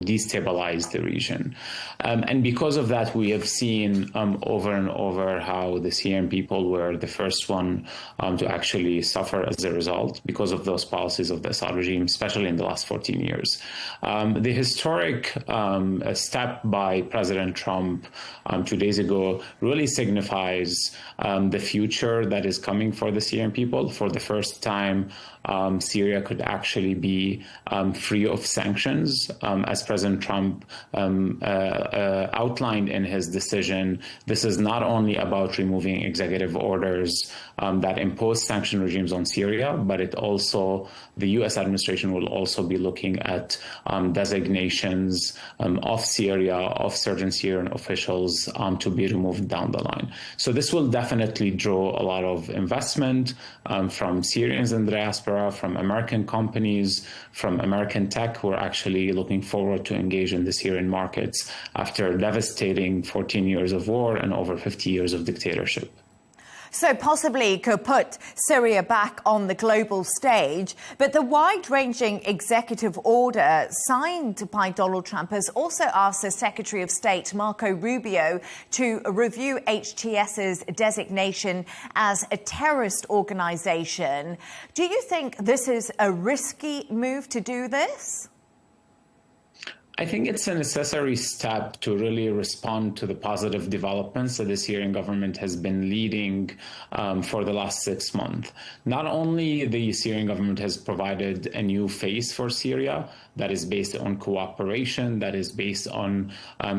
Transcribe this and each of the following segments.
destabilize the region. And because of that, we have seen over and over how the Syrian people were the first one to actually suffer as a result because of those policies of the Assad regime, especially in the last 14 years. The historic step by President Trump 2 days ago really signifies the future that is coming for the Syrian people. For the first time, Syria could actually be free of sanctions. As President Trump outlined in his decision, this is not only about removing executive orders that impose sanction regimes on Syria, but the U.S. administration will also be looking at designations of Syria, of certain Syrian officials to be removed down the line. So this will definitely draw a lot of investment from Syrians in the diaspora, from American companies, from American tech who are actually looking forward to engage in the Syrian markets after devastating 14 years of war and over 50 years of dictatorship. So possibly could put Syria back on the global stage. But the wide-ranging executive order signed by Donald Trump has also asked the Secretary of State, Marco Rubio, to review HTS's designation as a terrorist organization. Do you think this is a risky move to do this? I think it's a necessary step to really respond to the positive developments that the Syrian government has been leading for the last 6 months. Not only the Syrian government has provided a new face for Syria that is based on cooperation, that is based on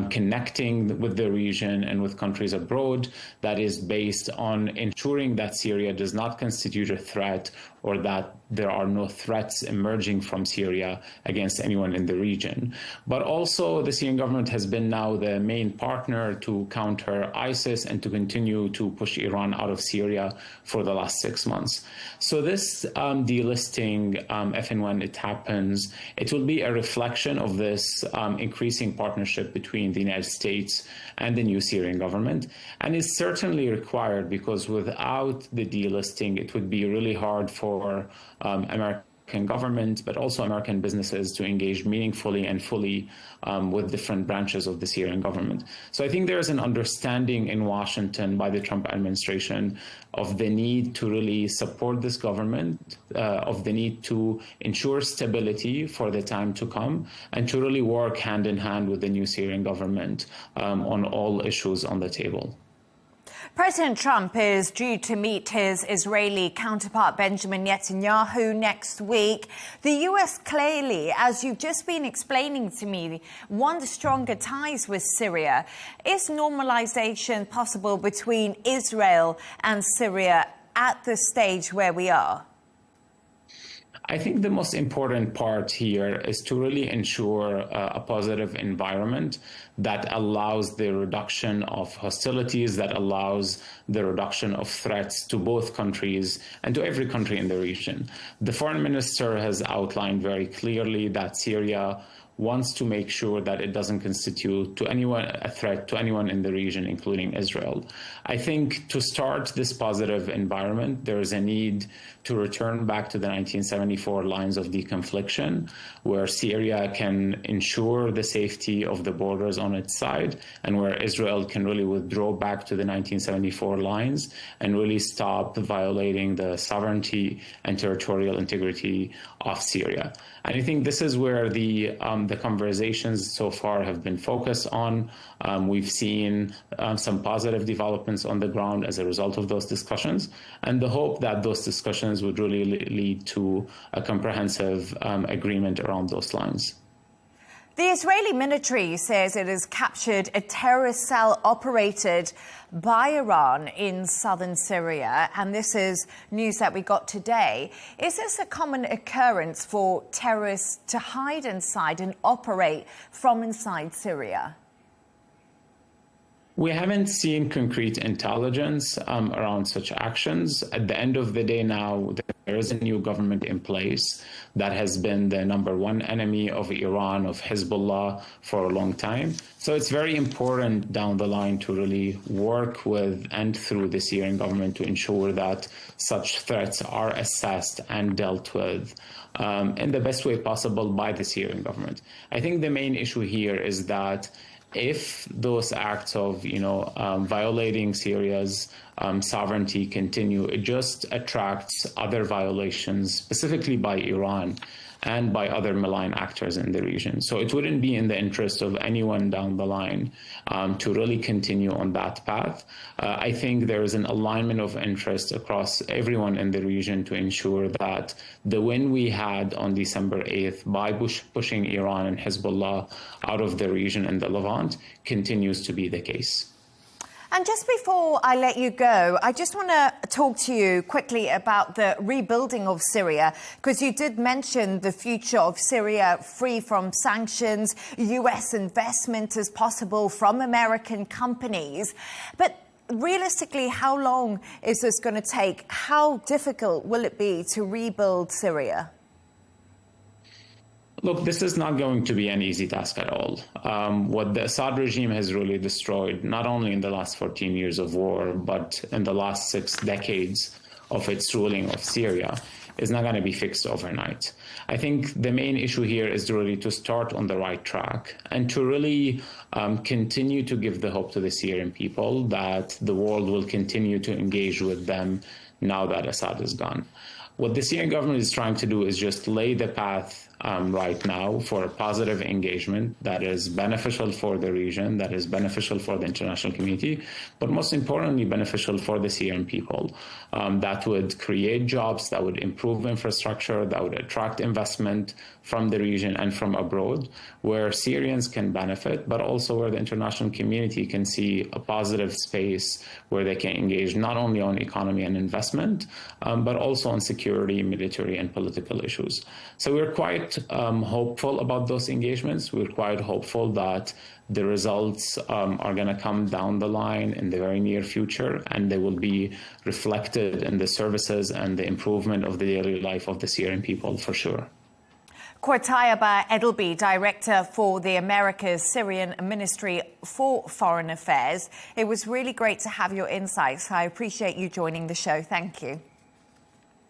connecting with the region and with countries abroad, that is based on ensuring that Syria does not constitute a threat or that there are no threats emerging from Syria against anyone in the region. But also the Syrian government has been now the main partner to counter ISIS and to continue to push Iran out of Syria for the last 6 months. So this delisting, if and when it happens, it will be a reflection of this increasing partnership between the United States and the new Syrian government. And it's certainly required because without the delisting, it would be really hard for American government, but also American businesses to engage meaningfully and fully with different branches of the Syrian government. So I think there's an understanding in Washington by the Trump administration of the need to really support this government, of the need to ensure stability for the time to come, and to really work hand in hand with the new Syrian government on all issues on the table. President Trump is due to meet his Israeli counterpart Benjamin Netanyahu next week. The U.S. clearly, as you've just been explaining to me, wants stronger ties with Syria. Is normalization possible between Israel and Syria at the stage where we are? I think the most important part here is to really ensure a positive environment that allows the reduction of hostilities, that allows the reduction of threats to both countries and to every country in the region. The foreign minister has outlined very clearly that Syria wants to make sure that it doesn't constitute to anyone a threat to anyone in the region, including Israel. I think to start this positive environment, there is a need to return back to the 1974 lines of deconfliction, where Syria can ensure the safety of the borders on its side, and where Israel can really withdraw back to the 1974 lines and really stop violating the sovereignty and territorial integrity of Syria. And I think this is where the conversations so far have been focused on. We've seen some positive developments on the ground as a result of those discussions, and the hope that those discussions would really lead to a comprehensive agreement around those lines. The Israeli military says it has captured a terrorist cell operated by Iran in southern Syria, and this is news that we got today. Is this a common occurrence for terrorists to hide inside and operate from inside Syria? We haven't seen concrete intelligence around such actions. At the end of the day now, there is a new government in place that has been the #1 enemy of Iran, of Hezbollah, for a long time. So it's very important down the line to really work with and through the Syrian government to ensure that such threats are assessed and dealt with in the best way possible by the Syrian government. I think the main issue here is that if those acts of, violating Syria's sovereignty continue, it just attracts other violations, specifically by Iran and by other malign actors in the region. So it wouldn't be in the interest of anyone down the line to really continue on that path. I think there is an alignment of interest across everyone in the region to ensure that the win we had on December 8th by pushing Iran and Hezbollah out of the region and the Levant continues to be the case. And just before I let you go, I just want to talk to you quickly about the rebuilding of Syria, because you did mention the future of Syria free from sanctions, US investment as possible from American companies. But realistically, how long is this going to take? How difficult will it be to rebuild Syria? Look, this is not going to be an easy task at all. What the Assad regime has really destroyed, not only in the last 14 years of war, but in the last 6 decades of its ruling of Syria, is not going to be fixed overnight. I think the main issue here is really to start on the right track and to really continue to give the hope to the Syrian people that the world will continue to engage with them now that Assad is gone. What the Syrian government is trying to do is just lay the path right now for a positive engagement that is beneficial for the region, that is beneficial for the international community, but most importantly, beneficial for the Syrian people. That would create jobs, that would improve infrastructure, that would attract investment from the region and from abroad, where Syrians can benefit, but also where the international community can see a positive space where they can engage not only on economy and investment, but also on security, military, and political issues. So we're quite hopeful about those engagements. We're quite hopeful that the results are going to come down the line in the very near future, and they will be reflected in the services and the improvement of the daily life of the Syrian people for sure. Quartayaba Edelby, Director for the America's Syrian Ministry for Foreign Affairs. It was really great to have your insights. I appreciate you joining the show. Thank you.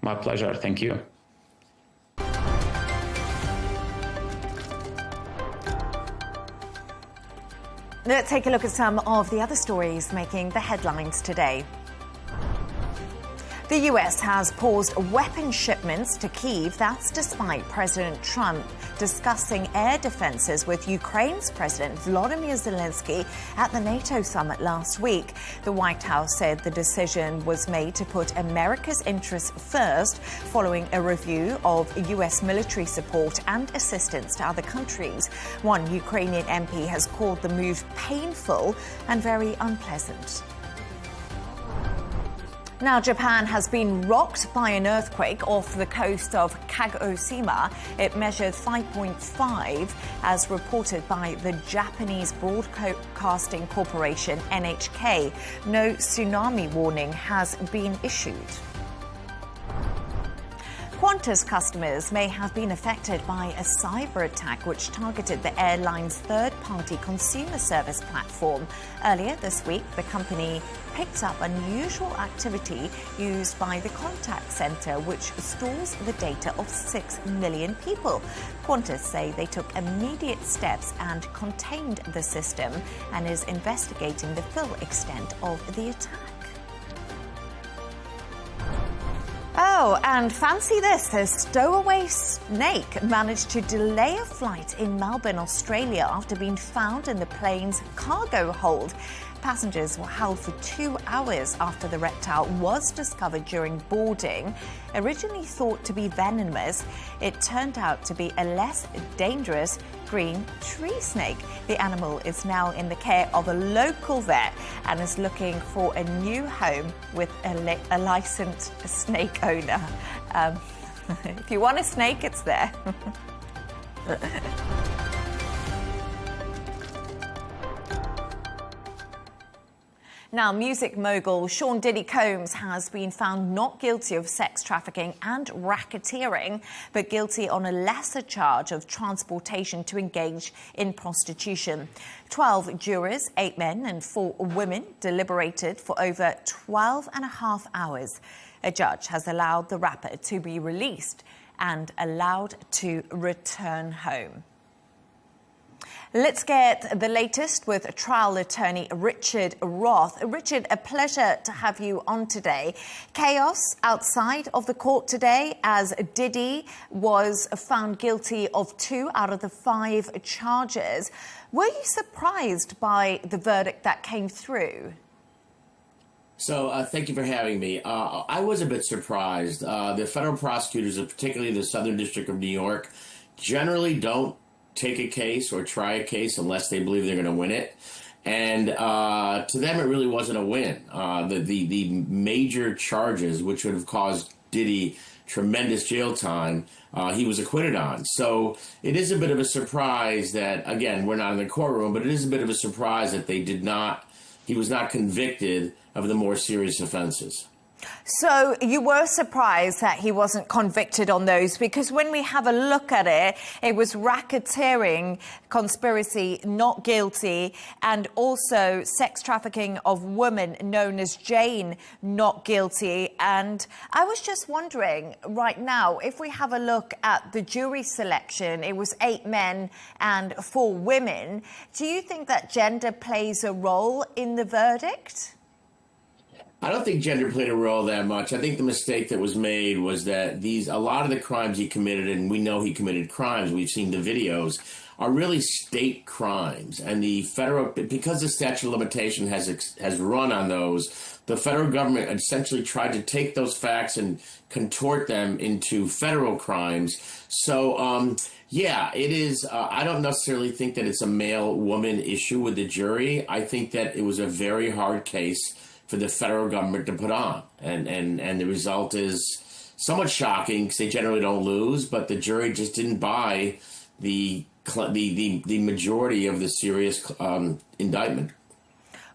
My pleasure. Thank you. Let's take a look at some of the other stories making the headlines today. The US has paused weapon shipments to Kyiv. That's despite President Trump discussing air defenses with Ukraine's President Volodymyr Zelensky at the NATO summit last week. The White House said the decision was made to put America's interests first following a review of US military support and assistance to other countries. One Ukrainian MP has called the move painful and very unpleasant. Now, Japan has been rocked by an earthquake off the coast of Kagoshima. It measured 5.5, as reported by the Japanese Broadcasting Corporation, NHK. No tsunami warning has been issued. Qantas customers may have been affected by a cyber attack which targeted the airline's third-party consumer service platform. Earlier this week, the company picked up unusual activity used by the contact center, which stores the data of 6 million people. Qantas say they took immediate steps and contained the system and is investigating the full extent of the attack. Oh, and fancy this, a stowaway snake managed to delay a flight in Melbourne, Australia after being found in the plane's cargo hold. Passengers were held for 2 hours after the reptile was discovered during boarding. Originally thought to be venomous, it turned out to be a less dangerous green tree snake. The animal is now in the care of a local vet and is looking for a new home with a licensed snake owner. If you want a snake, it's there. Now, music mogul Sean Diddy Combs has been found not guilty of sex trafficking and racketeering, but guilty on a lesser charge of transportation to engage in prostitution. 12 jurors, 8 men and 4 women, deliberated for over 12 and a half hours. A judge has allowed the rapper to be released and allowed to return home. Let's get the latest with trial attorney Richard Roth. Richard, a pleasure to have you on today. Chaos outside of the court today as Diddy was found guilty of 2 out of the 5 charges. Were you surprised by the verdict that came through? So thank you for having me. I was a bit surprised. The federal prosecutors, particularly the Southern District of New York, generally don't take a case or try a case unless they believe they're going to win it. And to them, it really wasn't a win. The major charges, which would have caused Diddy tremendous jail time, he was acquitted on. So it is a bit of a surprise that, again, we're not in the courtroom, but it is a bit of a surprise that he was not convicted of the more serious offenses. So you were surprised that he wasn't convicted on those, because when we have a look at it, it was racketeering, conspiracy, not guilty, and also sex trafficking of women known as Jane, not guilty. And I was just wondering right now, if we have a look at the jury selection, it was 8 men and 4 women. Do you think that gender plays a role in the verdict? I don't think gender played a role that much. I think the mistake that was made was that a lot of the crimes he committed, and we know he committed crimes, we've seen the videos, are really state crimes. And the federal, because the statute of limitation has run on those, the federal government essentially tried to take those facts and contort them into federal crimes. So, yeah, it is. I don't necessarily think that it's a male-woman issue with the jury. I think that it was a very hard case for the federal government to put on. And the result is somewhat shocking because they generally don't lose, but the jury just didn't buy the majority of the serious indictment.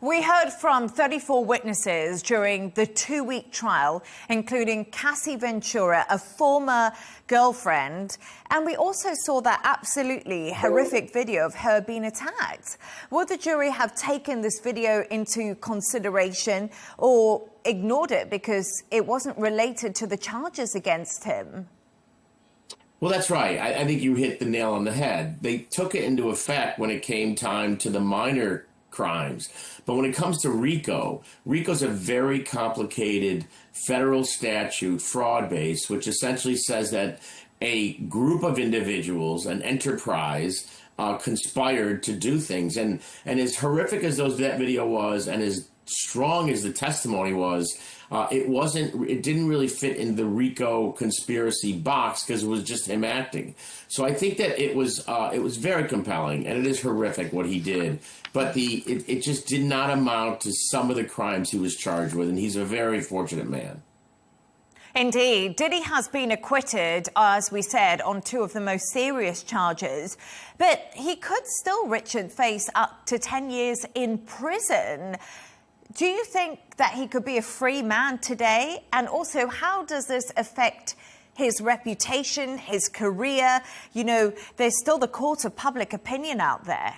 We heard from 34 witnesses during the 2-week trial, including Cassie Ventura, a former girlfriend, and we also saw that absolutely horrific video of her being attacked. Would the jury have taken this video into consideration or ignored it because it wasn't related to the charges against him? Well, that's right. I think you hit the nail on the head. They took it into effect when it came time to the minor crimes. But when it comes to RICO's a very complicated federal statute, fraud-based, which essentially says that a group of individuals, an enterprise, conspired to do things. And as horrific as that video was, and as strong as the testimony was, it didn't really fit in the RICO conspiracy box because it was just him acting. So I think that it was very compelling, and it is horrific what he did. But it just did not amount to some of the crimes he was charged with, and he's a very fortunate man. Indeed. Diddy has been acquitted, as we said, on 2 of the most serious charges. But he could still, Richard, face up to 10 years in prison. Do you think that he could be a free man today? And also, how does this affect his reputation, his career? You know, there's still the court of public opinion out there.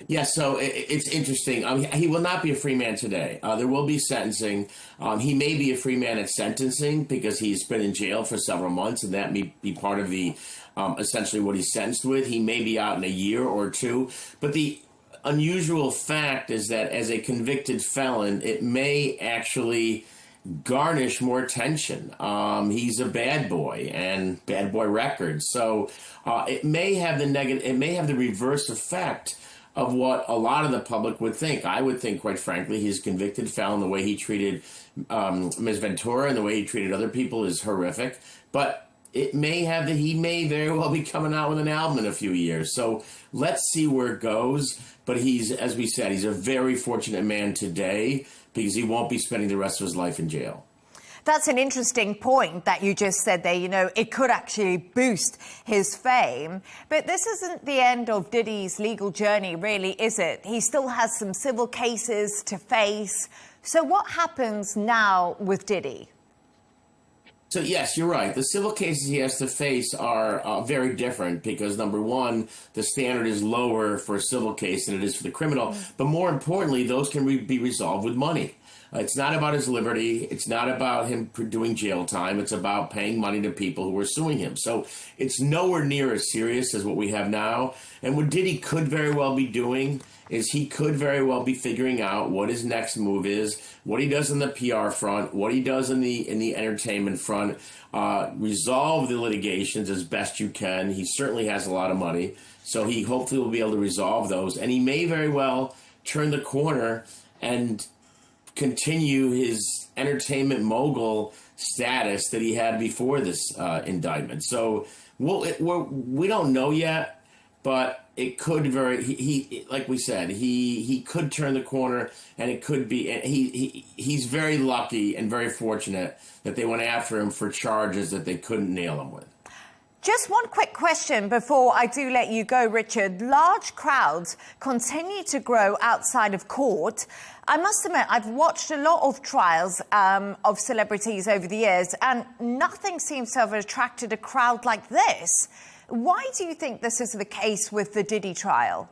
Yeah, so it's interesting. He will not be a free man today. There will be sentencing. He may be a free man at sentencing because he's been in jail for several months, and that may be part of the essentially what he's sentenced with. He may be out in a year or 2. But the unusual fact is that as a convicted felon, it may actually garnish more attention. He's a bad boy and bad boy record. So it may have the reverse effect of what a lot of the public would think. I would think, quite frankly, his convicted felon, the way he treated Ms. Ventura and the way he treated other people is horrific. But it may have that he may very well be coming out with an album in a few years. So let's see where it goes. But he's, as we said, he's a very fortunate man today because he won't be spending the rest of his life in jail. That's an interesting point that you just said there. You know, it could actually boost his fame. But this isn't the end of Diddy's legal journey, really, is it? He still has some civil cases to face. So what happens now with Diddy? So, yes, you're right. The civil cases he has to face are very different because, number one, the standard is lower for a civil case than it is for the criminal. But more importantly, those can be resolved with money. It's not about his liberty. It's not about him doing jail time. It's about paying money to people who are suing him. So it's nowhere near as serious as what we have now. And what Diddy could very well be doing is he could very well be figuring out what his next move is, what he does on the PR front, what he does in the entertainment front, resolve the litigations as best you can. He certainly has a lot of money, so he hopefully will be able to resolve those. And he may very well turn the corner and continue his entertainment mogul status that he had before this indictment. So we don't know yet, but it could he like we said, he could turn the corner, and it could be he's very lucky and very fortunate that they went after him for charges that they couldn't nail him with. Just one quick question before I do let you go, Richard. Large crowds continue to grow outside of court. I must admit, I've watched a lot of trials of celebrities over the years, and nothing seems to have attracted a crowd like this. Why do you think this is the case with the Diddy trial?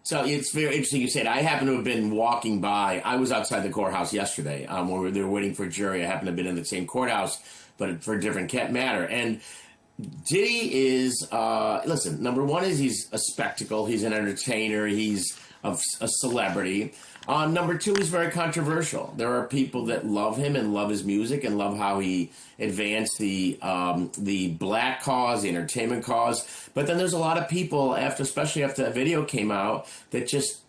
So it's very interesting you said. I happen to have been walking by. I was outside the courthouse yesterday when they were waiting for a jury. I happen to have been in the same courthouse, but for a different matter. And Diddy is, listen, number one is he's a spectacle. He's an entertainer. He's a celebrity. Number two, he's very controversial. There are people that love him and love his music and love how he advanced the black cause, the entertainment cause. But then there's a lot of people, especially after that video came out, that just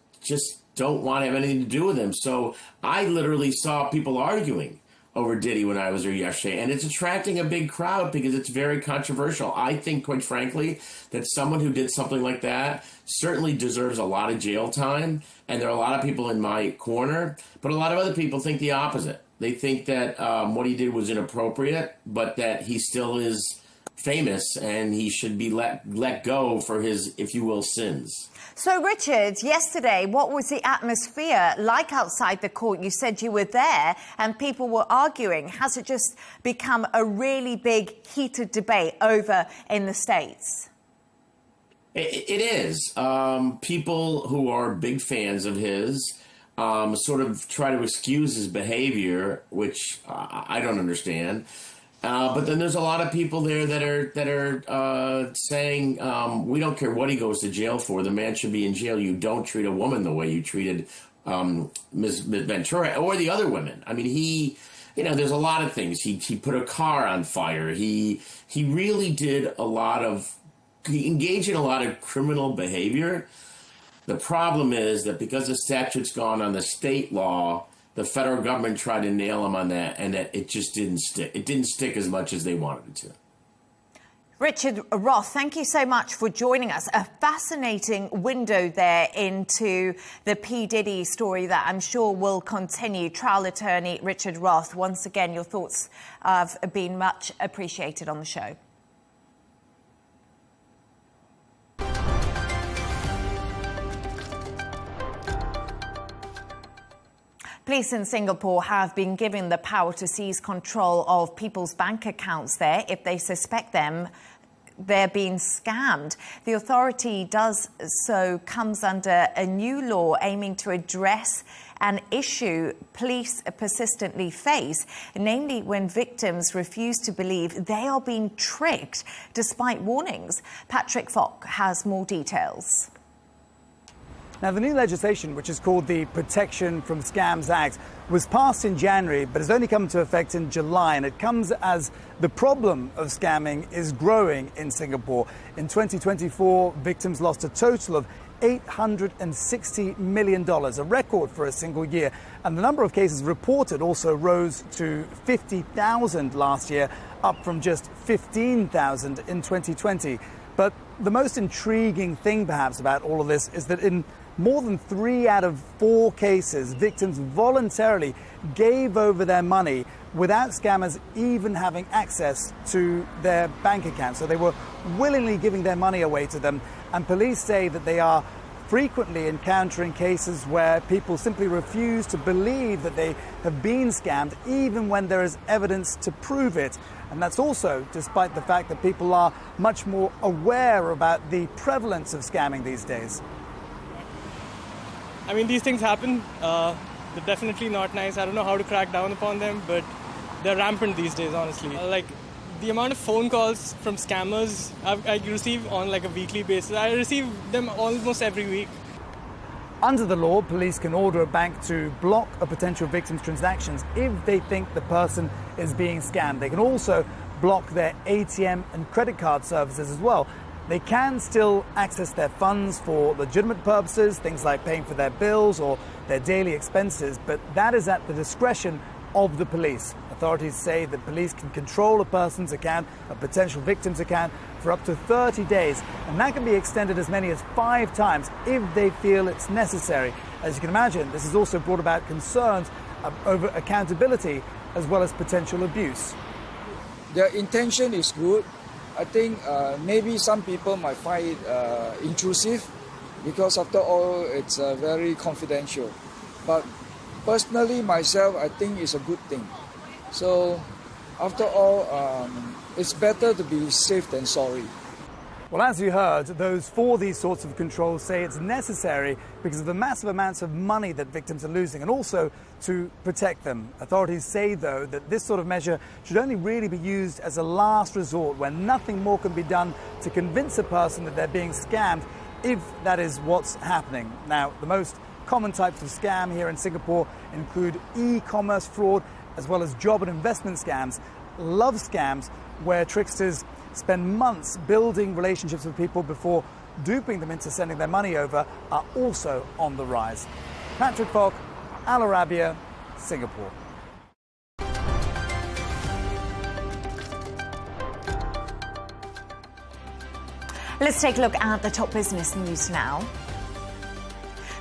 don't want to have anything to do with him. So I literally saw people arguing over Diddy when I was there yesterday, and it's attracting a big crowd because it's very controversial. I think, quite frankly, that someone who did something like that certainly deserves a lot of jail time, and there are a lot of people in my corner, but a lot of other people think the opposite. They think that what he did was inappropriate, but that he still is famous and he should be let go for his, if you will, sins. So, Richard, yesterday, what was the atmosphere like outside the court? You said you were there and people were arguing. Has it just become a really big, heated debate over in the States? It is. People who are big fans of his sort of try to excuse his behavior, which I don't understand. But then there's a lot of people there that are saying, we don't care what he goes to jail for. The man should be in jail. You don't treat a woman the way you treated Ms. Ventura or the other women. I mean, there's a lot of things. He put a car on fire. He really did he engaged in a lot of criminal behavior. The problem is that because the statute's gone on the state law, the federal government tried to nail him on that, and that it just didn't stick. It didn't stick as much as they wanted it to. Richard Roth, thank you so much for joining us. A fascinating window there into the P. Diddy story that I'm sure will continue. Trial attorney Richard Roth, once again, your thoughts have been much appreciated on the show. Police in Singapore have been given the power to seize control of people's bank accounts there if they suspect they're being scammed. The authority comes under a new law aiming to address an issue police persistently face, namely when victims refuse to believe they are being tricked despite warnings. Patrick Falk has more details. Now, the new legislation, which is called the Protection from Scams Act, was passed in January, but has only come into effect in July. And it comes as the problem of scamming is growing in Singapore. In 2024, victims lost a total of $860 million, a record for a single year. And the number of cases reported also rose to 50,000 last year, up from just 15,000 in 2020. But the most intriguing thing, perhaps, about all of this is that in more than 3 out of 4 cases, victims voluntarily gave over their money without scammers even having access to their bank account. So they were willingly giving their money away to them. And police say that they are frequently encountering cases where people simply refuse to believe that they have been scammed, even when there is evidence to prove it. And that's also despite the fact that people are much more aware about the prevalence of scamming these days. I mean, these things happen. They're definitely not nice. I don't know how to crack down upon them, but they're rampant these days, honestly. Like, the amount of phone calls from scammers I receive on like a weekly basis, I receive them almost every week. Under the law, police can order a bank to block a potential victim's transactions if they think the person is being scammed. They can also block their ATM and credit card services as well. They can still access their funds for legitimate purposes, things like paying for their bills or their daily expenses, but that is at the discretion of the police. Authorities say that police can control a person's account, a potential victim's account, for up to 30 days, and that can be extended as many as 5 times if they feel it's necessary. As you can imagine, this has also brought about concerns over accountability as well as potential abuse. Their intention is good. I think maybe some people might find it intrusive because after all it's very confidential. But personally myself, I think it's a good thing. So after all, it's better to be safe than sorry. Well, as you heard, those for these sorts of controls say it's necessary because of the massive amounts of money that victims are losing, and also to protect them. Authorities say, though, that this sort of measure should only really be used as a last resort, when nothing more can be done to convince a person that they're being scammed, if that is what's happening. Now, the most common types of scam here in Singapore include e-commerce fraud, as well as job and investment scams. Love scams, where tricksters spend months building relationships with people before duping them into sending their money over, are also on the rise. Patrick Falk, Al Arabiya, Singapore. Let's take a look at the top business news now.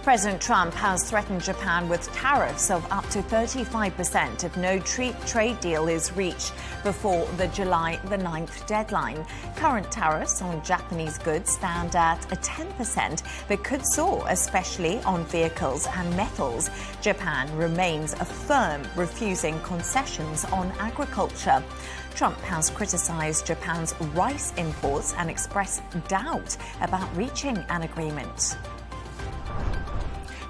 President Trump has threatened Japan with tariffs of up to 35% if no trade deal is reached before the July the 9th deadline. Current tariffs on Japanese goods stand at 10%, but could soar, especially on vehicles and metals. Japan remains firm, refusing concessions on agriculture. Trump has criticized Japan's rice imports and expressed doubt about reaching an agreement.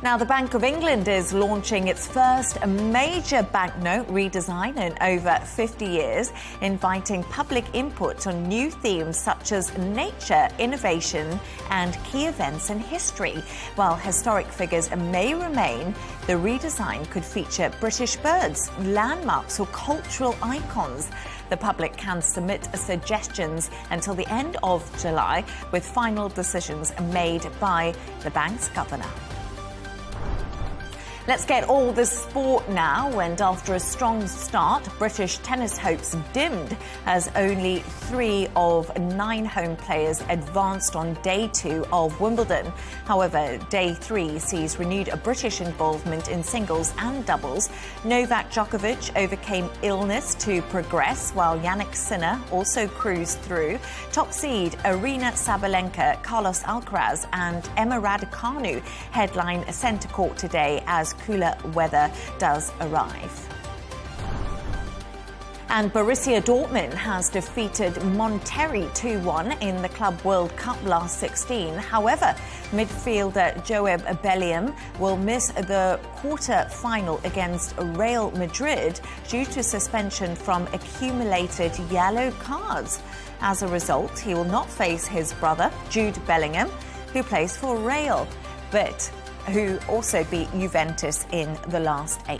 Now, the Bank of England is launching its first major banknote redesign in over 50 years, inviting public input on new themes such as nature, innovation, and key events in history. While historic figures may remain, the redesign could feature British birds, landmarks, or cultural icons. The public can submit suggestions until the end of July, with final decisions made by the bank's governor. Let's get all the sport now, and after a strong start, British tennis hopes dimmed as only 3 of 9 home players advanced on day 2 of Wimbledon. However, day 3 sees renewed British involvement in singles and doubles. Novak Djokovic overcame illness to progress, while Jannik Sinner also cruised through. Top seed Aryna Sabalenka, Carlos Alcaraz and Emma Raducanu headline centre court today as cooler weather does arrive. And Borussia Dortmund has defeated Monterrey 2-1 in the Club World Cup last 16. However, midfielder Joab Bellingham will miss the quarter-final against Real Madrid due to suspension from accumulated yellow cards. As a result, he will not face his brother, Jude Bellingham, who plays for Real, but who also beat Juventus in the last 8.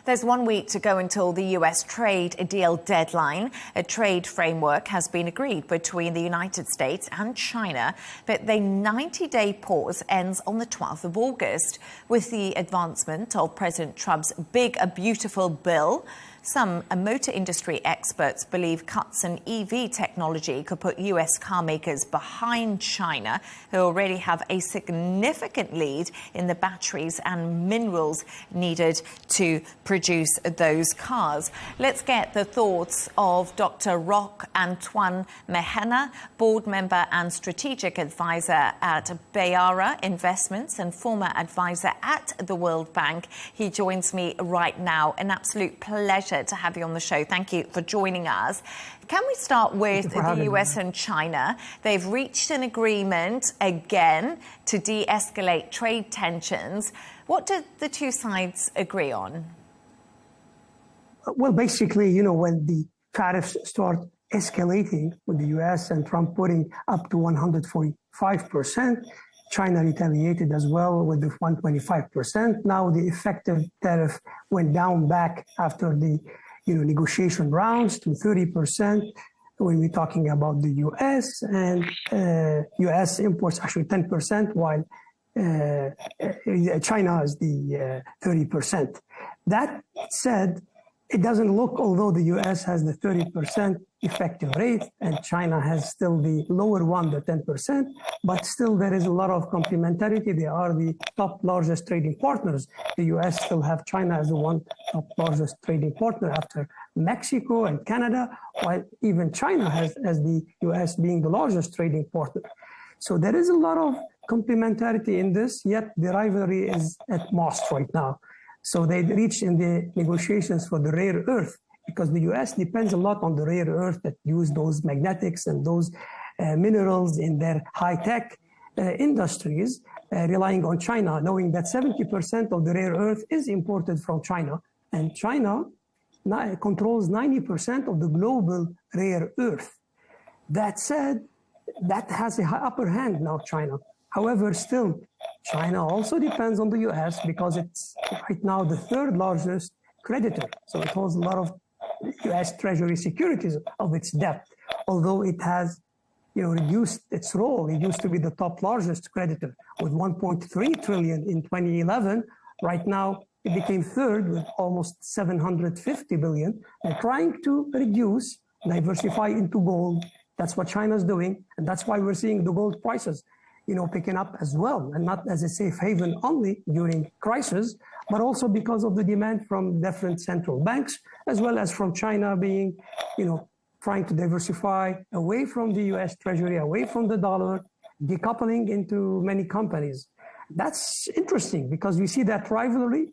There's 1 week to go until the US trade deal deadline. A trade framework has been agreed between the United States and China, but the 90-day pause ends on the 12th of August. With the advancement of President Trump's Big Beautiful Bill, Some motor industry experts believe cuts in EV technology could put US car makers behind China, who already have a significant lead in the batteries and minerals needed to produce those cars. Let's get the thoughts of Dr. Roch-Antoine Mehena, board member and strategic advisor at Bayara Investments and former advisor at the World Bank. He joins me right now. An absolute pleasure to have you on the show. Thank you for joining us. Can we start with the US and China? They've reached an agreement again to de-escalate trade tensions. What did the two sides agree on? Well, basically, when the tariffs start escalating with the US and Trump putting up to 145%, China retaliated as well with the 125%. Now the effective tariff went down back after the negotiation rounds to 30% when we're talking about the US, and US imports actually 10%, while China is the 30%. That said, it doesn't look, although the US has the 30% effective rate and China has still the lower one, the 10%, but still there is a lot of complementarity. They are the top largest trading partners. The US still have China as the one top largest trading partner after Mexico and Canada, while even China has as the US being the largest trading partner. So there is a lot of complementarity in this, yet the rivalry is at most right now. So they reached in the negotiations for the rare earth, because the US depends a lot on the rare earth that use those magnetics and those minerals in their high-tech industries, relying on China, knowing that 70% of the rare earth is imported from China, and China controls 90% of the global rare earth. That said, that has a upper hand now, China. However, still, China also depends on the US because it's right now the third largest creditor. So it holds a lot of US Treasury securities of its debt, although it has reduced its role. It used to be the top largest creditor with 1.3 trillion in 2011. Right now, it became third with almost 750 billion, and trying to reduce, diversify into gold. That's what China's doing, and that's why we're seeing the gold prices picking up as well, and not as a safe haven only during crisis, but also because of the demand from different central banks, as well as from China being, trying to diversify away from the US Treasury, away from the dollar, decoupling into many companies. That's interesting because we see that rivalry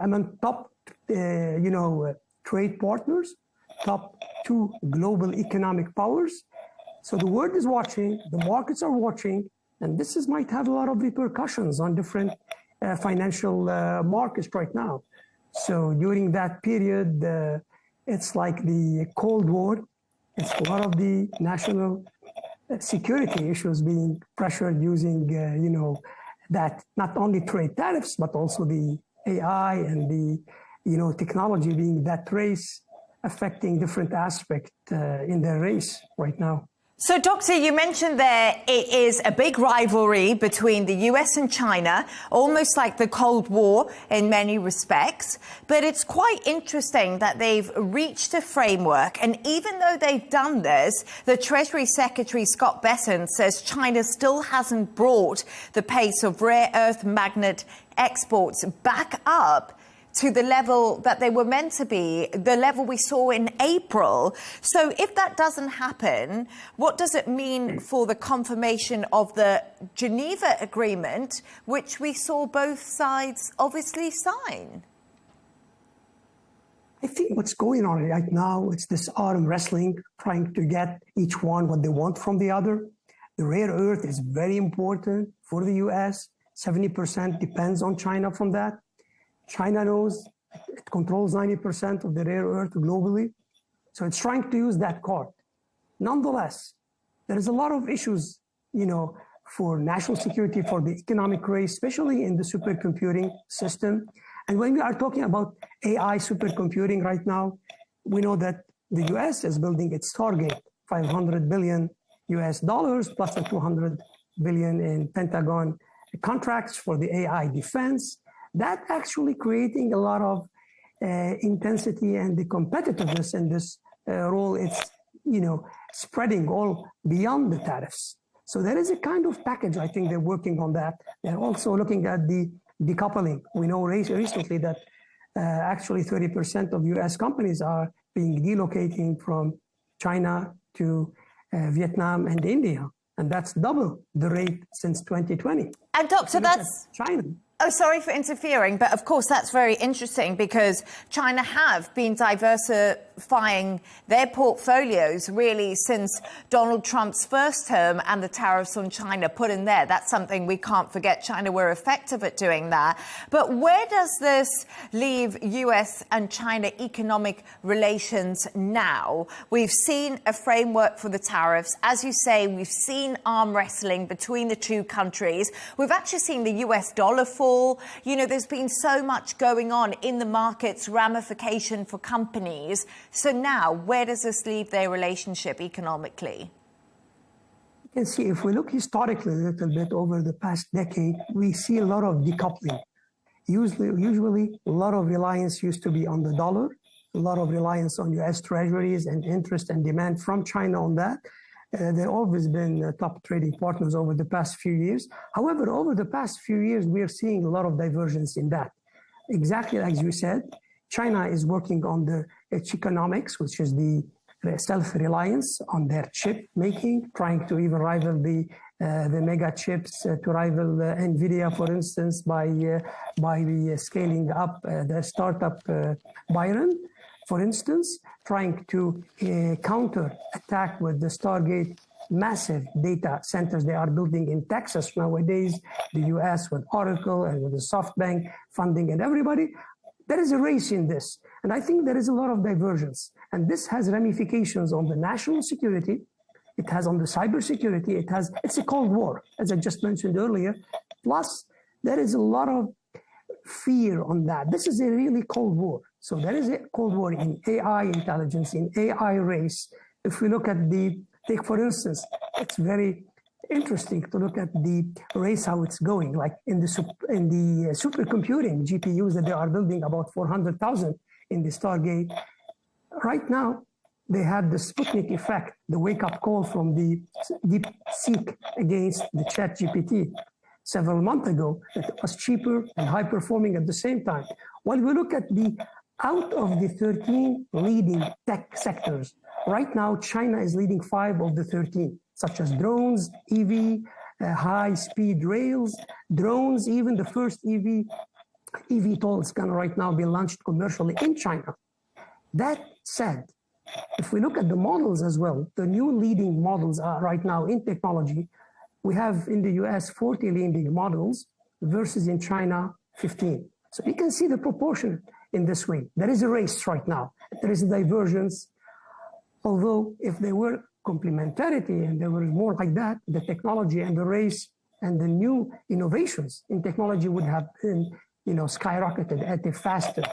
among top, trade partners, top two global economic powers. So the world is watching, the markets are watching, and this might have a lot of repercussions on different financial markets right now. So during that period, it's like the Cold War. It's a lot of the national security issues being pressured using, that not only trade tariffs, but also the AI and the, technology being that race affecting different aspects in the race right now. So, Doctor, you mentioned there it is a big rivalry between the US and China, almost like the Cold War in many respects. But it's quite interesting that they've reached a framework. And even though they've done this, the Treasury Secretary, Scott Bessent, says China still hasn't brought the pace of rare earth magnet exports back up to the level that they were meant to be, the level we saw in April. So if that doesn't happen, what does it mean for the confirmation of the Geneva Agreement, which we saw both sides obviously sign? I think what's going on right now, it's this arm wrestling, trying to get each one what they want from the other. The rare earth is very important for the US. 70% depends on China from that. China knows it controls 90% of the rare earth globally. So it's trying to use that card. Nonetheless, there is a lot of issues, for national security, for the economic race, especially in the supercomputing system. And when we are talking about AI supercomputing right now, we know that the US is building its target, $500 billion plus the 200 billion in Pentagon contracts for the AI defense. That actually creating a lot of, intensity and the competitiveness in this role, it's, spreading all beyond the tariffs. So there is a kind of package. I think they're working on that. They're also looking at the decoupling. We know recently that actually 30% of U.S. companies are being relocating from China to Vietnam and India. And that's double the rate since 2020. And Doctor, that's China. Oh, sorry for interfering, but of course that's very interesting because China have been diversifying their portfolios really since Donald Trump's first term and the tariffs on China put in there. That's something we can't forget. China were effective at doing that. But where does this leave US and China economic relations now? We've seen a framework for the tariffs. As you say, we've seen arm wrestling between the two countries. We've actually seen the US dollar fall. There's been so much going on in the markets, ramification for companies. So now, where does this leave their relationship economically? You can see, if we look historically a little bit over the past decade, we see a lot of decoupling. Usually, a lot of reliance used to be on the dollar, a lot of reliance on U.S. treasuries and interest and demand from China on that. They've always been top trading partners over the past few years. However, over the past few years, we are seeing a lot of divergence in that. Exactly as you said, China is working on the economics, which is the self-reliance on their chip making, trying to even rival the mega chips, to rival NVIDIA, for instance, by scaling up the startup Byron, for instance, trying to counter-attack with the Stargate massive data centers they are building in Texas nowadays, the U.S. with Oracle and with the SoftBank funding and everybody. There is a race in this. And I think there is a lot of divergence. And this has ramifications on the national security. It has on the cybersecurity. It's a Cold War, as I just mentioned earlier. Plus, there is a lot of fear on that. This is a really Cold War. So there is a Cold War in AI intelligence, in AI race. If we look at take for instance, it's very interesting to look at the race, how it's going, like in the supercomputing GPUs that they are building, about 400,000 in the Stargate. Right now, they had the Sputnik effect, the wake-up call from the DeepSeek against the ChatGPT several months ago. It was cheaper and high-performing at the same time. While we look at out of the 13 leading tech sectors, right now, China is leading 5 of the 13, such as drones, EV, high-speed rails, drones, even the first eVTOL is going to right now be launched commercially in China. That said, if we look at the models as well, the new leading models are right now in technology. We have in the US 40 leading models versus in China 15. So you can see the proportion in this way. There is a race right now. There is a divergence. Although if there were complementarity and there was more like that, the technology and the race and the new innovations in technology would have been, skyrocketed at a faster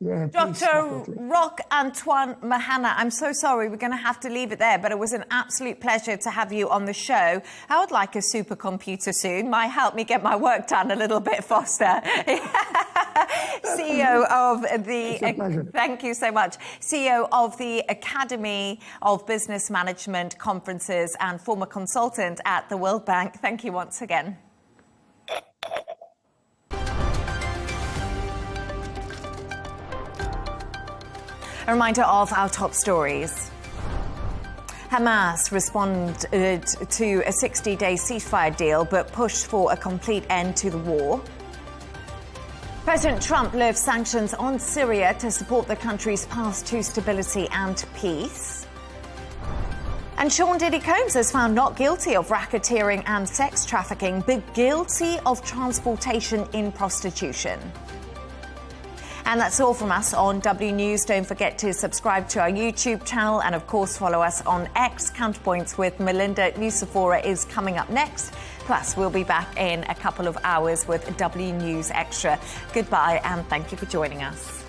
Dr. Roch Antoine Mahana, I'm so sorry, we're going to have to leave it there, but it was an absolute pleasure to have you on the show. I would like a supercomputer soon. Might help me get my work done a little bit faster. CEO of the, thank you so much, CEO of the Academy of Business Management Conferences and former consultant at the World Bank. Thank you once again. A reminder of our top stories. Hamas responded to a 60-day ceasefire deal but pushed for a complete end to the war. President Trump lifts sanctions on Syria to support the country's path to stability and peace. And Sean Diddy Combs is found not guilty of racketeering and sex trafficking, but guilty of transportation in prostitution. And that's all from us on W News. Don't forget to subscribe to our YouTube channel and, of course, follow us on X. Counterpoints with Melinda Nucifora is coming up next. Plus, we'll be back in a couple of hours with W News Extra. Goodbye and thank you for joining us.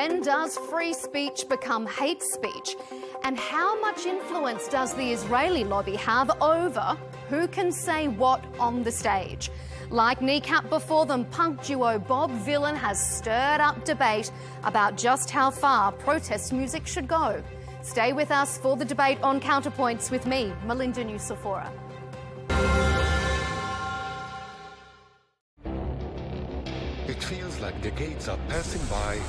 When does free speech become hate speech? And how much influence does the Israeli lobby have over who can say what on the stage? Like kneecap before them punk duo Bob Vylan has stirred up debate about just how far protest music should go. Stay with us for the debate on Counterpoints with me, Melinda Nucifora. It feels like decades are passing by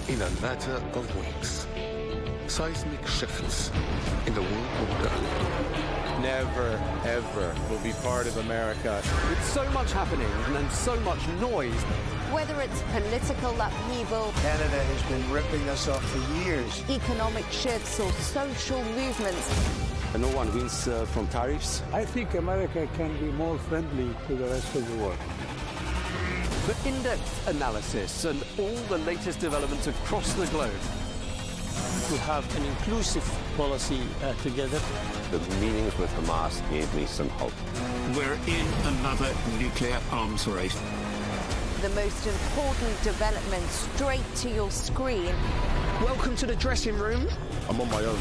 in a matter of weeks. Seismic shifts in the world order. Never, ever will be part of America. With so much happening and so much noise. Whether it's political upheaval, Canada has been ripping us off for years. Economic shifts or social movements. And no one wins from tariffs. I think America can be more friendly to the rest of the world. For in-depth analysis and all the latest developments across the globe. To have an inclusive policy together. The meetings with Hamas gave me some hope. We're in another nuclear arms race. The most important development straight to your screen. Welcome to the dressing room. I'm on my own.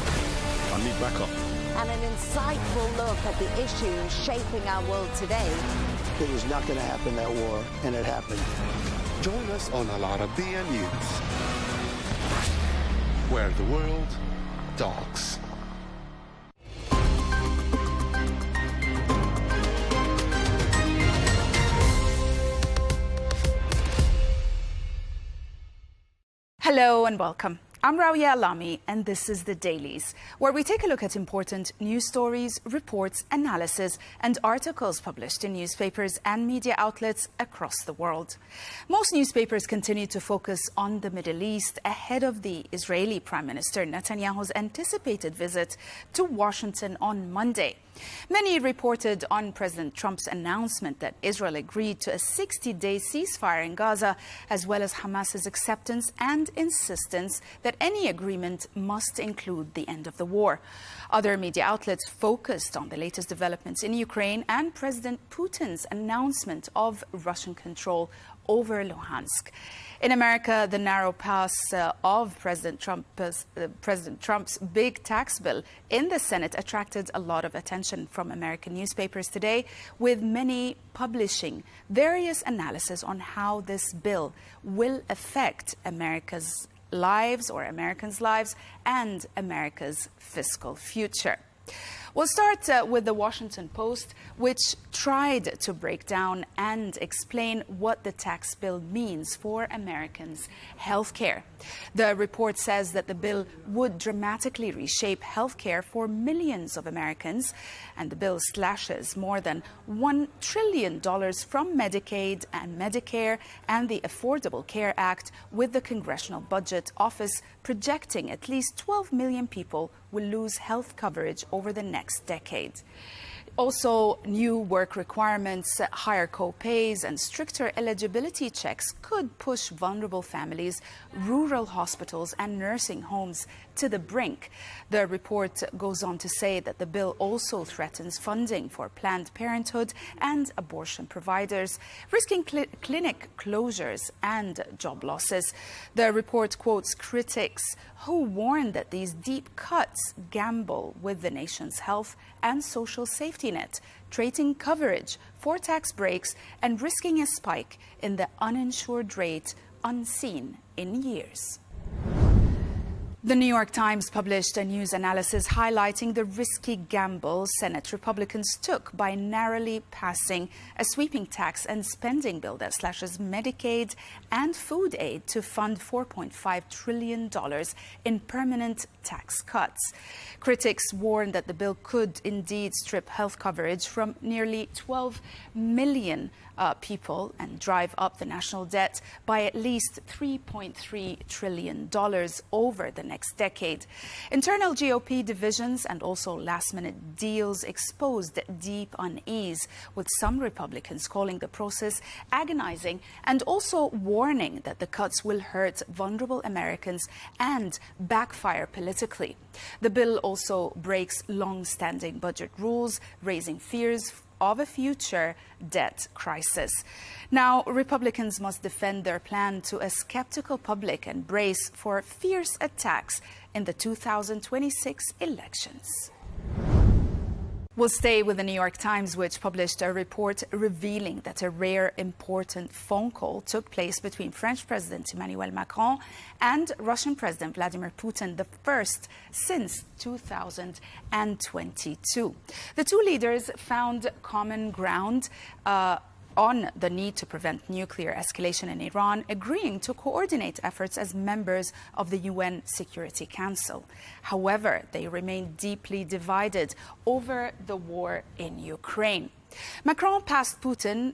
I need backup. And an insightful look at the issues shaping our world today. It was not going to happen, that war, and it happened. Join us on Arabiya News, where the world talks. Hello and welcome. I'm Arabiya Alami, and this is The Dailies, where we take a look at important news stories, reports, analysis, and articles published in newspapers and media outlets across the world. Most newspapers continue to focus on the Middle East ahead of the Israeli Prime Minister Netanyahu's anticipated visit to Washington on Monday. Many reported on President Trump's announcement that Israel agreed to a 60-day ceasefire in Gaza, as well as Hamas's acceptance and insistence that any agreement must include the end of the war. Other media outlets focused on the latest developments in Ukraine and President Putin's announcement of Russian control over Luhansk. In America, the narrow pass of President Trump's big tax bill in the Senate attracted a lot of attention from American newspapers today, with many publishing various analysis on how this bill will affect America's lives or Americans' lives and America's fiscal future. We'll start with the Washington Post, which tried to break down and explain what the tax bill means for Americans' health care. The report says that the bill would dramatically reshape health care for millions of Americans, and the bill slashes more than $1 trillion from Medicaid and Medicare and the Affordable Care Act, with the Congressional Budget Office projecting at least 12 million people will lose health coverage over the next decade. Also, new work requirements, higher co-pays and stricter eligibility checks could push vulnerable families, rural hospitals and nursing homes to the brink. The report goes on to say that the bill also threatens funding for Planned Parenthood and abortion providers, risking clinic closures and job losses. The report quotes critics who warn that these deep cuts gamble with the nation's health and social safety net, trading coverage for tax breaks and risking a spike in the uninsured rate unseen in years. The New York Times published a news analysis highlighting the risky gamble Senate Republicans took by narrowly passing a sweeping tax and spending bill that slashes Medicaid and food aid to fund $4.5 trillion in permanent tax cuts. Critics warn that the bill could indeed strip health coverage from nearly 12 million people and drive up the national debt by at least $3.3 trillion over the next decade. Internal GOP divisions and also last-minute deals exposed deep unease, with some Republicans calling the process agonizing and also warning that the cuts will hurt vulnerable Americans and backfire politically. The bill also breaks long-standing budget rules, raising fears of a future debt crisis. Now, Republicans must defend their plan to a skeptical public and brace for fierce attacks in the 2026 elections. We'll stay with the New York Times, which published a report revealing that a rare, important phone call took place between French President Emmanuel Macron and Russian President Vladimir Putin, the first since 2022. The two leaders found common ground on the need to prevent nuclear escalation in Iran, agreeing to coordinate efforts as members of the UN Security Council. However, they remain deeply divided over the war in Ukraine. Macron pressed Putin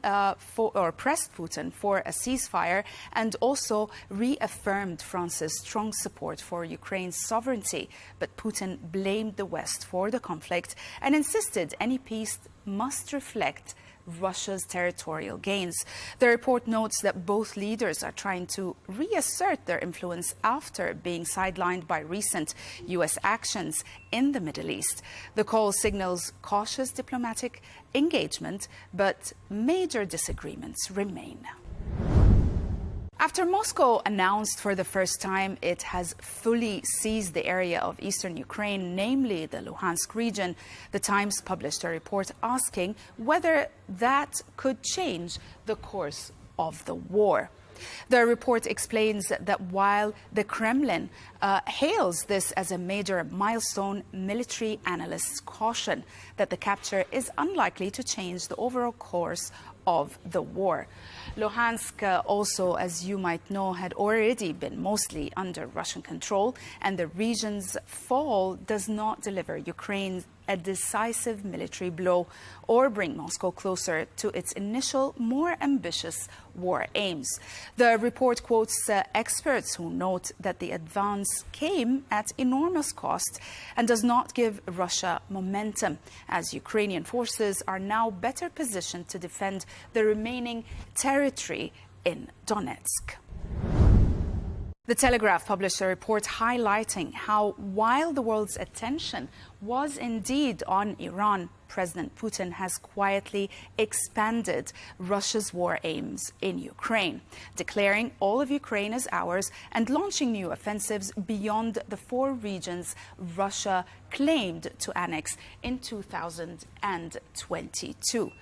for a ceasefire and also reaffirmed France's strong support for Ukraine's sovereignty. But Putin blamed the West for the conflict and insisted any peace must reflect Russia's territorial gains. The report notes that both leaders are trying to reassert their influence after being sidelined by recent U.S. actions in the Middle East. The call signals cautious diplomatic engagement, but major disagreements remain. After Moscow announced for the first time it has fully seized the area of eastern Ukraine, namely the Luhansk region, the Times published a report asking whether that could change the course of the war. The report explains that while the Kremlin hails this as a major milestone, military analysts caution that the capture is unlikely to change the overall course of the war. Luhansk also, as you might know, had already been mostly under Russian control, and the region's fall does not deliver Ukraine a decisive military blow or bring Moscow closer to its initial, more ambitious war aims. The report quotes experts who note that the advance came at enormous cost and does not give Russia momentum, as Ukrainian forces are now better positioned to defend the remaining territory in Donetsk. The Telegraph published a report highlighting how, while the world's attention was indeed on Iran, President Putin has quietly expanded Russia's war aims in Ukraine, declaring all of Ukraine as ours and launching new offensives beyond the 4 regions Russia claimed to annex in 2022.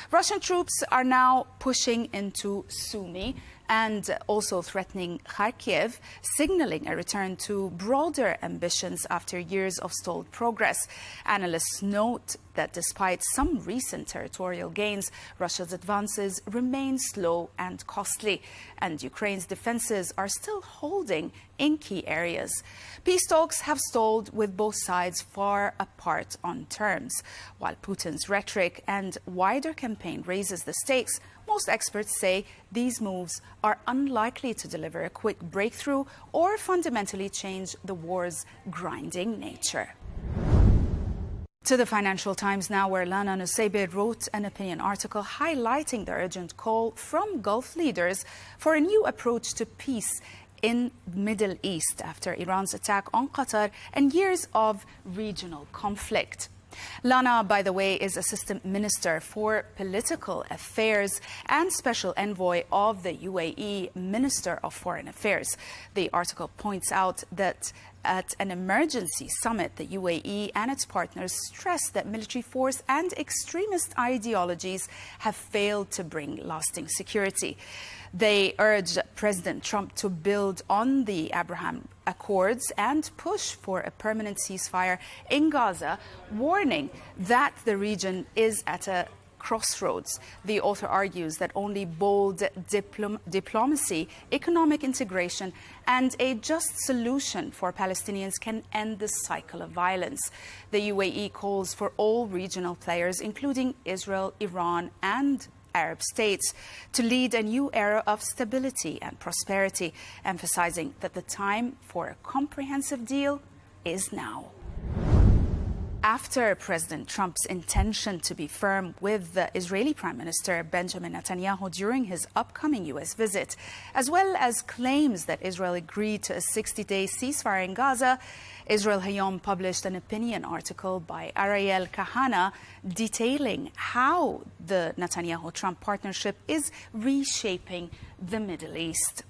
Russian troops are now pushing into Sumy and also threatening Kharkiv, signaling a return to broader ambitions after years of stalled progress. Analysts note that despite some recent territorial gains, Russia's advances remain slow and costly, and Ukraine's defenses are still holding in key areas. Peace talks have stalled, with both sides far apart on terms. While Putin's rhetoric and wider campaign raises the stakes, most experts say these moves are unlikely to deliver a quick breakthrough or fundamentally change the war's grinding nature. To the Financial Times now, where Melinda Nucifora wrote an opinion article highlighting the urgent call from Gulf leaders for a new approach to peace in the Middle East after Iran's attack on Qatar and years of regional conflict. Lana, by the way, is Assistant Minister for Political Affairs and Special Envoy of the UAE Minister of Foreign Affairs. The article points out that at an emergency summit, the UAE and its partners stressed that military force and extremist ideologies have failed to bring lasting security. They urged President Trump to build on the Abraham Accords and push for a permanent ceasefire in Gaza, warning that the region is at a crossroads. The author argues that only bold diplomacy, economic integration, and a just solution for Palestinians can end this cycle of violence. The UAE calls for all regional players, including Israel, Iran, and Arab states, to lead a new era of stability and prosperity, emphasizing that the time for a comprehensive deal is now. after President Trump's intention to be firm with the Israeli Prime Minister Benjamin Netanyahu during his upcoming U.S. visit, as well as claims that Israel agreed to a 60-day ceasefire in Gaza, Israel Hayom published an opinion article by Ariel Kahana detailing how the Netanyahu-Trump partnership is reshaping the Middle East.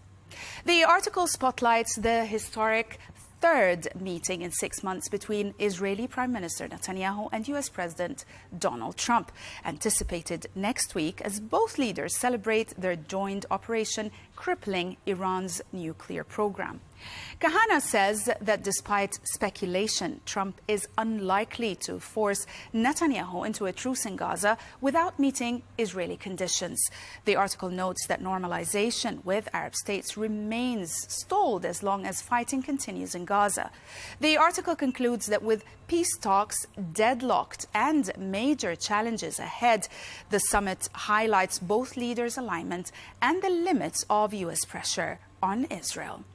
The article spotlights the historic third meeting in 6 months between Israeli Prime Minister Netanyahu and U.S. President Donald Trump, anticipated next week as both leaders celebrate their joint operation crippling Iran's nuclear program. Kahana says that despite speculation, Trump is unlikely to force Netanyahu into a truce in Gaza without meeting Israeli conditions. The article notes that normalization with Arab states remains stalled as long as fighting continues in Gaza. The article concludes that with peace talks deadlocked and major challenges ahead, the summit highlights both leaders' alignment and the limits of U.S. pressure on Israel.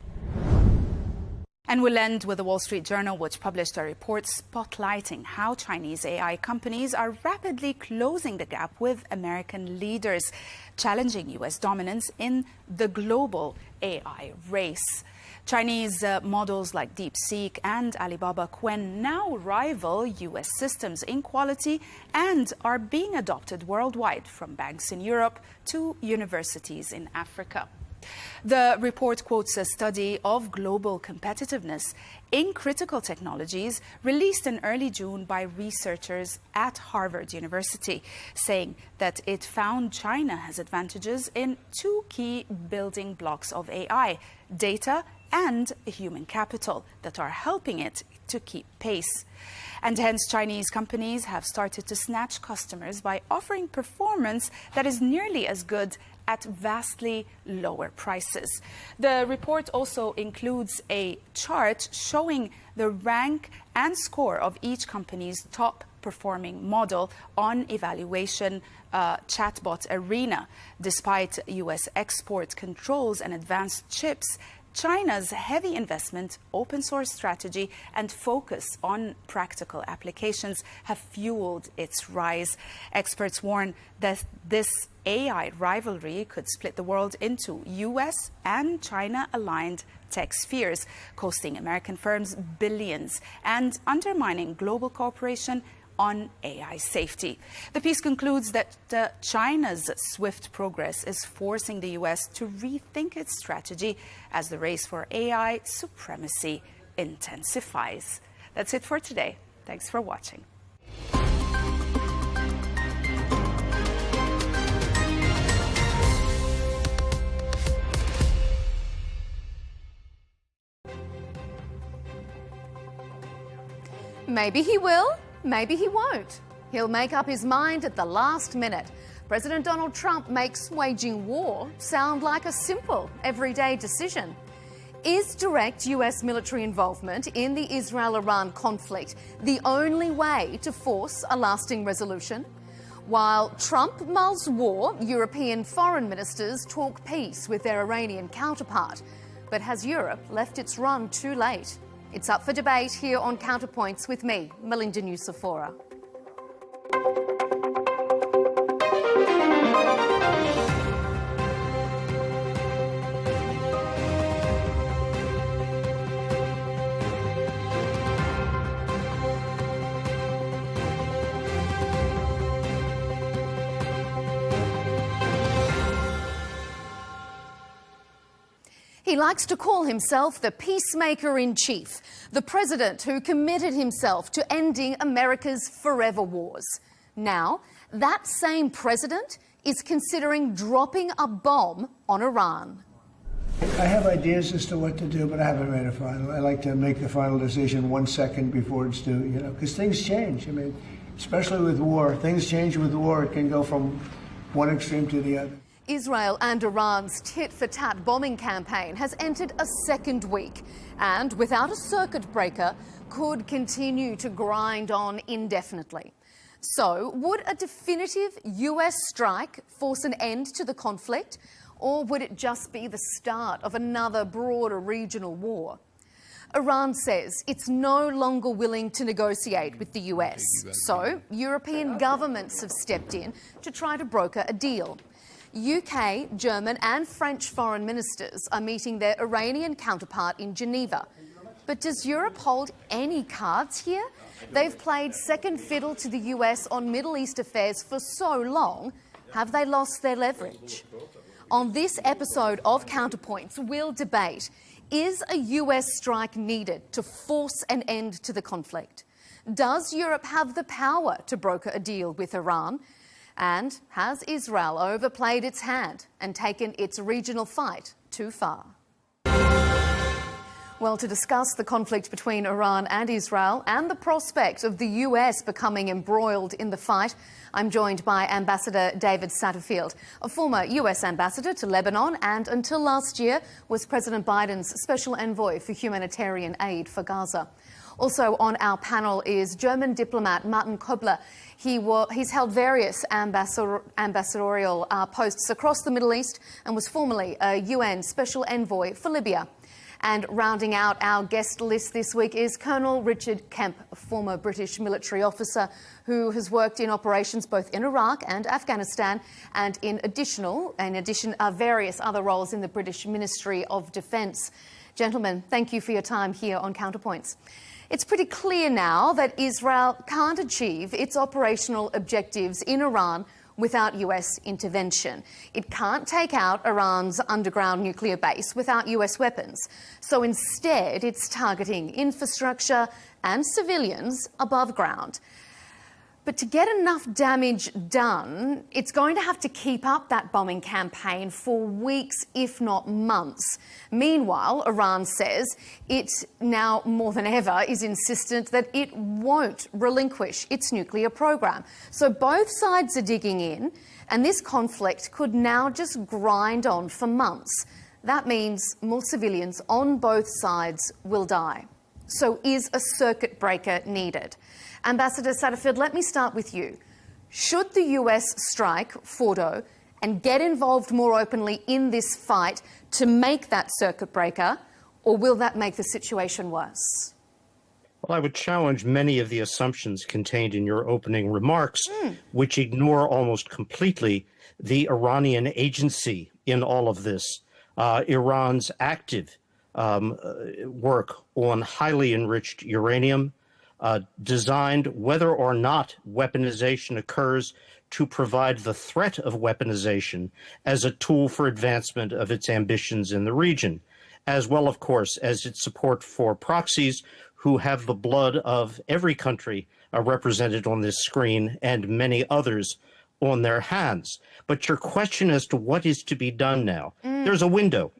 And we'll end with the Wall Street Journal, which published a report spotlighting how Chinese AI companies are rapidly closing the gap with American leaders, challenging U.S. dominance in the global AI race. Chinese models like DeepSeek and Alibaba Qwen now rival U.S. systems in quality and are being adopted worldwide, from banks in Europe to universities in Africa. The report quotes a study of global competitiveness in critical technologies released in early June by researchers at Harvard University, saying that it found China has advantages in two key building blocks of AI: data and human capital, that are helping it to keep pace. And hence, Chinese companies have started to snatch customers by offering performance that is nearly as good at vastly lower prices. The report also includes a chart showing the rank and score of each company's top performing model on evaluation chatbot Arena. Despite U.S. export controls and advanced chips, China's heavy investment, open source strategy, and focus on practical applications have fueled its rise. Experts warn that this AI rivalry could split the world into US and China-aligned tech spheres, costing American firms billions and undermining global cooperation on AI safety. The piece concludes that China's swift progress is forcing the US to rethink its strategy as the race for AI supremacy intensifies. That's it for today. Thanks for watching. Maybe he will. Maybe he won't. He'll make up his mind at the last minute. President Donald Trump makes waging war sound like a simple, everyday decision. Is direct US military involvement in the Israel-Iran conflict the only way to force a lasting resolution? While Trump mulls war, European foreign ministers talk peace with their Iranian counterpart. But has Europe left its run too late? It's up for debate here on Counterpoints with me, Melinda Nucifora. He likes to call himself the peacemaker-in-chief, the president who committed himself to ending America's forever wars. Now, that same president is considering dropping a bomb on Iran. I have ideas as to what to do, but I haven't made a final. I like to make the final decision 1 second before it's due, because things change. I mean, especially with war. Things change with war. It can go from one extreme to the other. Israel and Iran's tit-for-tat bombing campaign has entered a second week and, without a circuit breaker, could continue to grind on indefinitely. So, would a definitive US strike force an end to the conflict, or would it just be the start of another broader regional war? Iran says it's no longer willing to negotiate with the US. So European governments have stepped in to try to broker a deal. UK, German and French foreign ministers are meeting their Iranian counterpart in Geneva. But does Europe hold any cards here? They've played second fiddle to the US on Middle East affairs for so long. Have they lost their leverage? On this episode of Counterpoints, we'll debate, is a US strike needed to force an end to the conflict? Does Europe have the power to broker a deal with Iran? And has Israel overplayed its hand and taken its regional fight too far? Well, to discuss the conflict between Iran and Israel and the prospect of the US becoming embroiled in the fight, I'm joined by Ambassador David Satterfield, a former US ambassador to Lebanon and until last year was President Biden's special envoy for humanitarian aid for Gaza. Also on our panel is German diplomat Martin Kobler. He's held various ambassadorial posts across the Middle East and was formerly a UN special envoy for Libya. And rounding out our guest list this week is Colonel Richard Kemp, a former British military officer who has worked in operations both in Iraq and Afghanistan and in addition various other roles in the British Ministry of Defence. Gentlemen, thank you for your time here on Counterpoints. It's pretty clear now that Israel can't achieve its operational objectives in Iran without US intervention. It can't take out Iran's underground nuclear base without US weapons. So instead, it's targeting infrastructure and civilians above ground. But to get enough damage done, it's going to have to keep up that bombing campaign for weeks, if not months. Meanwhile, Iran says it now more than ever is insistent that it won't relinquish its nuclear program. So both sides are digging in, and this conflict could now just grind on for months. That means more civilians on both sides will die. So is a circuit breaker needed? Ambassador Satterfield, let me start with you. Should the US strike Fordo and get involved more openly in this fight to make that circuit breaker, or will that make the situation worse? Well, I would challenge many of the assumptions contained in your opening remarks, which ignore almost completely the Iranian agency in all of this. Iran's active work on highly enriched uranium, designed whether or not weaponization occurs to provide the threat of weaponization as a tool for advancement of its ambitions in the region, as well, of course, as its support for proxies who have the blood of every country represented on this screen and many others on their hands. But your question as to what is to be done now, there's a window.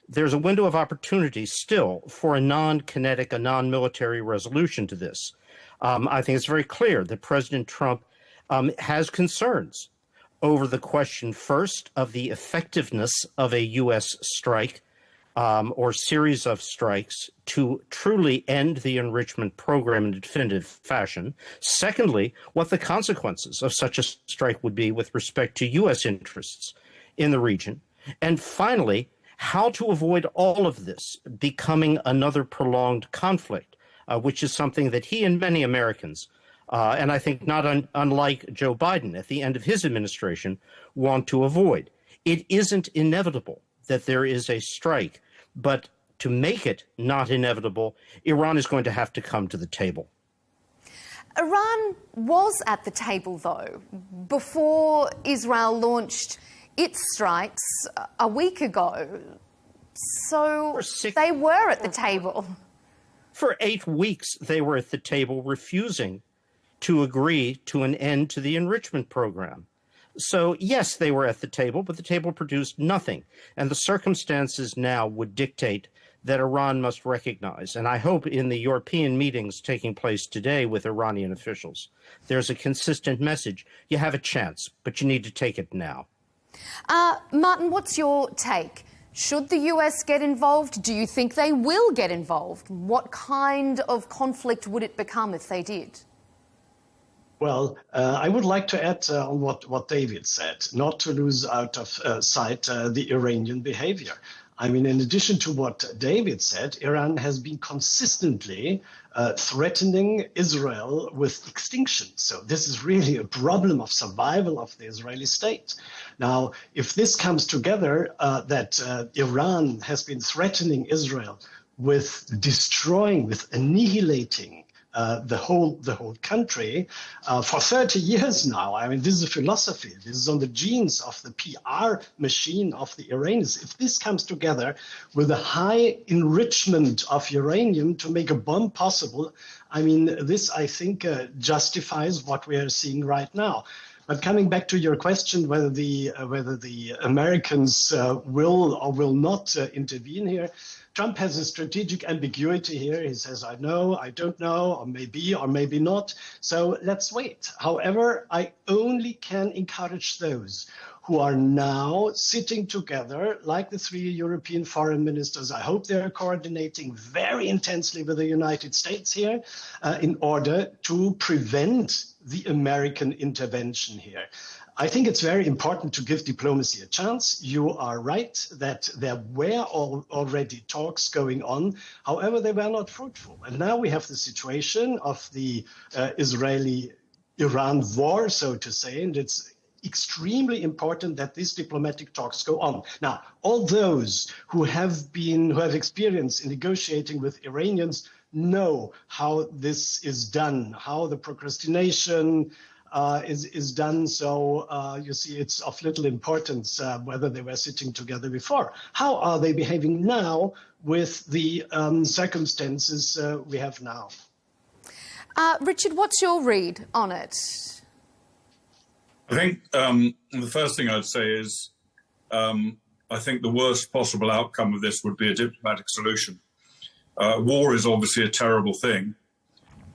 There's a window of opportunity still for a non-kinetic, a non-military resolution to this. I think it's very clear that President Trump has concerns over the question, first, of the effectiveness of a U.S. strike or series of strikes to truly end the enrichment program in a definitive fashion. Secondly, what the consequences of such a strike would be with respect to U.S. interests in the region. And finally, how to avoid all of this becoming another prolonged conflict, which is something that he and many Americans, and I think not unlike Joe Biden at the end of his administration, want to avoid. It isn't inevitable that there is a strike, but to make it not inevitable, Iran is going to have to come to the table. Iran was at the table, though, before Israel launched its strikes a week ago. So they were at the table. For 8 weeks, they were at the table refusing to agree to an end to the enrichment program. So, yes, they were at the table, but the table produced nothing. And the circumstances now would dictate that Iran must recognize, and I hope in the European meetings taking place today with Iranian officials, there's a consistent message. You have a chance, but you need to take it now. Martin, what's your take? Should the US get involved? Do you think they will get involved? What kind of conflict would it become if they did? Well, I would like to add on what David said, not to lose out of sight the Iranian behavior. I mean, in addition to what David said, Iran has been consistently threatening Israel with extinction. So this is really a problem of survival of the Israeli state. Now, if this comes together, that Iran has been threatening Israel with destroying, with annihilating the whole country for 30 years now. I mean, this is a philosophy. This is on the genes of the PR machine of the Iranians. If this comes together with a high enrichment of uranium to make a bomb possible, I mean, this, I think, justifies what we are seeing right now. But coming back to your question, whether the Americans will or will not intervene here, Trump has a strategic ambiguity here. He says, I know, I don't know, or maybe not. So let's wait. However, I only can encourage those who are now sitting together, like the 3 European foreign ministers. I hope they're coordinating very intensely with the United States here in order to prevent the American intervention here. I think it's very important to give diplomacy a chance. You are right that there were already talks going on. However, they were not fruitful. And now we have the situation of the Israeli-Iran war, so to say, and it's extremely important that these diplomatic talks go on. Now, all those who have experience in negotiating with Iranians know how this is done, how the procrastination is done. So you see, it's of little importance whether they were sitting together before. How are they behaving now with the circumstances we have now? Richard, what's your read on it? I think the first thing I'd say is I think the worst possible outcome of this would be a diplomatic solution. War is obviously a terrible thing,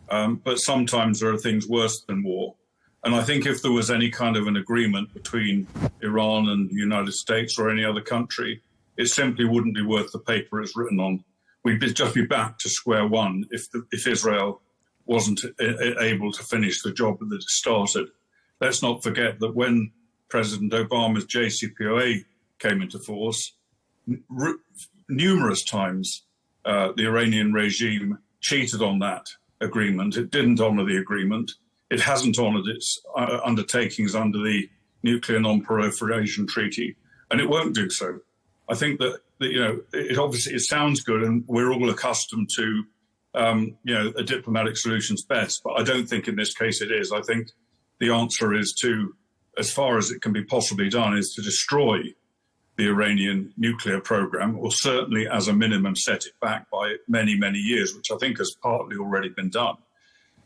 but sometimes there are things worse than war. And I think if there was any kind of an agreement between Iran and the United States or any other country, it simply wouldn't be worth the paper it's written on. We'd just be back to square one if Israel wasn't able to finish the job that it started. Let's not forget that when President Obama's JCPOA came into force, numerous times the Iranian regime cheated on that agreement. It didn't honor the agreement. It hasn't honored its undertakings under the Nuclear Non-Proliferation Treaty, and it won't do so. I think that it sounds good, and we're all accustomed to a diplomatic solution's best, but I don't think in this case it is. I think the answer is to, as far as it can be possibly done, is to destroy the Iranian nuclear program, or certainly as a minimum set it back by many, many years, which I think has partly already been done.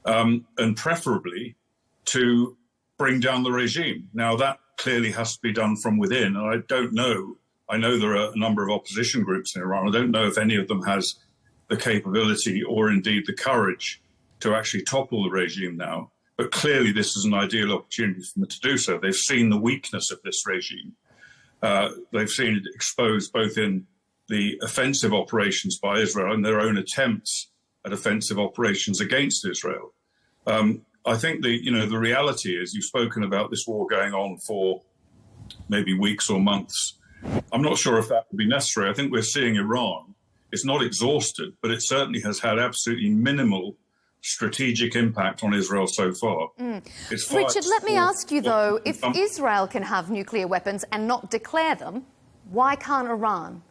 And preferably to bring down the regime. Now, that clearly has to be done from within, and I don't know. I know there are a number of opposition groups in Iran. I don't know if any of them has the capability or indeed the courage to actually topple the regime now. But clearly this is an ideal opportunity for them to do so. They've seen the weakness of this regime. They've seen it exposed both in the offensive operations by Israel and their own attempts at offensive operations against Israel. I think the reality is, you've spoken about this war going on for maybe weeks or months. I'm not sure if that would be necessary. I think we're seeing Iran. It's not exhausted, but it certainly has had absolutely minimal strategic impact on Israel so far. Richard, let me ask you, though, if Israel can have nuclear weapons and not declare them, why can't Iran?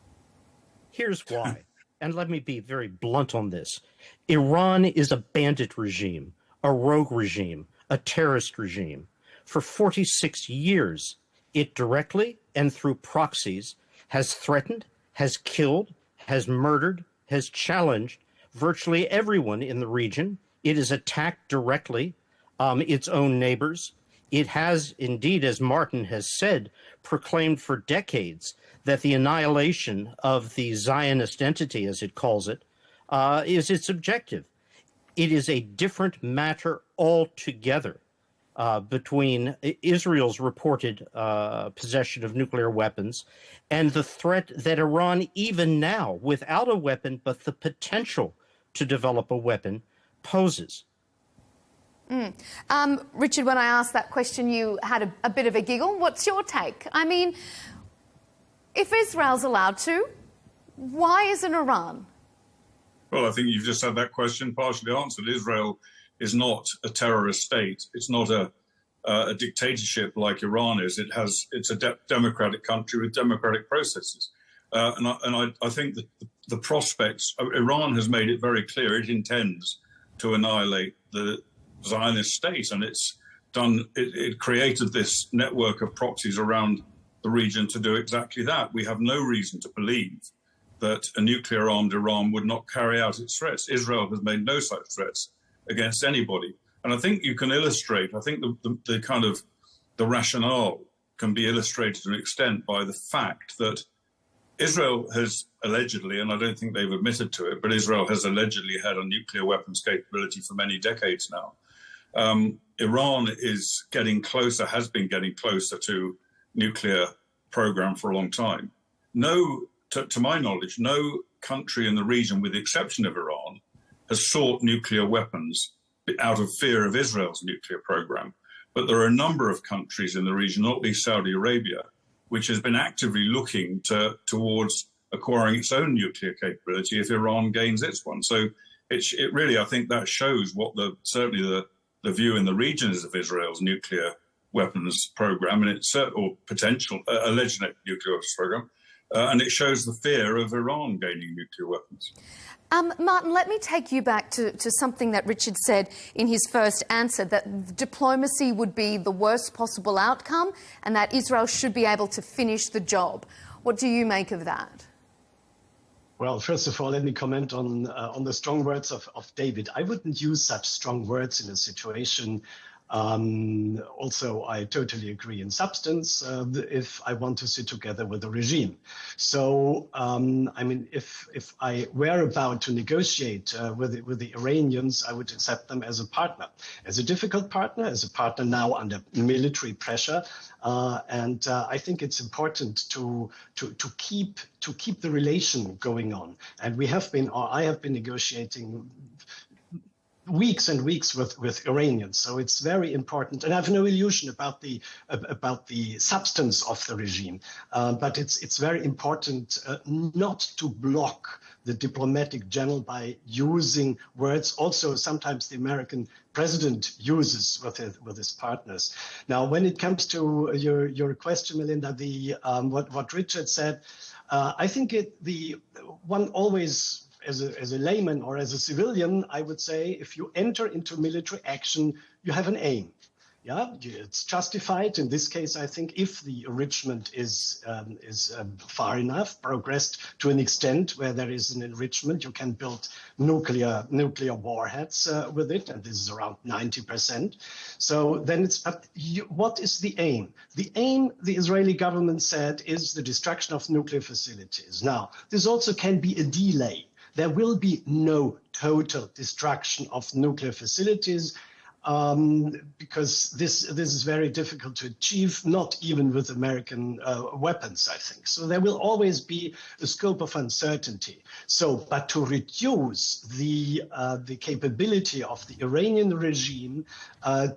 Here's why, and let me be very blunt on this. Iran is a bandit regime, a rogue regime, a terrorist regime. For 46 years, it directly and through proxies has threatened, has killed, has murdered, has challenged virtually everyone in the region. It has attacked directly its own neighbors. It has indeed, as Martin has said, proclaimed for decades that the annihilation of the Zionist entity, as it calls it, is its objective. It is a different matter altogether between Israel's reported possession of nuclear weapons and the threat that Iran, even now, without a weapon, but the potential to develop a weapon, poses. Richard, when I asked that question, you had a bit of a giggle. What's your take? I mean, if Israel's allowed to, Why isn't Iran? Well, I think you've just had that question partially answered. Israel is not a terrorist state. It's not a dictatorship like Iran is. It's a democratic country with democratic processes. And I think that the prospects, Iran has made it very clear it intends to annihilate the Zionist state, and it created this network of proxies around the region to do exactly that. We have no reason to believe that a nuclear-armed Iran would not carry out its threats. Israel has made no such threats against anybody. And I think you can illustrate, I think the kind of the rationale can be illustrated to an extent by the fact that Israel has allegedly, and I don't think they've admitted to it, but Israel has allegedly had a nuclear weapons capability for many decades now. Iran is getting closer, has been getting closer to nuclear program for a long time. To my knowledge, no country in the region, with the exception of Iran, has sought nuclear weapons out of fear of Israel's nuclear program. But there are a number of countries in the region, not least Saudi Arabia, which has been actively looking towards acquiring its own nuclear capability if Iran gains its one. So it really, I think that shows what certainly the view in the region is of Israel's nuclear weapons program, and or potential alleged nuclear weapons program. And it shows the fear of Iran gaining nuclear weapons. Martin, let me take you back to something that Richard said in his first answer, that diplomacy would be the worst possible outcome and that Israel should be able to finish the job. What do you make of that? Well, first of all, let me comment on the strong words of David. I wouldn't use such strong words in a situation. Also, I totally agree in substance if I want to sit together with the regime. So, I mean, if I were about to negotiate with the Iranians, I would accept them as a partner, as a difficult partner, as a partner now under military pressure. And I think it's important to keep the relation going on. And I have been negotiating weeks and weeks with Iranians, so it's very important. And I have no illusion about the substance of the regime, but it's very important not to block the diplomatic channel by using words. Also, sometimes the American president uses with his partners. Now, when it comes to your question, Melinda, what Richard said, I think one always. As a layman or as a civilian, I would say if you enter into military action, you have an aim. Yeah, it's justified. In this case, I think if the enrichment is far enough, progressed to an extent where there is an enrichment, you can build nuclear warheads with it, and this is around 90%. So then what is the aim? The aim, the Israeli government said, is the destruction of nuclear facilities. Now, this also can be a delay. There will be no total destruction of nuclear facilities because this is very difficult to achieve, not even with American weapons, I think. So there will always be a scope of uncertainty. But to reduce the capability of the Iranian regime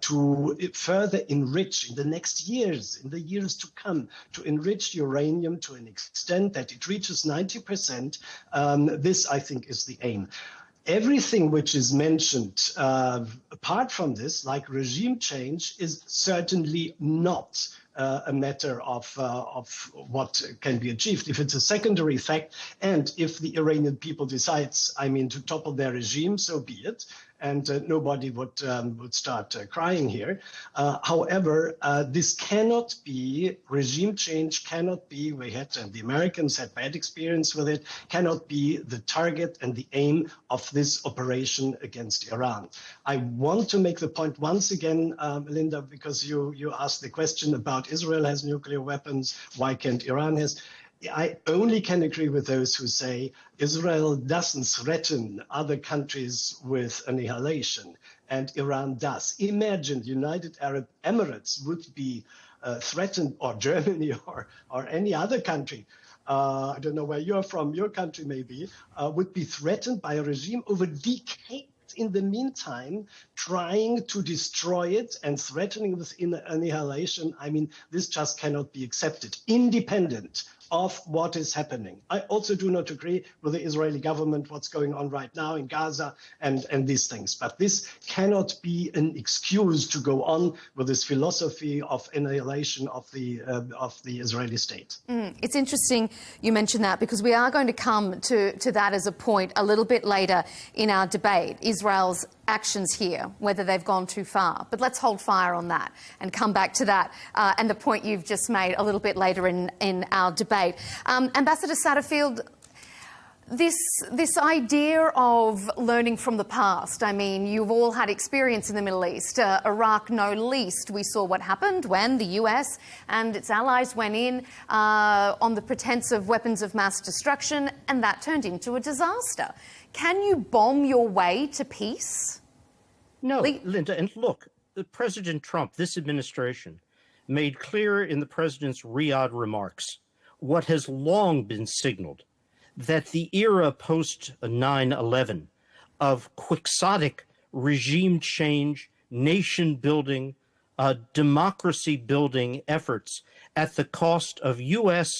to further enrich in the next years, in the years to come, to enrich uranium to an extent that it reaches 90%, this, I think, is the aim. Everything which is mentioned apart from this, like regime change, is certainly not a matter of what can be achieved. If it's a secondary fact, and if the Iranian people decides, to topple their regime, so be it. And nobody would start crying here. However, this cannot be, regime change cannot be, and the Americans had bad experience with it, cannot be the target and the aim of this operation against Iran. I want to make the point once again, Melinda, because you asked the question about Israel has nuclear weapons, why can't Iran has? I only can agree with those who say Israel doesn't threaten other countries with annihilation, and Iran does. Imagine the United Arab Emirates would be threatened, or Germany, or any other country. I don't know where you're from, your country maybe, would be threatened by a regime over decades. In the meantime, trying to destroy it and threatening with annihilation, this just cannot be accepted, independent of what is happening. I also do not agree with the Israeli government, what's going on right now in Gaza and these things. But this cannot be an excuse to go on with this philosophy of annihilation of the Israeli state. It's interesting you mentioned that, because we are going to come to that as a point a little bit later in our debate, Israel's actions here, whether they've gone too far. But let's hold fire on that and come back to that and the point you've just made a little bit later in our debate. Ambassador Satterfield, this idea of learning from the past, I mean, you've all had experience in the Middle East, Iraq no least. We saw what happened when the US and its allies went in on the pretense of weapons of mass destruction, and that turned into a disaster. Can you bomb your way to peace? No, Linda, and look, President Trump, this administration, made clear in the president's Riyadh remarks what has long been signaled, that the era post 9/11 of quixotic regime change, nation building, democracy building efforts at the cost of U.S.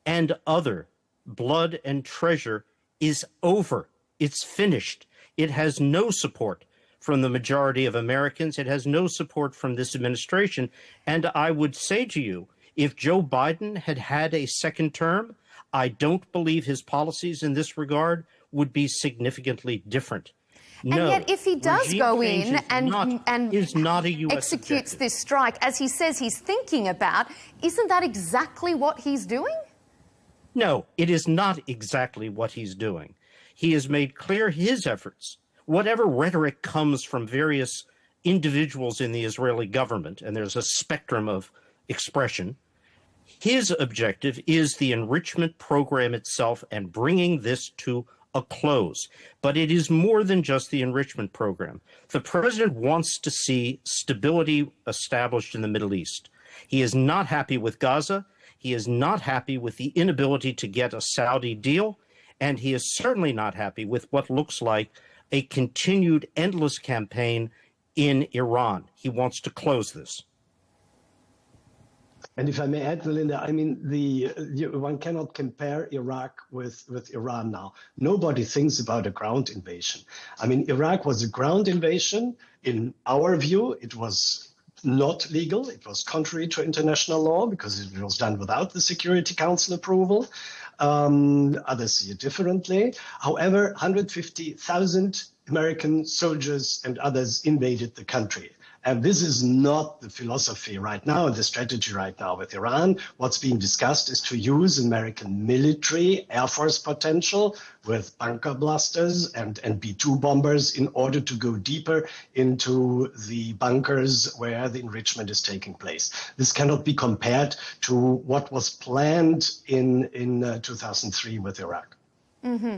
and other blood and treasure is over. It's finished. It has no support from the majority of Americans. It has no support from this administration. And I would say to you, if Joe Biden had had a second term, I don't believe his policies in this regard would be significantly different. And yet, if he does go in and not a US executes objective. this strike, as he says he's thinking about, isn't that exactly what he's doing? No, it is not exactly what he's doing. He has made clear his efforts. Whatever rhetoric comes from various individuals in the Israeli government, and there's a spectrum of expression, his objective is the enrichment program itself and bringing this to a close. But it is more than just the enrichment program. The president wants to see stability established in the Middle East. He is not happy with Gaza. He is not happy with the inability to get a Saudi deal. And he is certainly not happy with what looks like a continued endless campaign in Iran. He wants to close this. And if I may add, Melinda, I mean, one cannot compare Iraq with Iran now. Nobody thinks about a ground invasion. I mean, Iraq was a ground invasion. In our view, it was not legal. It was contrary to international law because it was done without the Security Council approval. Others see it differently. However, 150,000 American soldiers and others invaded the country. And this is not the philosophy right now, the strategy right now with Iran. What's being discussed is to use American military Air Force potential with bunker blasters and B-2 bombers in order to go deeper into the bunkers where the enrichment is taking place. This cannot be compared to what was planned in 2003 with Iraq. Mm-hmm.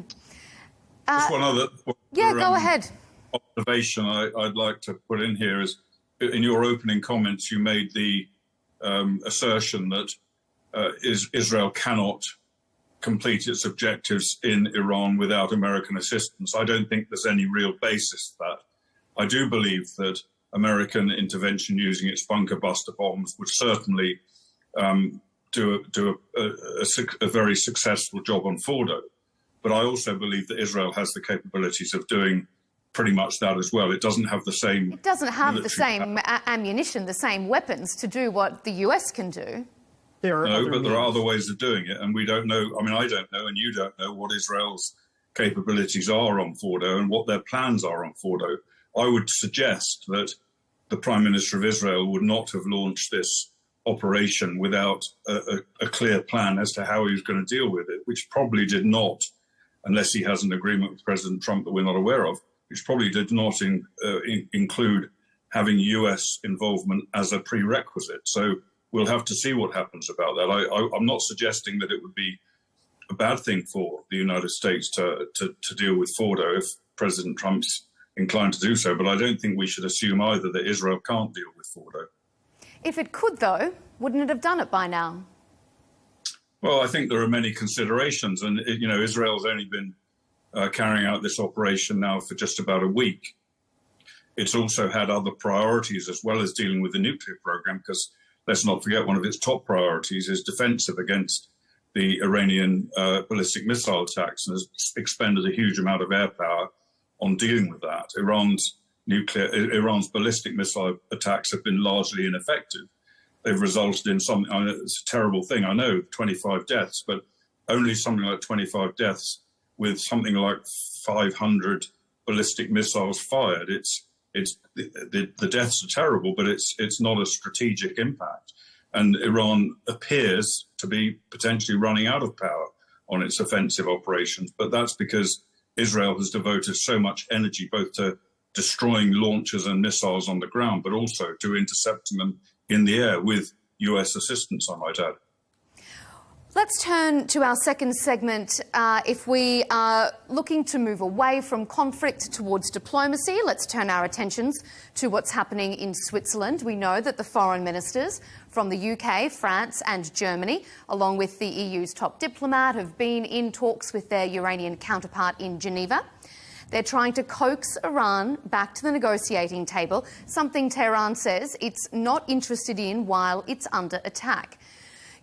Just one other go ahead. Observation I'd like to put in here is, in your opening comments, you made the assertion that Israel cannot complete its objectives in Iran without American assistance. I don't think there's any real basis for that. I do believe that American intervention using its bunker buster bombs would certainly do a very successful job on Fordo. But I also believe that Israel has the capabilities of doing pretty much that as well. It doesn't have the same... It doesn't have the same ammunition, the same weapons to do what the US can do. There are other ways of doing it, and we don't know. I mean, I don't know, and you don't know what Israel's capabilities are on Fordo and what their plans are on Fordo. I would suggest that the Prime Minister of Israel would not have launched this operation without a clear plan as to how he was going to deal with it, which probably did not, unless he has an agreement with President Trump that we're not aware of, which probably did not include having US involvement as a prerequisite. So we'll have to see what happens about that. I'm not suggesting that it would be a bad thing for the United States to deal with Fordo if President Trump's inclined to do so, but I don't think we should assume either that Israel can't deal with Fordo. If it could, though, wouldn't it have done it by now? Well, I think there are many considerations, and Israel's only been carrying out this operation now for just about a week. It's also had other priorities as well as dealing with the nuclear program, because let's not forget one of its top priorities is defensive against the Iranian ballistic missile attacks and has expended a huge amount of air power on dealing with that. Iran's ballistic missile attacks have been largely ineffective. They've resulted in something, I know it's a terrible thing, I know, 25 deaths, but only something like 25 deaths with something like 500 ballistic missiles fired. The deaths are terrible, but it's not a strategic impact. And Iran appears to be potentially running out of power on its offensive operations. But that's because Israel has devoted so much energy both to destroying launchers and missiles on the ground, but also to intercepting them in the air with US assistance, I might add. Let's turn to our second segment. If we are looking to move away from conflict towards diplomacy, let's turn our attentions to what's happening in Switzerland. We know that the foreign ministers from the UK, France and Germany, along with the EU's top diplomat, have been in talks with their Iranian counterpart in Geneva. They're trying to coax Iran back to the negotiating table, something Tehran says it's not interested in while it's under attack.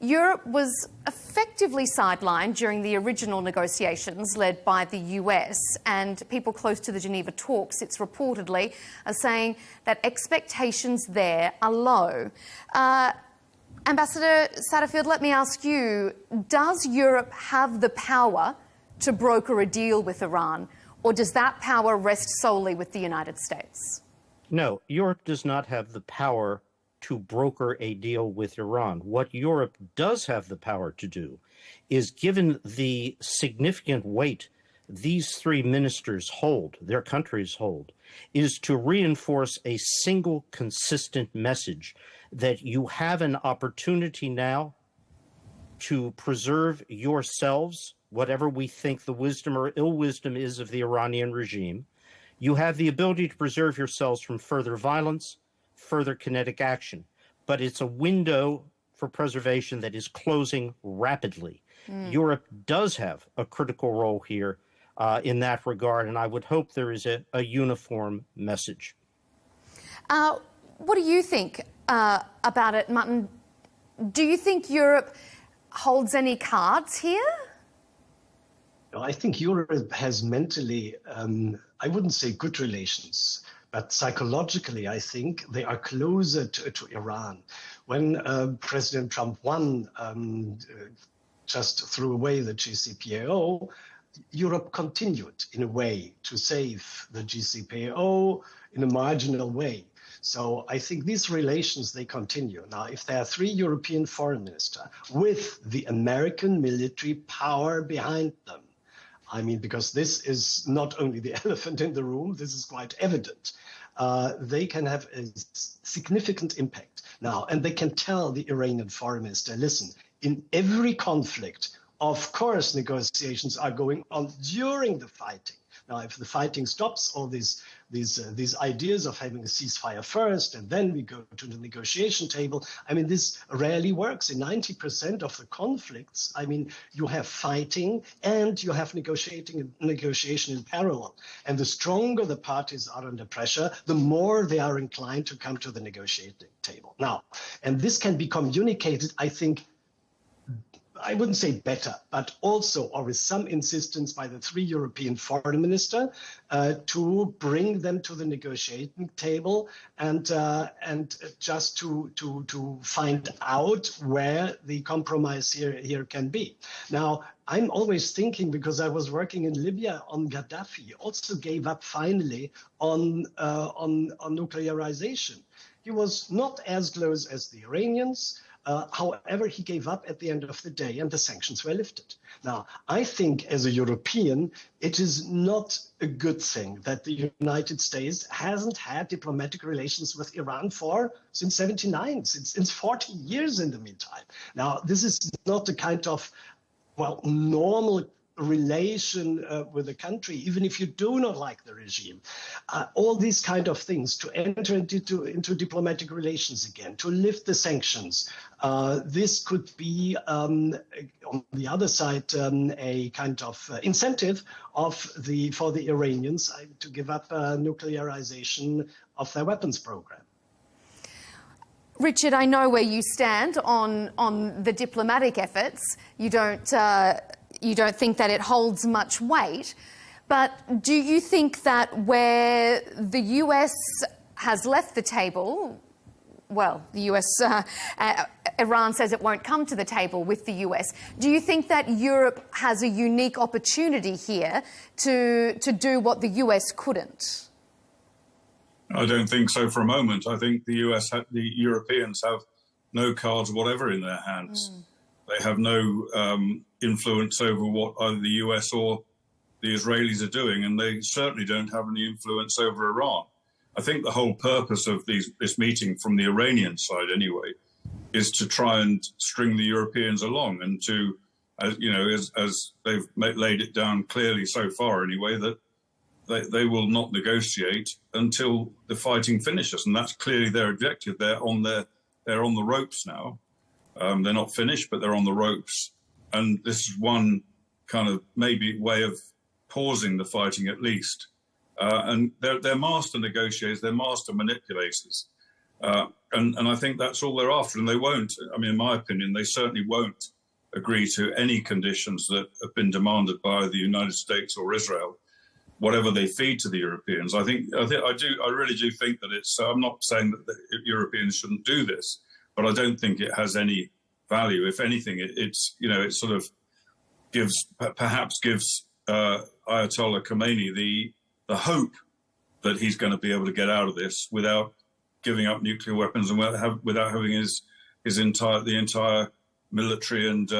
Europe was effectively sidelined during the original negotiations led by the US, and people close to the Geneva talks, it's reportedly, are saying that expectations there are low. Ambassador Satterfield, let me ask you, does Europe have the power to broker a deal with Iran, or does that power rest solely with the United States? No, Europe does not have the power to broker a deal with Iran. What Europe does have the power to do is, given the significant weight these three ministers hold, their countries hold, is to reinforce a single consistent message that you have an opportunity now to preserve yourselves, whatever we think the wisdom or ill wisdom is of the Iranian regime. You have the ability to preserve yourselves from further violence, further kinetic action, but it's a window for preservation that is closing rapidly. Europe does have a critical role here in that regard, and I would hope there is a uniform message. What do you think about it, Martin? Do you think Europe holds any cards here? I think Europe has mentally, I wouldn't say good relations, but psychologically, I think they are closer to Iran. When President Trump won, just threw away the JCPOA, Europe continued in a way to save the JCPOA in a marginal way. So I think these relations, they continue. Now, if there are three European foreign ministers with the American military power behind them, I mean, because this is not only the elephant in the room, this is quite evident. They can have a significant impact now, and they can tell the Iranian foreign minister, listen, in every conflict, of course, negotiations are going on during the fighting. Now, if the fighting stops, all these ideas of having a ceasefire first and then we go to the negotiation table, I mean, this rarely works. In 90% of the conflicts, I mean, you have fighting and you have negotiation in parallel. And the stronger the parties are under pressure, the more they are inclined to come to the negotiating table. Now, and this can be communicated, I think, I wouldn't say better, but also, or with some insistence by the three European foreign ministers, to bring them to the negotiating table and just to find out where the compromise here can be. Now, I'm always thinking, because I was working in Libya on Gaddafi, also gave up finally on nuclearization. He was not as close as the Iranians. However, he gave up at the end of the day and the sanctions were lifted. Now, I think as a European, it is not a good thing that the United States hasn't had diplomatic relations with Iran since 79, since 40 years in the meantime. Now, this is not the kind of, normal relation with a country, even if you do not like the regime. All these kind of things, to enter into diplomatic relations again, to lift the sanctions, this could be, on the other side, a kind of incentive for the Iranians to give up nuclearization of their weapons program. Richard, I know where you stand on the diplomatic efforts. You don't think that it holds much weight. But do you think that where the US has left the table, well, the US, Iran says it won't come to the table with the US. Do you think that Europe has a unique opportunity here to do what the US couldn't? I don't think so for a moment. I think the Europeans have no cards whatever in their hands. They have no influence over what either the US or the Israelis are doing, and they certainly don't have any influence over Iran. I think the whole purpose of this meeting, from the Iranian side anyway, is to try and string the Europeans along, and to, as they've laid it down clearly so far anyway, that they will not negotiate until the fighting finishes, and that's clearly their objective. They're on the ropes now. They're not finished, but they're on the ropes, and this is one kind of maybe way of pausing the fighting at least. And they're master negotiators, they're master manipulators. And I think that's all they're after. And they won't, I mean, in my opinion, they certainly won't agree to any conditions that have been demanded by the United States or Israel, whatever they feed to the Europeans. I really do think that it's, I'm not saying that the Europeans shouldn't do this, but I don't think it has any value. If anything, it sort of perhaps gives Ayatollah Khomeini the hope that he's going to be able to get out of this without giving up nuclear weapons and without having the entire military and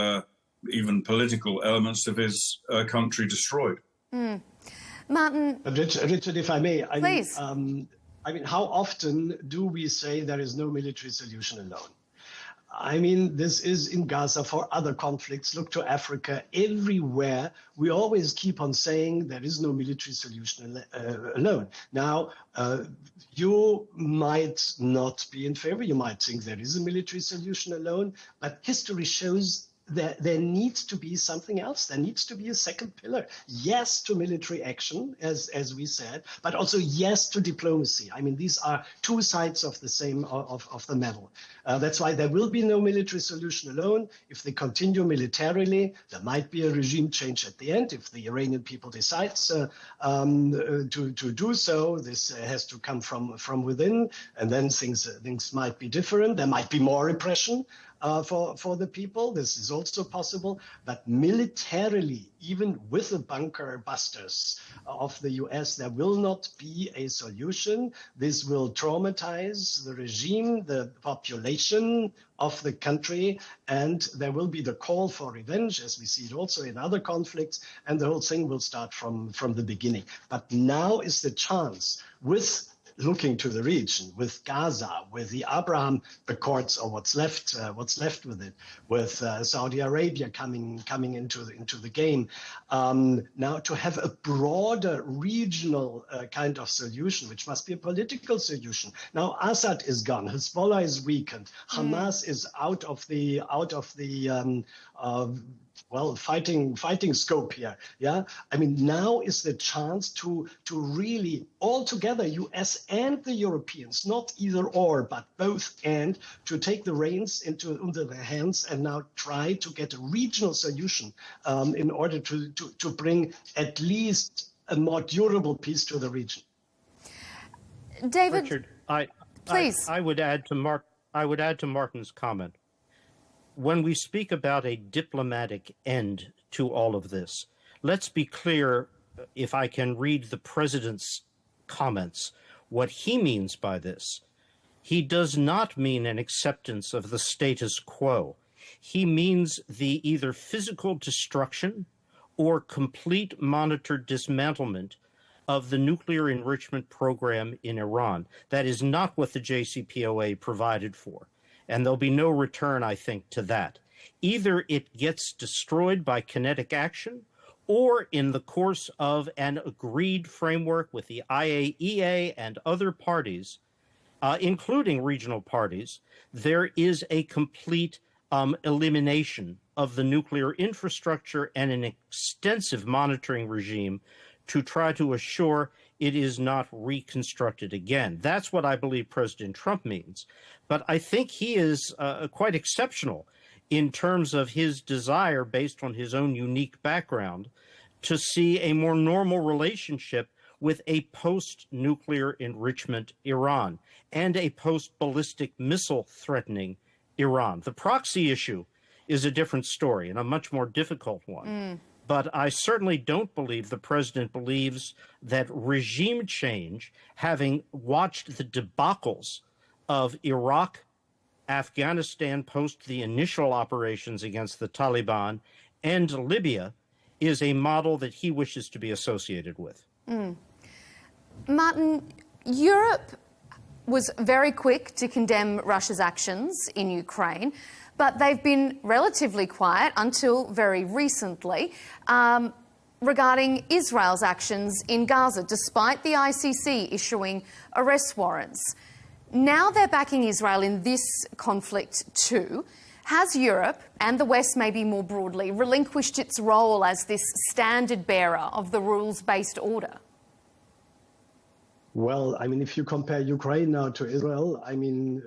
even political elements of his country destroyed. Martin, Richard, if I may, please. I mean, how often do we say there is no military solution alone? I mean, this is in Gaza, for other conflicts. Look to Africa. Everywhere, we always keep on saying there is no military solution alone. Now, you might not be in favor. You might think there is a military solution alone. But history shows that there needs to be something else. There needs to be a second pillar. Yes to military action, as we said, but also yes to diplomacy. I mean, these are two sides of the same of the medal. That's why there will be no military solution alone. If they continue militarily, there might be a regime change at the end. If the Iranian people decides to do so, this has to come from within, and then things might be different. There might be more repression for the people. This is also possible. But militarily, even with the bunker busters of the US, there will not be a solution. This will traumatize the regime, the population of the country, and there will be the call for revenge, as we see it also in other conflicts, and the whole thing will start from the beginning. But now is the chance, with looking to the region, with Gaza, with the Abraham Accords, or what's left with it, with Saudi Arabia coming into the game, now to have a broader regional kind of solution, which must be a political solution. Now Assad is gone, Hezbollah is weakened, Hamas is out of the fighting scope here. Yeah, I mean, now is the chance to really all together, US and the Europeans, not either or, but both, and to take the reins into their hands and now try to get a regional solution in order to bring at least a more durable peace to the region. David, Richard, please. I would add to Martin's comment. When we speak about a diplomatic end to all of this, let's be clear, if I can read the president's comments, what he means by this. He does not mean an acceptance of the status quo. He means the either physical destruction or complete monitored dismantlement of the nuclear enrichment program in Iran. That is not what the JCPOA provided for. And there'll be no return, I think, to that. Either it gets destroyed by kinetic action, or in the course of an agreed framework with the IAEA and other parties, including regional parties, there is a complete elimination of the nuclear infrastructure and an extensive monitoring regime to try to assure it is not reconstructed again. That's what I believe President Trump means. But I think he is quite exceptional in terms of his desire, based on his own unique background, to see a more normal relationship with a post-nuclear enrichment Iran and a post-ballistic missile threatening Iran. The proxy issue is a different story and a much more difficult one. But I certainly don't believe the president believes that regime change, having watched the debacles of Iraq, Afghanistan post the initial operations against the Taliban, and Libya, is a model that he wishes to be associated with. Martin, Europe was very quick to condemn Russia's actions in Ukraine, but they've been relatively quiet until very recently regarding Israel's actions in Gaza, despite the ICC issuing arrest warrants. Now they're backing Israel in this conflict too. Has Europe, and the West maybe more broadly, relinquished its role as this standard bearer of the rules-based order? Well, I mean, if you compare Ukraine now to Israel, I mean,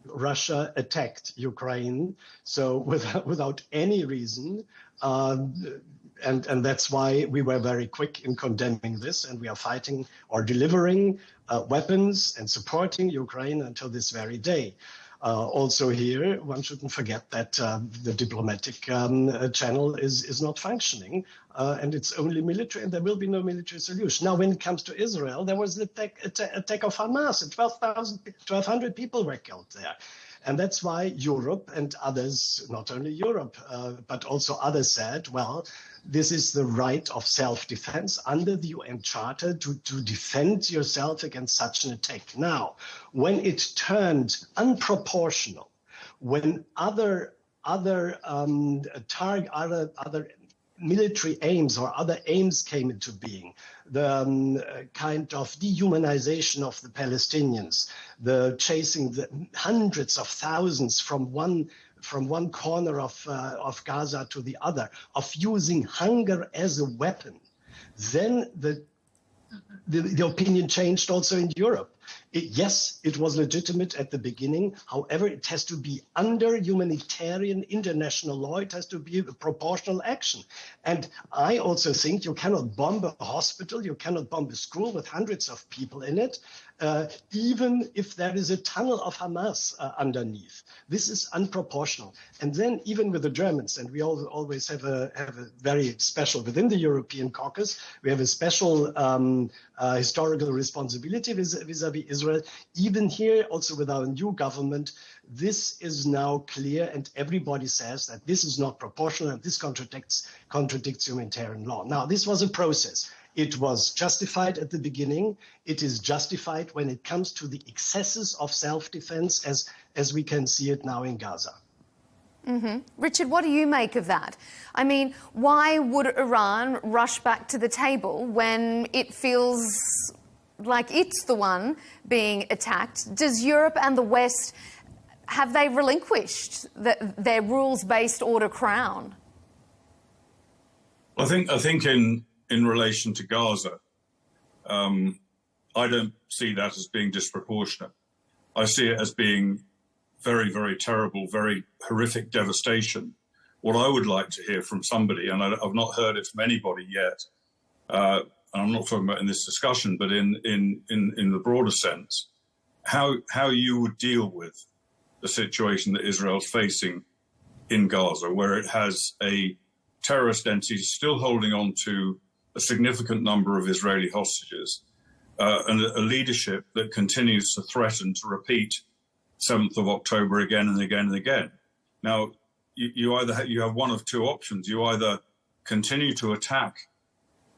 Russia attacked Ukraine, so without any reason, and that's why we were very quick in condemning this, and we are fighting or delivering weapons and supporting Ukraine until this very day. Also here, one shouldn't forget that the diplomatic channel is not functioning, and it's only military, and there will be no military solution. Now, when it comes to Israel, there was the attack of Hamas, and 1,200 people were killed there. And that's why Europe and others, not only Europe, but also others said, well, this is the right of self-defense under the UN Charter to defend yourself against such an attack. Now, when it turned unproportional, when other military aims or other aims came into being, the kind of dehumanization of the Palestinians, the chasing the hundreds of thousands from one corner of Gaza to the other, of using hunger as a weapon, then the opinion changed also in Europe. Yes, it was legitimate at the beginning. However, it has to be under humanitarian international law. It has to be a proportional action. And I also think you cannot bomb a hospital, you cannot bomb a school with hundreds of people in it, even if there is a tunnel of Hamas underneath. This is unproportional. And then even with the Germans, and we always have a very special, within the European caucus, we have a special historical responsibility vis-a-vis Israel. Even here, also with our new government, this is now clear, and everybody says that this is not proportional, and this contradicts humanitarian law. Now, this was a process. It was justified at the beginning. It is justified when it comes to the excesses of self-defense, as we can see it now in Gaza. Richard, what do you make of that? I mean, why would Iran rush back to the table when it feels like it's the one being attacked? Does Europe and the West, have they relinquished their rules-based order crown? I think in relation to Gaza, I don't see that as being disproportionate. I see it as being very, very terrible, very horrific devastation. What I would like to hear from somebody, and I've not heard it from anybody yet, and I'm not talking about in this discussion, but in the broader sense, how you would deal with the situation that Israel's facing in Gaza, where it has a terrorist entity still holding on to a significant number of Israeli hostages, and a leadership that continues to threaten to repeat 7th of October again and again and again. Now, you have one of two options. You either continue to attack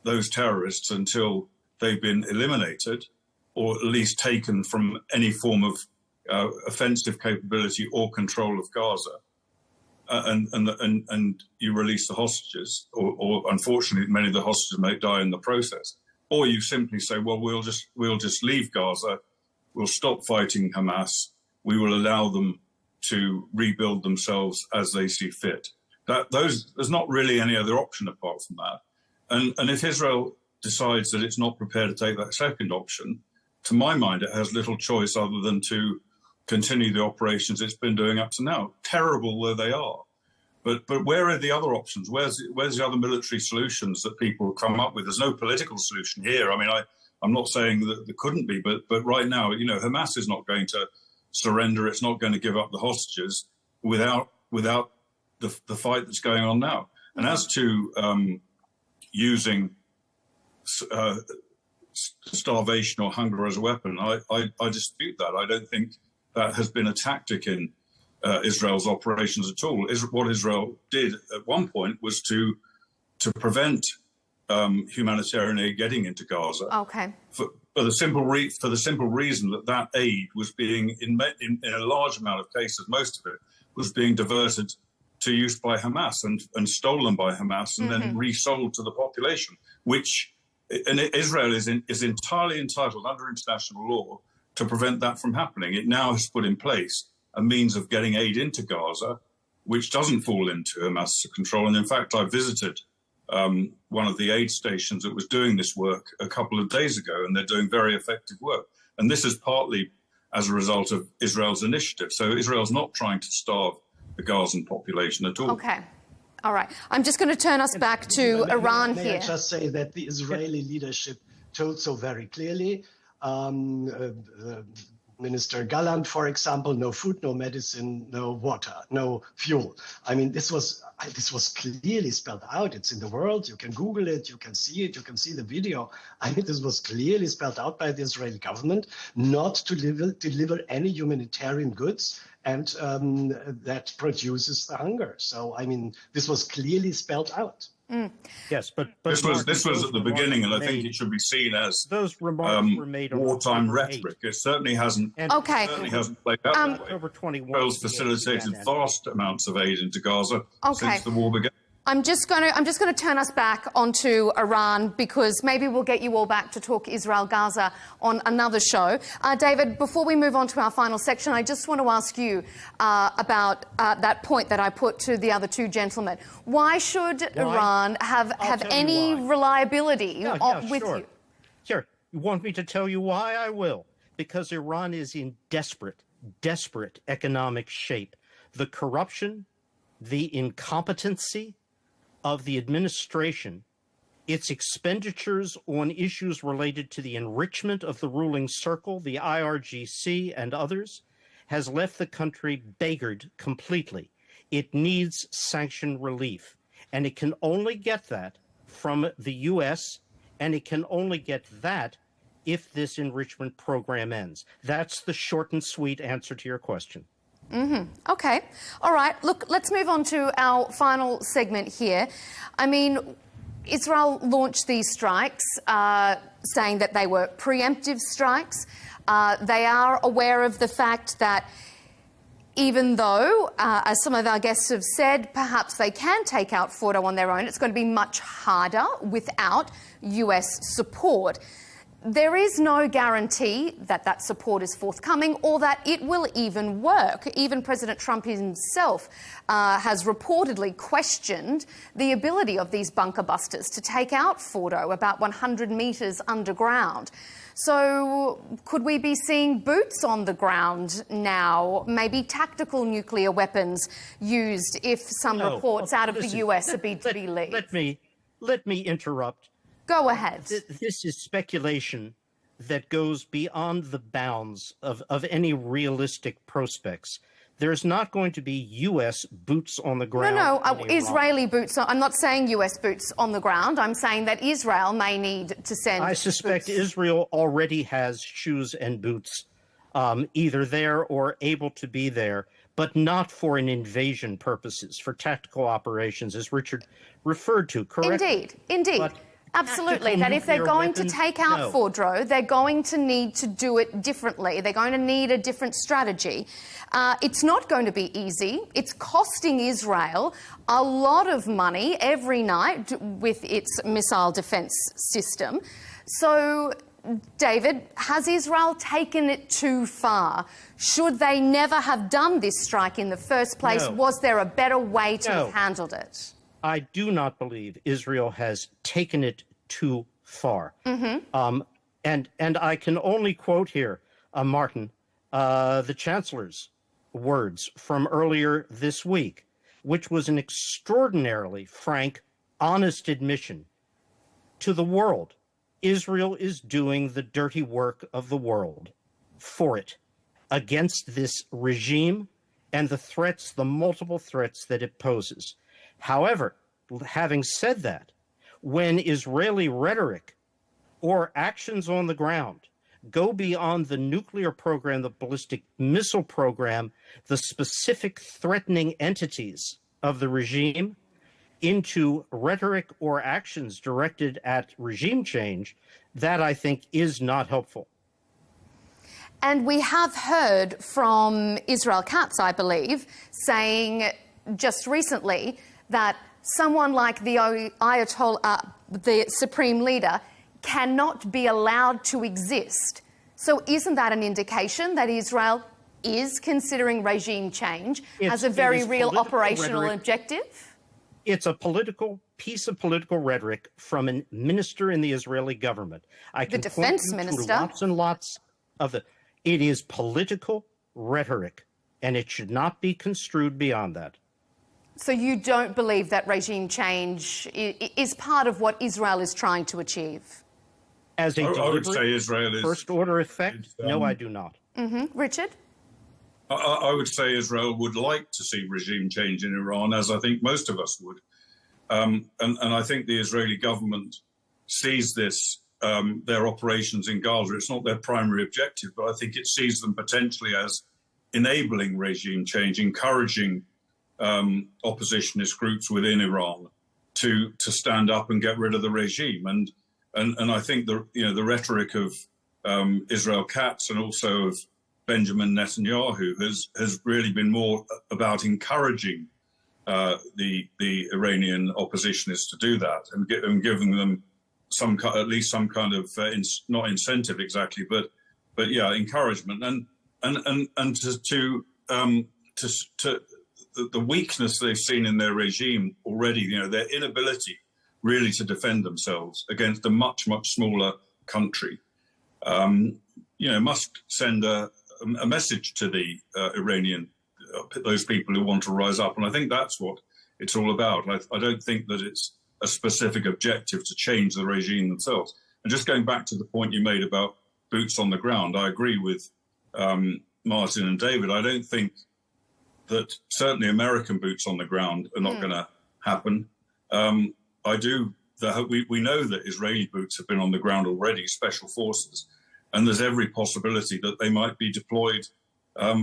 those terrorists until they've been eliminated, or at least taken from any form of offensive capability or control of Gaza, and you release the hostages, or unfortunately many of the hostages may die in the process, or you simply say, well, we'll just leave Gaza, we'll stop fighting Hamas, we will allow them to rebuild themselves as they see fit. There's not really any other option apart from that. And if Israel decides that it's not prepared to take that second option, to my mind, it has little choice other than to continue the operations it's been doing up to now, terrible though they are. But where are the other options? Where's the other military solutions that people have come up with? There's no political solution here. I mean, I'm not saying that there couldn't be, but right now, you know, Hamas is not going to surrender. It's not going to give up the hostages without the fight that's going on now. And as to using starvation or hunger as a weapon, I dispute that. I don't think that has been a tactic in Israel's operations at all. What Israel did at one point was to prevent humanitarian aid getting into Gaza. Okay. For the simple reason that aid was being, in a large amount of cases, most of it was being diverted to use by Hamas and stolen by Hamas and then resold to the population, which Israel is entirely entitled under international law to prevent that from happening. It now has put in place a means of getting aid into Gaza, which doesn't fall into Hamas control. And in fact, I visited one of the aid stations that was doing this work a couple of days ago, and they're doing very effective work. And this is partly as a result of Israel's initiative. So Israel's not trying to starve the Gazan population at all. Okay. All right. I'm just going to turn us back to Iran here. May I just say that the Israeli leadership told so very clearly. Minister Gallant, for example, no food, no medicine, no water, no fuel. I mean, this was clearly spelled out. It's in the world. You can Google it. You can see it. You can see the video. I mean, this was clearly spelled out by the Israeli government not to deliver any humanitarian goods and that produces the hunger. So, I mean, this was clearly spelled out. Yes, but this was at the beginning, and I think it should be seen as those remarks were made wartime rhetoric. It certainly hasn't. Okay. Certainly hasn't played out that way. October 21. Israel's facilitated vast amounts of aid into Gaza since the war began. I'm just going to turn us back onto Iran because maybe we'll get you all back to talk Israel-Gaza on another show. David, before we move on to our final section, I just want to ask you about that point that I put to the other two gentlemen. Why should Iran have any reliability with you? Sure. You want me to tell you why? I will. Because Iran is in desperate economic shape. The corruption, the incompetency of the administration, its expenditures on issues related to the enrichment of the ruling circle, the IRGC and others, has left the country beggared completely. It needs sanction relief, and it can only get that from the U.S., and it can only get that if this enrichment program ends. That's the short and sweet answer to your question. Okay. All right. Look, let's move on to our final segment here. I mean, Israel launched these strikes saying that they were preemptive strikes. They are aware of the fact that even though, as some of our guests have said, perhaps they can take out Fordo on their own, it's going to be much harder without US support. There is no guarantee that that support is forthcoming or that it will even work. Even President Trump himself has reportedly questioned the ability of these bunker busters to take out Fordo about 100 metres underground. So could we be seeing boots on the ground now, maybe tactical nuclear weapons used if some reports out of the US are to be leaked? Let me interrupt. Go ahead. This is speculation that goes beyond the bounds of any realistic prospects. There's not going to be U.S. boots on the ground. No, Israeli boots. I'm not saying U.S. boots on the ground. I'm saying that Israel may need to send I suspect boots. Israel already has shoes and boots either there or able to be there, but not for an invasion purposes, for tactical operations, as Richard referred to, correct? Indeed. But absolutely, that if they're going to take out Fordo, they're going to need to do it differently. They're going to need a different strategy. It's not going to be easy. It's costing Israel a lot of money every night with its missile defense system. So, David, has Israel taken it too far? Should they never have done this strike in the first place? No. Was there a better way to have handled it? I do not believe Israel has taken it too far. Mm-hmm. And I can only quote here, Martin, the Chancellor's words from earlier this week, which was an extraordinarily frank, honest admission to the world. Israel is doing the dirty work of the world for it, against this regime and the threats, the multiple threats that it poses. However, having said that, when Israeli rhetoric or actions on the ground go beyond the nuclear program, the ballistic missile program, the specific threatening entities of the regime, into rhetoric or actions directed at regime change, that I think is not helpful. And we have heard from Israel Katz, I believe, saying just recently that someone like the Ayatollah, the supreme leader, cannot be allowed to exist. So isn't that an indication that Israel is considering regime change as a very real operational objective? It's a piece of political rhetoric from a minister in the Israeli government. I can the defense minister. Lots and lots of the. It is political rhetoric, and it should not be construed beyond that. So you don't believe that regime change is part of what Israel is trying to achieve? As a I would say Israel is first-order effect? No, I do not. Mm-hmm. Richard? I would say Israel would like to see regime change in Iran, as I think most of us would. And I think the Israeli government sees this, their operations in Gaza. It's not their primary objective, but I think it sees them potentially as enabling regime change, encouraging oppositionist groups within Iran to stand up and get rid of the regime. And I think the rhetoric of Israel Katz and also of Benjamin Netanyahu has really been more about encouraging the Iranian oppositionists to do that and giving them at least some kind of not incentive exactly, but yeah, encouragement and to the weakness they've seen in their regime already. Their inability really to defend themselves against a much smaller country. Must send a message to the Iranian, those people who want to rise up. And I think that's what it's all about. I don't think that it's a specific objective to change the regime themselves. And just going back to the point you made about boots on the ground, I agree with Martin and David. I don't think that certainly American boots on the ground are not going to happen. We know that Israeli boots have been on the ground already, special forces, and there's every possibility that they might be deployed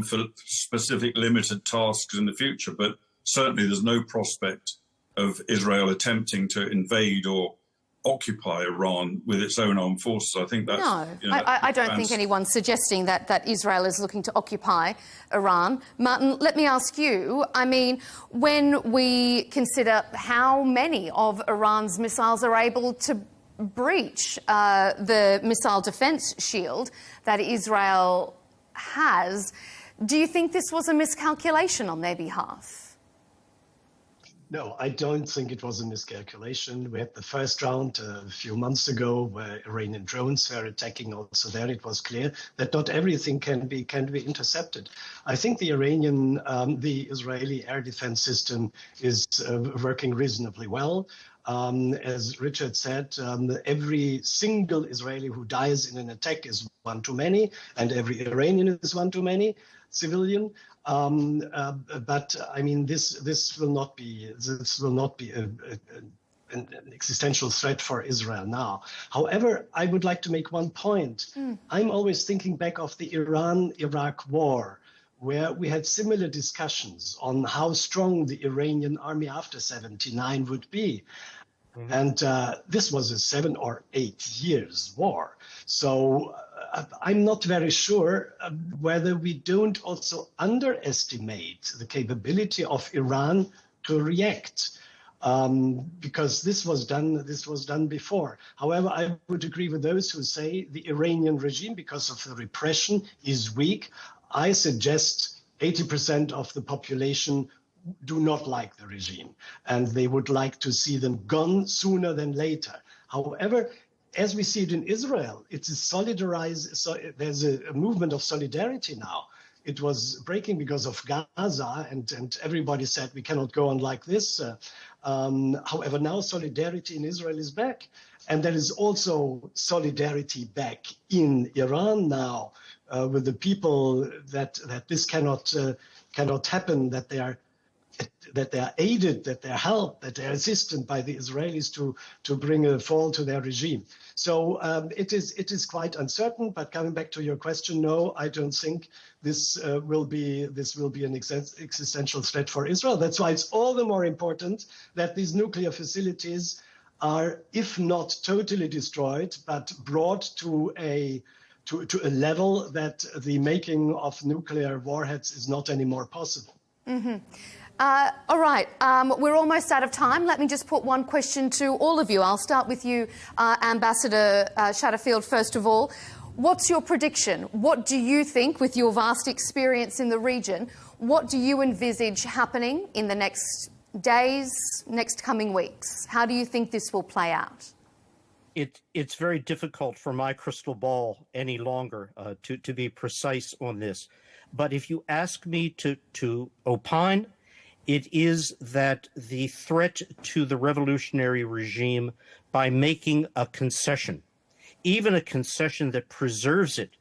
for specific limited tasks in the future. But certainly there's no prospect of Israel attempting to invade or occupy Iran with its own armed forces. I think that's... No, I don't think anyone's suggesting that Israel is looking to occupy Iran. Martin, let me ask you, I mean, when we consider how many of Iran's missiles are able to breach the missile defense shield that Israel has, do you think this was a miscalculation on their behalf? No, I don't think it was a miscalculation. We had the first round a few months ago where Iranian drones were attacking also there. It was clear that not everything can be intercepted. I think the Israeli air defense system is working reasonably well. As Richard said, every single Israeli who dies in an attack is one too many, and every Iranian is one too many, civilian. But I mean, this will not be an existential threat for Israel now. However, I would like to make one point. I'm always thinking back of the Iran-Iraq war, where we had similar discussions on how strong the Iranian army after 79 would be. And this was a 7 or 8 years war. So I'm not very sure whether we don't also underestimate the capability of Iran to react, because this was done before. However, I would agree with those who say the Iranian regime, because of the repression, is weak. I suggest 80% of the population do not like the regime, and they would like to see them gone sooner than later. However, as we see it in Israel, it is solidarized. So there's a movement of solidarity now. It was breaking because of Gaza, and everybody said we cannot go on like this. However, now solidarity in Israel is back. And there is also solidarity back in Iran now with the people that this cannot happen, that they are aided, that they are helped, that they are assisted by the Israelis to bring a fall to their regime. So it is quite uncertain. But coming back to your question, no, I don't think this will be an existential threat for Israel. That's why it's all the more important that these nuclear facilities are, if not totally destroyed, but brought to a level that the making of nuclear warheads is not anymore possible. Mm-hmm. All right, we're almost out of time. Let me just put one question to all of you. I'll start with you, Ambassador Shatterfield, first of all. What's your prediction? What do you think, with your vast experience in the region, what do you envisage happening in the next days, next coming weeks? How do you think this will play out? It's very difficult for my crystal ball any longer to be precise on this. But if you ask me to opine, it is that the threat to the revolutionary regime by making a concession, even a concession that preserves it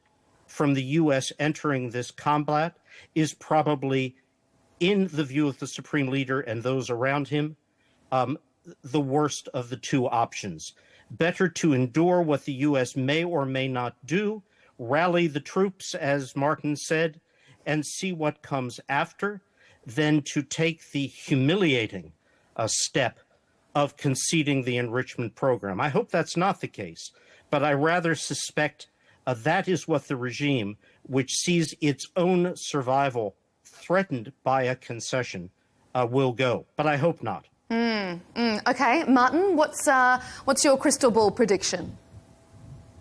from the U.S. entering this combat, is probably, in the view of the Supreme Leader and those around him, the worst of the two options. Better to endure what the U.S. may or may not do, rally the troops, as Martin said, and see what comes after, than to take the humiliating step of conceding the enrichment program. I hope that's not the case, but I rather suspect that is what the regime, which sees its own survival threatened by a concession, will go. But I hope not. Okay, Martin, what's your crystal ball prediction?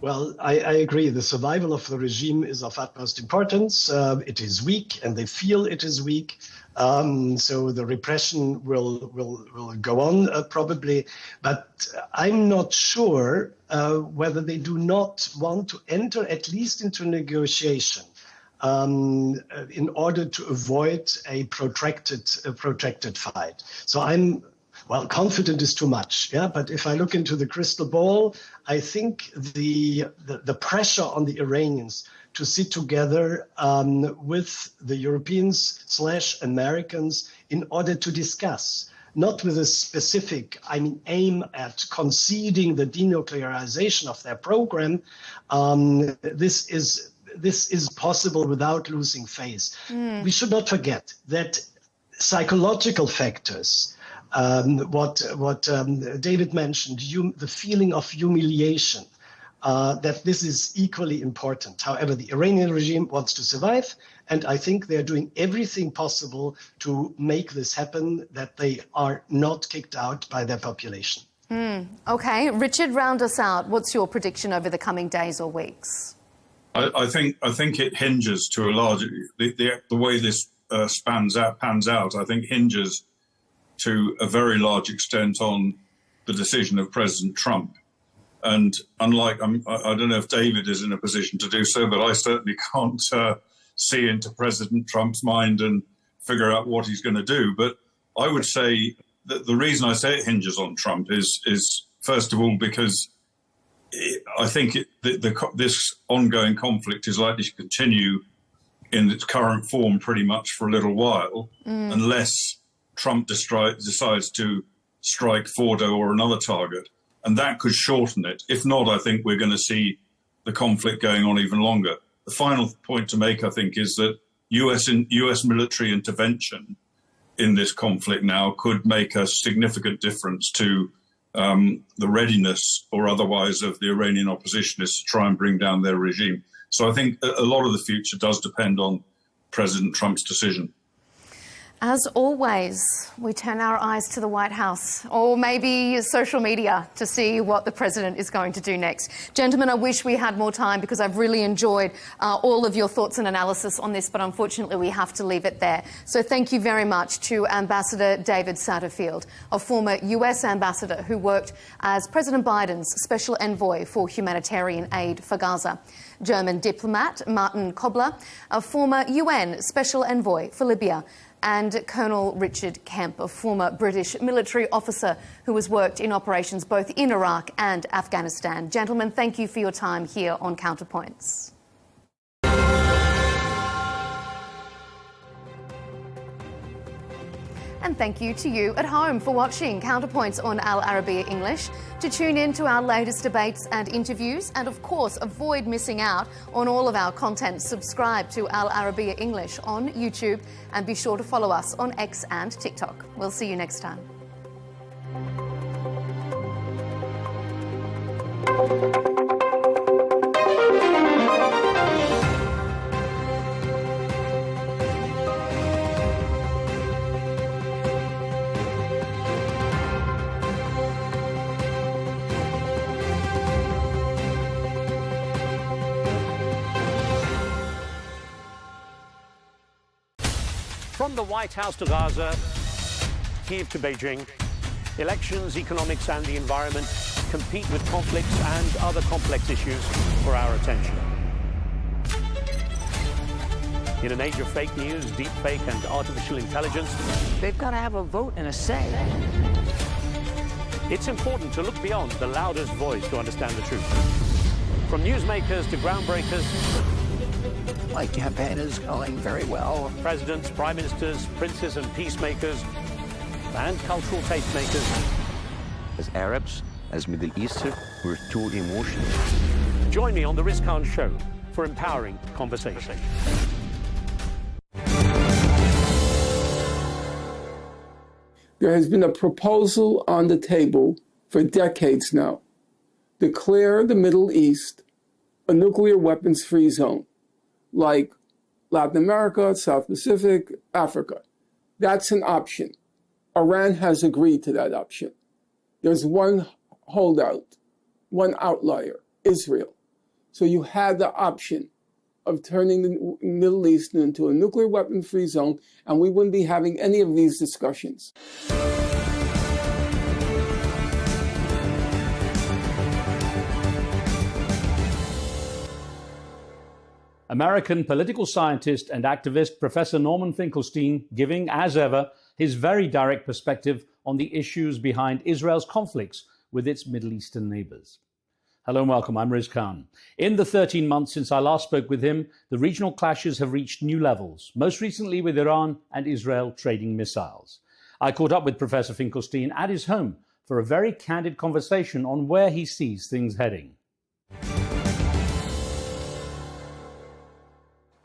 Well, I agree. The survival of the regime is of utmost importance. It is weak, and they feel it is weak. So the repression will go on probably. But I'm not sure whether they do not want to enter at least into negotiation in order to avoid a protracted fight. So confident is too much, yeah. But if I look into the crystal ball, I think the pressure on the Iranians to sit together with the Europeans / Americans in order to discuss, not with a specific, aim at conceding the denuclearization of their program. This is possible without losing face. We should not forget that psychological factors, what David mentioned, the feeling of humiliation, that this is equally important. However, the Iranian regime wants to survive, and I think they're doing everything possible to make this happen, that they are not kicked out by their population. Okay, Richard, round us out. What's your prediction over the coming days or weeks? I think it hinges to a large the way this pans out. I think hinges to a very large extent on the decision of President Trump. And unlike, I don't know if David is in a position to do so, but I certainly can't see into President Trump's mind and figure out what he's going to do. But I would say that the reason I say it hinges on Trump is first of all, because I think this ongoing conflict is likely to continue in its current form pretty much for a little while, unless Trump decides to strike Fordo or another target. And that could shorten it. If not, I think we're going to see the conflict going on even longer. The final point to make, I think, is that US military intervention in this conflict now could make a significant difference to the readiness or otherwise of the Iranian oppositionists to try and bring down their regime. So I think a lot of the future does depend on President Trump's decision. As always, we turn our eyes to the White House or maybe social media to see what the president is going to do next. Gentlemen, I wish we had more time because I've really enjoyed all of your thoughts and analysis on this, but unfortunately we have to leave it there. So thank you very much to Ambassador David Satterfield, a former US ambassador who worked as President Biden's special envoy for humanitarian aid for Gaza. German diplomat Martin Kobler, a former UN special envoy for Libya, and Colonel Richard Kemp, a former British military officer who has worked in operations both in Iraq and Afghanistan. Gentlemen, thank you for your time here on Counterpoints. And thank you to you at home for watching Counterpoints on Al Arabiya English. To tune in to our latest debates and interviews, and of course avoid missing out on all of our content, subscribe to Al Arabiya English on YouTube and be sure to follow us on X and TikTok. We'll see you next time. From the White House to Gaza, Kiev to Beijing, elections, economics and the environment compete with conflicts and other complex issues for our attention. In an age of fake news, deep fake and artificial intelligence, they've got to have a vote and a say. It's important to look beyond the loudest voice to understand the truth. From newsmakers to groundbreakers, My campaign is going very well. Presidents, prime ministers, princes and peacemakers, and cultural tastemakers. As Arabs, as Middle Eastern, we're too emotional. Join me on the Riz Khan Show for empowering conversation. There has been a proposal on the table for decades now. Declare the Middle East a nuclear weapons-free zone, like Latin America, South Pacific, Africa. That's an option. Iran has agreed to that option. There's one holdout, one outlier, Israel. So you had the option of turning the Middle East into a nuclear weapon-free zone, and we wouldn't be having any of these discussions. American political scientist and activist Professor Norman Finkelstein giving, as ever, his very direct perspective on the issues behind Israel's conflicts with its Middle Eastern neighbors. Hello and welcome, I'm Riz Khan. In the 13 months since I last spoke with him, the regional clashes have reached new levels, most recently with Iran and Israel trading missiles. I caught up with Professor Finkelstein at his home for a very candid conversation on where he sees things heading.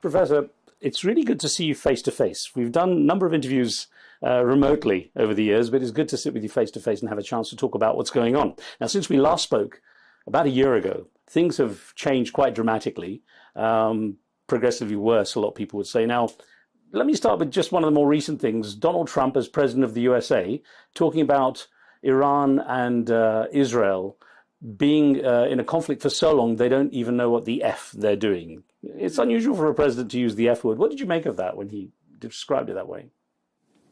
Professor, it's really good to see you face to face. We've done a number of interviews remotely over the years, but it's good to sit with you face to face and have a chance to talk about what's going on. Now, since we last spoke about a year ago, things have changed quite dramatically, progressively worse, a lot of people would say. Now, let me start with just one of the more recent things. Donald Trump, as president of the USA, talking about Iran and Israel being in a conflict for so long, they don't even know what the F they're doing. It's unusual for a president to use the F word. What did you make of that when he described it that way?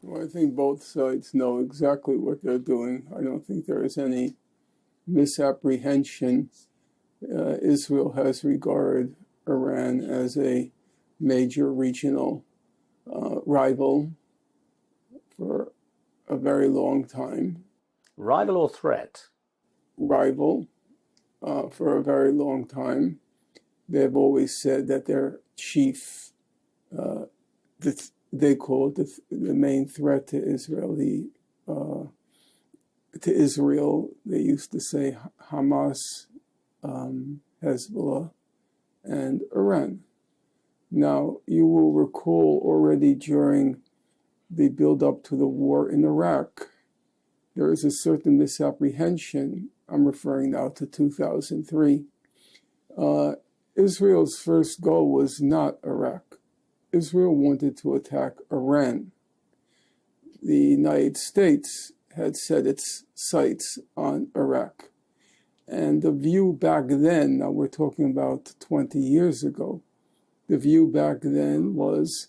Well, I think both sides know exactly what they're doing. I don't think there is any misapprehension. Israel has regarded Iran as a major regional rival for a very long time. Rival or threat? Rival for a very long time. They've always said that their chief, they call it the main threat to Israel. To Israel, they used to say Hamas, Hezbollah, and Iran. Now, you will recall already during the build-up to the war in Iraq, there is a certain misapprehension. I'm referring now to 2003. Israel's first goal was not Iraq. Israel wanted to attack Iran. the United States had set its sights on Iraq. And the view back then, now we're talking about 20 years ago, the view back then was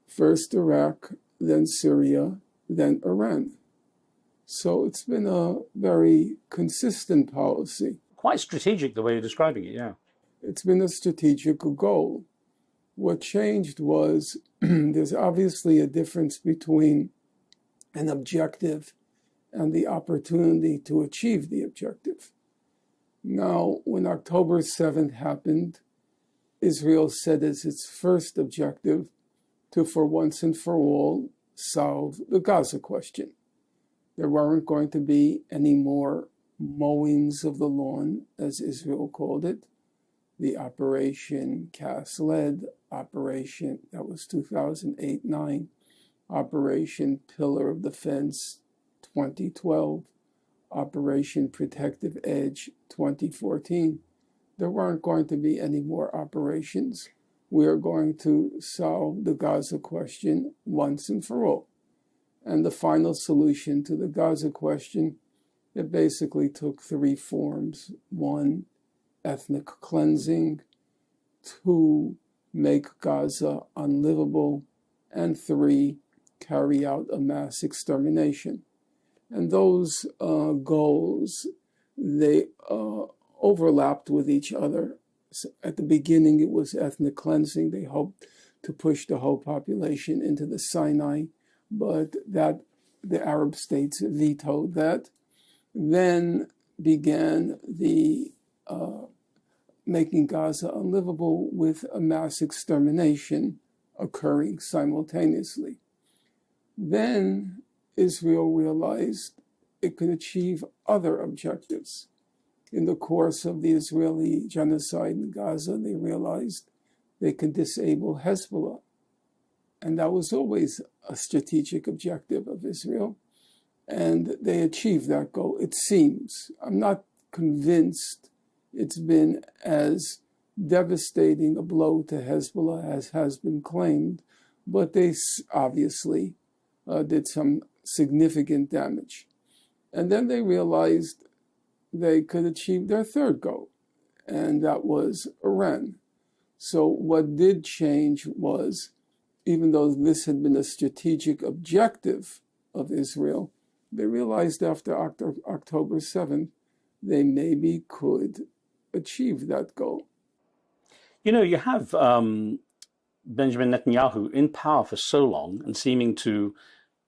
first Iraq, then Syria, then Iran. So it's been a very consistent policy. Quite strategic the way you're describing it, yeah. It's been a strategic goal. What changed was there's obviously a difference between an objective and the opportunity to achieve the objective. Now, when October 7th happened, Israel set as its first objective to, for once and for all, solve the Gaza question. There weren't going to be any more mowings of the lawn, as Israel called it. The Operation Cast Lead, Operation, that was 2008-9, Operation Pillar of Defense, 2012, Operation Protective Edge, 2014. There weren't going to be any more operations. We are going to solve the Gaza question once and for all. And the final solution to the Gaza question, it basically took three forms. One, ethnic cleansing. Two, make Gaza unlivable. And three, carry out a mass extermination. And those goals, they overlapped with each other. So at the beginning, it was ethnic cleansing. They hoped to push the whole population into the Sinai, but that the Arab states vetoed that. Then began the making Gaza unlivable with a mass extermination occurring simultaneously. Then Israel realized it could achieve other objectives. In the course of the Israeli genocide in Gaza, they realized they could disable Hezbollah. And that was always a strategic objective of Israel. And they achieved that goal, it seems. I'm not convinced it's been as devastating a blow to Hezbollah as has been claimed, but they obviously did some significant damage. And then they realized they could achieve their third goal, and that was Iran. So what did change was, even though this had been a strategic objective of Israel, they realized after October 7th, they maybe could achieve that goal. You know, you have Benjamin Netanyahu in power for so long and seeming to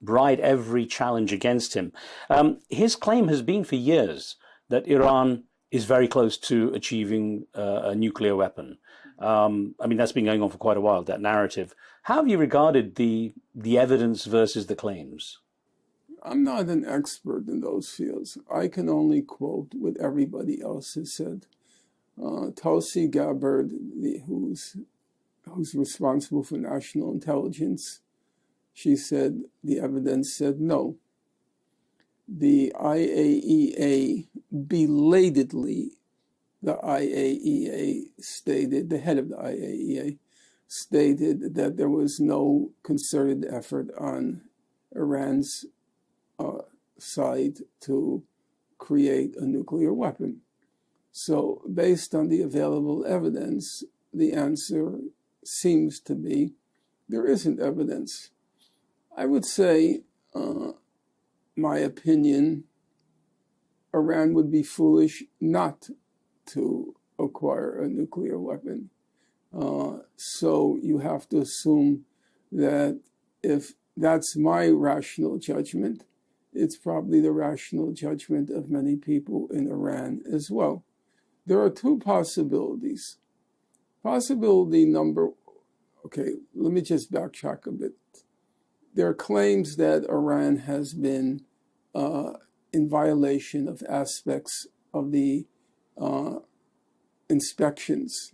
ride every challenge against him. His claim has been for years that Iran is very close to achieving a nuclear weapon. I mean, that's been going on for quite a while, that narrative. How have you regarded the evidence versus the claims? I'm not an expert in those fields. I can only quote what everybody else has said. Tulsi Gabbard, who's responsible for national intelligence, she said the evidence said no. The IAEA, belatedly, the head of the IAEA stated that there was no concerted effort on Iran's side to create a nuclear weapon. So based on the available evidence, the answer seems to be there isn't evidence. I would say, my opinion, Iran would be foolish not to acquire a nuclear weapon. So you have to assume that if that's my rational judgment, it's probably the rational judgment of many people in Iran as well. There are two possibilities. Possibility number, okay, let me just backtrack a bit. There are claims that Iran has been in violation of aspects of the inspections.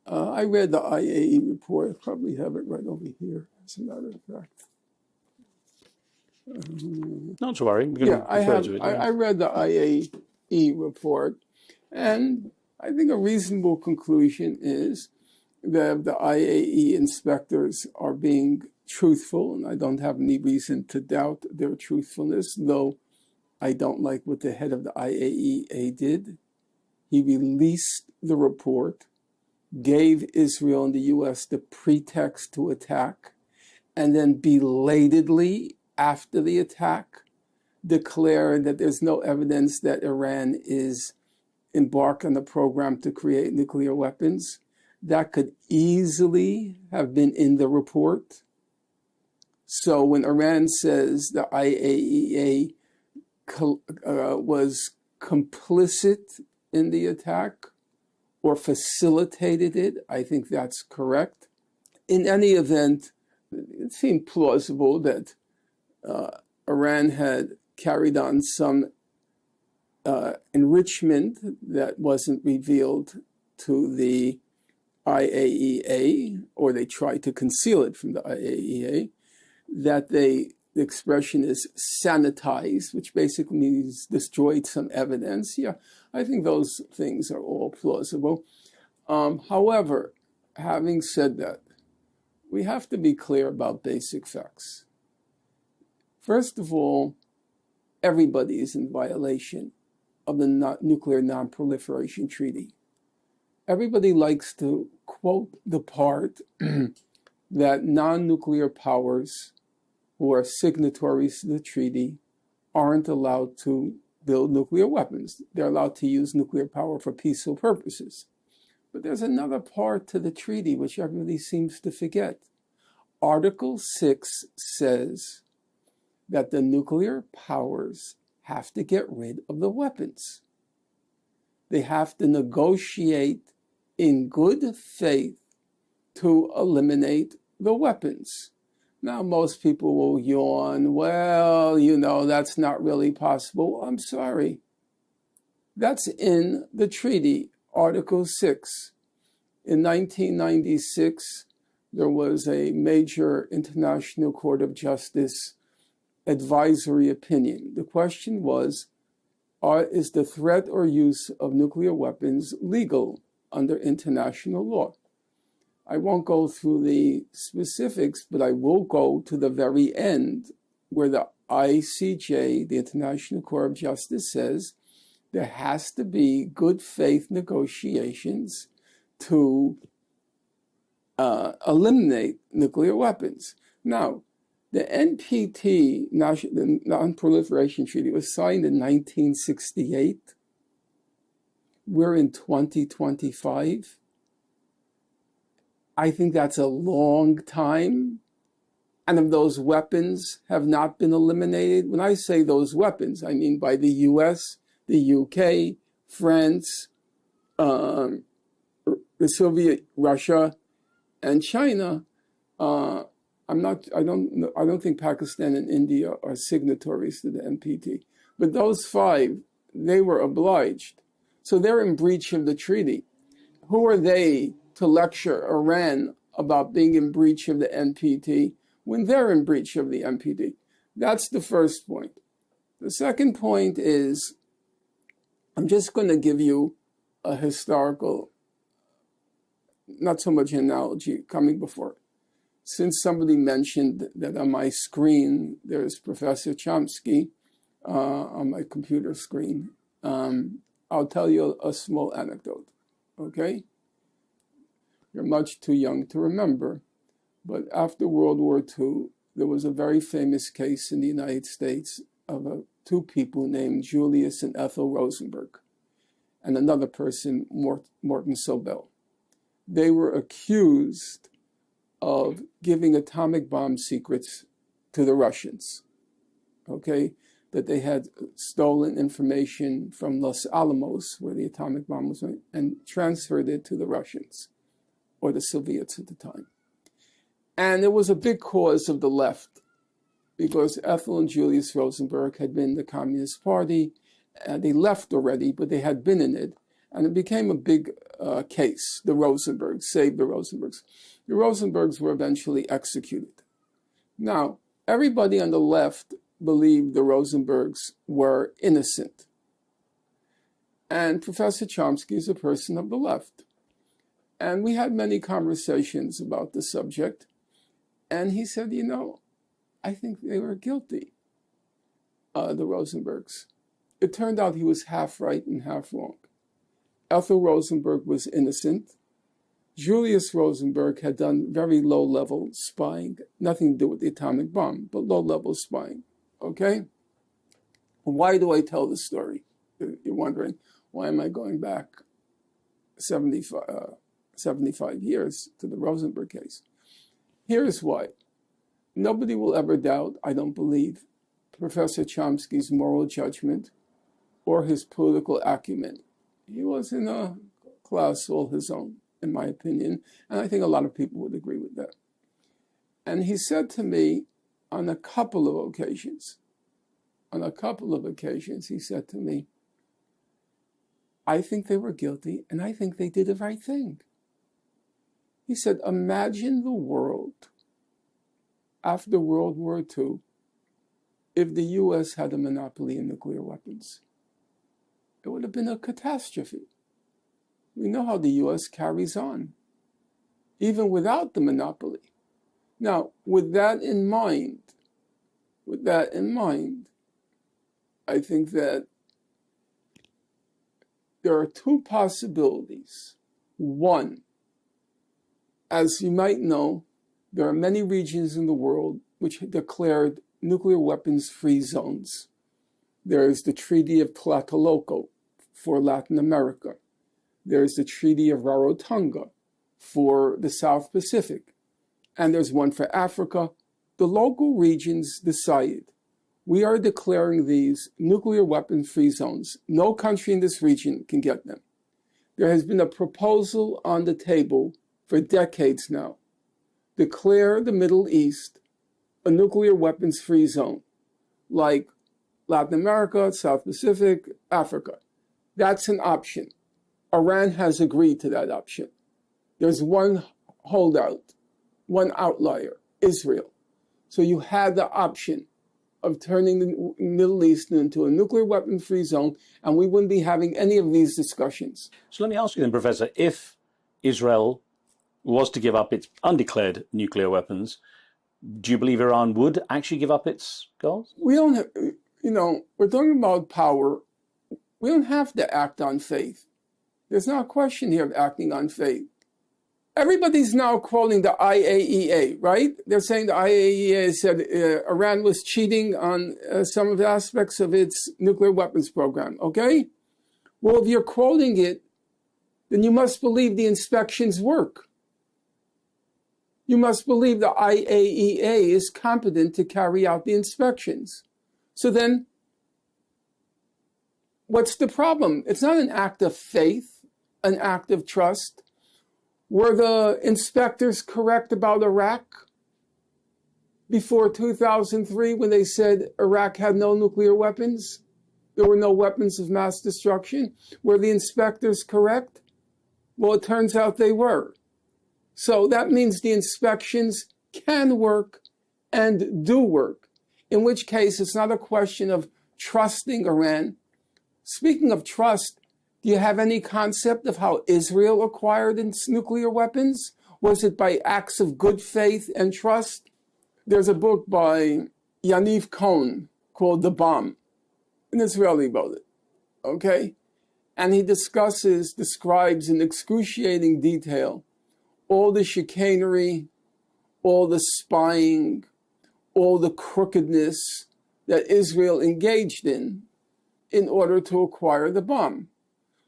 I read the IAEA report. I probably have it right over here, as a matter of fact. Not to worry. I read the IAEA report, and I think a reasonable conclusion is the IAE inspectors are being truthful, and I don't have any reason to doubt their truthfulness, though I don't like what the head of the IAEA did. He released the report, gave Israel and the U.S. the pretext to attack, and then belatedly, after the attack, declared that there's no evidence that Iran is embarked on a program to create nuclear weapons. That could easily have been in the report. So when Iran says the IAEA was complicit in the attack or facilitated it, I think that's correct. In any event, it seemed plausible that Iran had carried on some enrichment that wasn't revealed to the IAEA, or they tried to conceal it from the IAEA, that the expression is sanitized, which basically means destroyed some evidence. Yeah, I think those things are all plausible. However, having said that, we have to be clear about basic facts. First of all, everybody is in violation of the Nuclear Non-Proliferation Treaty. Everybody likes to quote the part that non-nuclear powers who are signatories to the treaty aren't allowed to build nuclear weapons. They're allowed to use nuclear power for peaceful purposes. But there's another part to the treaty which everybody seems to forget. Article 6 says that the nuclear powers have to get rid of the weapons. They have to negotiate in good faith to eliminate the weapons. Now, most people will yawn, well, that's not really possible. I'm sorry. That's in the treaty, Article 6. In 1996, there was a major International Court of Justice advisory opinion. The question was, is the threat or use of nuclear weapons legal under international law? I won't go through the specifics, but I will go to the very end where the ICJ, the International Court of Justice, says there has to be good faith negotiations to eliminate nuclear weapons. Now, the NPT, the Non-Proliferation Treaty, was signed in 1968. We're in 2025. I think that's a long time. And if those weapons have not been eliminated, when I say those weapons, I mean by the US, the UK, France, the Soviet Russia, and China. I don't think Pakistan and India are signatories to the NPT. But those five, they were obliged. So they're in breach of the treaty. Who are they to lecture Iran about being in breach of the NPT when they're in breach of the NPT? That's the first point. The second point is, I'm just going to give you a historical, not so much an analogy, coming before. Since somebody mentioned that on my screen, there's Professor Chomsky on my computer screen, I'll tell you a small anecdote, okay? You're much too young to remember, but after World War II, there was a very famous case in the United States of two people named Julius and Ethel Rosenberg, and another person, Morton Sobel. They were accused of giving atomic bomb secrets to the Russians, okay? That they had stolen information from Los Alamos, where the atomic bomb was made, and transferred it to the Russians, or the Soviets at the time. And it was a big cause of the left, because Ethel and Julius Rosenberg had been in the Communist Party, and they left already, but they had been in it, and it became a big case. The Rosenbergs, save the Rosenbergs. The Rosenbergs were eventually executed. Now, everybody on the left believed the Rosenbergs were innocent. And Professor Chomsky is a person of the left. And we had many conversations about the subject. And he said, you know, I think they were guilty, the Rosenbergs. It turned out he was half right and half wrong. Ethel Rosenberg was innocent. Julius Rosenberg had done very low-level spying, nothing to do with the atomic bomb, but low-level spying, okay? Why do I tell this story? You're wondering, why am I going back 75 years to the Rosenberg case? Here's why. Nobody will ever doubt, I don't believe, Professor Chomsky's moral judgment or his political acumen. He was in a class all his own, in my opinion, and I think a lot of people would agree with that. And he said to me on a couple of occasions, he said to me, I think they were guilty, and I think they did the right thing. He said, imagine the world after World War II if the U.S. had a monopoly in nuclear weapons. It would have been a catastrophe. We know how the U.S. carries on, even without the monopoly. Now, with that in mind, I think that there are two possibilities. One, as you might know, there are many regions in the world which declared nuclear weapons-free zones. There is the Treaty of Tlatelolco for Latin America. There's the Treaty of Rarotonga for the South Pacific. And there's one for Africa. The local regions decided, we are declaring these nuclear weapon-free zones. No country in this region can get them. There has been a proposal on the table for decades now. Declare the Middle East a nuclear weapons-free zone, like Latin America, South Pacific, Africa. That's an option. Iran has agreed to that option. There's one holdout, one outlier, Israel. So you had the option of turning the Middle East into a nuclear weapon-free zone, and we wouldn't be having any of these discussions. So let me ask you then, Professor, if Israel was to give up its undeclared nuclear weapons, do you believe Iran would actually give up its goals? We don't have, we're talking about power. We don't have to act on faith. There's no question here of acting on faith. Everybody's now quoting the IAEA, right? They're saying the IAEA said Iran was cheating on some of the aspects of its nuclear weapons program, okay? Well, if you're quoting it, then you must believe the inspections work. You must believe the IAEA is competent to carry out the inspections. So then, what's the problem? It's not an act of faith, an act of trust. Were the inspectors correct about Iraq before 2003 when they said Iraq had no nuclear weapons? There were no weapons of mass destruction? Were the inspectors correct? Well, it turns out they were. So that means the inspections can work and do work, in which case it's not a question of trusting Iran. Speaking of trust, do you have any concept of how Israel acquired its nuclear weapons? Was it by acts of good faith and trust? There's a book by Yaniv Cohen called The Bomb. An Israeli wrote it, okay? And he describes in excruciating detail all the chicanery, all the spying, all the crookedness that Israel engaged in order to acquire the bomb.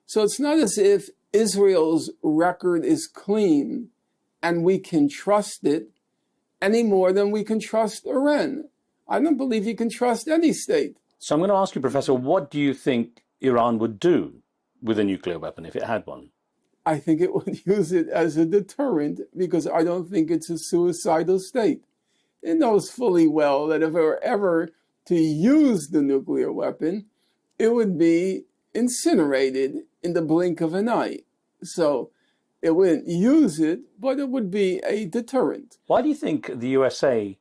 So it's not as if Israel's record is clean and we can trust it any more than we can trust Iran. I don't believe you can trust any state. So I'm going to ask you, Professor, what do you think Iran would do with a nuclear weapon if it had one? I think it would use it as a deterrent because I don't think it's a suicidal state. It knows fully well that if it were ever to use the nuclear weapon, it would be incinerated in the blink of an eye. So it wouldn't use it, but it would be a deterrent. Why do you think the USA,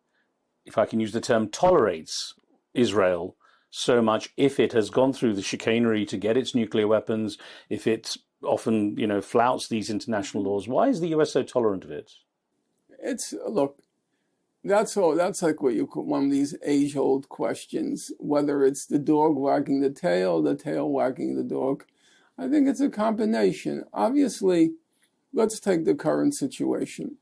if I can use the term, tolerates Israel so much if it has gone through the chicanery to get its nuclear weapons, if it often, flouts these international laws. Why is the US so tolerant of it? Look, that's all. That's like what you call one of these age-old questions, whether it's the dog wagging the tail wagging the dog. I think it's a combination. Obviously, let's take the current situation.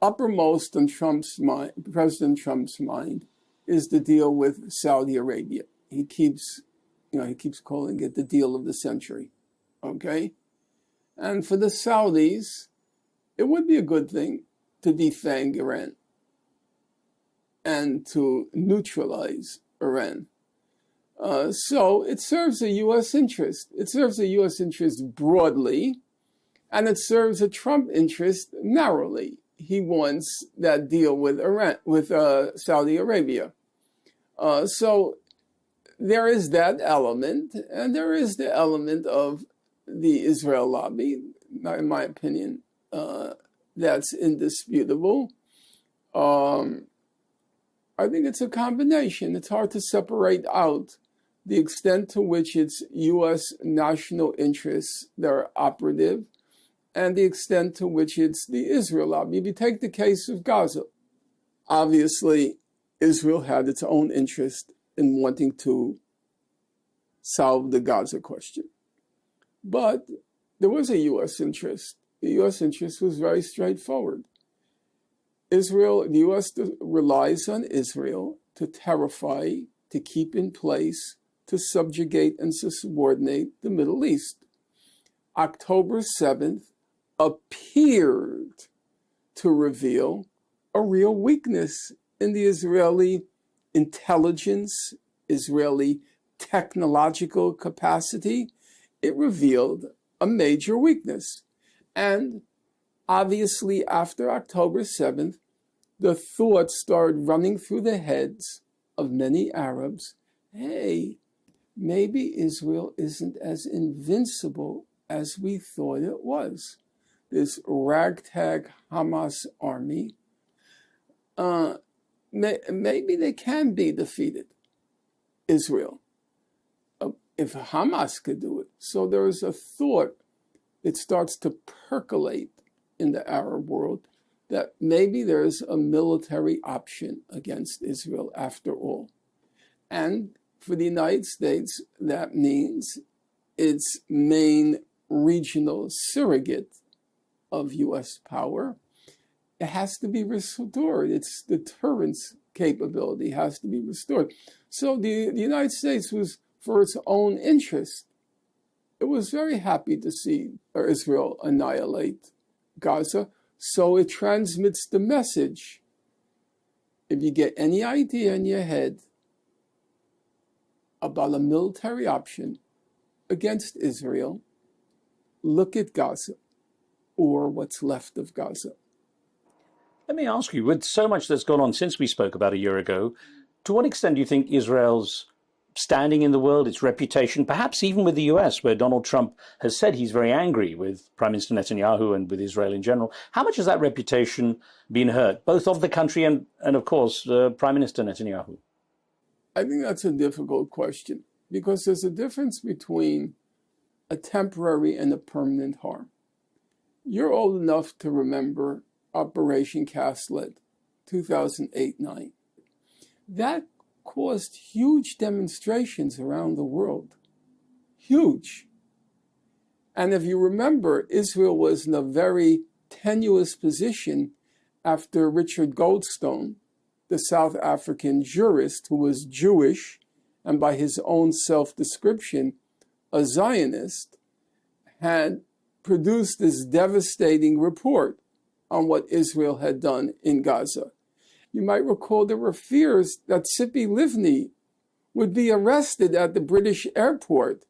Uppermost in Trump's mind, President Trump's mind, is the deal with Saudi Arabia. He keeps calling it the deal of the century. Okay? And for the Saudis, it would be a good thing to defang Iran and to neutralize Iran. So it serves a U.S. interest. It serves a U.S. interest broadly, and it serves a Trump interest narrowly. He wants that deal with Iran, with Saudi Arabia. So there is that element, and there is the element of the Israel lobby, in my opinion, that's indisputable. I think it's a combination. It's hard to separate out the extent to which it's U.S. national interests that are operative and the extent to which it's the Israel lobby. If you take the case of Gaza, obviously Israel had its own interest in wanting to solve the Gaza question. But there was a U.S. interest. The U.S. interest was very straightforward. The U.S. relies on Israel to terrify, to keep in place, to subjugate and to subordinate the Middle East. October 7th appeared to reveal a real weakness in the Israeli intelligence, Israeli technological capacity. It revealed a major weakness. And obviously, after October 7th, the thought started running through the heads of many Arabs, hey, maybe Israel isn't as invincible as we thought it was. This ragtag Hamas army, maybe they can be defeated, Israel, if Hamas could do it. So there is a thought that starts to percolate in the Arab world that maybe there's a military option against Israel after all. And for the United States, that means its main regional surrogate of U.S. power, it has to be restored. Its deterrence capability has to be restored. So the United States was, for its own interest, it was very happy to see Israel annihilate Gaza. So it transmits the message. If you get any idea in your head about a military option against Israel, look at Gaza or what's left of Gaza. Let me ask you, with so much that's gone on since we spoke about a year ago, to what extent do you think Israel's standing in the world, its reputation, perhaps even with the US, where Donald Trump has said he's very angry with Prime Minister Netanyahu and with Israel in general, how much has that reputation been hurt, both of the country and of course, Prime Minister Netanyahu? I think that's a difficult question because there's a difference between a temporary and a permanent harm. You're old enough to remember Operation Castlet, 2008-9. That caused huge demonstrations around the world. Huge. And if you remember, Israel was in a very tenuous position after Richard Goldstone, the South African jurist who was Jewish and by his own self-description, a Zionist, had produced this devastating report on what Israel had done in Gaza. You might recall there were fears that Tzipi Livni would be arrested at the British airport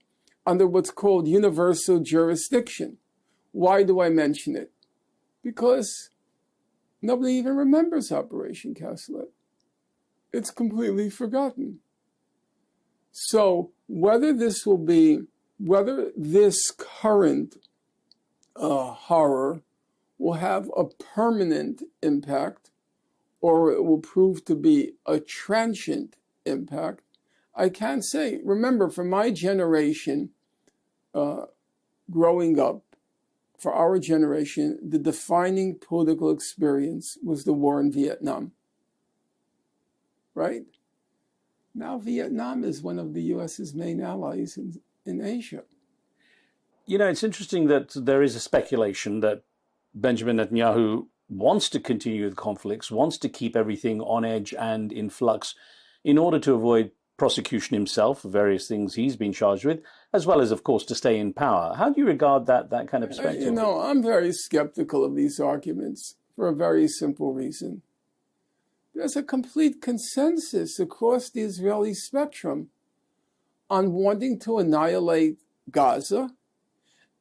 under what's called universal jurisdiction. Why do I mention it? Because nobody even remembers Operation Castlet. It's completely forgotten. So whether this current horror will have a permanent impact or it will prove to be a transient impact, I can't say. Remember, for my generation, growing up, for our generation, the defining political experience was the war in Vietnam. Right? Now Vietnam is one of the U.S.'s main allies in Asia. You know, it's interesting that there is a speculation that Benjamin Netanyahu wants to continue the conflicts, wants to keep everything on edge and in flux in order to avoid prosecution himself for various things he's been charged with, as well as, of course, to stay in power. How do you regard that kind of perspective? You know, I'm very skeptical of these arguments for a very simple reason. There's a complete consensus across the Israeli spectrum on wanting to annihilate Gaza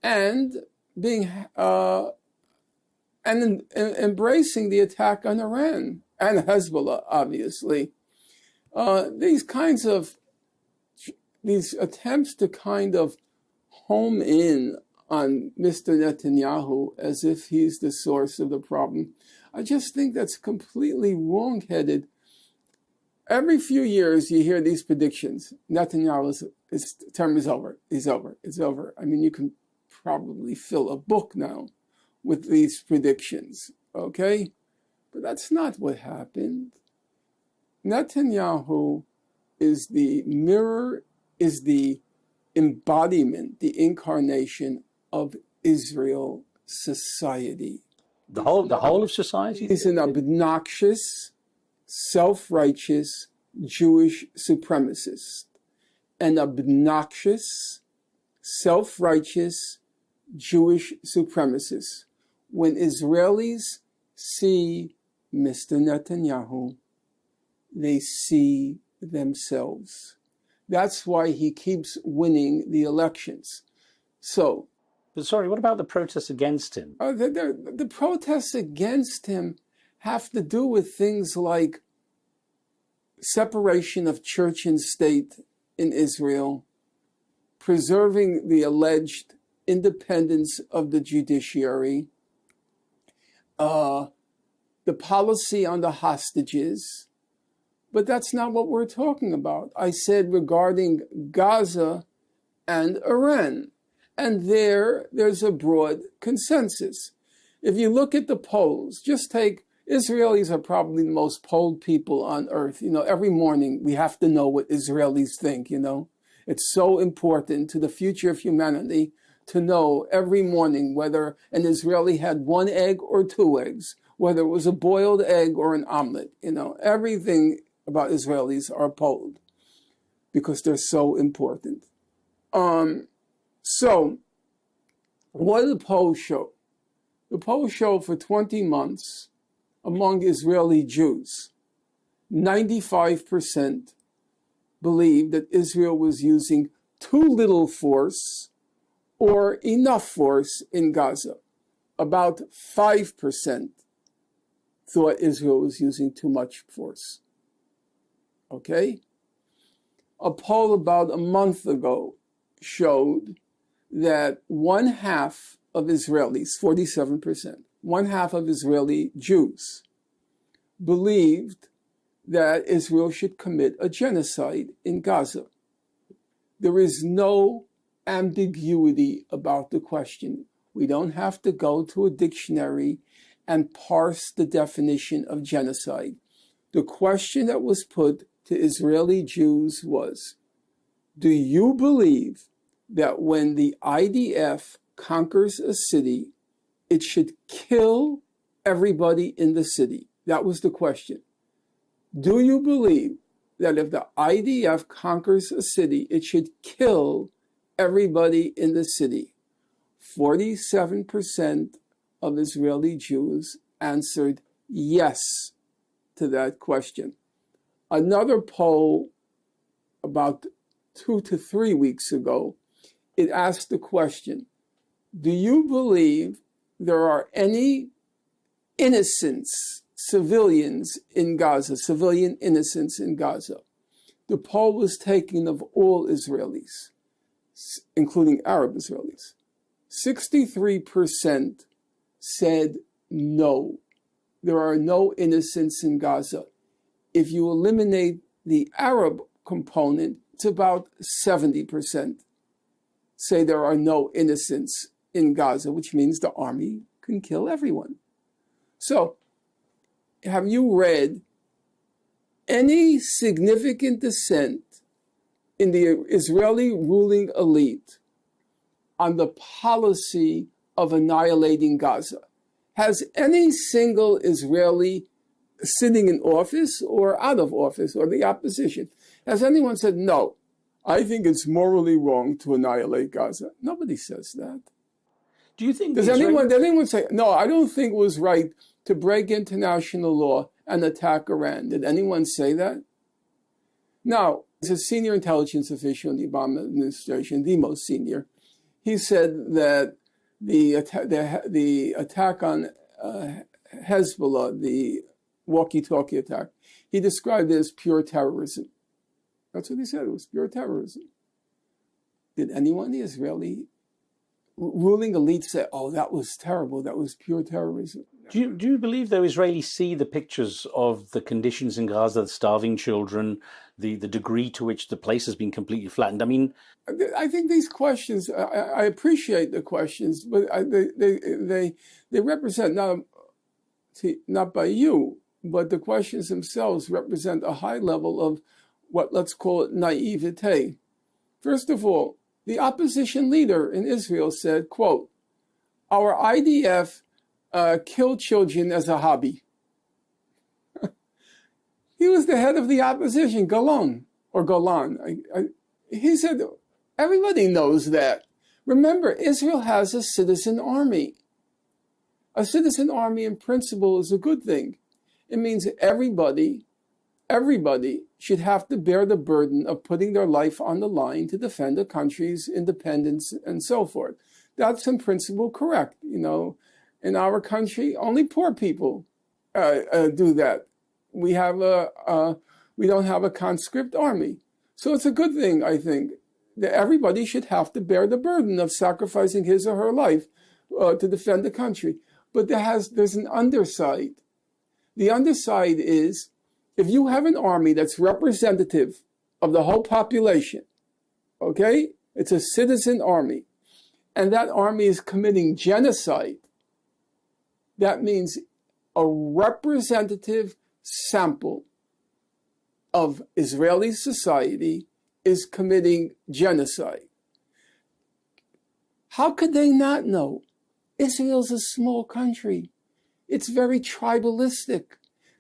and being embracing the attack on Iran and Hezbollah, obviously. These attempts to kind of home in on Mr. Netanyahu as if he's the source of the problem, I just think that's completely wrong-headed. Every few years you hear these predictions. Netanyahu's term is over. It's over. I mean, you can probably fill a book now with these predictions, okay? But that's not what happened. Netanyahu is the mirror, is the embodiment, the incarnation of Israel society. The whole of society? He's an obnoxious, self-righteous Jewish supremacist. An obnoxious, self-righteous Jewish supremacist. When Israelis see Mr. Netanyahu, they see themselves. That's why he keeps winning the elections. So, but sorry, what about the protests against him? The protests against him have to do with things like separation of church and state in Israel, preserving the alleged independence of the judiciary, the policy on the hostages. But that's not what we're talking about. I said regarding Gaza and Iran. And there's a broad consensus. If you look at the polls, just take, Israelis are probably the most polled people on earth. You know, every morning we have to know what Israelis think, you know. It's so important to the future of humanity to know every morning whether an Israeli had 1 egg or 2 eggs, whether it was a boiled egg or an omelet. You know, everything about Israelis are polled because they're so important. So, what do the polls show? The polls show for 20 months among Israeli Jews, 95% believed that Israel was using too little force or enough force in Gaza. About 5% thought Israel was using too much force. Okay? A poll about a month ago showed that 1/2 of Israelis, 47%, 1/2 of Israeli Jews believed that Israel should commit a genocide in Gaza. There is no ambiguity about the question. We don't have to go to a dictionary and parse the definition of genocide. The question that was put to Israeli Jews was, do you believe that when the IDF conquers a city, it should kill everybody in the city? That was the question. Do you believe that if the IDF conquers a city, it should kill everybody in the city? 47% of Israeli Jews answered yes to that question. Another poll about 2 to 3 weeks ago, it asked the question, do you believe there are any innocents, civilians in Gaza, civilian innocents in Gaza? The poll was taken of all Israelis, including Arab Israelis. 63% said no, there are no innocents in Gaza. If you eliminate the Arab component, it's about 70%. say there are no innocents in Gaza, which means the army can kill everyone. So, have you read any significant dissent in the Israeli ruling elite on the policy of annihilating Gaza? Has any single Israeli sitting in office or out of office or the opposition, has anyone said, no, I think it's morally wrong to annihilate Gaza? Nobody says that. Do you think... Did anyone say, no, I don't think it was right to break international law and attack Iran? Did anyone say that? Now, as a senior intelligence official in the Obama administration, the most senior, he said that the attack on Hezbollah, the walkie-talkie attack, he described it as pure terrorism. That's what he said, it was pure terrorism. Did anyone in the Israeli ruling elite say, oh, that was terrible, that was pure terrorism? Do you believe, though, Israelis see the pictures of the conditions in Gaza, the starving children, the degree to which the place has been completely flattened? I mean, I think these questions, I appreciate the questions, but they represent, not by you, but the questions themselves represent a high level of what, let's call it, naivete. First of all, the opposition leader in Israel said, quote, our IDF killed children as a hobby. He was the head of the opposition, Golan. He said, everybody knows that. Remember, Israel has a citizen army. A citizen army in principle is a good thing. It means everybody should have to bear the burden of putting their life on the line to defend the country's independence and so forth. That's in principle correct. You know, in our country, only poor people do that. We don't have a conscript army. So it's a good thing, I think, that everybody should have to bear the burden of sacrificing his or her life to defend the country. But there's an underside. The underside is, if you have an army that's representative of the whole population, okay? It's a citizen army, and that army is committing genocide. That means a representative sample of Israeli society is committing genocide. How could they not know? Israel's a small country. It's very tribalistic.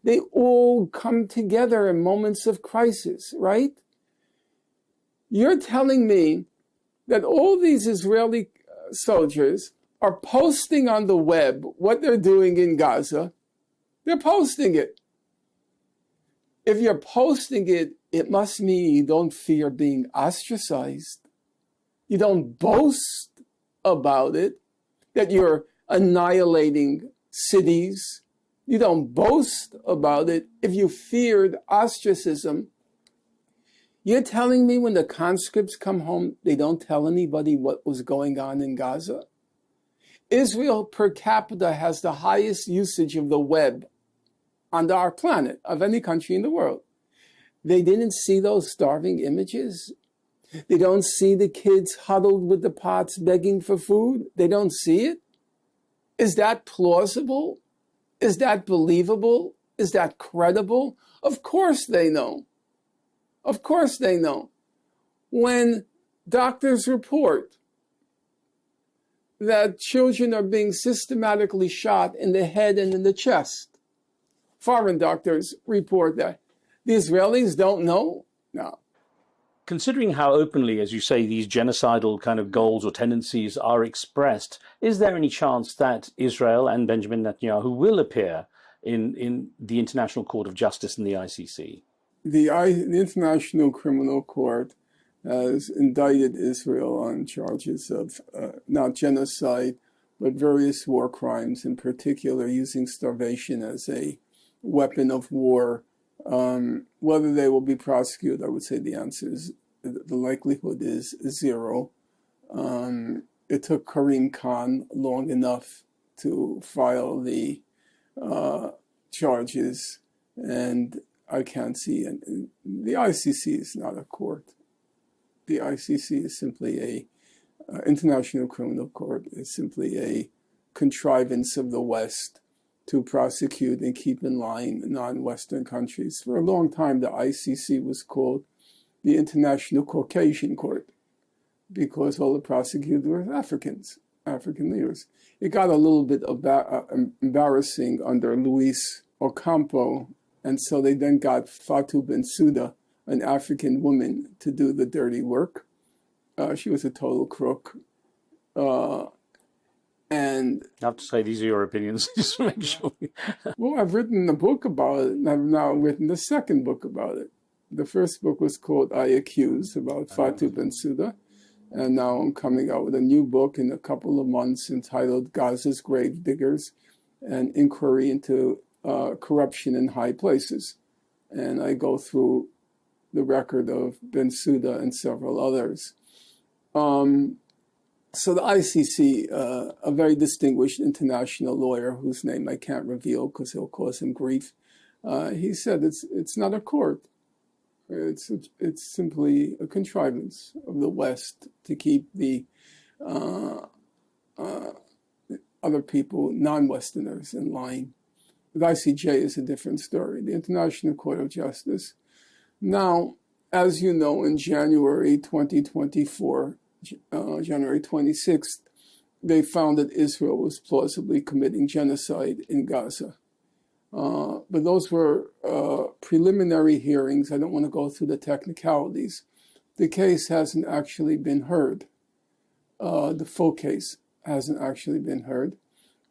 They all come together in moments of crisis, right? You're telling me that all these Israeli soldiers are posting on the web what they're doing in Gaza. They're posting it. If you're posting it, it must mean you don't fear being ostracized. You don't boast about it, that you're annihilating cities. You don't boast about it if you feared ostracism. You're telling me when the conscripts come home, they don't tell anybody what was going on in Gaza? Israel per capita has the highest usage of the web on our planet of any country in the world. They didn't see those starving images. They don't see the kids huddled with the pots begging for food. They don't see it. Is that plausible? Is that believable? Is that credible? Of course they know. Of course they know. When doctors report that children are being systematically shot in the head and in the chest, foreign doctors report that. The Israelis don't know? No. Considering how openly, as you say, these genocidal kind of goals or tendencies are expressed, is there any chance that Israel and Benjamin Netanyahu will appear in the International Court of Justice in the ICC? The International Criminal Court has indicted Israel on charges of not genocide, but various war crimes, in particular using starvation as a weapon of war. Whether they will be prosecuted, I would say the answer is, the likelihood is zero. It took Karim Khan long enough to file the charges, and I can't see it. The ICC is not a court. The ICC is simply International Criminal Court is simply a contrivance of the West to prosecute and keep in line non-Western countries. For a long time, the ICC was called the International Caucasian Court because all the prosecutors were Africans, African leaders. It got a little bit embarrassing under Luis Ocampo, and so they then got Fatou Bensouda, an African woman, to do the dirty work. She was a total crook. And I have to say, these are your opinions, just to make sure. Well, I've written a book about it, and I've now written the second book about it. The first book was called I Accuse, about Fatou Bensouda. And now I'm coming out with a new book in a couple of months entitled Gaza's Grave Diggers, an inquiry into corruption in high places. And I go through the record of Bensouda and several others. So the ICC, a very distinguished international lawyer whose name I can't reveal because he'll cause him grief, he said it's not a court. It's simply a contrivance of the West to keep the other people, non-Westerners, in line. The ICJ is a different story. The International Court of Justice. Now, as you know, in January 2024, January 26th, they found that Israel was plausibly committing genocide in Gaza. But those were preliminary hearings. I don't want to go through the technicalities. The case hasn't actually been heard. The full case hasn't actually been heard.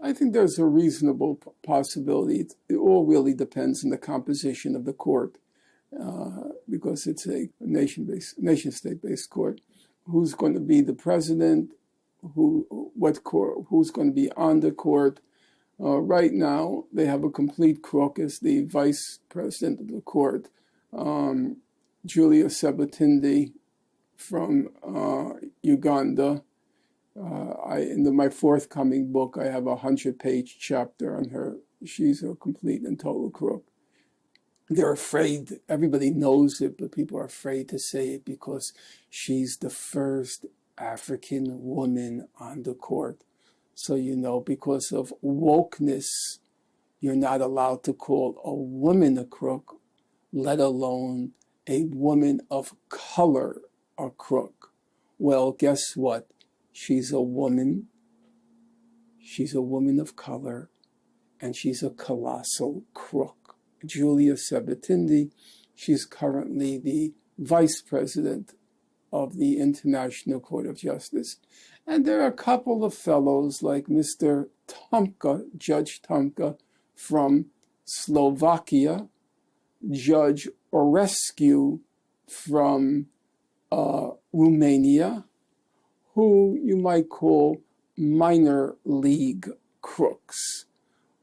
I think there's a reasonable possibility. It all really depends on the composition of the court, because it's a nation-state-based court. Who's going to be the president? Who's going to be on the court? Right now, they have a complete crook as the vice president of the court, Julia Sabatindi from Uganda. In my forthcoming book, I have a 100-page chapter on her. She's a complete and total crook. They're afraid, everybody knows it, but people are afraid to say it because she's the first African woman on the court. So, you know, because of wokeness, you're not allowed to call a woman a crook, let alone a woman of color a crook. Well, guess what? She's a woman. She's a woman of color, and she's a colossal crook. Julia Sabatindi, she's currently the vice president of the International Court of Justice. And there are a couple of fellows like Mr. Tomka, Judge Tomka from Slovakia, Judge Orescu from Romania, who you might call minor league crooks.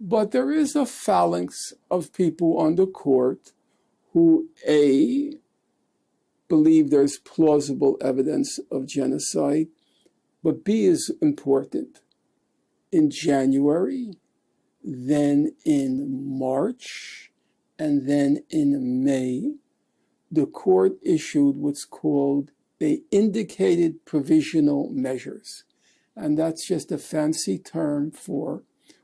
But there is a phalanx of people on the court who, A, believe there's plausible evidence of genocide, but B is important. In January, then in March, and then in May, the court issued what's called the indicated provisional measures. And that's just a fancy term for,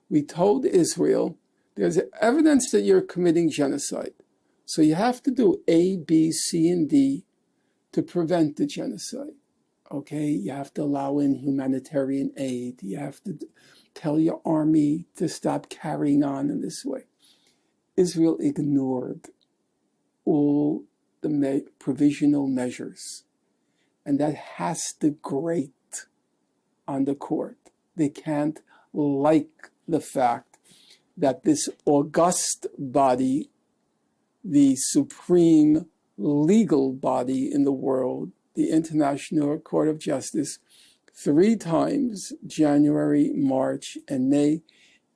we told Israel, there's evidence that you're committing genocide. So you have to do A, B, C, and D to prevent the genocide. Okay, you have to allow in humanitarian aid. You have to tell your army to stop carrying on in this way. Israel ignored all the provisional measures. And that has to grate on the court. They can't like the fact that this august body, the supreme legal body in the world, the International Court of Justice, 3 times, January, March, and May,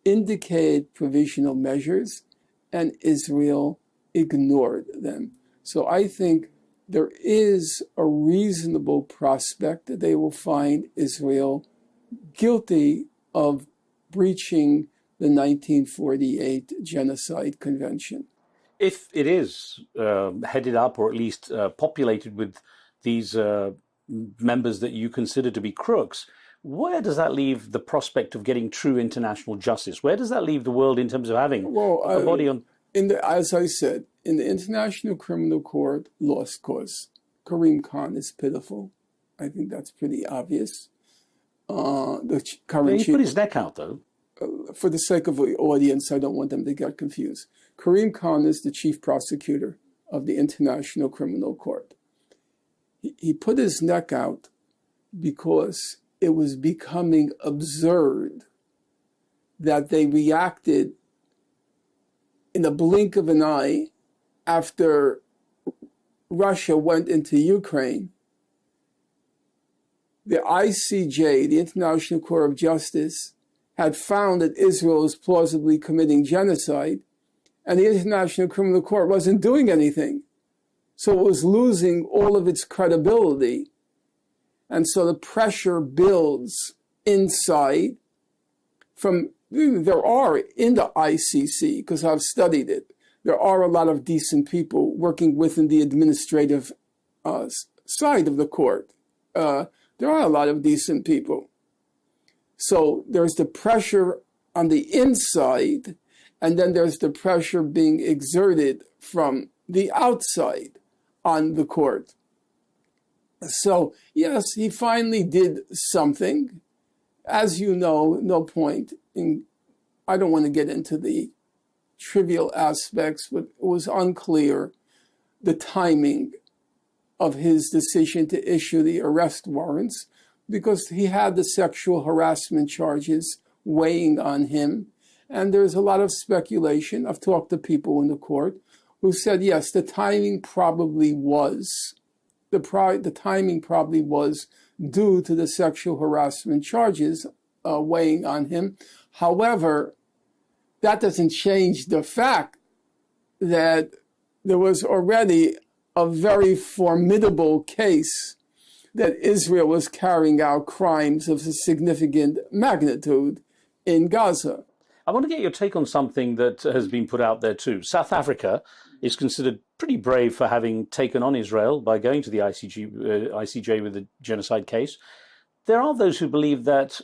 indicated provisional measures, and Israel ignored them. So I think there is a reasonable prospect that they will find Israel guilty of breaching the 1948 Genocide Convention. If it is headed up or at least populated with these members that you consider to be crooks. Where does that leave the prospect of getting true international justice? Where does that leave the world in terms of having a body on? As I said, in the International Criminal Court, lost cause. Karim Khan is pitiful. I think that's pretty obvious. The current he put his neck out, though. For the sake of the audience, I don't want them to get confused. Karim Khan is the chief prosecutor of the International Criminal Court. He put his neck out because it was becoming absurd that they reacted in a blink of an eye after Russia went into Ukraine. The ICJ, the International Court of Justice, had found that Israel was plausibly committing genocide, and the International Criminal Court wasn't doing anything. So it was losing all of its credibility. And so the pressure builds inside there are in the ICC, because I've studied it, there are a lot of decent people working within the administrative side of the court. There are a lot of decent people. So there's the pressure on the inside, and then there's the pressure being exerted from the outside on the court. So, yes, he finally did something. As you know, no point in, I don't want to get into the trivial aspects, but it was unclear the timing of his decision to issue the arrest warrants, because he had the sexual harassment charges weighing on him. And there's a lot of speculation. I've talked to people in the court who said, yes, the timing probably was, the timing probably was due to the sexual harassment charges weighing on him. However, that doesn't change the fact that there was already a very formidable case that Israel was carrying out crimes of a significant magnitude in Gaza. I want to get your take on something that has been put out there too. South Africa is considered pretty brave for having taken on Israel by going to the ICJ with the genocide case. There are those who believe that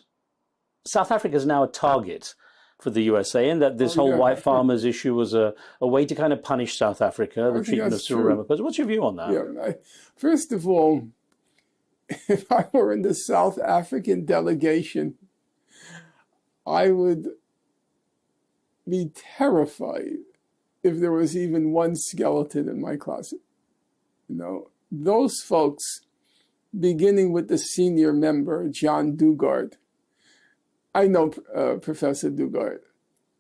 South Africa is now a target for the USA, and that this whole white farmers issue was a way to kind of punish South Africa, the treatment of Cyril Ramaphosa. What's your view on that? Yeah, first of all, if I were in the South African delegation, I would be terrified if there was even one skeleton in my closet. You know, those folks, beginning with the senior member, John Dugard. I know Professor Dugard,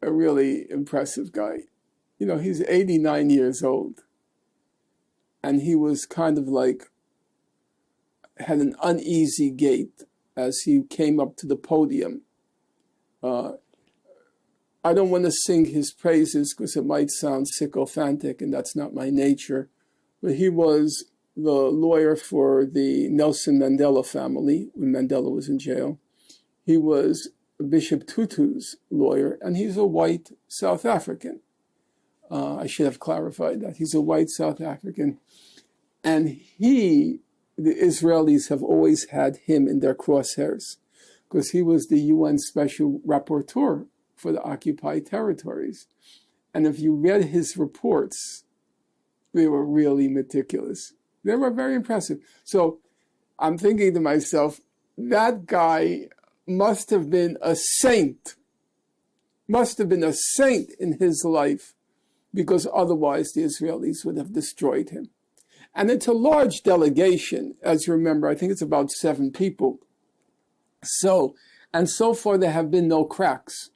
a really impressive guy. You know, he's 89 years old. And he was kind of like, had an uneasy gait as he came up to the podium. I don't want to sing his praises because it might sound sycophantic, and that's not my nature. But he was the lawyer for the Nelson Mandela family when Mandela was in jail. He was Bishop Tutu's lawyer, and he's a white South African. I should have clarified that. He's a white South African. And the Israelis have always had him in their crosshairs because he was the UN Special Rapporteur for the occupied territories. And if you read his reports, they were really meticulous. They were very impressive. So I'm thinking to myself, that guy must have been a saint, in his life, because otherwise the Israelis would have destroyed him. And it's a large delegation, as you remember. I think it's about 7 people. So far there have been no cracks.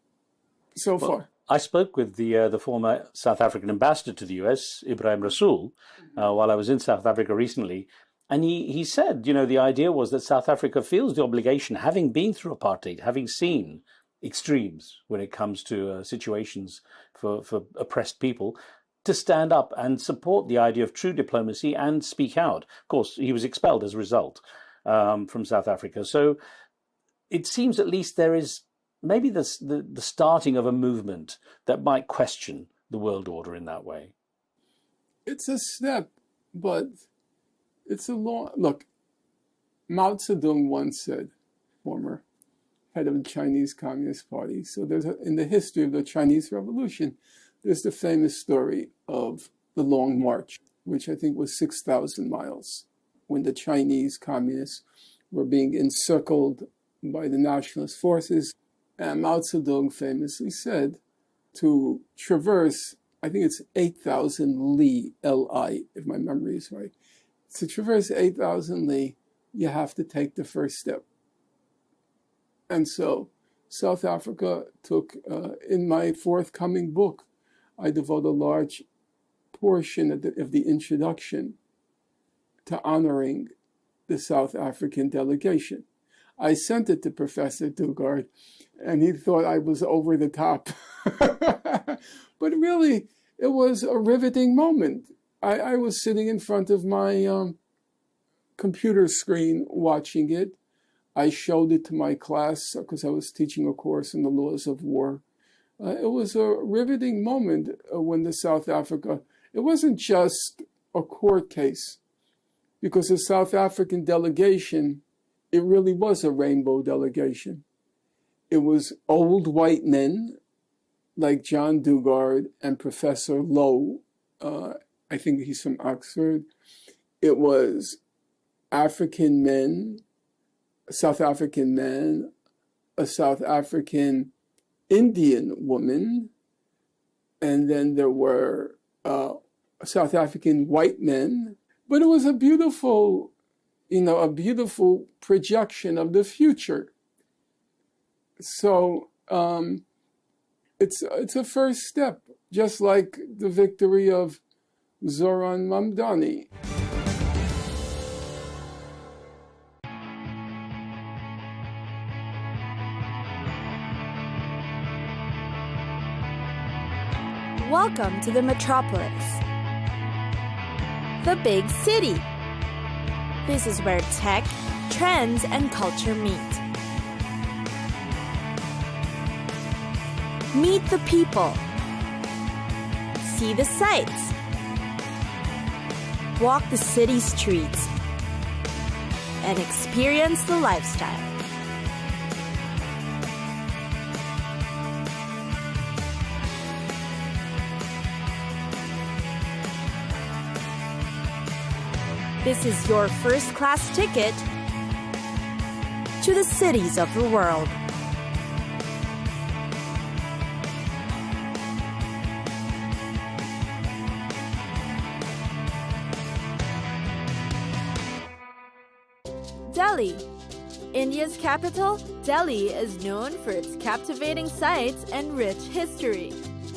So far. I spoke with the former South African ambassador to the US, Ibrahim Rasool, while I was in South Africa recently. And he said, you know, the idea was that South Africa feels the obligation, having been through apartheid, having seen extremes when it comes to situations for oppressed people, to stand up and support the idea of true diplomacy and speak out. Of course, he was expelled as a result from South Africa. So it seems at least there is maybe the starting of a movement that might question the world order in that way. It's a step, but it's a long... Look, Mao Zedong once said, former head of the Chinese Communist Party, so in the history of the Chinese Revolution, there's the famous story of the Long March, which I think was 6,000 miles, when the Chinese communists were being encircled by the nationalist forces. And Mao Zedong famously said to traverse, I think it's 8,000 li, L-I, if my memory is right. To traverse 8,000 li, you have to take the first step. And so South Africa took, in my forthcoming book, I devote a large portion of the introduction to honoring the South African delegation. I sent it to Professor Dugard, and he thought I was over the top. But really, it was a riveting moment. I was sitting in front of my computer screen watching it. I showed it to my class because I was teaching a course on the laws of war. It was a riveting moment when the South Africa, it wasn't just a court case, because the South African delegation, it really was a rainbow delegation. It was old white men like John Dugard and Professor Lowe. I think he's from Oxford. It was African men, South African men, a South African Indian woman, and then there were South African white men. But it was a beautiful, a beautiful projection of the future. So it's a first step, just like the victory of Zoran Mamdani. Welcome to the metropolis, the big city. This is where tech, trends, and culture meet. Meet the people. See the sights. Walk the city streets. And experience the lifestyle. This is your first-class ticket to the cities of the world. Delhi. India's capital, Delhi is known for its captivating sights and rich history.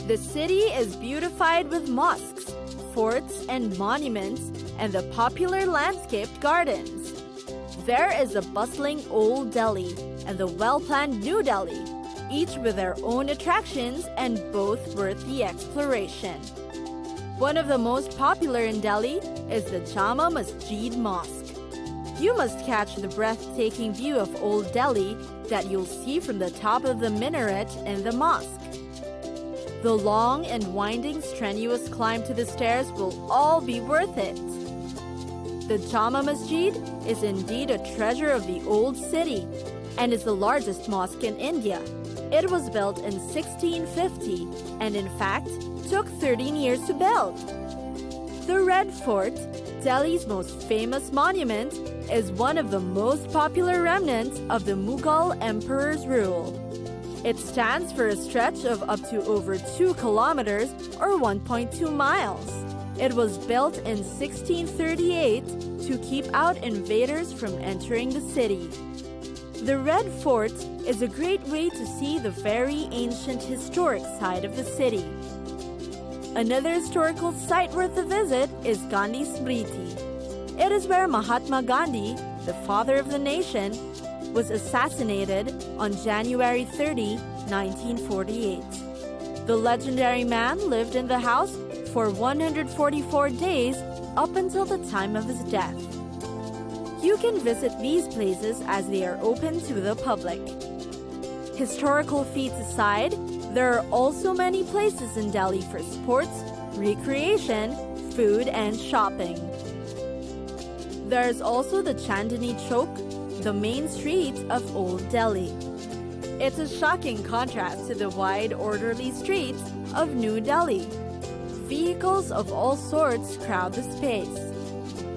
The city is beautified with mosques, forts, and monuments, and the popular landscaped gardens. There is a bustling Old Delhi and the well-planned New Delhi, each with their own attractions and both worth the exploration. One of the most popular in Delhi is the Jama Masjid Mosque. You must catch the breathtaking view of Old Delhi that you'll see from the top of the minaret in the mosque. The long and winding, strenuous climb to the stairs will all be worth it. The Jama Masjid is indeed a treasure of the old city and is the largest mosque in India. It was built in 1650 and in fact took 13 years to build. The Red Fort, Delhi's most famous monument, is one of the most popular remnants of the Mughal emperor's rule. It stands for a stretch of up to over 2 kilometers or 1.2 miles. It was built in 1638 to keep out invaders from entering the city. The Red Fort is a great way to see the very ancient historic side of the city. Another historical site worth a visit is Gandhi Smriti. It is where Mahatma Gandhi, the father of the nation, was assassinated on January 30, 1948. The legendary man lived in the house for 144 days up until the time of his death. You can visit these places as they are open to the public. Historical feats aside, there are also many places in Delhi for sports, recreation, food, and shopping. There's also the Chandni Chowk, the main streets of Old Delhi. It's a shocking contrast to the wide, orderly streets of New Delhi. Vehicles of all sorts crowd the space.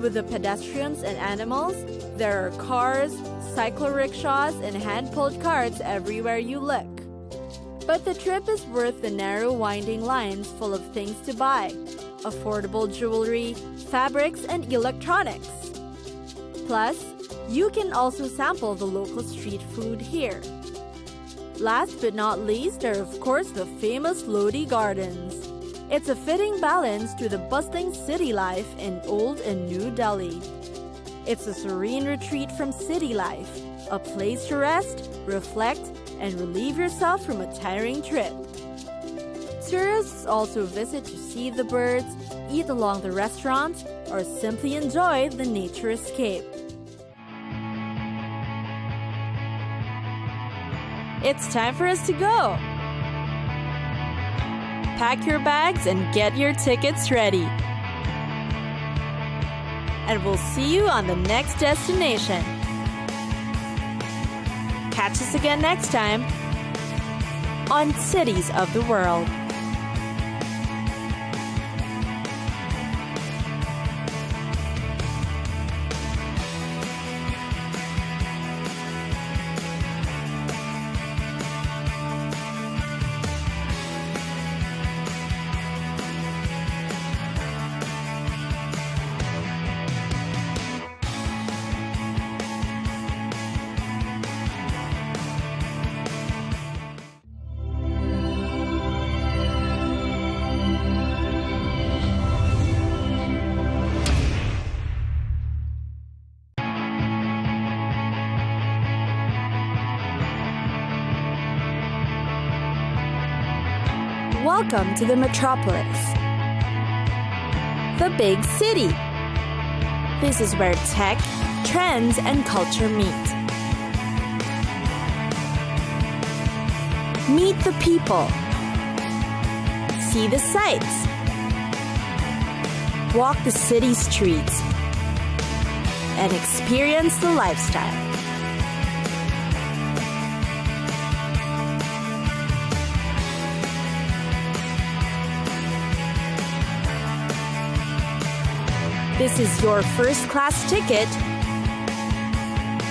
With the pedestrians and animals, there are cars, cycle-rickshaws, and hand-pulled carts everywhere you look. But the trip is worth the narrow, winding lines full of things to buy: affordable jewelry, fabrics, and electronics. Plus, you can also sample the local street food here. Last but not least are of course the famous Lodi Gardens. It's a fitting balance to the bustling city life in Old and New Delhi. It's a serene retreat from city life, a place to rest, reflect, and relieve yourself from a tiring trip. Tourists also visit to see the birds, eat along the restaurants, or simply enjoy the nature escape. It's time for us to go! Pack your bags and get your tickets ready. And we'll see you on the next destination. Catch us again next time on Cities of the World. Welcome to the metropolis, the big city. This is where tech, trends, and culture meet. Meet the people. See the sights. Walk the city streets. And experience the lifestyle. This is your first-class ticket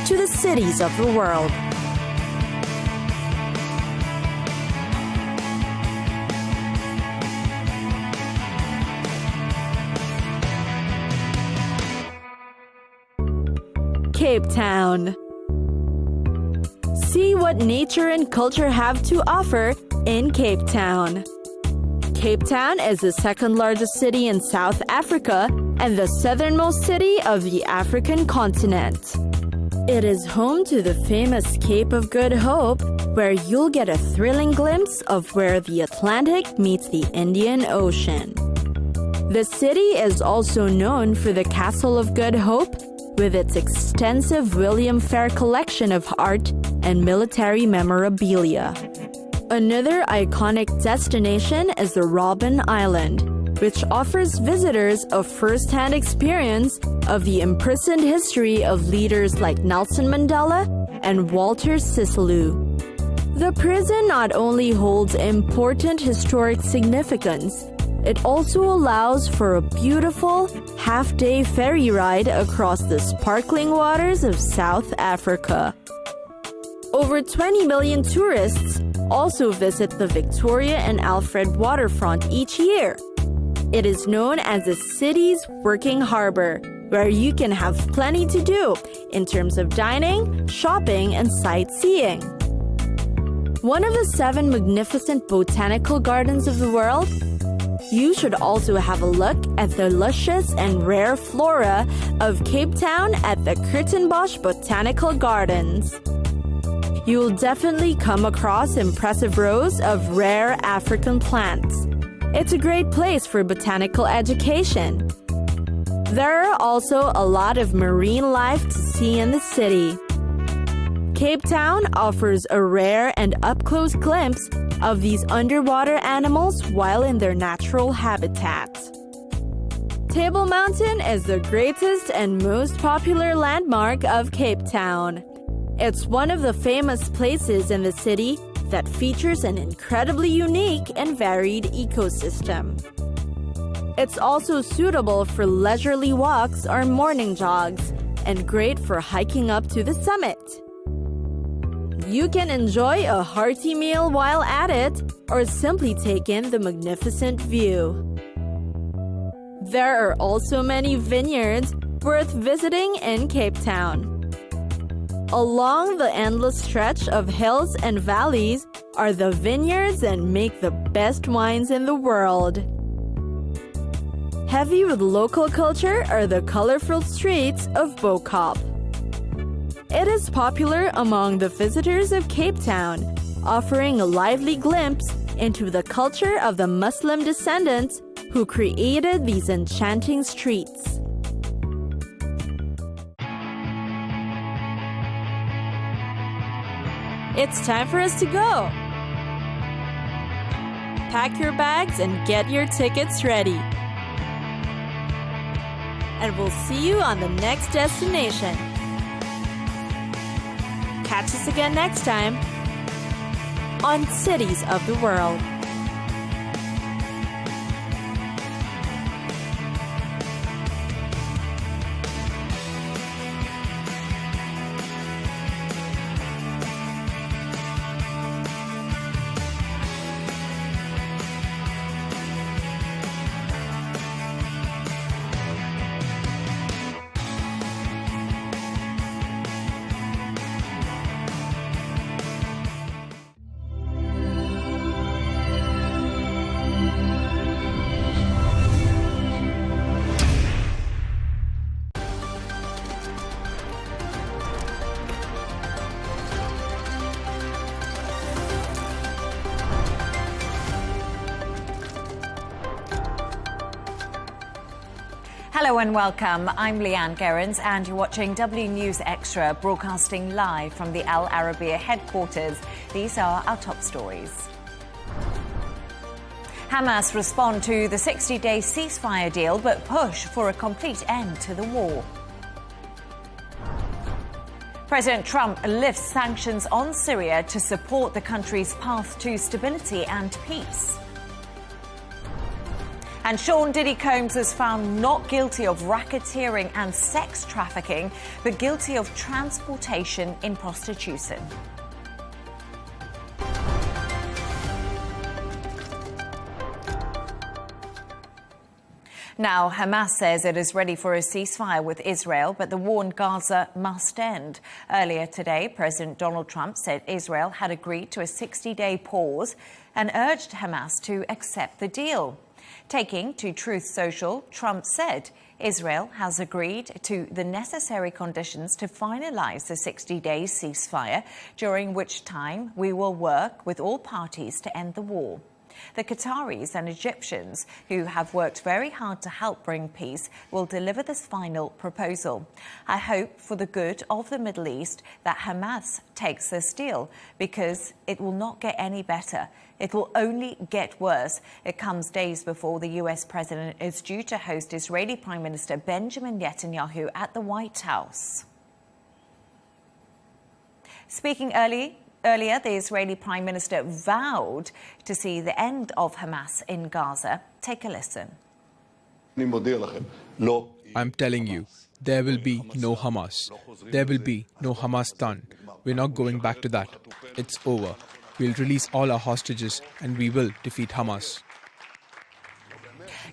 to the cities of the world. Cape Town. See what nature and culture have to offer in Cape Town. Cape Town is the second largest city in South Africa and the southernmost city of the African continent. It is home to the famous Cape of Good Hope, where you'll get a thrilling glimpse of where the Atlantic meets the Indian Ocean. The city is also known for the Castle of Good Hope, with its extensive William Fair collection of art and military memorabilia. Another iconic destination is the Robben Island, which offers visitors a first-hand experience of the imprisoned history of leaders like Nelson Mandela and Walter Sisulu. The prison not only holds important historic significance, it also allows for a beautiful half-day ferry ride across the sparkling waters of South Africa. Over 20 million tourists also visit the Victoria and Alfred waterfront each year. It is known as the city's working harbor, where you can have plenty to do in terms of dining, shopping, and sightseeing. One of the 7 magnificent botanical gardens of the world, you should also have a look at the luscious and rare flora of Cape Town at the Kirtenbosch Botanical Gardens. You will definitely come across impressive rows of rare African plants. It's a great place for botanical education. There are also a lot of marine life to see in the city. Cape Town offers a rare and up-close glimpse of these underwater animals while in their natural habitat. Table Mountain is the greatest and most popular landmark of Cape Town. It's one of the famous places in the city that features an incredibly unique and varied ecosystem. It's also suitable for leisurely walks or morning jogs, and great for hiking up to the summit. You can enjoy a hearty meal while at it, or simply take in the magnificent view. There are also many vineyards worth visiting in Cape Town. Along the endless stretch of hills and valleys are the vineyards that make the best wines in the world. Heavy with local culture are the colorful streets of Bo-Kaap. It is popular among the visitors of Cape Town, offering a lively glimpse into the culture of the Muslim descendants who created these enchanting streets. It's time for us to go. Pack your bags and get your tickets ready. And we'll see you on the next destination. Catch us again next time on Cities of the World. Hello and welcome. I'm Leigh Ann Gerrans and you're watching W News Extra, broadcasting live from the Al Arabiya headquarters. These are our top stories. Hamas respond to the 60-day ceasefire deal but push for a complete end to the war. President Trump lifts sanctions on Syria to support the country's path to stability and peace. And Sean Diddy Combs is found not guilty of racketeering and sex trafficking, but guilty of transportation in prostitution. Now, Hamas says it is ready for a ceasefire with Israel, but the war in Gaza must end. Earlier today, President Donald Trump said Israel had agreed to a 60-day pause and urged Hamas to accept the deal. Taking to Truth Social, Trump said Israel has agreed to the necessary conditions to finalize the 60-day ceasefire, during which time we will work with all parties to end the war. The Qataris and Egyptians, who have worked very hard to help bring peace, will deliver this final proposal. I hope for the good of the Middle East that Hamas takes this deal, because it will not get any better. It will only get worse. It comes days before the US president is due to host Israeli Prime Minister Benjamin Netanyahu at the White House. Speaking earlier, the Israeli Prime Minister vowed to see the end of Hamas in Gaza. Take a listen. I'm telling you, there will be no Hamas. There will be no Hamas done. We're not going back to that. It's over. We'll release all our hostages and we will defeat Hamas.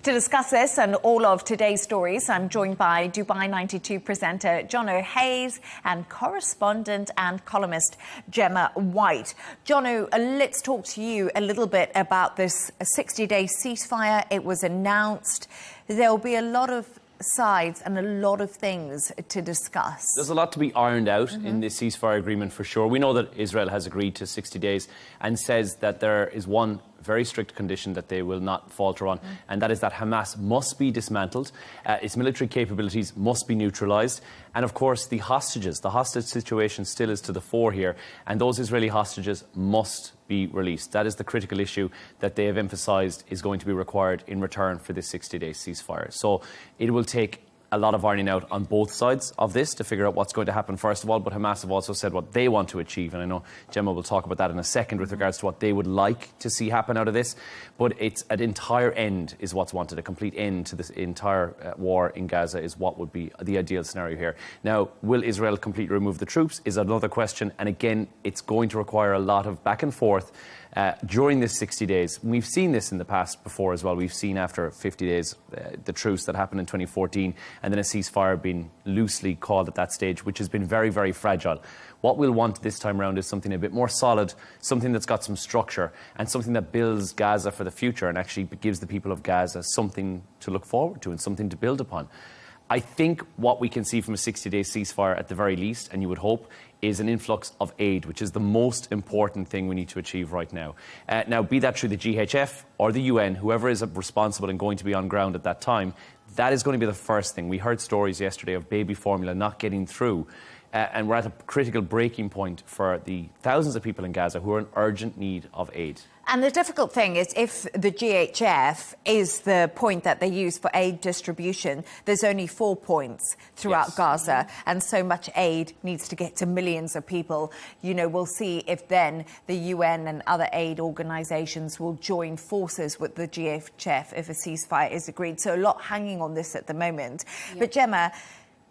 To discuss this and all of today's stories, I'm joined by Dubai 92 presenter Jono Hayes and correspondent and columnist Gemma White. Jono, let's talk to you a little bit about this 60-day ceasefire. It was announced. There'll be a lot of sides and a lot of things to discuss. There's a lot to be ironed out in this ceasefire agreement for sure. We know that Israel has agreed to 60 days and says that there is one very strict condition that they will not falter on, and that is that Hamas must be dismantled, its military capabilities must be neutralised, and of course the hostages. The hostage situation still is to the fore here, and those Israeli hostages must be released. That is the critical issue that they have emphasised is going to be required in return for this 60-day ceasefire. So it will take a lot of ironing out on both sides of this to figure out what's going to happen first of all, but Hamas have also said what they want to achieve, and I know Gemma will talk about that in a second with regards to what they would like to see happen out of this, but it's an entire end is what's wanted. A complete end to this entire war in Gaza is what would be the ideal scenario here. Now, will Israel completely remove the troops is another question, and again, it's going to require a lot of back and forth during this 60 days. We've seen this in the past before as well. We've seen after 50 days the truce that happened in 2014 and then a ceasefire being loosely called at that stage, which has been very, very fragile. What we'll want this time around is something a bit more solid, something that's got some structure and something that builds Gaza for the future and actually gives the people of Gaza something to look forward to and something to build upon. I think what we can see from a 60-day ceasefire at the very least, and you would hope, is an influx of aid, which is the most important thing we need to achieve right now. Now, be that through the GHF or the UN, whoever is responsible and going to be on ground at that time, that is going to be the first thing. We heard stories yesterday of baby formula not getting through, and we're at a critical breaking point for the thousands of people in Gaza who are in urgent need of aid. And the difficult thing is if the GHF is the point that they use for aid distribution, there's only 4 points throughout Gaza, and so much aid needs to get to millions of people. You know, we'll see if then the UN and other aid organisations will join forces with the GHF if a ceasefire is agreed. So a lot hanging on this at the moment. But Gemma,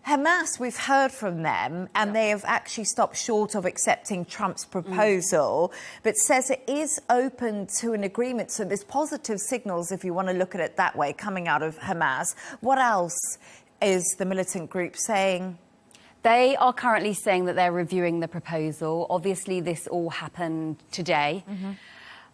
Hamas, we've heard from them, and they have actually stopped short of accepting Trump's proposal, but says it is open to an agreement. So there's positive signals, if you want to look at it that way, coming out of Hamas. What else is the militant group saying? They are currently saying that they're reviewing the proposal. Obviously, this all happened today.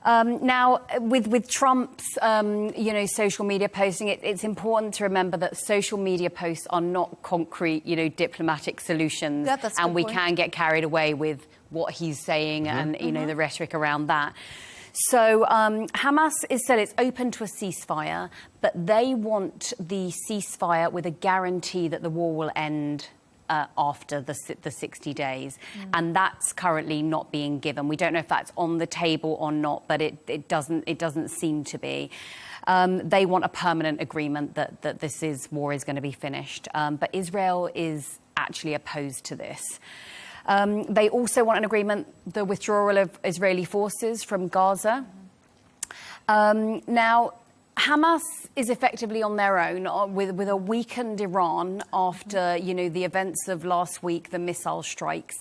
Now, with Trump's, social media posting, it's important to remember that social media posts are not concrete, diplomatic solutions. Yeah, that's a and good we point. can get carried away with what he's saying and, the rhetoric around that. So Hamas has said it's open to a ceasefire, but they want the ceasefire with a guarantee that the war will end after the 60 days. And that's currently not being given. We don't know if that's on the table or not, but it doesn't seem to be. They want a permanent agreement that this war is going to be finished. But Israel is actually opposed to this. They also want an agreement, the withdrawal of Israeli forces from Gaza. Now, Hamas is effectively on their own with a weakened Iran after, the events of last week, the missile strikes.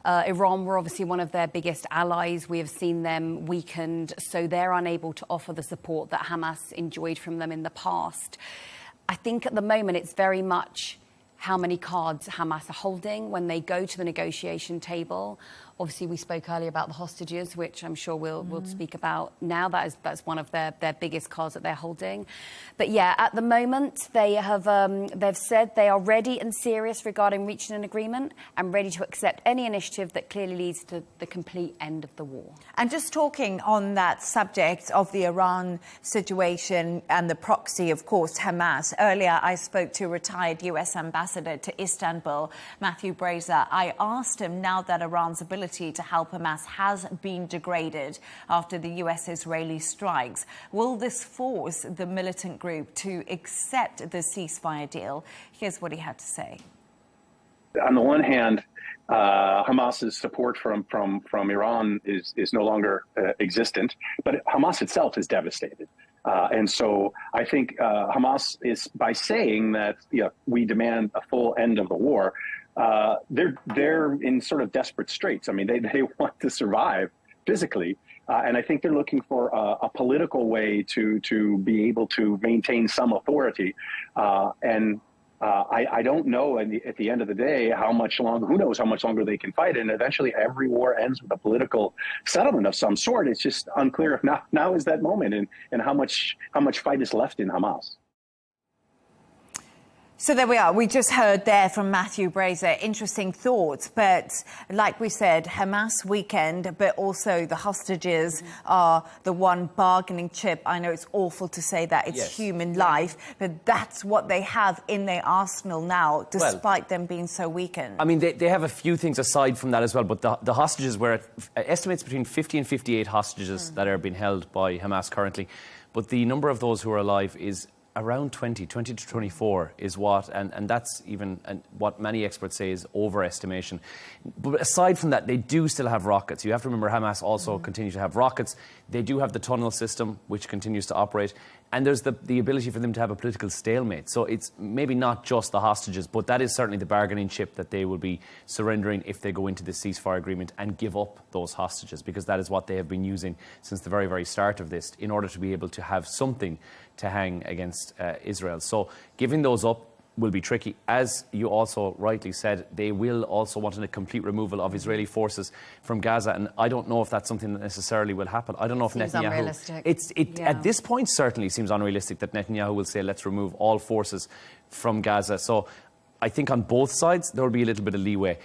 Iran were obviously one of their biggest allies. We have seen them weakened, so they're unable to offer the support that Hamas enjoyed from them in the past. I think at the moment it's very much how many cards Hamas are holding when they go to the negotiation table. Obviously, we spoke earlier about the hostages, which I'm sure we'll speak about now. That's one of their biggest cards that they're holding. But yeah, at the moment, they've said they are ready and serious regarding reaching an agreement and ready to accept any initiative that clearly leads to the complete end of the war. And just talking on that subject of the Iran situation and the proxy, of course, Hamas. Earlier, I spoke to retired US ambassador to Istanbul, Matthew Brazer. I asked him, now that Iran's ability to help Hamas has been degraded after the US-Israeli strikes, will this force the militant group to accept the ceasefire deal? Here's what he had to say. On the one hand, Hamas's support from Iran is no longer existent, but Hamas itself is devastated. And so I think Hamas is, by saying that we demand a full end of the war, they're in sort of desperate straits. I mean, they want to survive physically, and I think they're looking for a political way to be able to maintain some authority. I don't know at the end of the day how much longer, who knows how much longer they can fight. And eventually every war ends with a political settlement of some sort. It's just unclear if now is that moment and how much fight is left in Hamas. So there we are. We just heard there from Matthew Brazier, interesting thoughts. But like we said, Hamas weekend, but also the hostages are the one bargaining chip. I know it's awful to say that, it's human life, but that's what they have in their arsenal now, despite them being so weakened. I mean, they have a few things aside from that as well, but the hostages were estimates between 50 and 58 hostages that are being held by Hamas currently. But the number of those who are alive is around 20 to 24 is what, and that's even what many experts say is overestimation. But aside from that, they do still have rockets. You have to remember Hamas also continue to have rockets. They do have the tunnel system, which continues to operate. And there's the ability for them to have a political stalemate. So it's maybe not just the hostages, but that is certainly the bargaining chip that they will be surrendering if they go into the ceasefire agreement and give up those hostages, because that is what they have been using since the very, very start of this in order to be able to have something to hang against Israel. So giving those up will be tricky. As you also rightly said, they will also want a complete removal of Israeli forces from Gaza, and I don't know if that's something that necessarily will happen. I don't know if Seems Netanyahu... unrealistic. At this point certainly seems unrealistic that Netanyahu will say, let's remove all forces from Gaza. So I think on both sides there will be a little bit of leeway.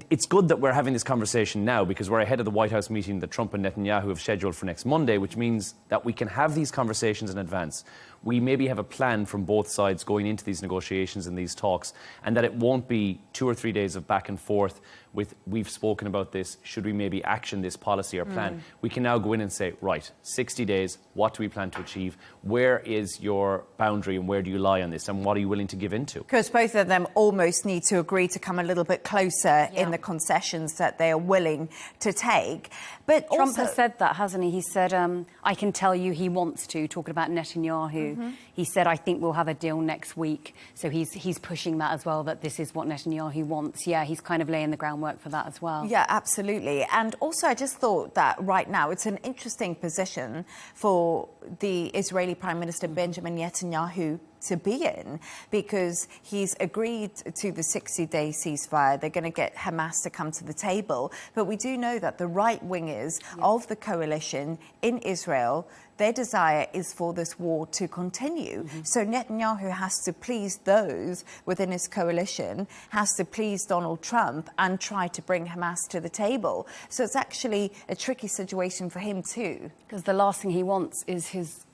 It's good that we're having this conversation now because we're ahead of the White House meeting that Trump and Netanyahu have scheduled for next Monday, which means that we can have these conversations in advance. We maybe have a plan from both sides going into these negotiations and these talks, and that it won't be 2 or 3 days of back and forth with, we've spoken about this, should we maybe action this policy or plan? We can now go in and say, right, 60 days, what do we plan to achieve? Where is your boundary and where do you lie on this? And what are you willing to give into? Because both of them almost need to agree to come a little bit closer in the concessions that they are willing to take. But Trump has said that, hasn't he? He said, I can tell you he wants to, talking about Netanyahu. He said, I think we'll have a deal next week. So he's pushing that as well, that this is what Netanyahu wants. Yeah, he's kind of laying the groundwork for that as well. Yeah, absolutely. And also, I just thought that right now it's an interesting position for the Israeli Prime Minister Benjamin Netanyahu to be in, because he's agreed to the 60-day ceasefire. They're going to get Hamas to come to the table. But we do know that the right wingers of the coalition in Israel, their desire is for this war to continue. So Netanyahu has to please those within his coalition, has to please Donald Trump and try to bring Hamas to the table. So it's actually a tricky situation for him too. Because the last thing he wants is his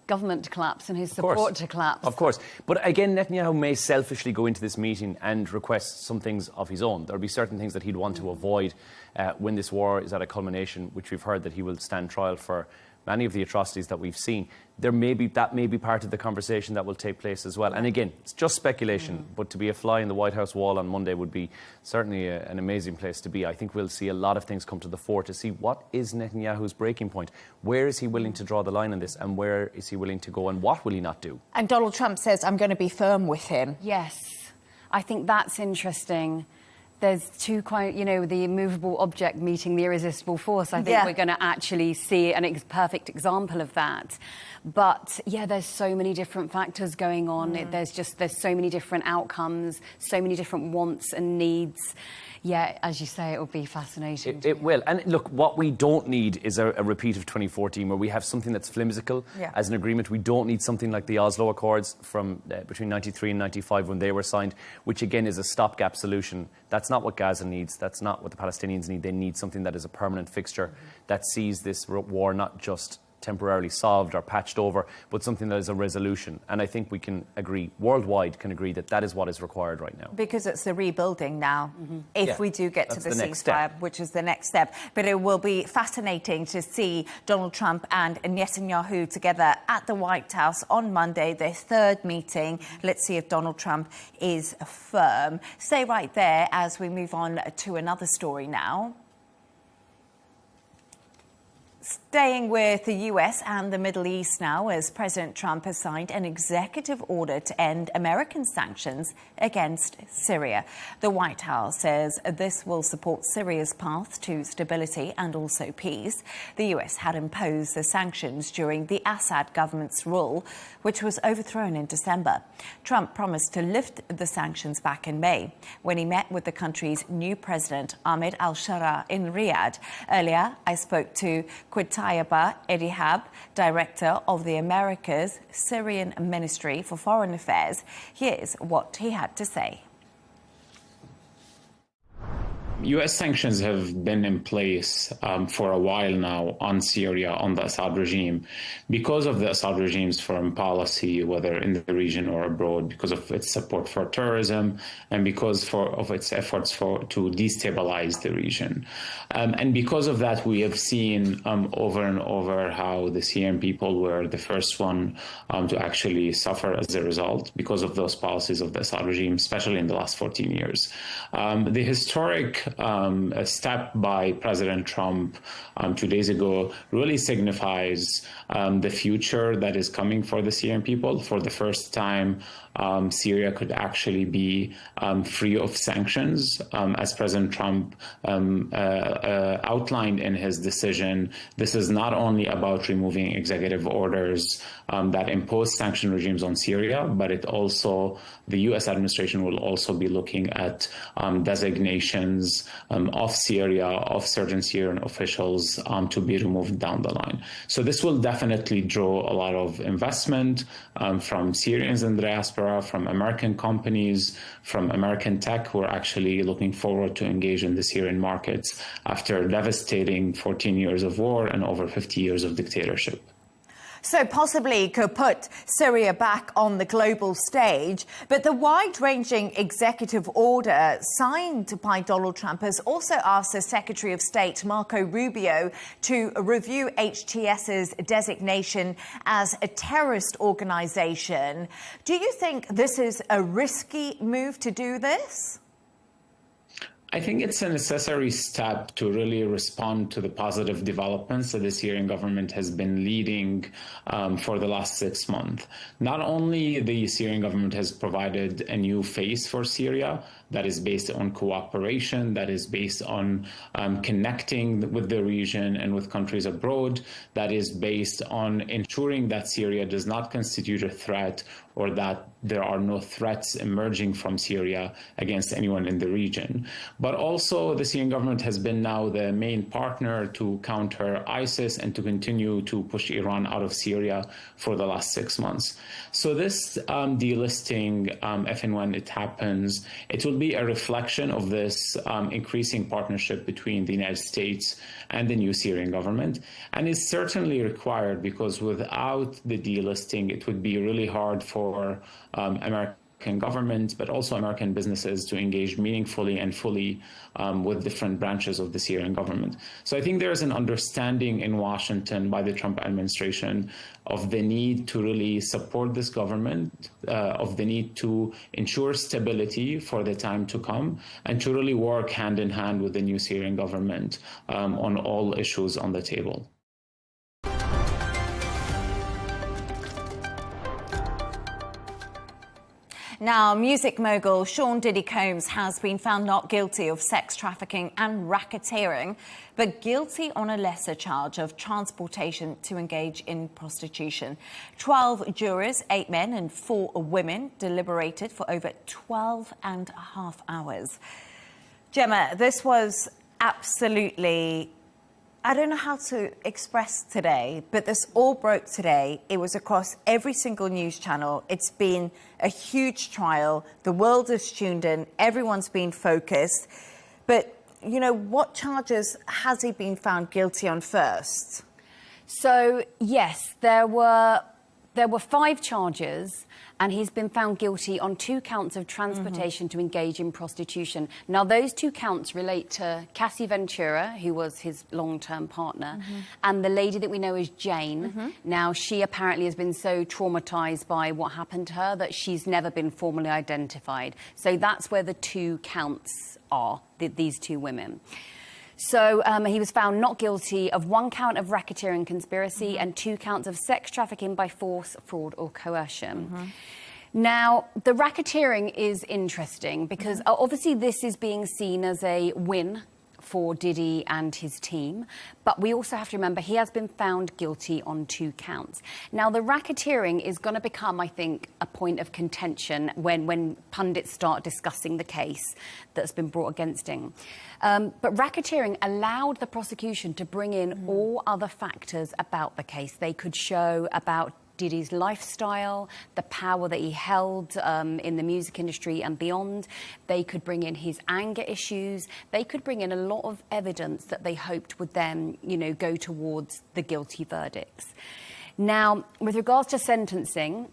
government to collapse and his support to collapse. Of course. But again, Netanyahu may selfishly go into this meeting and request some things of his own. There'll be certain things that he'd want to avoid when this war is at a culmination, which we've heard that he will stand trial for many of the atrocities that we've seen. That may be part of the conversation that will take place as well. And again, it's just speculation, but to be a fly in the White House wall on Monday would be certainly an amazing place to be. I think we'll see a lot of things come to the fore to see what is Netanyahu's breaking point. Where is he willing to draw the line on this, and where is he willing to go, and what will he not do? And Donald Trump says, I'm going to be firm with him. Yes, I think that's interesting. There's two quite, the immovable object meeting the irresistible force. I think we're going to actually see a perfect example of that. But yeah, there's so many different factors going on. There's so many different outcomes, so many different wants and needs. Yeah, as you say, it will be fascinating. It will. And look, what we don't need is a repeat of 2014 where we have something that's flimsical as an agreement. We don't need something like the Oslo Accords from between 93 and 95 when they were signed, which again is a stopgap solution. That's not what Gaza needs. That's not what the Palestinians need. They need something that is a permanent fixture that sees this war not just temporarily solved or patched over, but something that is a resolution. And I think we can agree, worldwide can agree, that that is what is required right now. Because it's the rebuilding now, if we do get to the ceasefire, which is the next step. But it will be fascinating to see Donald Trump and Netanyahu together at the White House on Monday, their third meeting. Let's see if Donald Trump is firm. Stay right there as we move on to another story now. Staying with the US and the Middle East now, as President Trump has signed an executive order to end American sanctions against Syria. The White House says this will support Syria's path to stability and also peace. The US had imposed the sanctions during the Assad government's rule, which was overthrown in December. Trump promised to lift the sanctions back in May when he met with the country's new president, Ahmed al-Sharaa, in Riyadh. Earlier, I spoke to Qutayba Edihab, Director of the Americas Syrian Ministry for Foreign Affairs. Here's what he had to say. U.S. sanctions have been in place for a while now on Syria, on the Assad regime, because of the Assad regime's foreign policy, whether in the region or abroad, because of its support for terrorism, and because of its efforts to destabilize the region. And because of that, we have seen over and over how the Syrian people were the first one to actually suffer as a result, because of those policies of the Assad regime, especially in the last 14 years. The historic a step by President Trump 2 days ago really signifies the future that is coming for the Syrian people. For the first time, Syria could actually be free of sanctions. As President Trump outlined in his decision, this is not only about removing executive orders that impose sanction regimes on Syria, but the U.S. administration will also be looking at designations of Syria, of certain Syrian officials to be removed down the line. So this will definitely draw a lot of investment from Syrians in the diaspora, from American companies, from American tech who are actually looking forward to engage in the Syrian markets after devastating 14 years of war and over 50 years of dictatorship. So possibly could put Syria back on the global stage. But the wide-ranging executive order signed by Donald Trump has also asked the Secretary of State, Marco Rubio, to review HTS's designation as a terrorist organization. Do you think this is a risky move to do this? I think it's a necessary step to really respond to the positive developments that the Syrian government has been leading for the last 6 months. Not only the Syrian government has provided a new face for Syria that is based on cooperation, that is based on connecting with the region and with countries abroad, that is based on ensuring that Syria does not constitute a threat or that there are no threats emerging from Syria against anyone in the region. But also the Syrian government has been now the main partner to counter ISIS and to continue to push Iran out of Syria for the last 6 months. So this delisting, if and when it happens, it will be a reflection of this increasing partnership between the United States and the new Syrian government, and is certainly required because without the delisting, it would be really hard for American government, but also American businesses to engage meaningfully and fully with different branches of the Syrian government. So I think there is an understanding in Washington by the Trump administration of the need to really support this government, of the need to ensure stability for the time to come, and to really work hand in hand with the new Syrian government on all issues on the table. Now, music mogul Sean Diddy Combs has been found not guilty of sex trafficking and racketeering, but guilty on a lesser charge of transportation to engage in prostitution. 12 jurors, 8 men and 4 women, deliberated for over 12 and a half hours. Gemma, this was absolutely... I don't know how to express today, but this all broke today. It was across every single news channel. It's been a huge trial. The world is tuned in. Everyone's been focused. But, you know, what charges has he been found guilty on first? So, yes, there were 5 charges, and he's been found guilty on 2 counts of transportation to engage in prostitution. Now, those 2 counts relate to Cassie Ventura, who was his long-term partner, and the lady that we know as Jane. Now, she apparently has been so traumatized by what happened to her that she's never been formally identified. So that's where the 2 counts are, these 2 women. So he was found not guilty of 1 count of racketeering conspiracy and 2 counts of sex trafficking by force, fraud or coercion. Now, the racketeering is interesting because obviously this is being seen as a win for Diddy and his team. But we also have to remember he has been found guilty on 2 counts. Now, the racketeering is going to become, I think, a point of contention when pundits start discussing the case that's been brought against him. But racketeering allowed the prosecution to bring in all other factors about the case. They could show about Diddy's lifestyle, the power that he held in the music industry and beyond. They could bring in his anger issues. They could bring in a lot of evidence that they hoped would then, go towards the guilty verdicts. Now, with regards to sentencing,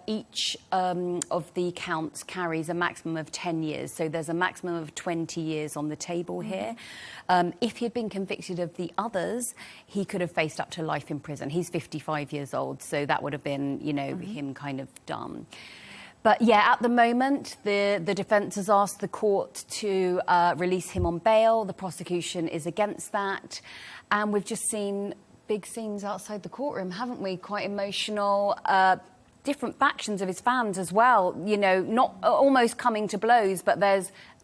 each of the counts carries a maximum of 10 years. So there's a maximum of 20 years on the table here. If he had been convicted of the others, he could have faced up to life in prison. He's 55 years old, so that would have been, him kind of done. But yeah, at the moment, the defence has asked the court to release him on bail. The prosecution is against that. And we've just seen big scenes outside the courtroom, haven't we? Quite emotional. Different factions of his fans as well, not almost coming to blows, but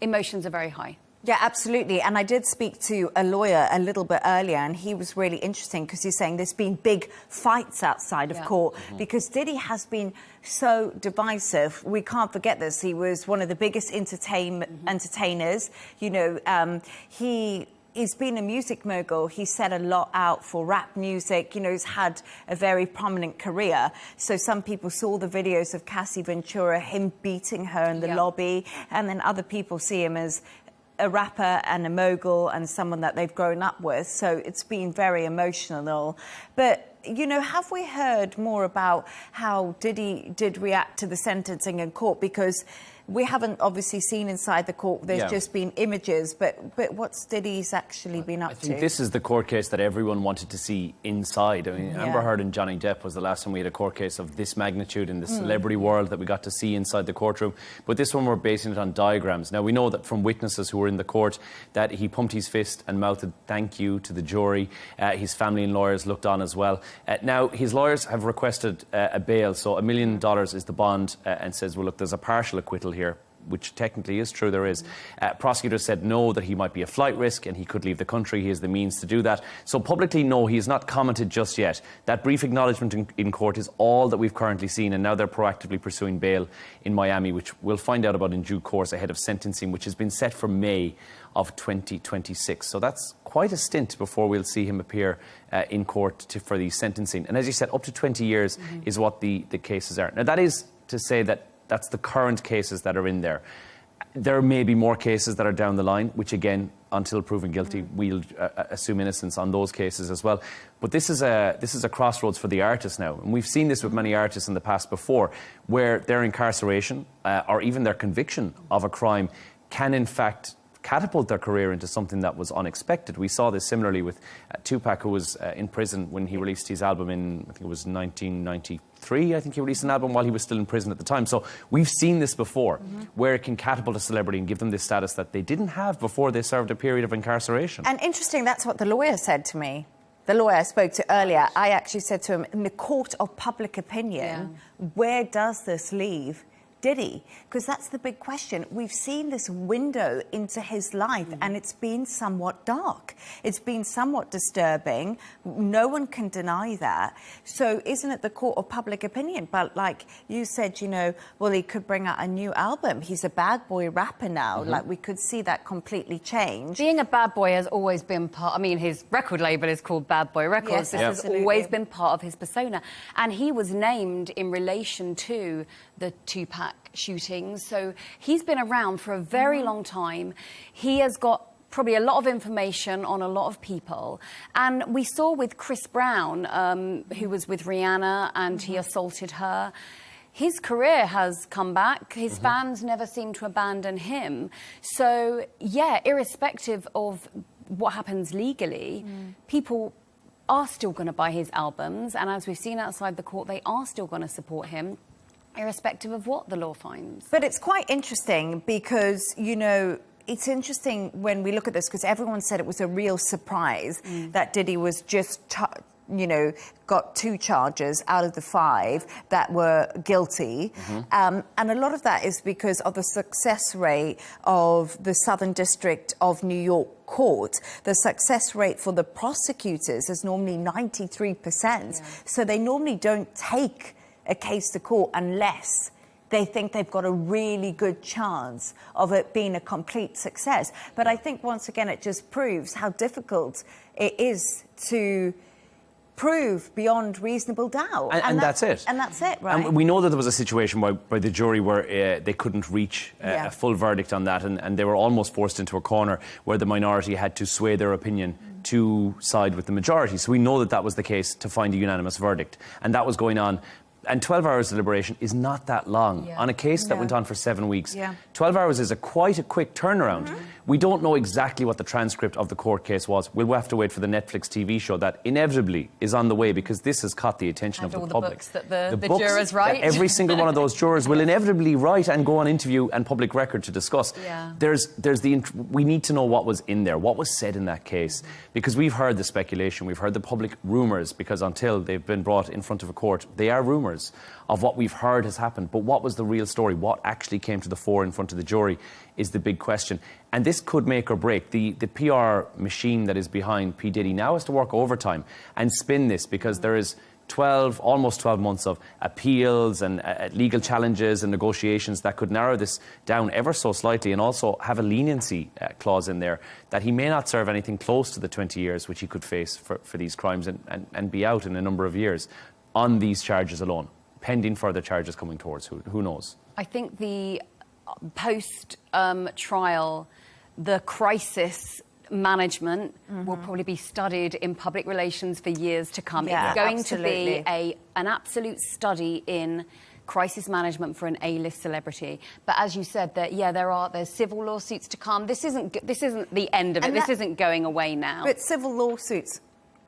emotions are very high. Yeah, absolutely. And I did speak to a lawyer a little bit earlier, and he was really interesting because he's saying there's been big fights outside of court because Diddy has been so divisive. We can't forget this. He was one of the biggest entertainers. He's been a music mogul. He set a lot out for rap music. He's had a very prominent career. So some people saw the videos of Cassie Ventura, him beating her in the lobby, and then other people see him as a rapper and a mogul and someone that they've grown up with. So it's been very emotional. But, have we heard more about how Diddy did react to the sentencing in court? Because we haven't obviously seen inside the court. There's just been images, but what's Diddy's actually been up to? I think this is the court case that everyone wanted to see inside. I mean, Amber Heard and Johnny Depp was the last time we had a court case of this magnitude in the celebrity world that we got to see inside the courtroom. But this one, we're basing it on diagrams. Now, we know that from witnesses who were in the court that he pumped his fist and mouthed thank you to the jury. His family and lawyers looked on as well. Now, his lawyers have requested a bail, so $1 million is the bond, and says, well, look, there's a partial acquittal here, which technically is true, there is. Prosecutors said no, that he might be a flight risk and he could leave the country. He has the means to do that. So publicly, no, he has not commented just yet. That brief acknowledgement in court is all that we've currently seen, and now they're proactively pursuing bail in Miami, which we'll find out about in due course ahead of sentencing, which has been set for May of 2026. So that's quite a stint before we'll see him appear in court for the sentencing. And as you said, up to 20 years is what the cases are. Now, that is to say that that's the current cases that are in there. There may be more cases that are down the line, which again, until proven guilty, we'll assume innocence on those cases as well. But this is a crossroads for the artists now. And we've seen this with many artists in the past before, where their incarceration or even their conviction of a crime can in fact catapult their career into something that was unexpected. We saw this similarly with Tupac, who was in prison when he released his album in, I think it was 1993. I think he released an album while he was still in prison at the time. So we've seen this before, where it can catapult a celebrity and give them this status that they didn't have before they served a period of incarceration. And interesting, that's what the lawyer said to me. The lawyer I spoke to earlier, I actually said to him, in the court of public opinion, where does this leave Diddy? Because that's the big question. We've seen this window into his life and it's been somewhat dark. It's been somewhat disturbing. No one can deny that. So isn't it the court of public opinion? But like you said, well, he could bring out a new album. He's a bad boy rapper now. Like, we could see that completely change. Being a bad boy has always been part... I mean, his record label is called Bad Boy Records. This has always been part of his persona. And he was named in relation to the Tupac shootings. So he's been around for a very long time. He has got probably a lot of information on a lot of people. And we saw with Chris Brown, who was with Rihanna and he assaulted her. His career has come back. His fans never seem to abandon him. So, yeah, irrespective of what happens legally, people are still going to buy his albums. And as we've seen outside the court, they are still going to support him, irrespective of what the law finds. But it's quite interesting because, it's interesting when we look at this because everyone said it was a real surprise that Diddy was just, got 2 charges out of the 5 that were guilty. And a lot of that is because of the success rate of the Southern District of New York court, the success rate for the prosecutors is normally 93%. So they normally don't take a case to court unless they think they've got a really good chance of it being a complete success. But I think, once again, it just proves how difficult it is to prove beyond reasonable doubt. And that's it. And that's it, right? And we know that there was a situation by the jury where they couldn't reach a full verdict on that, and they were almost forced into a corner where the minority had to sway their opinion to side with the majority. So we know that that was the case to find a unanimous verdict. And that was going on. And 12 hours deliberation is not that long on a case that went on for 7 weeks. 12 hours is quite a quick turnaround. We don't know exactly what the transcript of the court case was. We'll have to wait for the Netflix TV show that inevitably is on the way, because this has caught the attention of the public. Books that the jurors write. Every single one of those jurors will inevitably write and go on interview and public record to discuss. We need to know what was in there, what was said in that case, because we've heard the speculation, we've heard the public rumours, because until they've been brought in front of a court, they are rumours of what we've heard has happened. But what was the real story? What actually came to the fore in front of the jury is the big question. And this could make or break. The PR machine that is behind P. Diddy now has to work overtime and spin this, because there is almost 12 months of appeals and legal challenges and negotiations that could narrow this down ever so slightly, and also have a leniency clause in there that he may not serve anything close to the 20 years which he could face for these crimes, and be out in a number of years on these charges alone, pending further charges coming towards. Who knows? I think the post-trial, the crisis management will probably be studied in public relations for years to come. It's going to be an absolute study in crisis management for an A-list celebrity. But as you said, there's civil lawsuits to come. This isn't the end of it. This isn't going away now. But civil lawsuits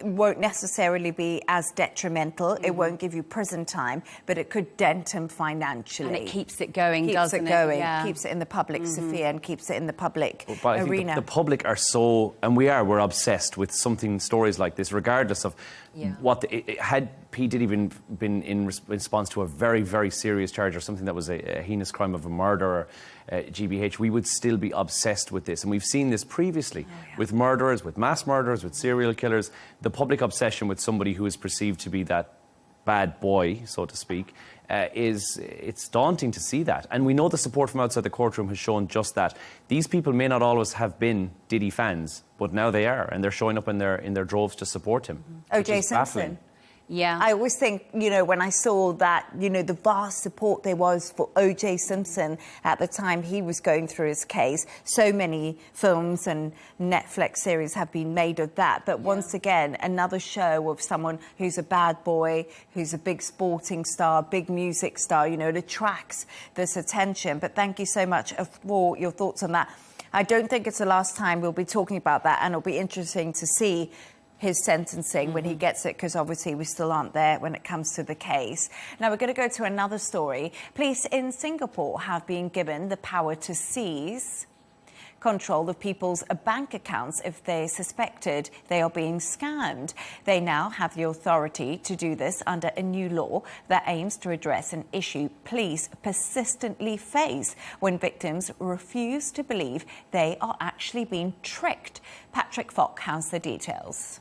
won't necessarily be as detrimental. It won't give you prison time, but it could dent him financially. And it keeps it going, doesn't it? Keeps it in the public sphere and keeps it in the public but I arena. think the public are so, and we're obsessed with stories like this, regardless of what had P. Diddy been in response to a very, very serious charge, or something that was a heinous crime of a murder, or GBH, we would still be obsessed with this. And we've seen this previously with murderers, with mass murderers, with serial killers. The public obsession with somebody who is perceived to be that bad boy, so to speak, it's daunting to see that. And we know the support from outside the courtroom has shown just that. These people may not always have been Diddy fans, but now they are, and they're showing up in their droves to support him. O.J. Simpson. Yeah. I always think, when I saw that, the vast support there was for O.J. Simpson at the time he was going through his case. So many films and Netflix series have been made of that. But once again, another show of someone who's a bad boy, who's a big sporting star, big music star, it attracts this attention. But thank you so much for your thoughts on that. I don't think it's the last time we'll be talking about that, and it'll be interesting to see his sentencing when he gets it, because obviously we still aren't there when it comes to the case. Now we're going to go to another story. Police in Singapore have been given the power to seize control of people's bank accounts if they're suspected they are being scammed. They now have the authority to do this under a new law that aims to address an issue police persistently face when victims refuse to believe they are actually being tricked. Patrick Falk has the details.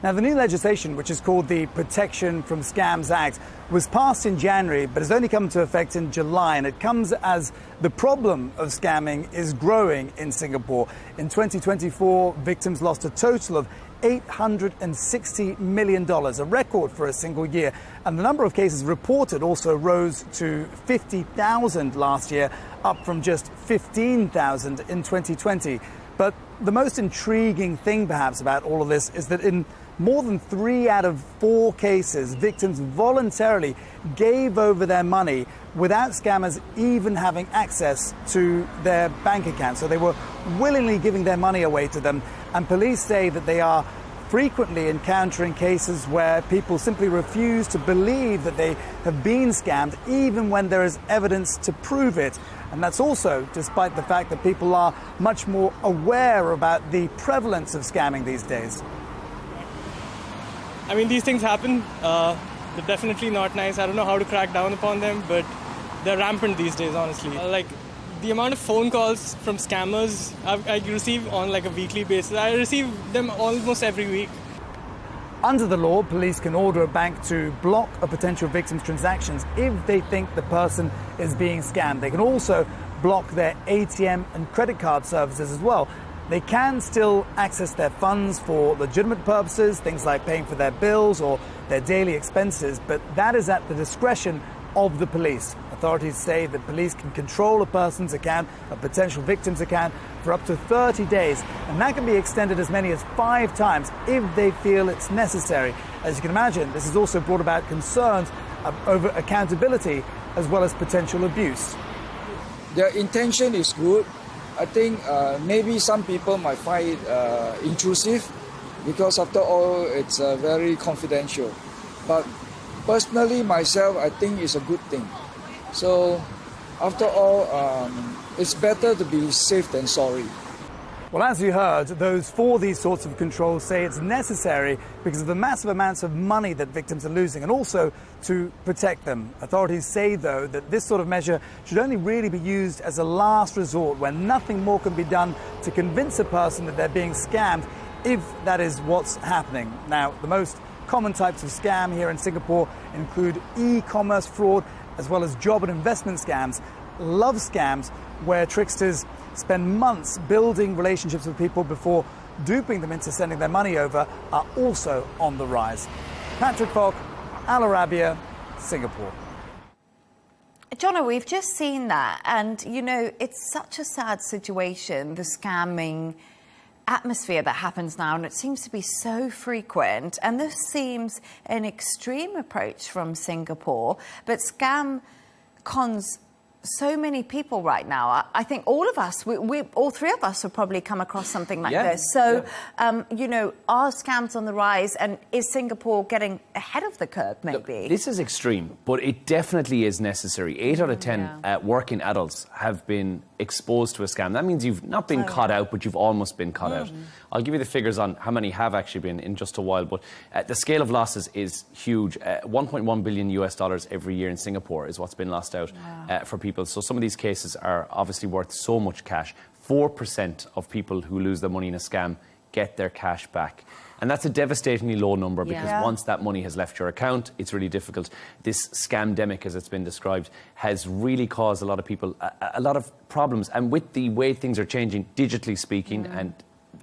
Now, the new legislation, which is called the Protection from Scams Act, was passed in January but has only come into effect in July, and it comes as the problem of scamming is growing in Singapore. In 2024, victims lost a total of $860 million, a record for a single year. And the number of cases reported also rose to 50,000 last year, up from just 15,000 in 2020. But the most intriguing thing, perhaps, about all of this is that in more than 3 out of 4 cases, victims voluntarily gave over their money without scammers even having access to their bank account. So they were willingly giving their money away to them. And police say that they are frequently encountering cases where people simply refuse to believe that they have been scammed, even when there is evidence to prove it. And that's also despite the fact that people are much more aware about the prevalence of scamming these days. I mean, these things happen. They're definitely not nice. I don't know how to crack down upon them, but they're rampant these days, honestly. the amount of phone calls from scammers I receive on like a weekly basis, I receive them almost every week. Under the law, police can order a bank to block a potential victim's transactions if they think the person is being scammed. They can also block their ATM and credit card services as well. They can still access their funds for legitimate purposes, things like paying for their bills or their daily expenses, but that is at the discretion of the police. Authorities say that police can control a person's account, a potential victim's account, for up to 30 days, and that can be extended as many as 5 times if they feel it's necessary. As you can imagine, this has also brought about concerns over accountability as well as potential abuse. Their intention is good. I think maybe some people might find it intrusive because after all it's very confidential. But personally myself, I think it's a good thing. So after all, it's better to be safe than sorry. Well, as you heard, those for these sorts of controls say it's necessary because of the massive amounts of money that victims are losing and also to protect them. Authorities say, though, that this sort of measure should only really be used as a last resort when nothing more can be done to convince a person that they're being scammed, if that is what's happening. Now, the most common types of scam here in Singapore include e-commerce fraud as well as job and investment scams, love scams, where tricksters spend months building relationships with people before duping them into sending their money over, are also on the rise. Patrick Falk, Al Arabiya, Singapore. Jono, we've just seen that, and, you know, it's such a sad situation, the scamming atmosphere that happens now, and it seems to be so frequent. And this seems an extreme approach from Singapore, but scam cons so many people right now. I think all of us, all 3 of us have probably come across something like this. So, you know, are scams on the rise, and is Singapore getting ahead of the curve, maybe? Look, this is extreme, but it definitely is necessary. 8 out of 10 working adults have been exposed to a scam. That means you've not been caught out, but you've almost been caught out. I'll give you the figures on how many have actually been in just a while, but the scale of losses is huge. $1.1 billion US every year in Singapore is what's been lost out for people. So some of these cases are obviously worth so much cash. 4% of people who lose their money in a scam get their cash back. And that's a devastatingly low number because once that money has left your account, it's really difficult. This scamdemic, as it's been described, has really caused a lot of people a lot of problems. And with the way things are changing, digitally speaking, and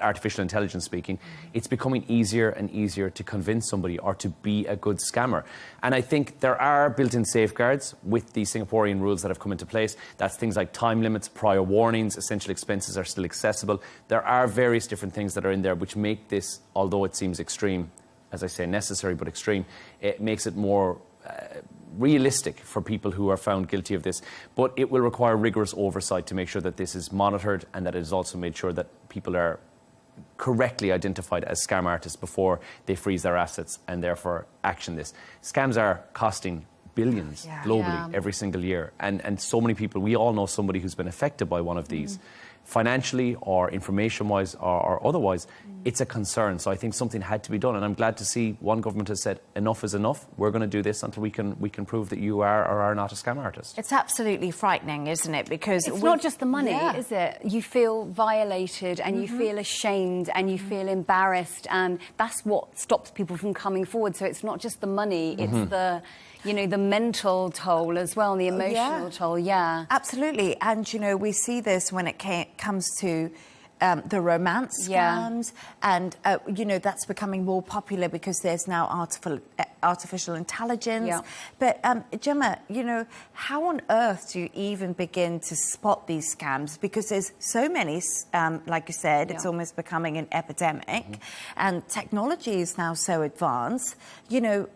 artificial intelligence speaking, it's becoming easier and easier to convince somebody or to be a good scammer. And I think there are built-in safeguards with the Singaporean rules that have come into place. That's things like time limits, prior warnings, essential expenses are still accessible. There are various different things that are in there which make this, although it seems extreme, as I say, necessary but extreme, it makes it more realistic for people who are found guilty of this. But it will require rigorous oversight to make sure that this is monitored and that it is also made sure that people are correctly identified as scam artists before they freeze their assets and therefore action this. Scams are costing billions globally every single year. And so many people, we all know somebody who's been affected by one of these. Financially or information-wise or otherwise, it's a concern. So I think something had to be done. And I'm glad to see one government has said, enough is enough. We're going to do this until we can prove that you are or are not a scam artist. It's absolutely frightening, isn't it? Because it's not just the money, is it? You feel violated and you feel ashamed and you feel embarrassed. And that's what stops people from coming forward. So it's not just the money, it's the... you know, the mental toll as well, and the emotional toll, Absolutely. And, you know, we see this when it comes to the romance scams. And, you know, that's becoming more popular because there's now artificial intelligence. But, Gemma, you know, how on earth do you even begin to spot these scams? Because there's so many, like you said, it's almost becoming an epidemic. And technology is now so advanced. You know,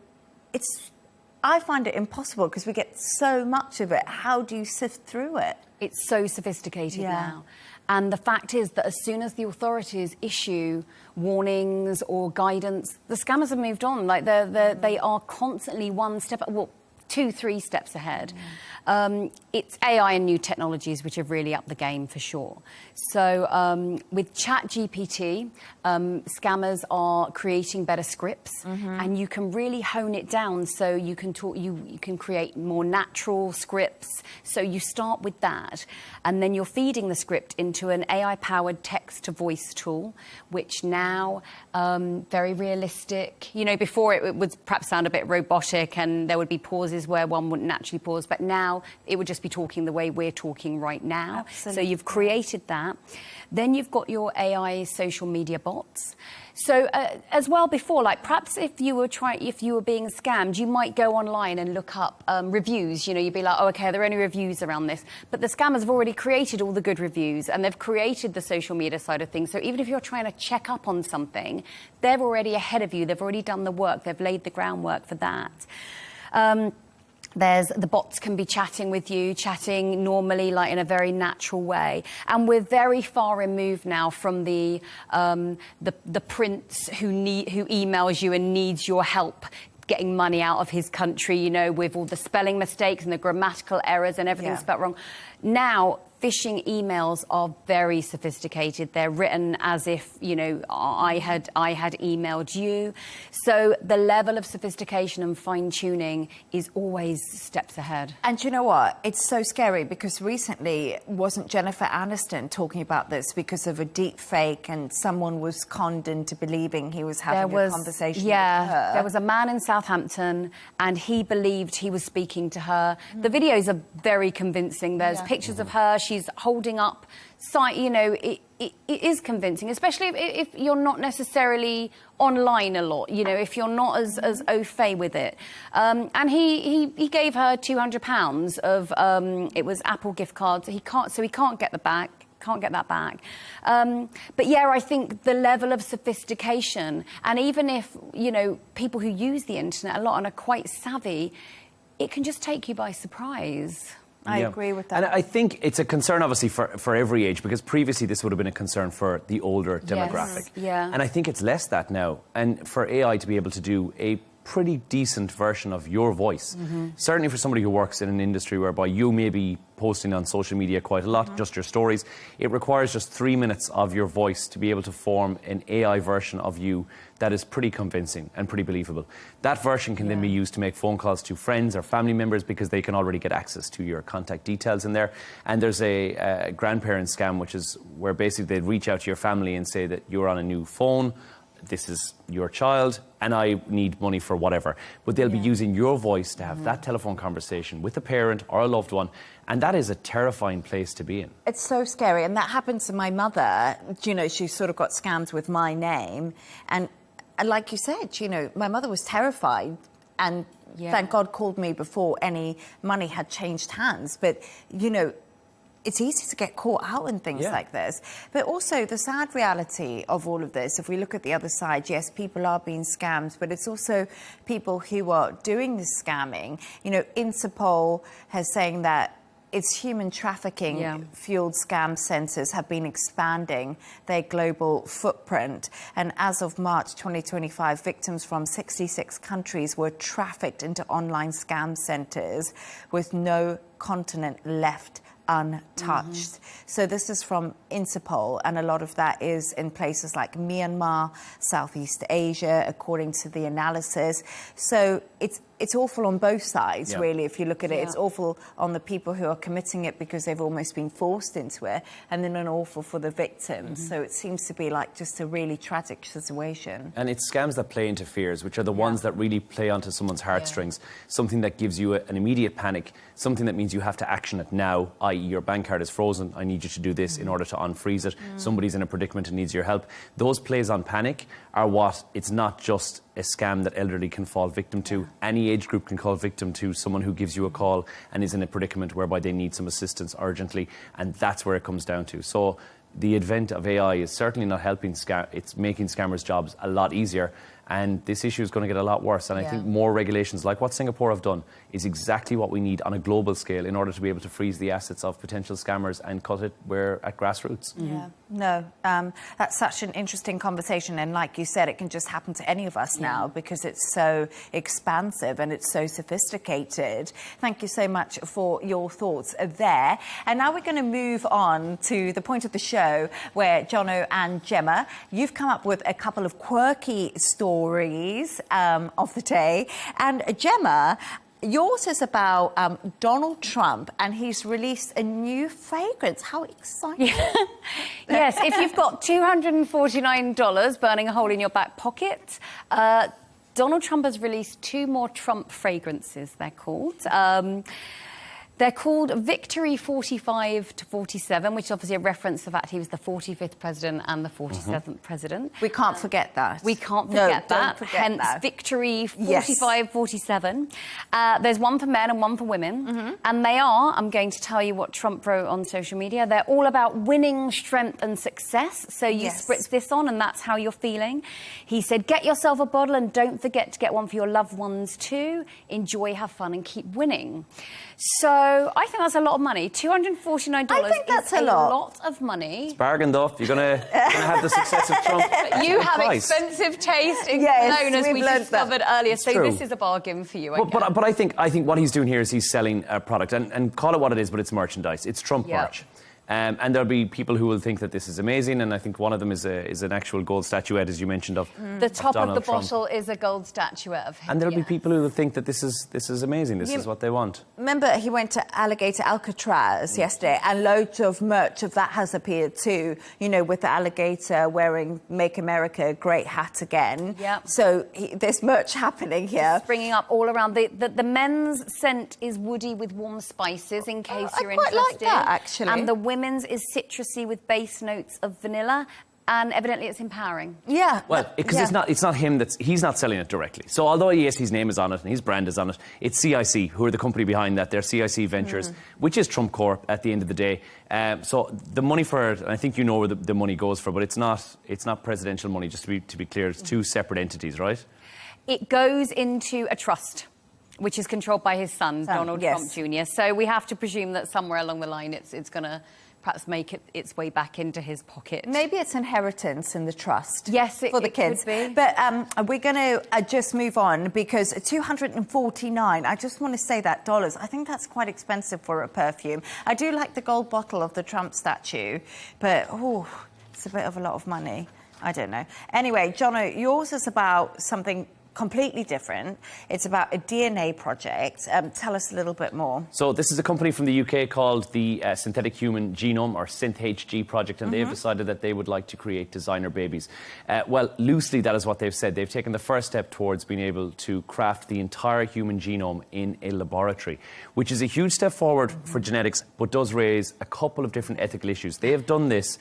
I find it impossible because we get so much of it. How do you sift through it? It's so sophisticated now. And the fact is that as soon as the authorities issue warnings or guidance, the scammers have moved on. Like they are constantly one step. Well, 2-3 steps ahead. It's AI and new technologies which have really upped the game for sure. So with ChatGPT, scammers are creating better scripts, and you can really hone it down so you can you can create more natural scripts. So you start with that, and then you're feeding the script into an AI-powered text-to-voice tool, which now very realistic. You know, before it would perhaps sound a bit robotic, and there would be pauses where one wouldn't naturally pause, but now it would just be talking the way we're talking right now. Absolutely. So you've created that. Then you've got your AI social media bots. So as well before, like perhaps if you were being scammed, you might go online and look up reviews. You know, you'd be like, oh, okay, are there any reviews around this? But the scammers have already created all the good reviews, and they've created the social media side of things. So even if you're trying to check up on something, they're already ahead of you. They've already done the work. They've laid the groundwork for that. The bots can be chatting with you, chatting normally, like in a very natural way. And we're very far removed now from the prince who emails you and needs your help getting money out of his country, you know, with all the spelling mistakes and the grammatical errors and everything spelled wrong. Now, phishing emails are very sophisticated. They're written as if, you know, I had emailed you. So the level of sophistication and fine-tuning is always steps ahead. And you know what? It's so scary because recently, wasn't Jennifer Aniston talking about this because of a deep fake, and someone was conned into believing he was having a conversation with her? There was a man in Southampton, and he believed he was speaking to her. The videos are very convincing. There's pictures of her. She's holding up, you know, it is convincing, especially if you're not necessarily online a lot, you know, if you're not as au fait with it. And he gave her £200 of, it was Apple gift cards. He can't get that back. But yeah, I think the level of sophistication, and even if, you know, people who use the internet a lot and are quite savvy, it can just take you by surprise. I agree with that. And I think it's a concern, obviously, for every age, because previously this would have been a concern for the older demographic. Yeah. And I think it's less that now. And for AI to be able to do a pretty decent version of your voice, certainly for somebody who works in an industry whereby you may be posting on social media quite a lot, just your stories, it requires just 3 minutes of your voice to be able to form an AI version of you that is pretty convincing and pretty believable. That version can then be used to make phone calls to friends or family members because they can already get access to your contact details in there. And there's a grandparent scam, which is where basically they'd reach out to your family and say that you're on a new phone, this is your child, and I need money for whatever. But they'll be using your voice to have that telephone conversation with a parent or a loved one, and that is a terrifying place to be in. It's so scary, and that happened to my mother. You know, she sort of got scammed with my name, and like you said, you know, my mother was terrified, and thank God called me before any money had changed hands. But, you know, it's easy to get caught out in things like this. But also the sad reality of all of this, if we look at the other side, yes, people are being scammed, but it's also people who are doing this scamming. You know, Interpol has saying that its human trafficking fueled scam centres have been expanding their global footprint. And as of March 2025, victims from 66 countries were trafficked into online scam centres with no continent left untouched. So this is from Interpol, and a lot of that is in places like Myanmar, Southeast Asia, according to the analysis. So it's awful on both sides, really, if you look at it. It's awful on the people who are committing it because they've almost been forced into it, and then an awful for the victims. So it seems to be like just a really tragic situation. And it's scams that play into fears, which are the ones that really play onto someone's heartstrings, something that gives you an immediate panic, something that means you have to action it now, i.e. your bank card is frozen, I need you to do this in order to unfreeze it, somebody's in a predicament and needs your help. Those plays on panic are what, it's not just a scam that elderly can fall victim to. Any age group can fall victim to someone who gives you a call and is in a predicament whereby they need some assistance urgently, and that's where it comes down to. So the advent of AI is certainly not helping it's making scammers' jobs a lot easier, And this issue is going to get a lot worse. And I think more regulations, like what Singapore have done, is exactly what we need on a global scale in order to be able to freeze the assets of potential scammers and cut it where at grassroots. Yeah, no, that's such an interesting conversation. And like you said, it can just happen to any of us now because it's so expansive and it's so sophisticated. Thank you so much for your thoughts there. And now we're going to move on to the point of the show where Jono and Gemma, you've come up with a couple of quirky stories of the day. And Gemma, yours is about Donald Trump, and he's released a new fragrance. How exciting. Yes, if you've got $249 burning a hole in your back pocket, Donald Trump has released 2 more Trump fragrances, they're called. They're called Victory 45 to 47, which is obviously a reference to the fact he was the 45th president and the 47th president. We can't forget that. We can't forget that. Don't forget Hence, that. Victory 45, 47. There's one for men and one for women. And they are, I'm going to tell you what Trump wrote on social media, they're all about winning, strength and success. So you spritz this on and that's how you're feeling. He said, get yourself a bottle and don't forget to get one for your loved ones too. Enjoy, have fun and keep winning. So I think that's a lot of money. $249 I think that's is a lot of money. It's bargained up. You're going to have the success of Trump. You have price. expensive taste, Yes, known as we've we learned discovered that. earlier. So True. this is a bargain for you. But I think what he's doing here is he's selling a product, and call it what it is, but it's merchandise. It's Trump merch. And there'll be people who will think that this is amazing, and I think one of them is an actual gold statuette, as you mentioned, of the top of the Trump. bottle is a gold statuette of him. And there'll be people who will think that this is amazing. This is what they want. Remember, he went to Alligator Alcatraz yesterday, and loads of merch of that has appeared too. You know, with the alligator wearing "Make America Great" hat again. Yep. So there's merch happening here. Springing up all around. The men's scent is woody with warm spices, in case you're I quite like interested. that, actually. And the women's is citrusy with base notes of vanilla. And evidently it's empowering. Yeah. Well, because it's not him he's not selling it directly. So although, yes, his name is on it and his brand is on it, it's CIC, who are the company behind that. They're CIC Ventures, which is Trump Corp at the end of the day. So the money for it, and I think you know where the money goes for, but it's not presidential money, just to be clear. It's 2 separate entities, right? It goes into a trust, which is controlled by his son, Donald Trump Jr. So we have to presume that somewhere along the line it's going to perhaps make its way back into his pocket. Maybe it's inheritance in the trust. Yes, for the kids. Could be. But we're going to just move on because $249. I just want to say that dollars. I think that's quite expensive for a perfume. I do like the gold bottle of the Trump statue, but it's a bit of a lot of money. I don't know. Anyway, Jono, yours is about something completely different. It's about a DNA project. Tell us a little bit more. So this is a company from the UK called the Synthetic Human Genome, or SynthHG project, and they've decided that they would like to create designer babies. Well, loosely, that is what they've said. They've taken the first step towards being able to craft the entire human genome in a laboratory, which is a huge step forward for genetics, but does raise a couple of different ethical issues. They have done this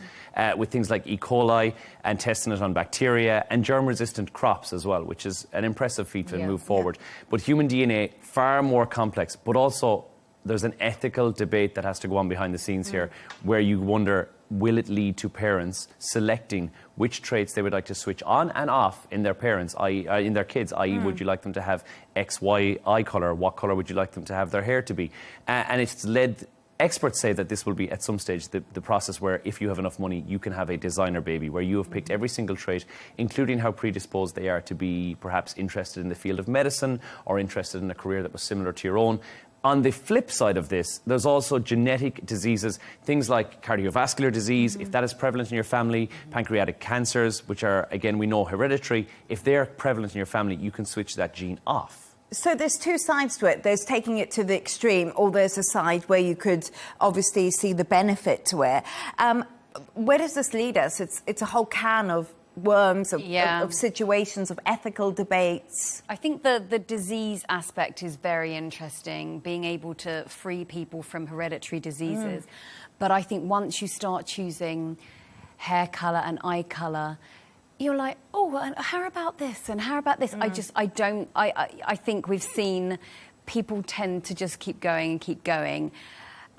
with things like E. coli and testing it on bacteria and germ-resistant crops as well, which is an impressive feat to move forward. But human DNA, far more complex, but also there's an ethical debate that has to go on behind the scenes here, where you wonder, will it lead to parents selecting which traits they would like to switch on and off in their parents, i.e. in their kids, i.e. would you like them to have X, Y eye colour, what colour would you like them to have their hair to be? And it's led... Experts say that this will be, at some stage, the process where, if you have enough money, you can have a designer baby, where you have picked every single trait, including how predisposed they are to be perhaps interested in the field of medicine or interested in a career that was similar to your own. On the flip side of this, there's also genetic diseases, things like cardiovascular disease, if that is prevalent in your family, pancreatic cancers, which are, again, we know hereditary. If they're prevalent in your family, you can switch that gene off. So there's 2 sides to it. There's taking it to the extreme, or there's a side where you could obviously see the benefit to it. Where does this lead us? It's a whole can of worms, of situations, of ethical debates. I think the disease aspect is very interesting, being able to free people from hereditary diseases. But I think once you start choosing hair colour and eye colour, you're like, oh, and how about this? And how about this? I think we've seen people tend to just keep going and keep going.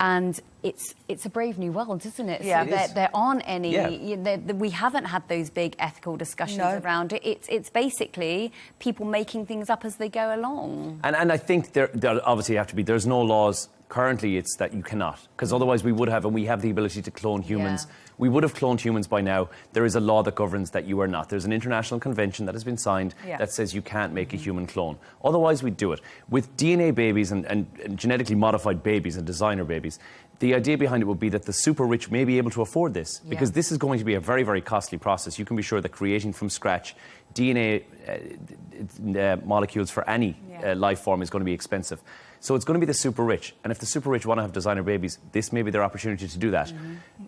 And it's a brave new world, isn't it? Yeah. So there aren't any. Yeah. We haven't had those big ethical discussions around it. It's basically people making things up as they go along. And I think there obviously have to be. There's no laws currently. It's that you cannot, because otherwise we would have, and we have the ability to clone humans. Yeah. We would have cloned humans by now. There is a law that governs that you are not. There's an international convention that has been signed that says you can't make a human clone. Otherwise, we'd do it. With DNA babies and genetically modified babies and designer babies, the idea behind it would be that the super rich may be able to afford this, because this is going to be a very, very costly process. You can be sure that creating from scratch DNA molecules for any life form is going to be expensive. So it's going to be the super rich. And if the super rich want to have designer babies, this may be their opportunity to do that.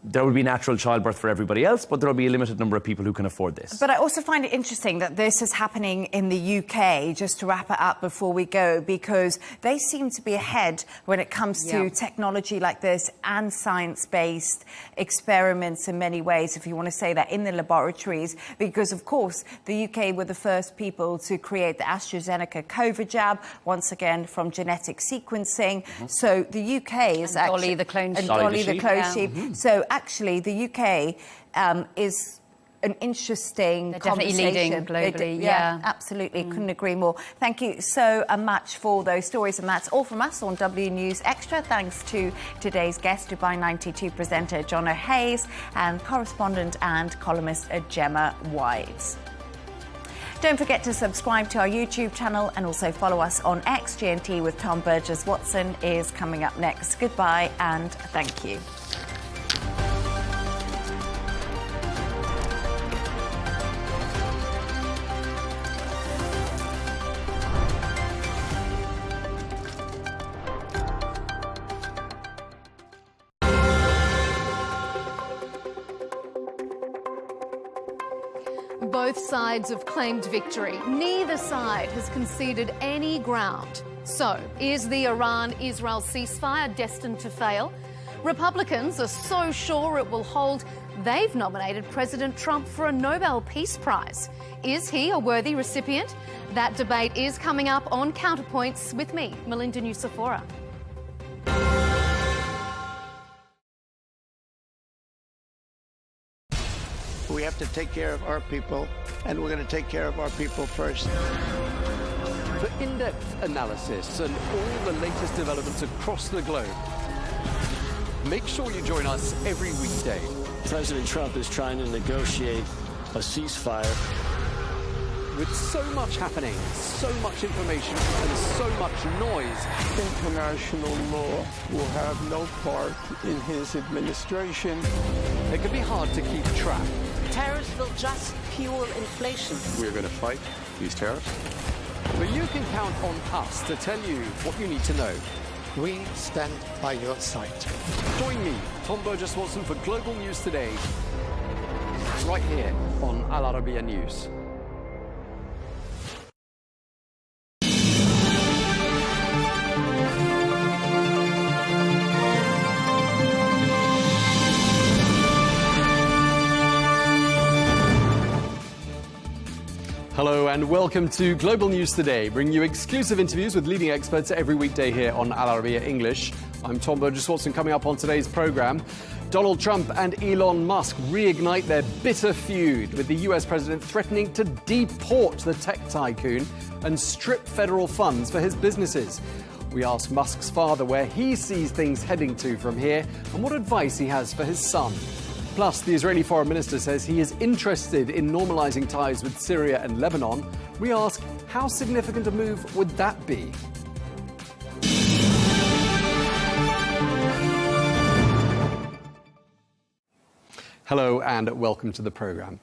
There will be natural childbirth for everybody else, but there will be a limited number of people who can afford this. But I also find it interesting that this is happening in the UK, just to wrap it up before we go, because they seem to be ahead when it comes to technology like this and science-based experiments in many ways, if you want to say that, in the laboratories. Because, of course, the UK were the first people to create the AstraZeneca COVID jab, once again, from genetic sequencing. So the UK is and Dolly the clone sheep. Dolly the clone sheep. So actually the UK is an interesting definitely leading globally. Absolutely. Couldn't agree more. Thank you so much for those stories, and that's all from us on W News Extra. Thanks to today's guest, Dubai 92 presenter John O'Hayes, and correspondent and columnist Gemma White. Don't forget to subscribe to our YouTube channel and also follow us on X. GNT with Tom Burges Watson is coming up next. Goodbye and thank you. Both sides have claimed victory. Neither side has conceded any ground. So, is the Iran-Israel ceasefire destined to fail? Republicans are so sure it will hold, they've nominated President Trump for a Nobel Peace Prize. Is he a worthy recipient? That debate is coming up on Counterpoints with me, Melinda Nucifora. We have to take care of our people, and we're going to take care of our people first. For in-depth analysis and all the latest developments across the globe, make sure you join us every weekday. President Trump is trying to negotiate a ceasefire. With so much happening, so much information, and so much noise, international law will have no part in his administration. It can be hard to keep track. Tariffs will just fuel inflation. We're going to fight these tariffs. But you can count on us to tell you what you need to know. We stand by your side. Join me, Tom Burges Watson, for Global News Today, right here on Al Arabiya News. Hello and welcome to Global News Today, bringing you exclusive interviews with leading experts every weekday here on Al Arabiya English. I'm Tom Burges Watson. Coming up on today's programme, Donald Trump and Elon Musk reignite their bitter feud, with the US president threatening to deport the tech tycoon and strip federal funds for his businesses. We ask Musk's father where he sees things heading to from here and what advice he has for his son. Plus, the Israeli foreign minister says he is interested in normalising ties with Syria and Lebanon. We ask, how significant a move would that be? Hello and welcome to the programme.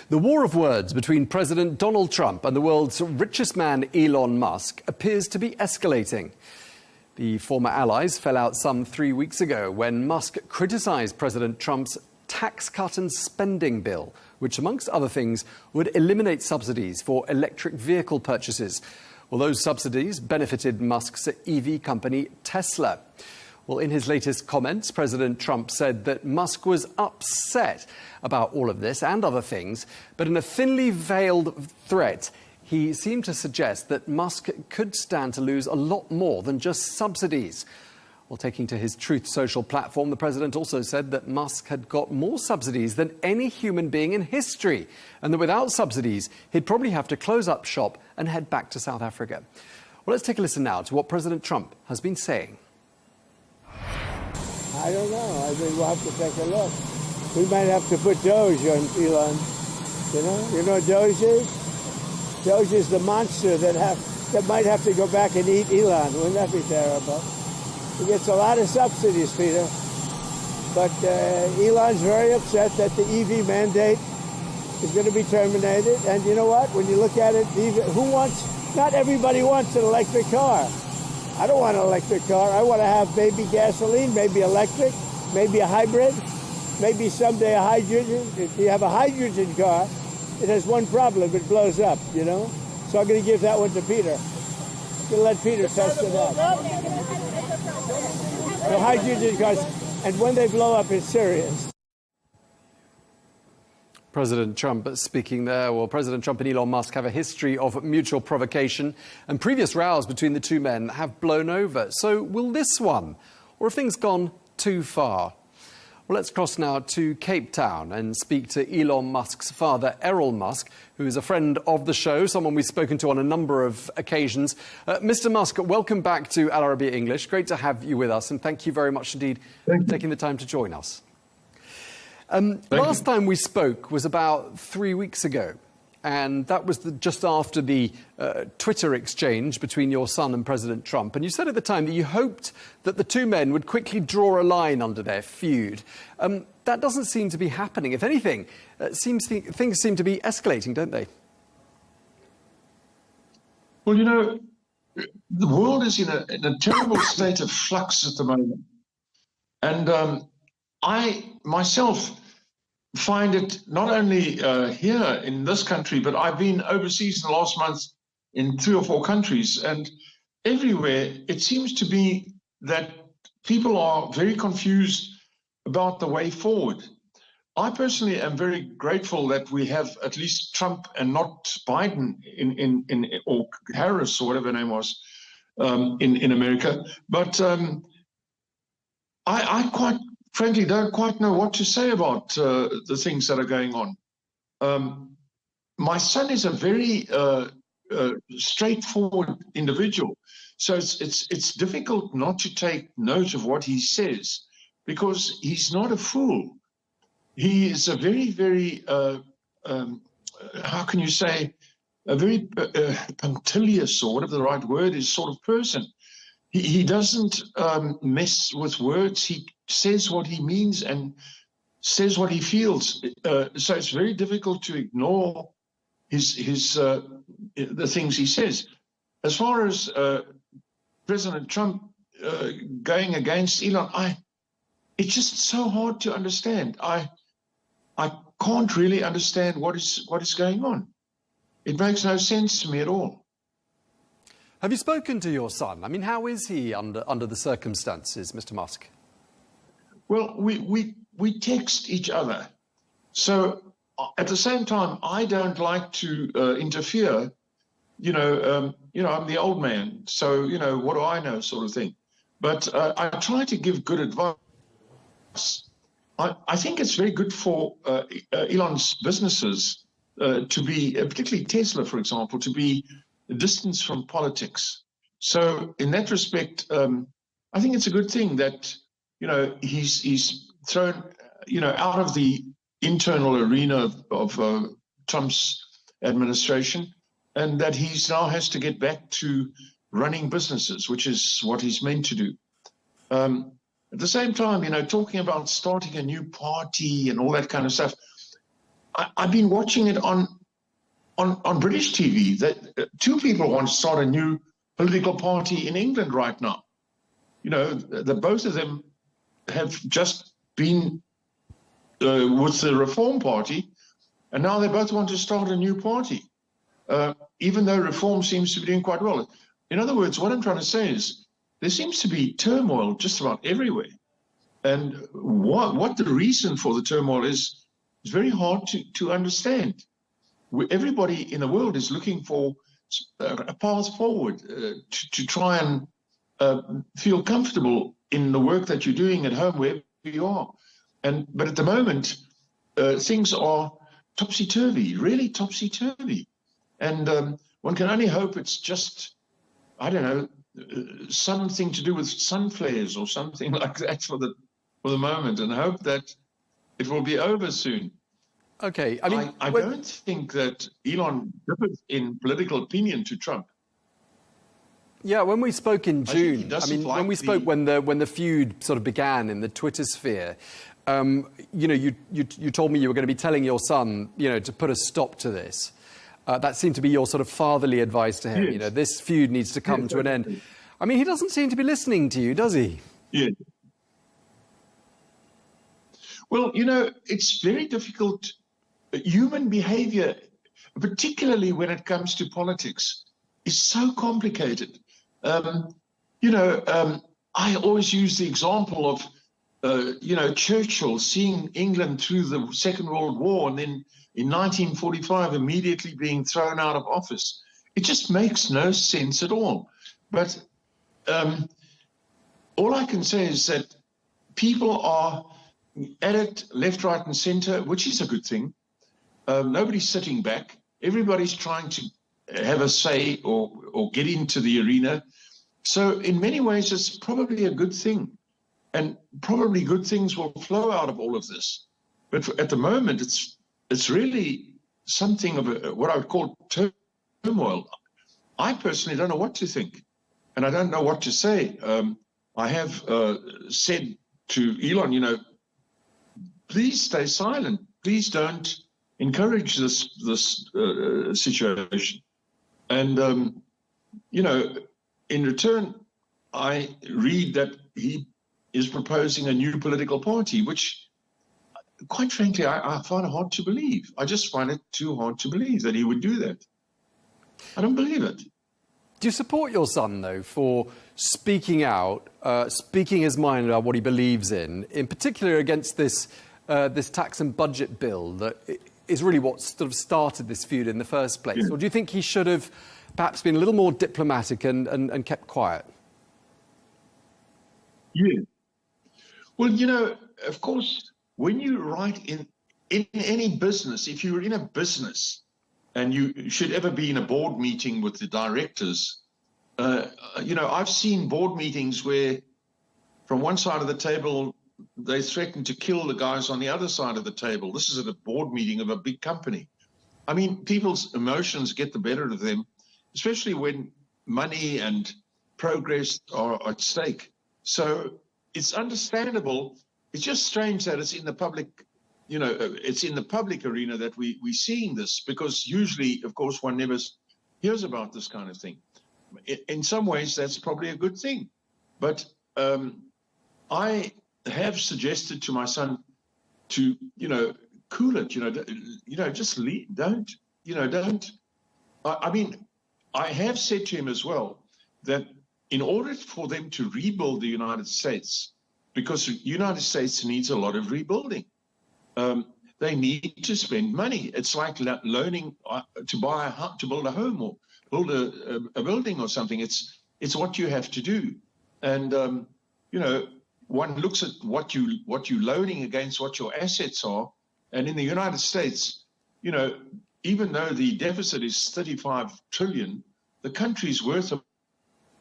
The war of words between President Donald Trump and the world's richest man, Elon Musk, appears to be escalating. The former allies fell out some 3 weeks ago when Musk criticised President Trump's tax cut and spending bill, which, amongst other things, would eliminate subsidies for electric vehicle purchases. Well, those subsidies benefited Musk's EV company, Tesla. Well, in his latest comments, President Trump said that Musk was upset about all of this and other things, but in a thinly veiled threat, he seemed to suggest that Musk could stand to lose a lot more than just subsidies. Well, taking to his Truth Social platform, the president also said that Musk had got more subsidies than any human being in history, and that without subsidies, he'd probably have to close up shop and head back to South Africa. Well, let's take a listen now to what President Trump has been saying. I don't know. I think we'll have to take a look. We might have to put Doge on Elon. You know what Doge is? Doge is the monster that might have to go back and eat Elon. Wouldn't that be terrible? He gets a lot of subsidies, Peter. But Elon's very upset that the EV mandate is going to be terminated. And you know what? When you look at it, not everybody wants an electric car. I don't want an electric car. I want to have maybe gasoline, maybe electric, maybe a hybrid, maybe someday a hydrogen. If you have a hydrogen car, it has one problem. It blows up, you know? So I'm going to give that one to Peter. I'm going to let Peter test it out. The hydrogen cars, and when they blow up, it's serious. President Trump speaking there. Well, President Trump and Elon Musk have a history of mutual provocation, and previous rows between the two men have blown over. So will this one, or have things gone too far? Well, let's cross now to Cape Town and speak to Elon Musk's father, Errol Musk, who is a friend of the show, someone we've spoken to on a number of occasions. Mr. Musk, welcome back to Al Arabiya English. Great to have you with us, and thank you very much indeed for taking the time to join us. Last time we spoke was about 3 weeks ago, and that was just after the Twitter exchange between your son and President Trump. And you said at the time that you hoped that the two men would quickly draw a line under their feud. That doesn't seem to be happening. If anything, things seem to be escalating, don't they? Well, you know, the world is in a terrible state of flux at the moment. And I myself find it not only here in this country, but I've been overseas in the last month in 3 or 4 countries, and everywhere it seems to be that people are very confused about the way forward. I personally am very grateful that we have at least Trump and not Biden or Harris or whatever her name was in America. But I quite frankly don't quite know what to say about the things that are going on. My son is a very straightforward individual, so it's difficult not to take note of what he says, because he's not a fool. He is a very, very, how can you say, a very punctilious, or whatever the right word is, sort of person. He doesn't mess with words. He says what he means and says what he feels. So it's very difficult to ignore the things he says. As far as President Trump going against Elon, it's just so hard to understand. I can't really understand what is going on. It makes no sense to me at all. Have you spoken to your son? I mean, how is he under the circumstances, Mr. Musk? Well, we text each other. So at the same time, I don't like to interfere. I'm the old man, so what do I know, sort of thing. But I try to give good advice. I think it's very good for Elon's businesses to be, particularly Tesla, for example, to be distanced from politics. So in that respect, I think it's a good thing that he's thrown out of the internal arena of Trump's administration, and that he now has to get back to running businesses, which is what he's meant to do. At the same time, talking about starting a new party and all that kind of stuff, I've been watching it on British TV that 2 people want to start a new political party in England right now. Both of them have just been with the Reform Party, and now they both want to start a new party, even though Reform seems to be doing quite well. In other words, what I'm trying to say is there seems to be turmoil just about everywhere. And what the reason for the turmoil is very hard to understand. Everybody in the world is looking for a path forward to try and feel comfortable in the work that you're doing at home, wherever you are. But at the moment, things are topsy-turvy, really topsy-turvy. And one can only hope it's just, I don't know, something to do with sun flares or something like that for the moment, and hope that it will be over soon. Okay, I don't think that Elon differs in political opinion to Trump. Yeah, when we spoke in June, when we spoke when the feud sort of began in the Twitter sphere, you told me you were going to be telling your son, to put a stop to this. That seemed to be your sort of fatherly advice to him. Yes. This feud needs to come to an end. I mean, he doesn't seem to be listening to you, does he? Yeah. Well, it's very difficult. Human behavior, particularly when it comes to politics, is so complicated. I always use the example of, Churchill seeing England through the Second World War and then in 1945 immediately being thrown out of office. It just makes no sense at all. But all I can say is that people are at it left, right, and center, which is a good thing. Nobody's sitting back. Everybody's trying to have a say or get into the arena. So in many ways, it's probably a good thing. And probably good things will flow out of all of this. But at the moment, it's really something of what I would call turmoil. I personally don't know what to think, and I don't know what to say. I have said to Elon, please stay silent. Please don't encourage this situation. And, in return, I read that he is proposing a new political party, which, quite frankly, I find it hard to believe. I just find it too hard to believe that he would do that. I don't believe it. Do you support your son, though, for speaking out, speaking his mind about what he believes in particular against this tax and budget bill that is really what sort of started this feud in the first place? Yeah. Or do you think he should have perhaps been a little more diplomatic and kept quiet? Yeah. Well, of course, when you write in any business, if you're in a business and you should ever be in a board meeting with the directors, I've seen board meetings where from one side of the table, they threaten to kill the guys on the other side of the table. This is at a board meeting of a big company. I mean, people's emotions get the better of them, especially when money and progress are at stake. So it's understandable. It's just strange that it's in the public, it's in the public arena that we're seeing this, because usually, of course, one never hears about this kind of thing. In some ways, that's probably a good thing. But I have suggested to my son to, cool it, just leave, don't. I mean, I have said to him as well that in order for them to rebuild the United States, because the United States needs a lot of rebuilding, they need to spend money. It's like loaning to build a home or build a building or something. It's what you have to do. And, one looks at what you're loaning against what your assets are. And in the United States, even though the deficit is 35 trillion, the country's worth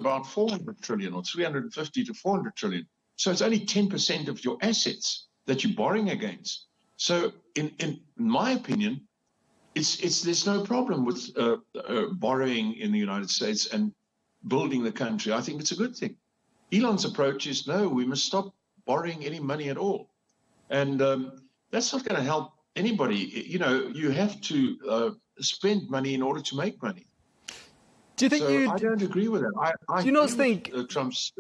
about 400 trillion or 350 to 400 trillion. So it's only 10% of your assets that you're borrowing against. So in my opinion, there's no problem with borrowing in the United States and building the country. I think it's a good thing. Elon's approach is, no, we must stop borrowing any money at all. And that's not going to help anybody. You have to spend money in order to make money. Do you think I don't agree with that. I do you not think Trump's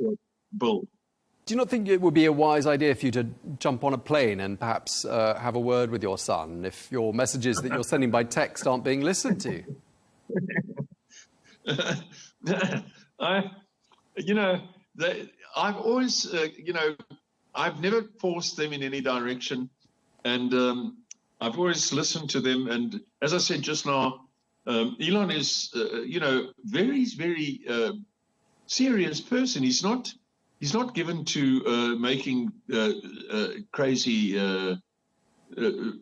bill? Do you not think it would be a wise idea for you to jump on a plane and perhaps have a word with your son if your messages that you're sending by text aren't being listened to? I've always, I've never forced them in any direction, and I've always listened to them. And as I said just now, Elon is, very, very serious person. He's not he's not given to making crazy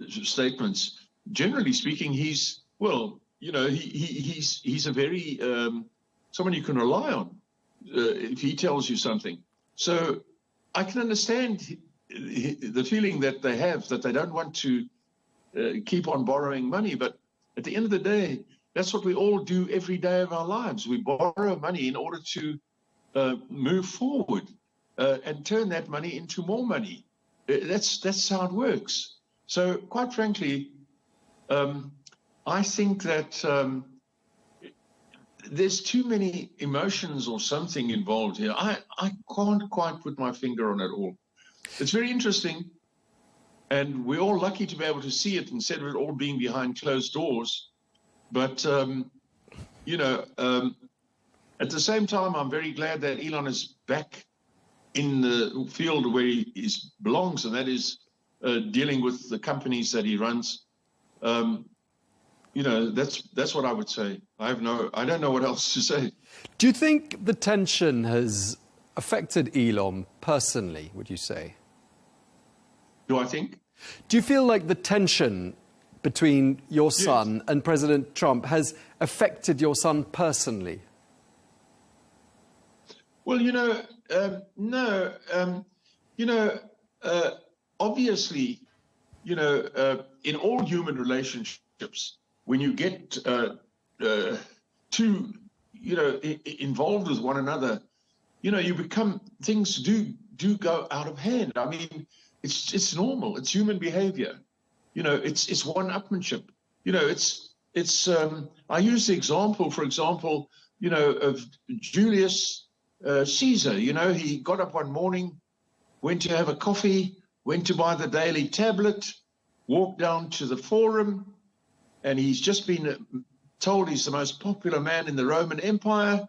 statements. Generally speaking, he's a very someone you can rely on if he tells you something. So I can understand the feeling that they have, that they don't want to keep on borrowing money. But at the end of the day, that's what we all do every day of our lives. We borrow money in order to move forward and turn that money into more money. That's how it works. So quite frankly, I think that there's too many emotions or something involved here. I can't quite put my finger on it all. It's very interesting, and we're all lucky to be able to see it instead of it all being behind closed doors. But, at the same time, I'm very glad that Elon is back in the field where he belongs, and that is dealing with the companies that he runs. That's what I would say. I don't know what else to say. Do you think the tension has affected Elon personally, would you say? Do I think? Do you feel like the tension between your son and President Trump has affected your son personally? Well, no. Obviously, in all human relationships, when you get too, involved with one another, you become, things do go out of hand. I mean, it's normal. It's human behavior. It's one-upmanship. I use the example, for example, of Julius Caesar. He got up one morning, went to have a coffee, went to buy the Daily Tablet, walked down to the Forum, and he's just been told he's the most popular man in the Roman Empire,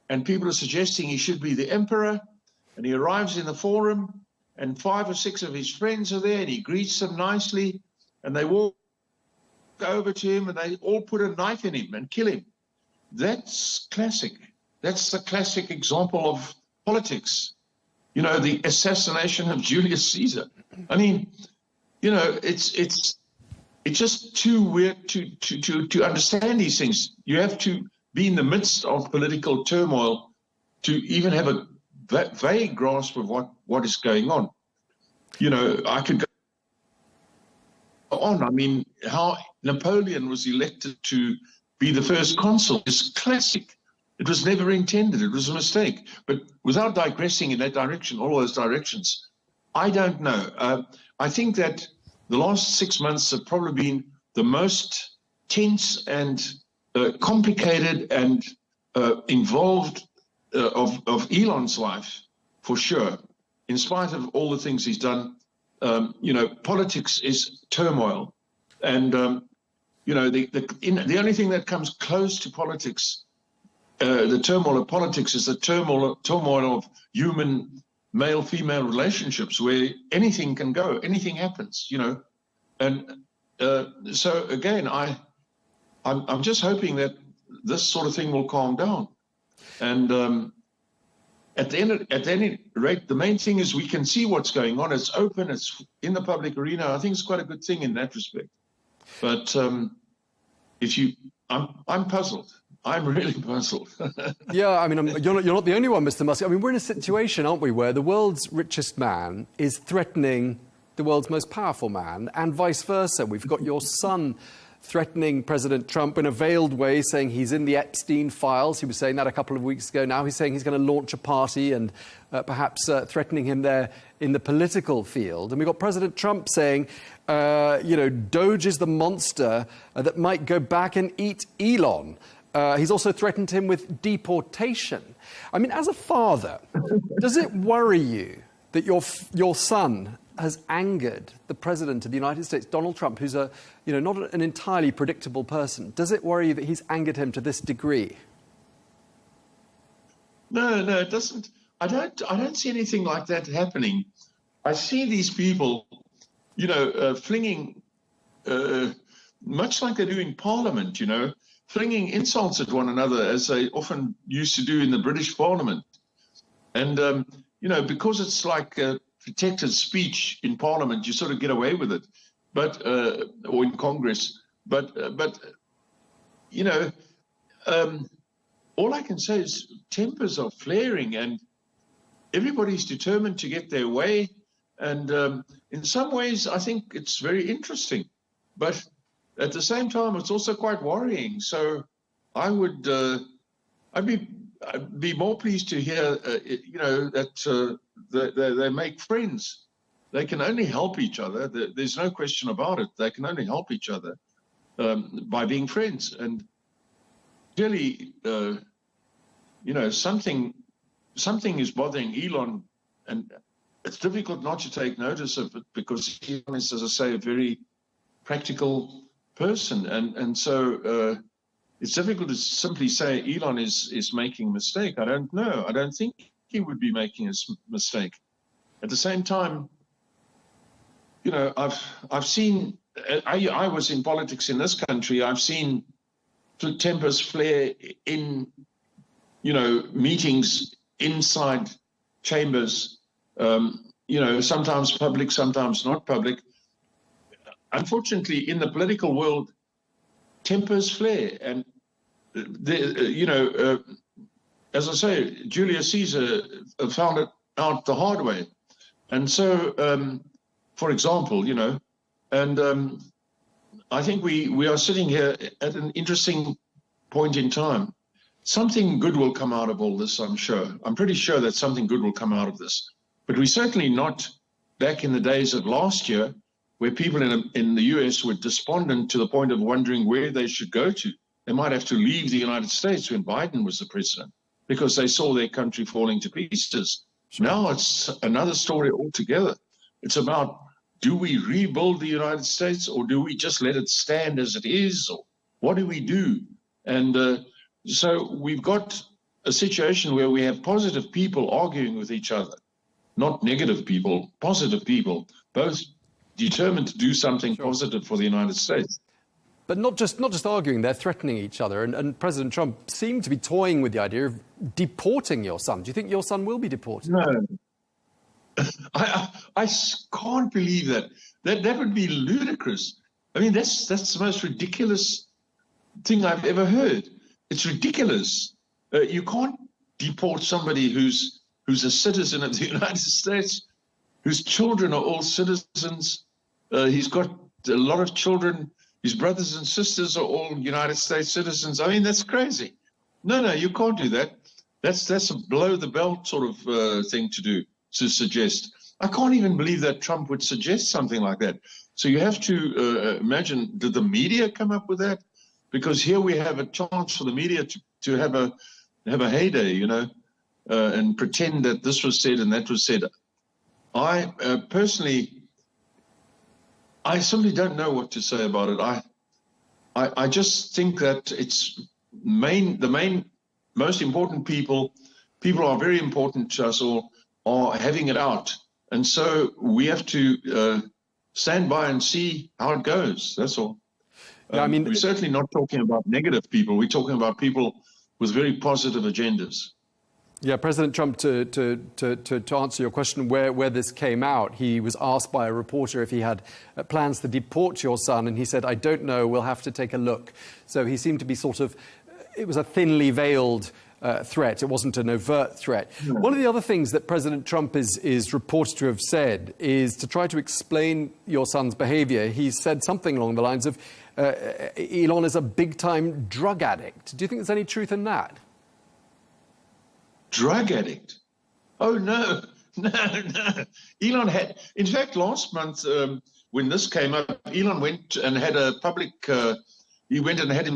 and people are suggesting he should be the emperor. And he arrives in the Forum, and 5 or 6 of his friends are there, and he greets them nicely, and they walk over to him, and they all put a knife in him and kill him. That's classic. That's the classic example of politics. The assassination of Julius Caesar. I mean, it's just too weird to understand these things. You have to be in the midst of political turmoil to even have a vague grasp of what is going on. I could go on. I mean, how Napoleon was elected to be the first consul is classic. It was never intended. It was a mistake. But without digressing in that direction, all those directions, I don't know. I think that the last 6 months have probably been the most tense and complicated and involved of Elon's life, for sure. In spite of all the things he's done, politics is turmoil. And, the only thing that comes close to politics, the turmoil of politics, is the turmoil of human male-female relationships, where anything can go, anything happens, And so again, I'm just hoping that this sort of thing will calm down. And at any rate, the main thing is we can see what's going on. It's open. It's in the public arena. I think it's quite a good thing in that respect. But I'm puzzled. I'm really puzzled. Yeah, I mean, you're not the only one, Mr. Musk. I mean, we're in a situation, aren't we, where the world's richest man is threatening the world's most powerful man, and vice versa. We've got your son threatening President Trump in a veiled way, saying he's in the Epstein files. He was saying that a couple of weeks ago. Now he's saying he's going to launch a party and perhaps threatening him there in the political field. And we've got President Trump saying, Doge is the monster that might go back and eat Elon. He's also threatened him with deportation. I mean, as a father, does it worry you that your son has angered the President of the United States, Donald Trump, who's not an entirely predictable person? Does it worry you that he's angered him to this degree? No, it doesn't. I don't see anything like that happening. I see these people, flinging, much like they do in Parliament, flinging insults at one another, as they often used to do in the British Parliament. And because it's like protected speech in Parliament, you sort of get away with it, but or in Congress. But all I can say is tempers are flaring, and everybody's determined to get their way. And in some ways, I think it's very interesting, but at the same time, it's also quite worrying. So I would, I'd be more pleased to hear, that they make friends. They can only help each other. There's no question about it. They can only help each other by being friends. And clearly, something is bothering Elon, and it's difficult not to take notice of it because Elon is, as I say, a very practical person, and so it's difficult to simply say Elon is making a mistake. I don't know. I don't think he would be making a mistake. At the same time, I've seen. I was in politics in this country. I've seen tempers flare in, meetings inside chambers. Sometimes public, sometimes not public. Unfortunately, in the political world, tempers flare, and as I say, Julius Caesar found it out the hard way, and so, for example, and I think we are sitting here at an interesting point in time. Something good will come out of all this, I'm sure. I'm pretty sure that something good will come out of this, but we're certainly not back in the days of last year, where people in the US were despondent to the point of wondering where they should go to. They might have to leave the United States when Biden was the president because they saw their country falling to pieces. Sure. Now it's another story altogether. It's about, do we rebuild the United States, or do we just let it stand as it is? Or what do we do? And so we've got a situation where we have positive people arguing with each other, not negative people, positive people, both determined to do something positive for the United States. But not just arguing, they're threatening each other. And President Trump seemed to be toying with the idea of deporting your son. Do you think your son will be deported? No. I can't believe that. That would be ludicrous. I mean, that's the most ridiculous thing I've ever heard. It's ridiculous. You can't deport somebody who's a citizen of the United States, whose children are all citizens. He's got a lot of children. His brothers and sisters are all United States citizens. I mean, that's crazy. No, you can't do that. That's a below the belt sort of thing to suggest. I can't even believe that Trump would suggest something like that. So you have to imagine, did the media come up with that? Because here we have a chance for the media to have a heyday, and pretend that this was said and that was said. I personally, I simply don't know what to say about it. I just think that it's the most important people are very important to us all, are having it out. And so we have to stand by and see how it goes. That's all. Yeah, I mean, we're certainly not talking about negative people. We're talking about people with very positive agendas. Yeah, President Trump, to answer your question where this came out, he was asked by a reporter if he had plans to deport your son, and he said, "I don't know, we'll have to take a look." So he seemed to be it was a thinly veiled threat. It wasn't an overt threat. No. One of the other things that President Trump is reported to have said is to try to explain your son's behavior. He said something along the lines of, Elon is a big-time drug addict. Do you think there's any truth in that? Drug addict? Oh, no. Elon had, in fact, last month when this came up, Elon went and had a public, he went and had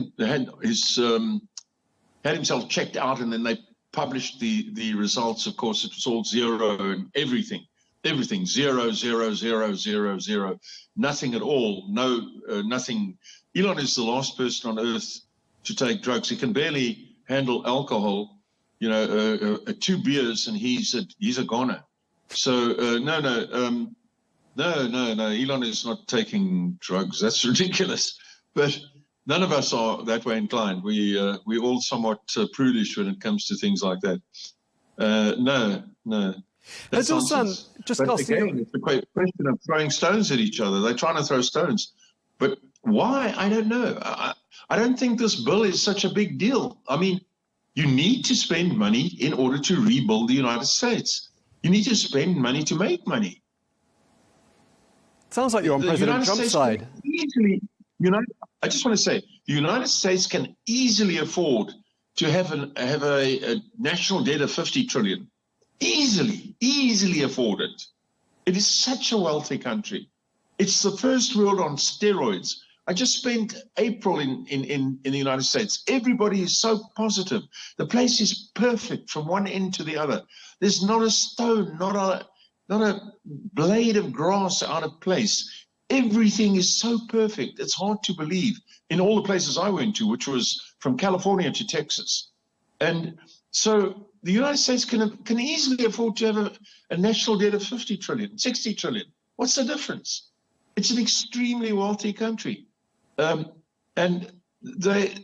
himself checked out, and then they published the results. Of course, it was all zero and everything, 0, 0, 0, 0, 0, nothing at all, nothing. Elon is the last person on earth to take drugs. He can barely handle alcohol. 2 beers and he's a goner. So no. Elon is not taking drugs. That's ridiculous. But none of us are that way inclined. We're all somewhat prudish when it comes to things like that. No. That's Has your nonsense. son, just But casting again, it's a question of throwing stones at each other. They're trying to throw stones. But why? I don't know. I don't think this bill is such a big deal. I mean, you need to spend money in order to rebuild the United States. You need to spend money to make money. Sounds like you're on President Trump's side. I just want to say, the United States can easily afford to have a national debt of 50 trillion. Easily afford it. It is such a wealthy country. It's the first world on steroids. I just spent April in the United States. Everybody is so positive. The place is perfect from one end to the other. There's not a stone, not a blade of grass out of place. Everything is so perfect. It's hard to believe in all the places I went to, which was from California to Texas. And so the United States can easily afford to have a national debt of 50 trillion, 60 trillion. What's the difference? It's an extremely wealthy country. And they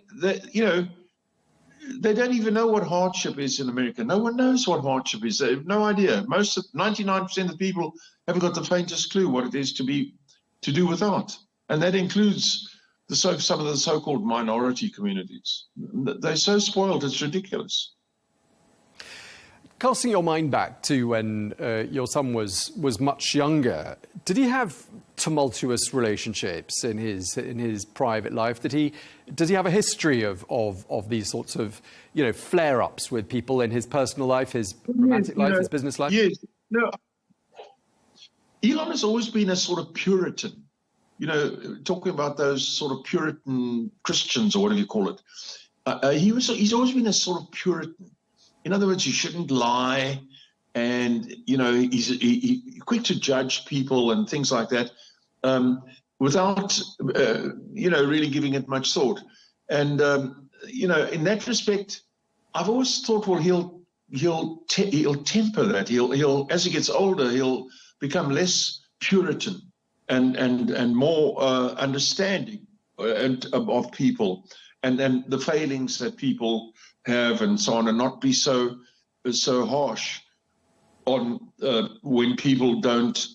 don't even know what hardship is in America. No one knows what hardship is. They have no idea. 99% of the people haven't got the faintest clue what it is to do without. And that includes some of the so-called minority communities. They're so spoiled, it's ridiculous. Casting your mind back to when your son was much younger, did he have tumultuous relationships in his private life? Does he have a history of these sorts of flare-ups with people in his personal life, his romantic life, his business life? Yes. No. Elon has always been a sort of Puritan. Talking about those sort of Puritan Christians or whatever you call it. He's always been a sort of Puritan. In other words, you shouldn't lie, and he's quick to judge people and things like that, without really giving it much thought. And in that respect, I've always thought, well, he'll temper that. He'll as he gets older, he'll become less Puritan and more understanding of people and the failings that people have and so on, and not be so harsh on when people don't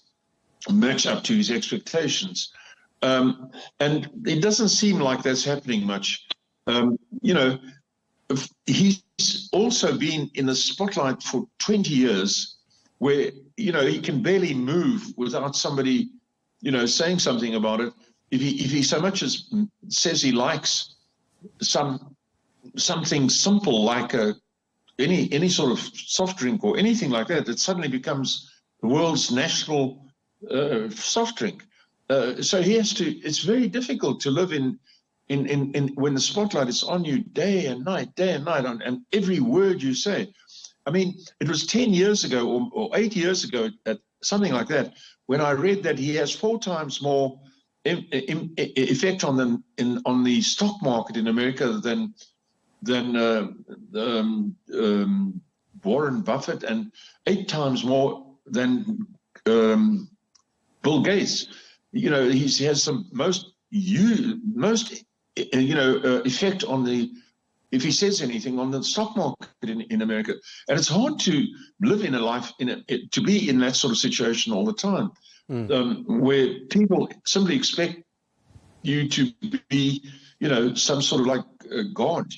match up to his expectations. And it doesn't seem like that's happening much. He's also been in the spotlight for 20 years where, he can barely move without somebody, saying something about it. If he so much as says he likes something simple like any sort of soft drink or anything like that, it suddenly becomes the world's national soft drink. So he has to. It's very difficult to live in when the spotlight is on you day and night, and every word you say. I mean, it was 10 years ago or 8 years ago, something like that, when I read that he has 4 times more effect on the stock market in America than Warren Buffett, and 8 times more than Bill Gates. He has some most effect on the, if he says anything, on the stock market in America. And it's hard to live in a life to be in that sort of situation all the time, where people simply expect you to be, some sort of like God,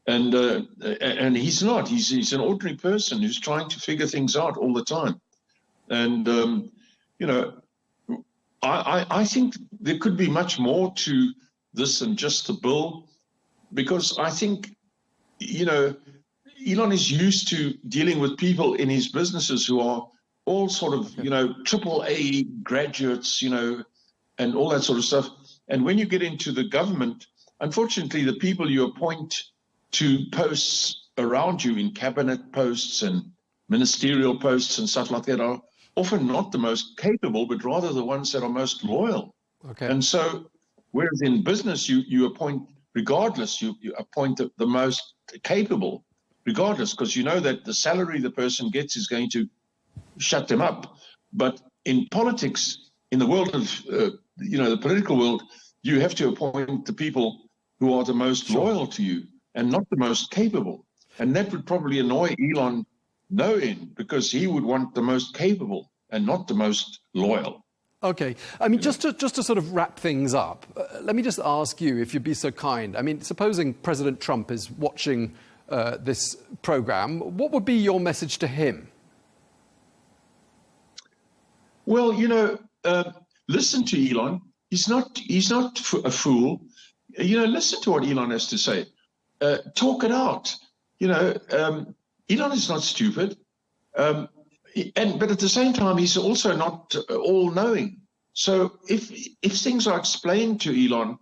and he's not. He's an ordinary person who's trying to figure things out all the time. And, I think there could be much more to this than just the bill, because I think, Elon is used to dealing with people in his businesses who are all sort of, AAA graduates, and all that sort of stuff. And when you get into the government, unfortunately, the people you appoint to posts around you in cabinet posts and ministerial posts and stuff like that are often not the most capable, but rather the ones that are most loyal. Okay. And so, whereas in business, you appoint regardless, you appoint the most capable regardless, because you know that the salary the person gets is going to shut them up. But in politics, in the world of, the political world, you have to appoint the people who are the most loyal to you and not the most capable. And that would probably annoy Elon no end, because he would want the most capable and not the most loyal. Okay. I mean, just to sort of wrap things up, let me just ask you, if you'd be so kind. I mean, supposing President Trump is watching this program, what would be your message to him? Well, listen to Elon. He's not a fool. Listen to what Elon has to say. Talk it out. Elon is not stupid. But at the same time, he's also not all-knowing. So if things are explained to Elon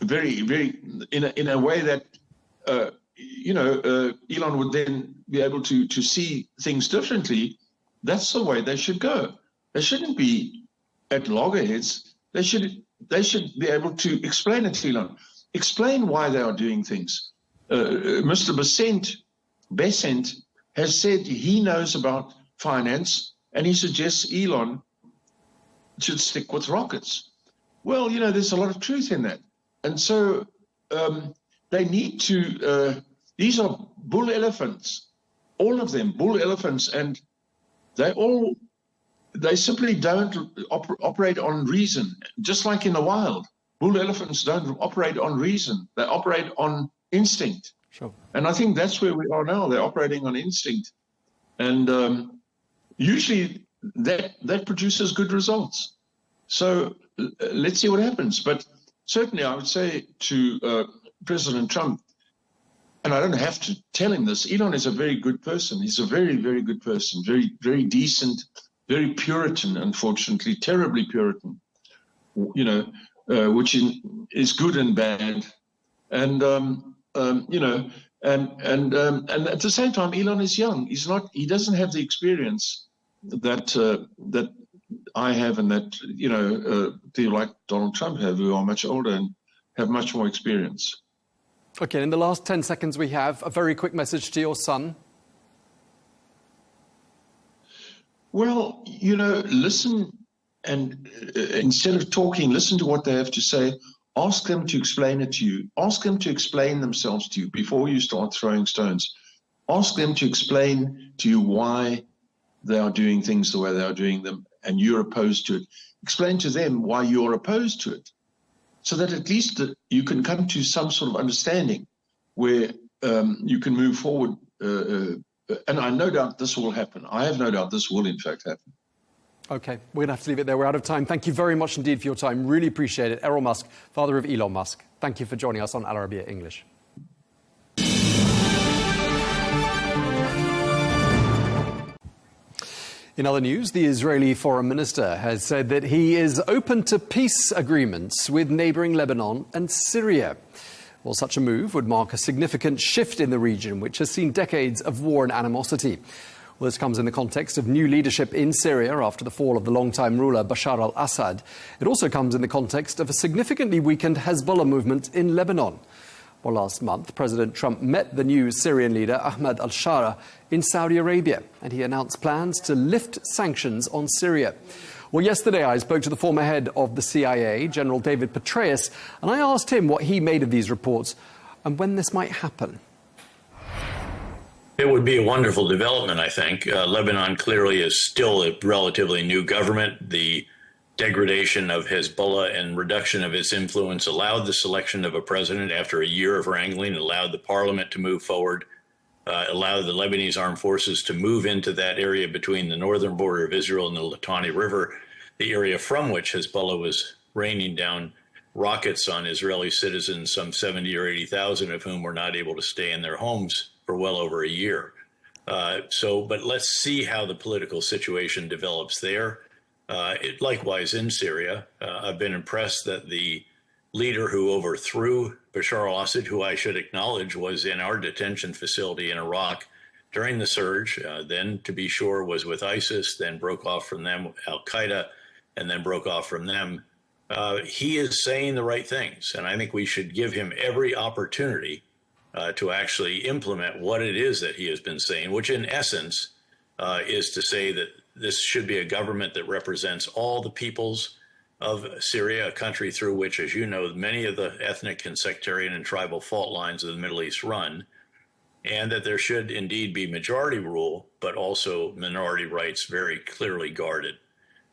very, very in a way that Elon would then be able to see things differently, that's the way they should go. They shouldn't be at loggerheads. They should be able to explain it to Elon. Explain why they are doing things. Mr. Besant has said he knows about finance, and he suggests Elon should stick with rockets. Well, there's a lot of truth in that. And so they need to, these are bull elephants, all of them, bull elephants, and they simply don't operate on reason, just like in the wild. Bull elephants don't operate on reason. They operate on instinct. Sure. And I think that's where we are now. They're operating on instinct. And usually that produces good results. So let's see what happens. But certainly I would say to President Trump, and I don't have to tell him this, Elon is a very good person. He's a very, very good person, very, very decent, very Puritan, unfortunately, terribly Puritan, which is good and bad. And, and at the same time, Elon is young. He doesn't have the experience that I have and that, people like Donald Trump have, who are much older and have much more experience. Okay, in the last 10 seconds we have, a very quick message to your son. Well, listen, and instead of talking, listen to what they have to say. Ask them to explain it to you. Ask them to explain themselves to you before you start throwing stones. Ask them to explain to you why they are doing things the way they are doing them, and you're opposed to it. Explain to them why you're opposed to it, so that at least you can come to some sort of understanding where you can move forward. And I no doubt this will happen. I have no doubt this will, in fact, happen. Okay, we're going to have to leave it there. We're out of time. Thank you very much indeed for your time. Really appreciate it. Errol Musk, father of Elon Musk. Thank you for joining us on Arabiya English. In other news, the Israeli foreign minister has said that he is open to peace agreements with neighbouring Lebanon and Syria. Well, such a move would mark a significant shift in the region, which has seen decades of war and animosity. Well, this comes in the context of new leadership in Syria after the fall of the longtime ruler Bashar al-Assad. It also comes in the context of a significantly weakened Hezbollah movement in Lebanon. Well, last month, President Trump met the new Syrian leader Ahmed al-Shara in Saudi Arabia, and he announced plans to lift sanctions on Syria. Well, yesterday I spoke to the former head of the CIA, General David Petraeus, and I asked him what he made of these reports and when this might happen. It would be a wonderful development, I think. Lebanon clearly is still a relatively new government. The degradation of Hezbollah and reduction of its influence allowed the selection of a president after a year of wrangling, allowed the parliament to move forward, allowed the Lebanese armed forces to move into that area between the northern border of Israel and the Litani River, the area from which Hezbollah was raining down rockets on Israeli citizens, some 70 or 80,000 of whom were not able to stay in their homes for well over a year. But let's see how the political situation develops there. Likewise in Syria, I've been impressed that the leader who overthrew Bashar al-Assad, who I should acknowledge was in our detention facility in Iraq during the surge, then to be sure was with ISIS, then broke off from them, Al-Qaeda, and then broke off from them. He is saying the right things, and I think we should give him every opportunity to actually implement what it is that he has been saying, which in essence is to say that this should be a government that represents all the peoples of Syria, a country through which, as you know, many of the ethnic and sectarian and tribal fault lines of the Middle East run, and that there should indeed be majority rule, but also minority rights very clearly guarded.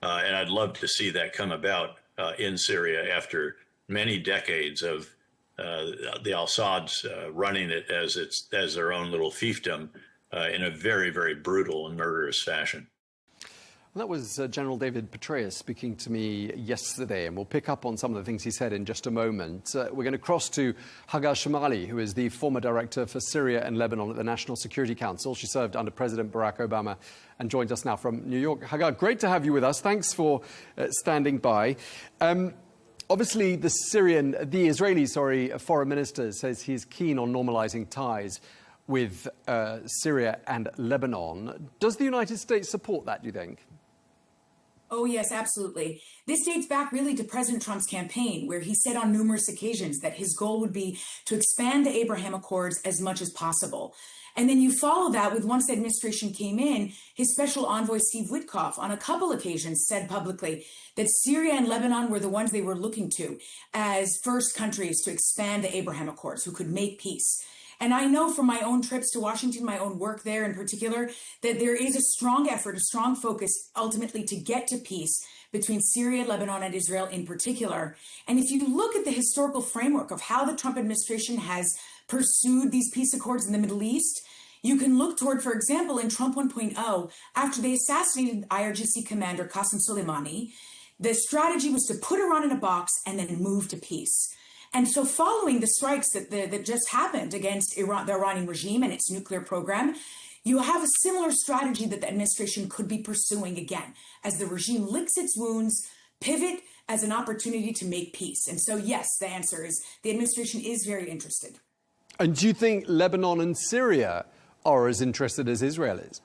And I'd love to see that come about in Syria after many decades of the Assads running it as their own little fiefdom in a very, very brutal and murderous fashion. Well, that was General David Petraeus speaking to me yesterday, and we'll pick up on some of the things he said in just a moment. We're going to cross to Hagar Shamali, who is the former director for Syria and Lebanon at the National Security Council. She served under President Barack Obama and joins us now from New York. Hagar, great to have you with us. Thanks for standing by. Obviously, the Israeli foreign minister says he's keen on normalizing ties with Syria and Lebanon. Does the United States support that, do you think? Oh, yes, absolutely. This dates back really to President Trump's campaign, where he said on numerous occasions that his goal would be to expand the Abraham Accords as much as possible. And then you follow that with, once the administration came in, his special envoy, Steve Witkoff, on a couple occasions said publicly that Syria and Lebanon were the ones they were looking to as first countries to expand the Abraham Accords, who could make peace. And I know from my own trips to Washington, my own work there in particular, that there is a strong effort, a strong focus ultimately to get to peace between Syria, Lebanon, and Israel in particular. And if you look at the historical framework of how the Trump administration has pursued these peace accords in the Middle East, you can look toward, for example, in Trump 1.0, after they assassinated IRGC commander Qasem Soleimani, the strategy was to put Iran in a box and then move to peace. And so following the strikes that just happened against Iran, the Iranian regime and its nuclear program, you have a similar strategy that the administration could be pursuing again, as the regime licks its wounds, pivot as an opportunity to make peace. And so, yes, the answer is the administration is very interested. And do you think Lebanon and Syria are as interested as Israel is?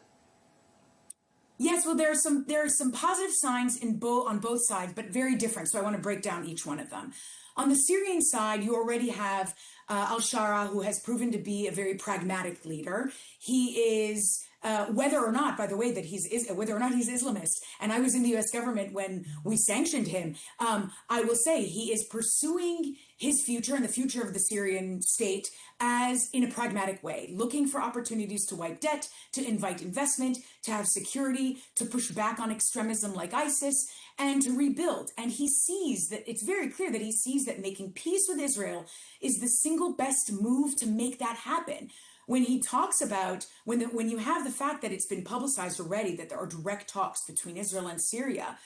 Yes, well, there are some positive signs on both sides, but very different. So I want to break down each one of them. On the Syrian side, you already have al-Shara, who has proven to be a very pragmatic leader. He is, whether or not, by the way, whether or not he's Islamist, and I was in the U.S. government when we sanctioned him, I will say he is pursuing his future and the future of the Syrian state as in a pragmatic way, looking for opportunities to wipe debt, to invite investment, to have security, to push back on extremism like ISIS, and to rebuild. And he sees that, it's very clear that he sees that making peace with Israel is the single best move to make that happen. When he talks about, when you have the fact that it's been publicized already that there are direct talks between Israel and Syria,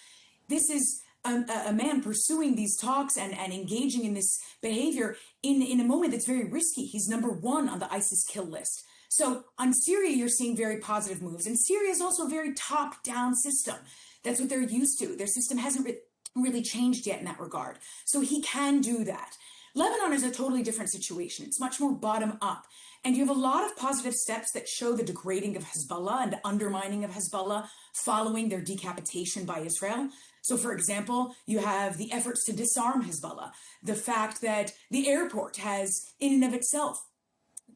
this is a man pursuing these talks and engaging in this behavior in a moment that's very risky. He's #1 on the ISIS kill list. So on Syria, you're seeing very positive moves. And Syria is also a very top-down system. That's what they're used to. Their system hasn't really changed yet in that regard. So he can do that. Lebanon is a totally different situation. It's much more bottom-up. And you have a lot of positive steps that show the degrading of Hezbollah and the undermining of Hezbollah following their decapitation by Israel. So, for example, you have the efforts to disarm Hezbollah, the fact that the airport has, in and of itself,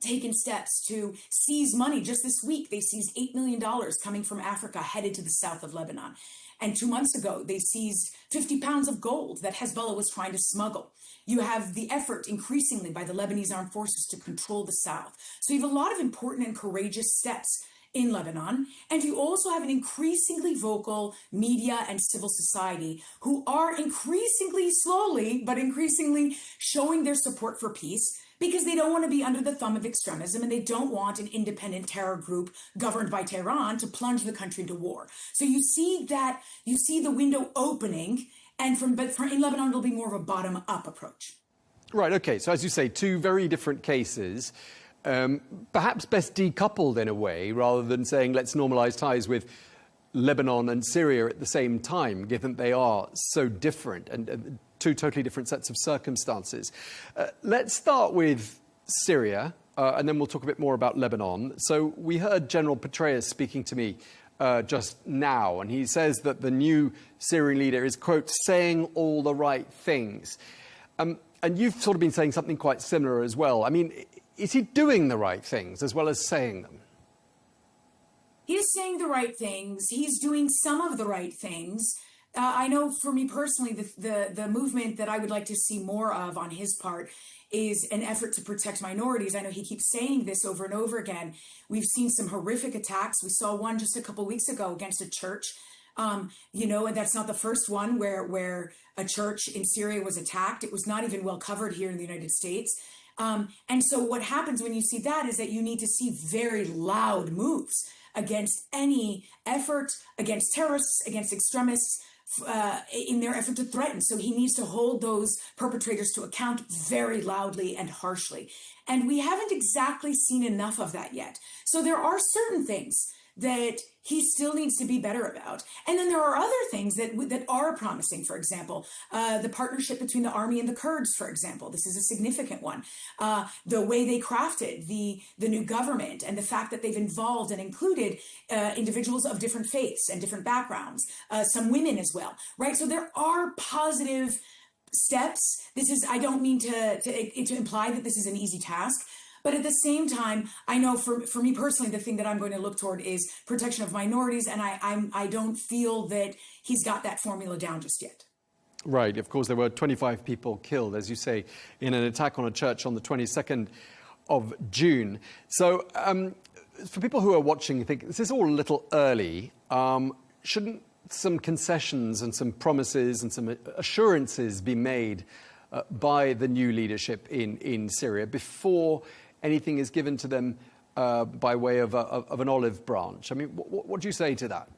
taken steps to seize money. Just this week, they seized $8 million coming from Africa headed to the south of Lebanon. And 2 months ago, they seized 50 pounds of gold that Hezbollah was trying to smuggle. You have the effort increasingly by the Lebanese armed forces to control the south. So you have a lot of important and courageous steps in Lebanon. And you also have an increasingly vocal media and civil society who are increasingly slowly, but increasingly showing their support for peace, because they don't want to be under the thumb of extremism and they don't want an independent terror group governed by Tehran to plunge the country into war. So you see the window opening, and in Lebanon, it'll be more of a bottom-up approach. Right, okay. So as you say, two very different cases, perhaps best decoupled in a way, rather than saying let's normalize ties with Lebanon and Syria at the same time, given they are so different and two totally different sets of circumstances. Let's start with Syria, and then we'll talk a bit more about Lebanon. So we heard General Petraeus speaking to me just now, and he says that the new Syrian leader is, quote, saying all the right things. And you've sort of been saying something quite similar as well. I mean, is he doing the right things as well as saying them? He is saying the right things. He's doing some of the right things. I know for me personally, the movement that I would like to see more of on his part is an effort to protect minorities. I know he keeps saying this over and over again. We've seen some horrific attacks. We saw one just a couple weeks ago against a church. And that's not the first one where a church in Syria was attacked. It was not even well covered here in the United States. And so what happens when you see that is that you need to see very loud moves against any effort, against terrorists, against extremists, in their effort to threaten. So he needs to hold those perpetrators to account very loudly and harshly. And we haven't exactly seen enough of that yet. So there are certain things that he still needs to be better about. And then there are other things that are promising. For example, the partnership between the army and the Kurds, for example. This is a significant one. The way they crafted the new government and the fact that they've involved and included individuals of different faiths and different backgrounds, some women as well, right? So there are positive steps. I don't mean to imply that this is an easy task. But at the same time, I know for me personally, the thing that I'm going to look toward is protection of minorities. And I don't feel that he's got that formula down just yet. Right. Of course, there were 25 people killed, as you say, in an attack on a church on the 22nd of June. So for people who are watching, think this is all a little early. Shouldn't some concessions and some promises and some assurances be made by the new leadership in Syria before anything is given to them by way of an olive branch? I mean, what do you say to that?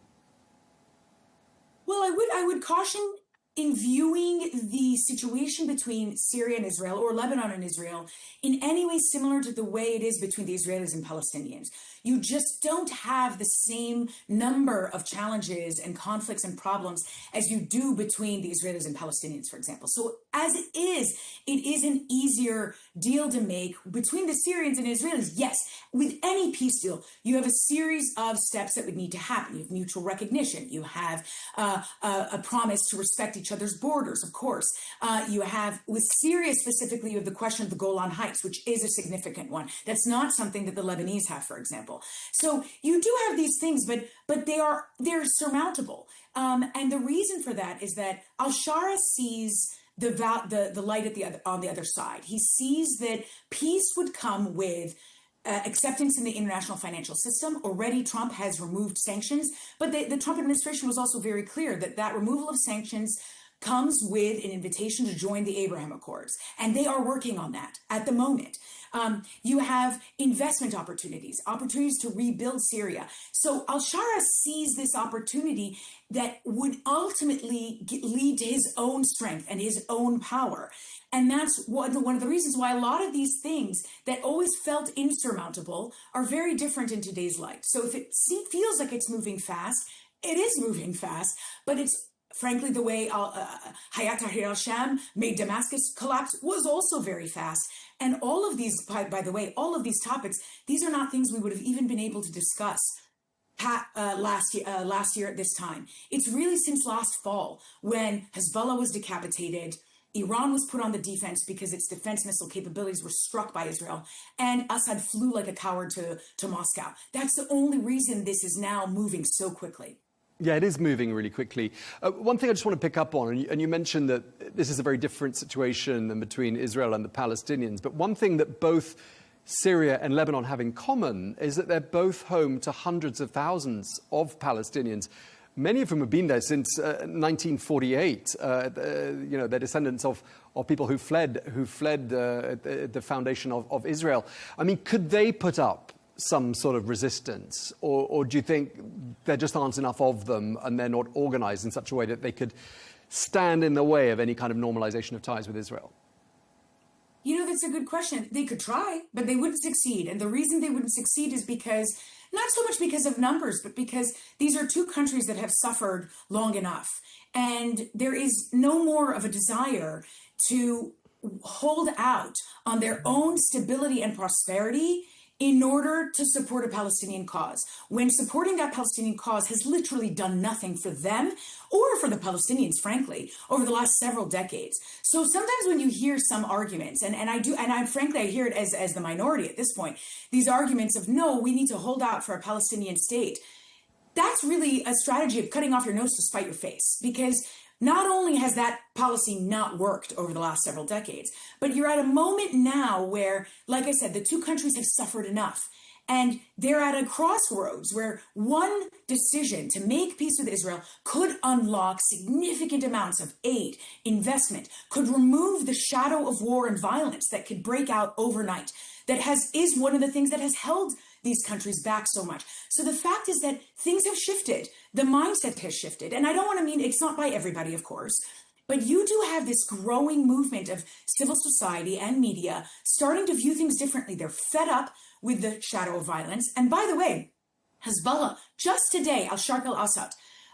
Well, I would caution in viewing the situation between Syria and Israel, or Lebanon and Israel, in any way similar to the way it is between the Israelis and Palestinians. You just don't have the same number of challenges and conflicts and problems as you do between the Israelis and Palestinians, for example. So as it is an easier deal to make between the Syrians and Israelis. Yes, with any peace deal, you have a series of steps that would need to happen. You have mutual recognition. You have a promise to respect each other's borders, of course. You have, with Syria specifically, you have the question of the Golan Heights, which is a significant one. That's not something that the Lebanese have, for example. So you do have these things, but they're surmountable. And the reason for that is that al-Shara sees the light on the other side. He sees that peace would come with acceptance in the international financial system. Already Trump has removed sanctions, but the Trump administration was also very clear that removal of sanctions comes with an invitation to join the Abraham Accords. And they are working on that at the moment. You have investment opportunities to rebuild Syria. So al-Shara sees this opportunity that would ultimately lead to his own strength and his own power. And that's one of the reasons why a lot of these things that always felt insurmountable are very different in today's light. So if it feels like it's moving fast, it is moving fast, but it's frankly, the way Hayat Tahrir al-Sham made Damascus collapse was also very fast. And all of these, by the way, all of these topics, these are not things we would have even been able to discuss last year at this time. It's really since last fall when Hezbollah was decapitated, Iran was put on the defense because its defense missile capabilities were struck by Israel, and Assad flew like a coward to Moscow. That's the only reason this is now moving so quickly. Yeah, it is moving really quickly. One thing I just want to pick up on, and you mentioned that this is a very different situation than between Israel and the Palestinians, but one thing that both Syria and Lebanon have in common is that they're both home to hundreds of thousands of Palestinians. Many of them have been there since 1948. They're descendants of people who fled the foundation of Israel. I mean, could they put up some sort of resistance, or do you think there just aren't enough of them and they're not organized in such a way that they could stand in the way of any kind of normalization of ties with Israel? You know, that's a good question. They could try, but they wouldn't succeed. And the reason they wouldn't succeed is because, not so much because of numbers, but because these are two countries that have suffered long enough. And there is no more of a desire to hold out on their own stability and prosperity in order to support a Palestinian cause, when supporting that Palestinian cause has literally done nothing for them or for the Palestinians, frankly, over the last several decades. So sometimes when you hear some arguments, and I frankly hear it as the minority at this point, these arguments of, no, we need to hold out for a Palestinian state. that's really a strategy of cutting off your nose to spite your face, because not only has that policy not worked over the last several decades, but you're at a moment now where, like I said, the two countries have suffered enough. And they're at a crossroads where one decision to make peace with Israel could unlock significant amounts of aid, investment, could remove the shadow of war and violence that could break out overnight, is one of the things that has held these countries back so much. So the fact is that things have shifted. The mindset has shifted. And I don't want to mean it's not by everybody, of course, but you do have this growing movement of civil society and media starting to view things differently. They're fed up with the shadow of violence. And by the way, Hezbollah, just today, al-Sharq al-Awsat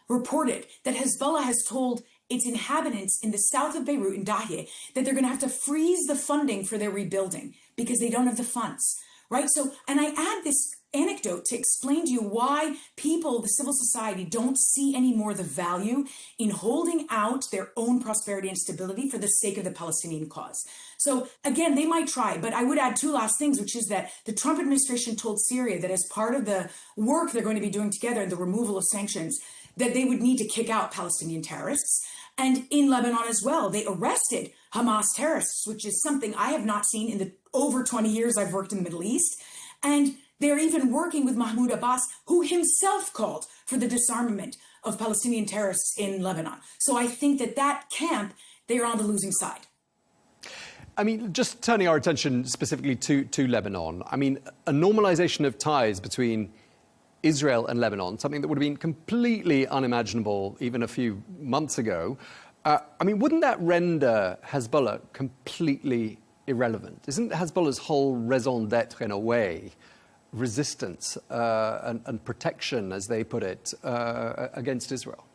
reported that Hezbollah has told its inhabitants in the south of Beirut, in Dahieh, that they're going to have to freeze the funding for their rebuilding because they don't have the funds, right? So, and I add this anecdote to explain to you why people, the civil society, don't see anymore the value in holding out their own prosperity and stability for the sake of the Palestinian cause. So again, they might try, but I would add two last things, which is that the Trump administration told Syria that as part of the work they're going to be doing together in the removal of sanctions, that they would need to kick out Palestinian terrorists. And in Lebanon as well, they arrested Hamas terrorists, which is something I have not seen in the over 20 years I've worked in the Middle East. And they're even working with Mahmoud Abbas, who himself called for the disarmament of Palestinian terrorists in Lebanon. So I think that camp, they're on the losing side. I mean, just turning our attention specifically to Lebanon, I mean, a normalization of ties between Israel and Lebanon, something that would have been completely unimaginable even a few months ago. I mean, wouldn't that render Hezbollah completely irrelevant? Isn't Hezbollah's whole raison d'etre, in a way, resistance and protection, as they put it, against Israel?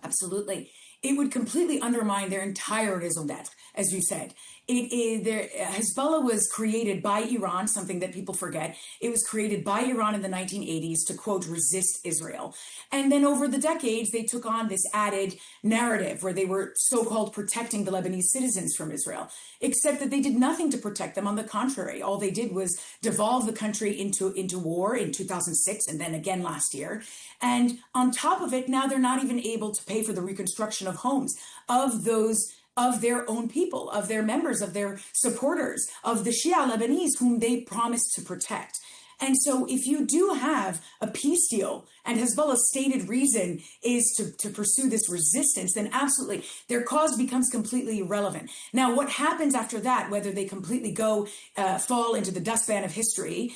Absolutely. It would completely undermine their entire raison d'etre, as you said. Hezbollah was created by Iran, something that people forget. It was created by Iran in the 1980s to, quote, resist Israel. And then over the decades, they took on this added narrative where they were so-called protecting the Lebanese citizens from Israel, except that they did nothing to protect them. On the contrary, all they did was devolve the country into war in 2006 and then again last year. And on top of it, now they're not even able to pay for the reconstruction of homes of their own people, of their members, of their supporters, of the Shia Lebanese whom they promised to protect. And so if you do have a peace deal and Hezbollah's stated reason is to pursue this resistance, then absolutely their cause becomes completely irrelevant. Now, what happens after that, whether they completely fall into the dustpan of history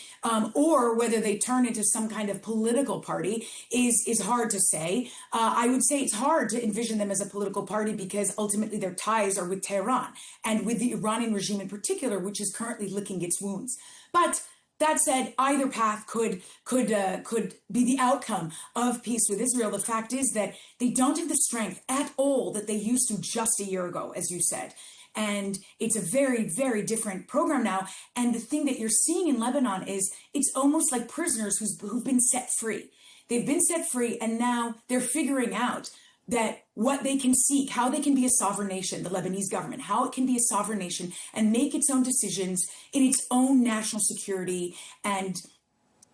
or whether they turn into some kind of political party is hard to say. I would say it's hard to envision them as a political party because ultimately their ties are with Tehran and with the Iranian regime in particular, which is currently licking its wounds. But that said, either path could be the outcome of peace with Israel. The fact is that they don't have the strength at all that they used to just a year ago, as you said. And it's a very, very different program now. And the thing that you're seeing in Lebanon is it's almost like prisoners who've been set free. They've been set free, and now they're figuring out that what they can seek, how they can be a sovereign nation, the Lebanese government, how it can be a sovereign nation and make its own decisions in its own national security and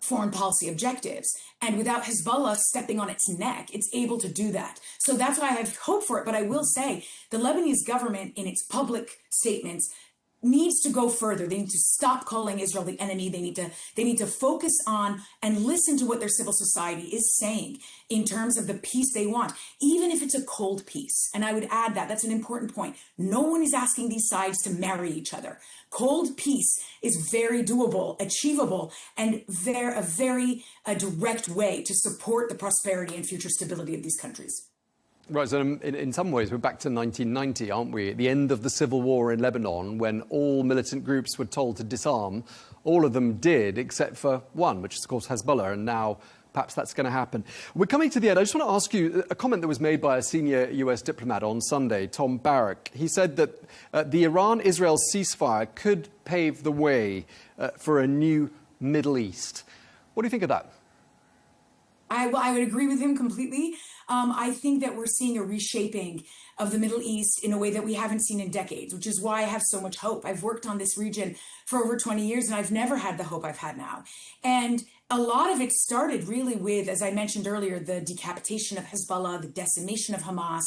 foreign policy objectives. And without Hezbollah stepping on its neck, it's able to do that. So that's why I have hope for it. But I will say the Lebanese government in its public statements needs to go further. They need to stop calling Israel the enemy. They need to focus on and listen to what their civil society is saying in terms of the peace they want, even if it's a cold peace. And I would add that's an important point. No one is asking these sides to marry each other. Cold peace is very doable, achievable, and a very direct way to support the prosperity and future stability of these countries. Right, so in some ways, we're back to 1990, aren't we? At the end of the civil war in Lebanon, when all militant groups were told to disarm, all of them did, except for one, which is, of course, Hezbollah, and now perhaps that's going to happen. We're coming to the end. I just want to ask you a comment that was made by a senior US diplomat on Sunday, Tom Burges. He said that the Iran-Israel ceasefire could pave the way for a new Middle East. What do you think of that? I would agree with him completely. I think that we're seeing a reshaping of the Middle East in a way that we haven't seen in decades, which is why I have so much hope. I've worked on this region for over 20 years, and I've never had the hope I've had now. And a lot of it started really with, as I mentioned earlier, the decapitation of Hezbollah, the decimation of Hamas.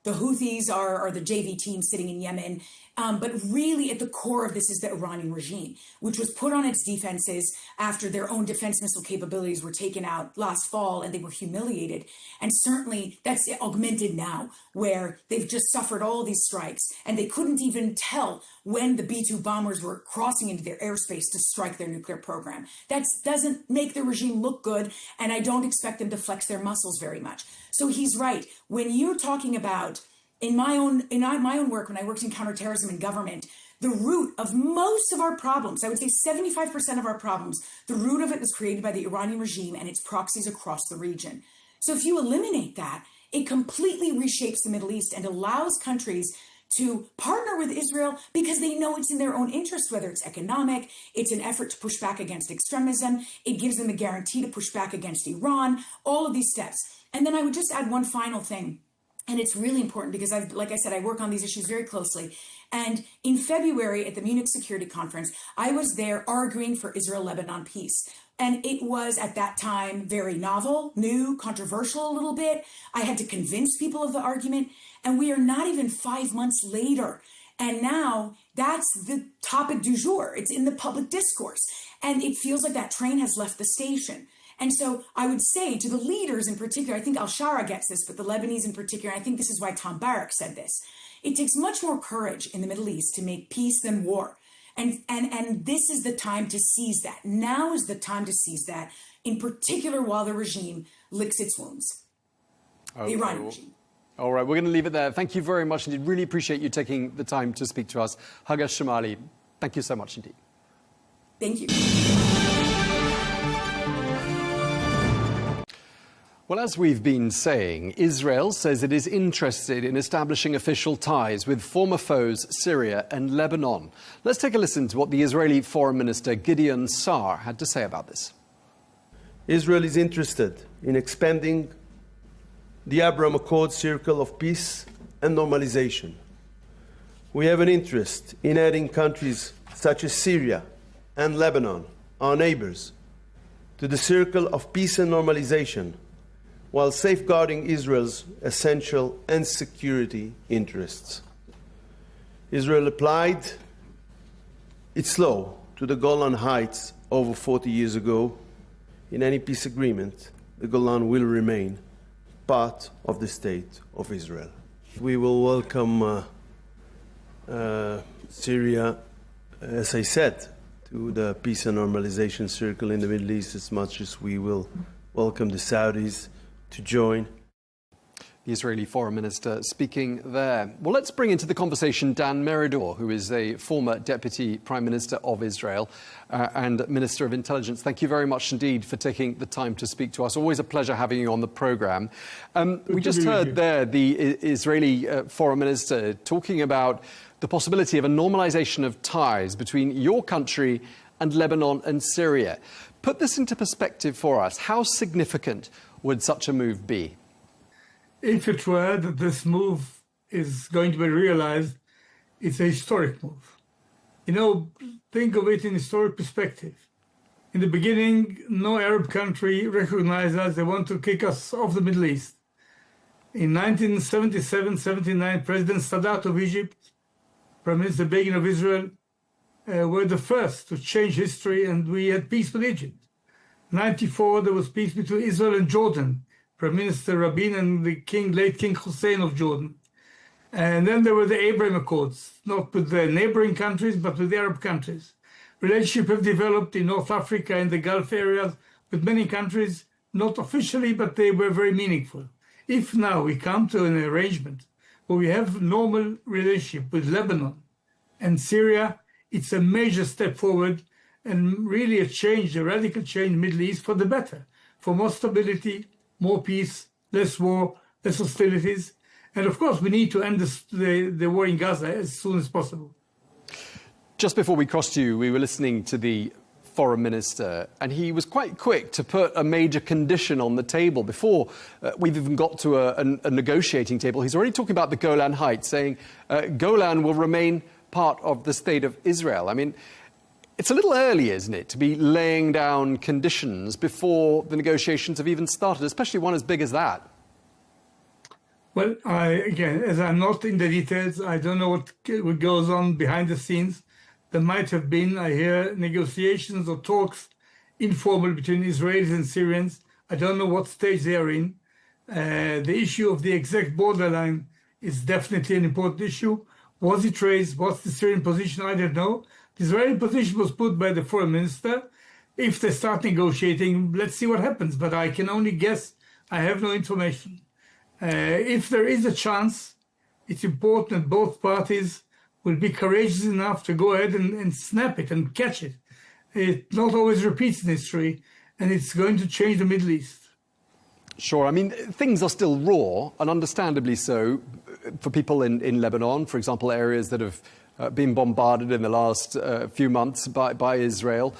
The Houthis are the JV team sitting in Yemen. But really at the core of this is the Iranian regime, which was put on its defenses after their own defense missile capabilities were taken out last fall and they were humiliated. And certainly that's augmented now, where they've just suffered all these strikes and they couldn't even tell when the B-2 bombers were crossing into their airspace to strike their nuclear program. That doesn't make the regime look good, and I don't expect them to flex their muscles very much. So he's right. When you're talking about in my own work, when I worked in counterterrorism and government, the root of most of our problems, I would say 75% of our problems, the root of it was created by the Iranian regime and its proxies across the region. So if you eliminate that, it completely reshapes the Middle East and allows countries to partner with Israel because they know it's in their own interest, whether it's economic, it's an effort to push back against extremism, it gives them a guarantee to push back against Iran, all of these steps. And then I would just add one final thing. And it's really important because, like I said, I work on these issues very closely. And in February at the Munich Security Conference, I was there arguing for Israel-Lebanon peace. And it was at that time very novel, new, controversial a little bit. I had to convince people of the argument. And we are not even 5 months later. And now that's the topic du jour. It's in the public discourse. And it feels like that train has left the station. And so I would say to the leaders in particular, I think Al-Shara gets this, but the Lebanese in particular, and I think this is why Tom Burges said this, it takes much more courage in the Middle East to make peace than war. And this is the time to seize that. Now is the time to seize that, in particular while the regime licks its wounds. The Iranian regime. All right, we're going to leave it there. Thank you very much indeed. Really appreciate you taking the time to speak to us. Hagar Shamali, thank you so much indeed. Thank you. Well, as we've been saying, Israel says it is interested in establishing official ties with former foes Syria and Lebanon. Let's take a listen to what the Israeli Foreign Minister Gideon Sa'ar had to say about this. Israel is interested in expanding the Abraham Accord circle of peace and normalization. We have an interest in adding countries such as Syria and Lebanon, our neighbors, to the circle of peace and normalization, while safeguarding Israel's essential and security interests. Israel applied its law to the Golan Heights over 40 years ago. In any peace agreement, the Golan will remain part of the state of Israel. We will welcome Syria, as I said, to the peace and normalization circle in the Middle East as much as we will welcome the Saudis to join. The Israeli Foreign Minister speaking there. Well, let's bring into the conversation Dan Meridor, who is a former Deputy Prime Minister of Israel and Minister of Intelligence. Thank you very much indeed for taking the time to speak to us. Always a pleasure having you on the programme. We just heard there the Israeli Foreign Minister talking about the possibility of a normalization of ties between your country and Lebanon and Syria. Put this into perspective for us. How significant would such a move be? If it were that this move is going to be realized, it's a historic move. You know, think of it in historic perspective. In the beginning, no Arab country recognized us. They want to kick us off the Middle East. In 1977-79, President Sadat of Egypt, Prime Minister Begin of Israel, were the first to change history, and we had peace with Egypt. 1994, there was peace between Israel and Jordan, Prime Minister Rabin and the late King Hussein of Jordan. And then there were the Abraham Accords, not with the neighboring countries, but with the Arab countries. Relationships have developed in North Africa and the Gulf areas with many countries, not officially, but they were very meaningful. If now we come to an arrangement where we have normal relationship with Lebanon and Syria, it's a major step forward and really a radical change in the Middle East for the better, for more stability, more peace, less war, less hostilities. And of course, we need to end the war in Gaza as soon as possible. Just before we crossed you, we were listening to the Foreign Minister, and he was quite quick to put a major condition on the table before we've even got to a negotiating table. He's already talking about the Golan Heights, saying Golan will remain part of the state of Israel. I mean, It's a little early, isn't it, to be laying down conditions before the negotiations have even started, especially one as big as that? Well, again, as I'm not in the details, I don't know what goes on behind the scenes. There might have been, I hear, negotiations or talks informal between Israelis and Syrians. I don't know what stage they are in. The issue of the exact borderline is definitely an important issue. Was it raised? What's the Syrian position? I don't know. The Israeli position was put by the foreign minister. If they start negotiating, let's see what happens. But I can only guess. I have no information. If there is a chance, it's important that both parties will be courageous enough to go ahead and snap it and catch it. It not always repeats in history, and it's going to change the Middle East. Sure. I mean, things are still raw, and understandably so, for people in Lebanon, for example, areas that have been bombarded in the last few months by Israel.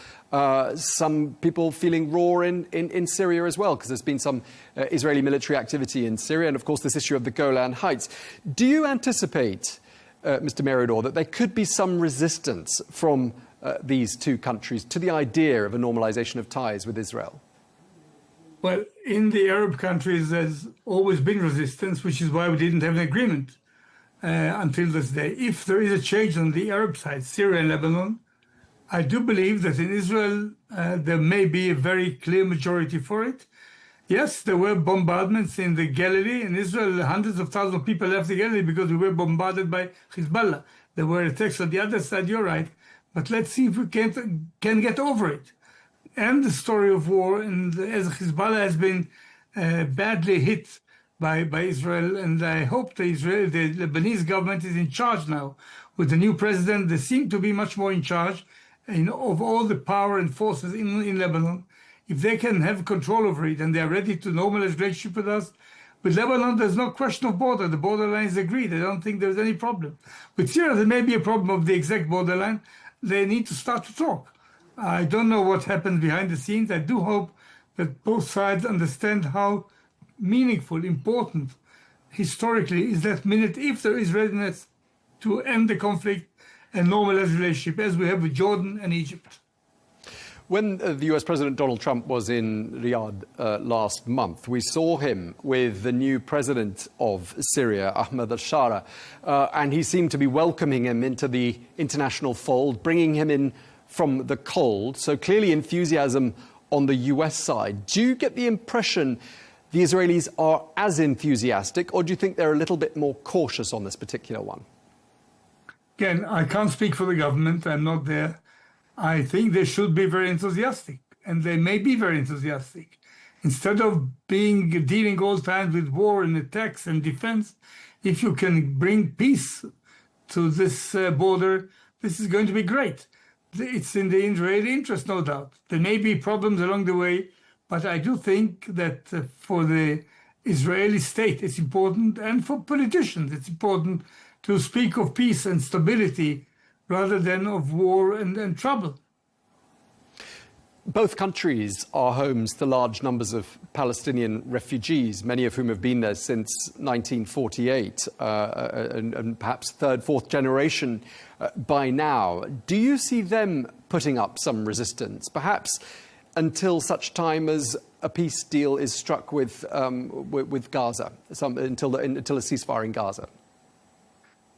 Some people feeling raw in Syria as well, because there's been some Israeli military activity in Syria, and of course this issue of the Golan Heights. Do you anticipate, Mr. Meridor, that there could be some resistance from these two countries to the idea of a normalization of ties with Israel? Well, in the Arab countries, there's always been resistance, which is why we didn't have an agreement until this day. If there is a change on the Arab side, Syria and Lebanon, I do believe that in Israel, there may be a very clear majority for it. Yes, there were bombardments in the Galilee. In Israel, hundreds of thousands of people left the Galilee because we were bombarded by Hezbollah. There were attacks on the other side, you're right. But let's see if we can get over it. And the story of war, and as Hezbollah has been badly hit by Israel, and I hope the Lebanese government is in charge now. With the new president, they seem to be much more in charge of all the power and forces in Lebanon. If they can have control over it and they are ready to normalize relationship with us, with Lebanon, there's no question of border. The borderline is agreed. I don't think there's any problem. With Syria, there may be a problem of the exact borderline. They need to start to talk. I don't know what happens behind the scenes. I do hope that both sides understand how meaningful, important, historically, is that minute if there is readiness to end the conflict and normalize relationship, as we have with Jordan and Egypt. When the US President Donald Trump was in Riyadh last month, we saw him with the new president of Syria, Ahmed al-Shara, and he seemed to be welcoming him into the international fold, bringing him in from the cold. So clearly enthusiasm on the US side. Do you get the impression the Israelis are as enthusiastic, or do you think they're a little bit more cautious on this particular one? Again, I can't speak for the government. I'm not there. I think they should be very enthusiastic, and they may be very enthusiastic. Instead of dealing all the time with war and attacks and defense, if you can bring peace to this border, this is going to be great. It's in the Israeli interest, no doubt. There may be problems along the way, but I do think that for the Israeli state, it's important, and for politicians, it's important to speak of peace and stability rather than of war and trouble. Both countries are homes to large numbers of Palestinian refugees, many of whom have been there since 1948, and perhaps third, fourth generation by now. Do you see them putting up some resistance, perhaps until such time as a peace deal is struck with Gaza, until a ceasefire in Gaza?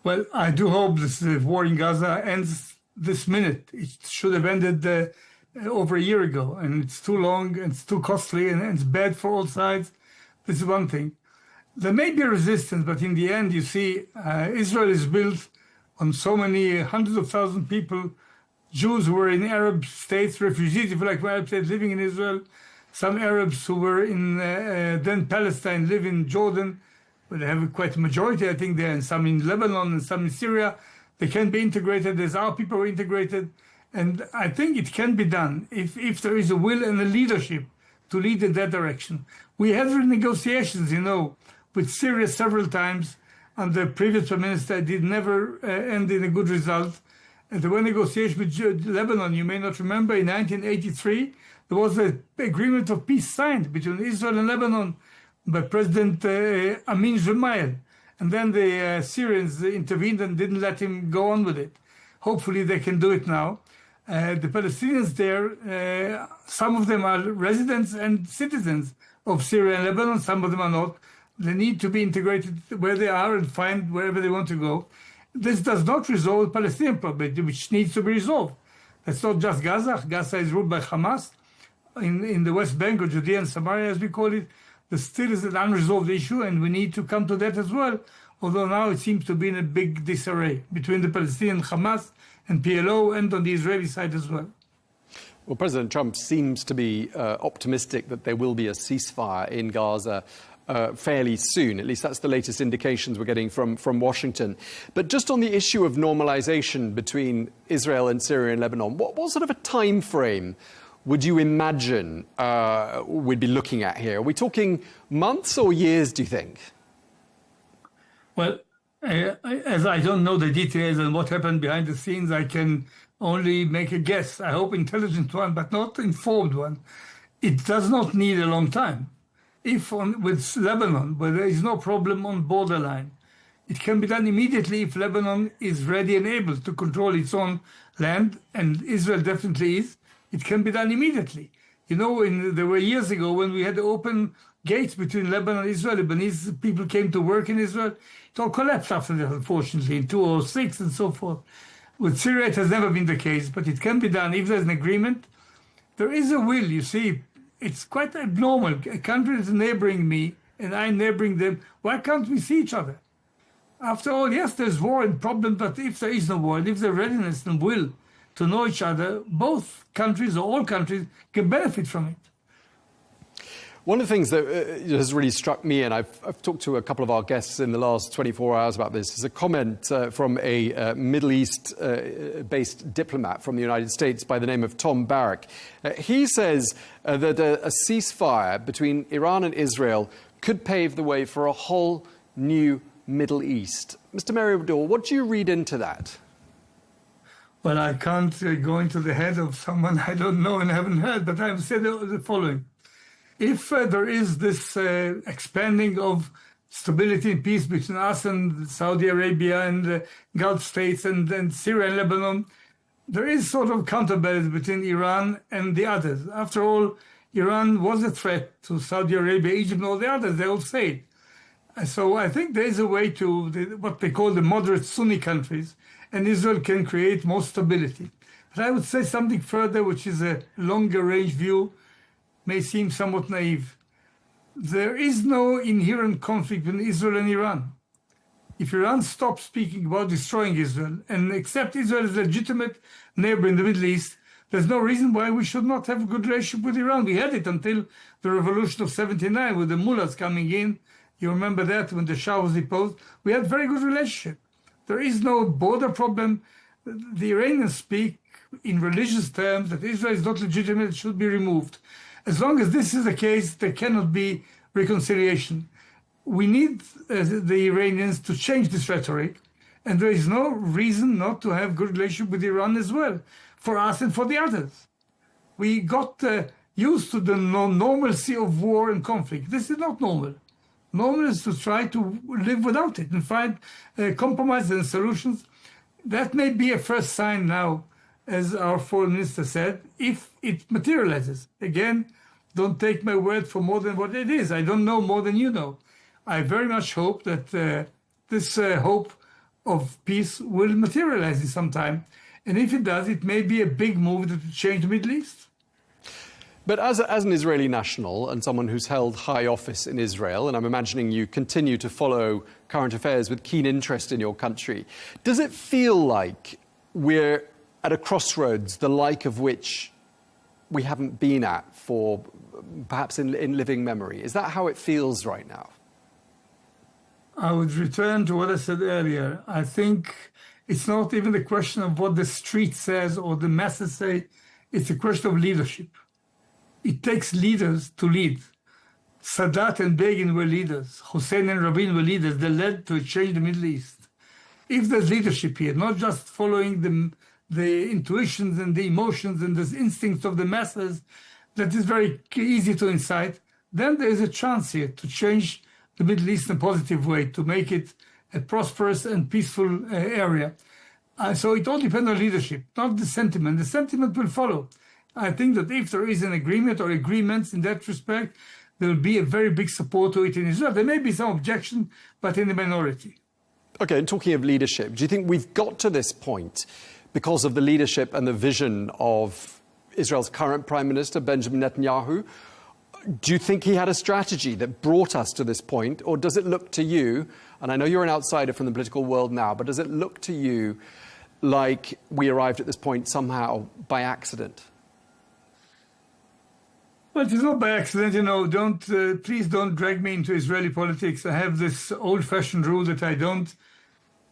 Well, I do hope the war in Gaza ends this minute. It should have ended over a year ago, and it's too long, and it's too costly, and it's bad for all sides. This is one thing. There may be a resistance, but in the end, you see, Israel is built on so many hundreds of thousands of people, Jews who were in Arab states, refugees, if you like, Arab states living in Israel, some Arabs who were in then Palestine live in Jordan. Well, they have quite a majority, I think, there, and some in Lebanon and some in Syria. They can be integrated. There's our people who are integrated. And I think it can be done if there is a will and a leadership to lead in that direction. We had negotiations, with Syria several times, and the previous Prime Minister did never end in a good result. And there were negotiations with Lebanon. You may not remember, in 1983, there was an agreement of peace signed between Israel and Lebanon by President Amin Jumayel. And then the Syrians intervened and didn't let him go on with it. Hopefully they can do it now. The Palestinians there, some of them are residents and citizens of Syria and Lebanon, some of them are not. They need to be integrated where they are and find wherever they want to go. This does not resolve the Palestinian problem, which needs to be resolved. It's not just Gaza. Gaza is ruled by Hamas. In the West Bank, or Judea and Samaria, as we call it, there still is an unresolved issue, and we need to come to that as well, although now it seems to be in a big disarray between the Palestinian Hamas and PLO and on the Israeli side as well. Well, President Trump seems to be optimistic that there will be a ceasefire in Gaza fairly soon. At least that's the latest indications we're getting from Washington. But just on the issue of normalization between Israel and Syria and Lebanon, what sort of a time frame would you imagine we'd be looking at here? Are we talking months or years, do you think? Well, as I don't know the details and what happened behind the scenes, I can only make a guess. I hope intelligent one, but not informed one. It does not need a long time. If with Lebanon, where there is no problem on borderline, it can be done immediately if Lebanon is ready and able to control its own land, and Israel definitely is. It can be done immediately. You know, there were years ago when we had open gates between Lebanon and Israel. Lebanese people came to work in Israel. It all collapsed after that, unfortunately, in 2006 and so forth. With Syria, it has never been the case, but it can be done if there's an agreement. There is a will, you see. It's quite abnormal. A country is neighboring me, and I'm neighboring them. Why can't we see each other? After all, yes, there's war and problem, but if there is no war, and if there's readiness and will to know each other, both countries or all countries can benefit from it. One of the things that has really struck me, and I've talked to a couple of our guests in the last 24 hours about this, is a comment from a Middle East-based diplomat from the United States by the name of Tom Burges. He says that a ceasefire between Iran and Israel could pave the way for a whole new Middle East. Mr. Merriweather, what do you read into that? Well, I can't go into the head of someone I don't know and haven't heard, but I will say the following. If there is this expanding of stability and peace between us and Saudi Arabia and the Gulf states and Syria and Lebanon, there is sort of counterbalance between Iran and the others. After all, Iran was a threat to Saudi Arabia, Egypt, and all the others. They all say it. So I think there is a way to what they call the moderate Sunni countries, and Israel can create more stability. But I would say something further, which is a longer range view, may seem somewhat naive. There is no inherent conflict between Israel and Iran. If Iran stops speaking about destroying Israel and accept Israel as a legitimate neighbor in the Middle East, there's no reason why we should not have a good relationship with Iran. We had it until the revolution of 79 with the mullahs coming in. You remember that when the Shah was deposed. We had a very good relationship. There is no border problem. The Iranians speak in religious terms that Israel is not legitimate, it should be removed. As long as this is the case, there cannot be reconciliation. We need the Iranians to change this rhetoric, and there is no reason not to have good relationship with Iran as well, for us and for the others. We got used to the normalcy of war and conflict. This is not normal. Normal is to try to live without it and find compromises and solutions. That may be a first sign now, as our foreign minister said, if it materializes. Again, don't take my word for more than what it is. I don't know more than you know. I very much hope that this hope of peace will materialize in some time. And if it does, it may be a big move that will change the Middle East. But as an Israeli national and someone who's held high office in Israel, and I'm imagining you continue to follow current affairs with keen interest in your country, does it feel like we're at a crossroads, the like of which we haven't been at for perhaps in living memory? Is that how it feels right now? I would return to what I said earlier. I think it's not even the question of what the street says or the masses say. It's a question of leadership. It takes leaders to lead. Sadat and Begin were leaders. Hussein and Rabin were leaders. They led to a change in the Middle East. If there's leadership here, not just following the intuitions and the emotions and the instincts of the masses, that is very easy to incite, then there is a chance here to change the Middle East in a positive way, to make it a prosperous and peaceful area. So it all depends on leadership, not the sentiment. The sentiment will follow. I think that if there is an agreement or agreements in that respect, there will be a very big support to it in Israel. There may be some objection, but in the minority. Okay, and talking of leadership, do you think we've got to this point because of the leadership and the vision of Israel's current Prime Minister, Benjamin Netanyahu? Do you think he had a strategy that brought us to this point, or does it look to you, and I know you're an outsider from the political world now, but does it look to you like we arrived at this point somehow by accident? Well, it's not by accident, please don't drag me into Israeli politics. I have this old-fashioned rule that I don't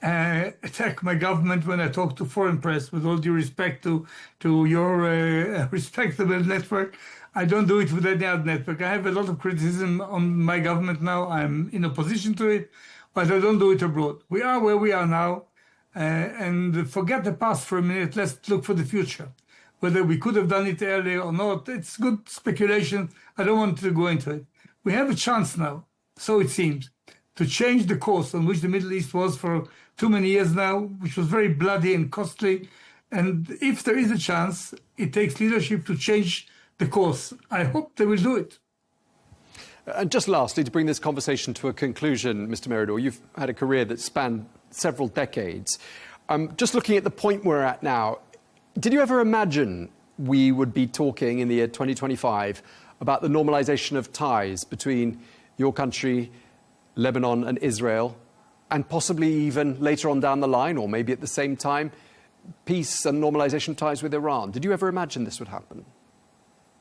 attack my government when I talk to foreign press, with all due respect to your respectable network. I don't do it with any other network. I have a lot of criticism on my government now. I'm in opposition to it, but I don't do it abroad. We are where we are now, and forget the past for a minute. Let's look for the future. Whether we could have done it earlier or not, it's good speculation. I don't want to go into it. We have a chance now, so it seems, to change the course on which the Middle East was for too many years now, which was very bloody and costly. And if there is a chance, it takes leadership to change the course. I hope they will do it. And just lastly, to bring this conversation to a conclusion, Mr. Meridor, you've had a career that spanned several decades. Just looking at the point we're at now, did you ever imagine we would be talking in the year 2025 about the normalization of ties between your country, Lebanon and Israel, and possibly even later on down the line, or maybe at the same time, peace and normalization of ties with Iran? Did you ever imagine this would happen?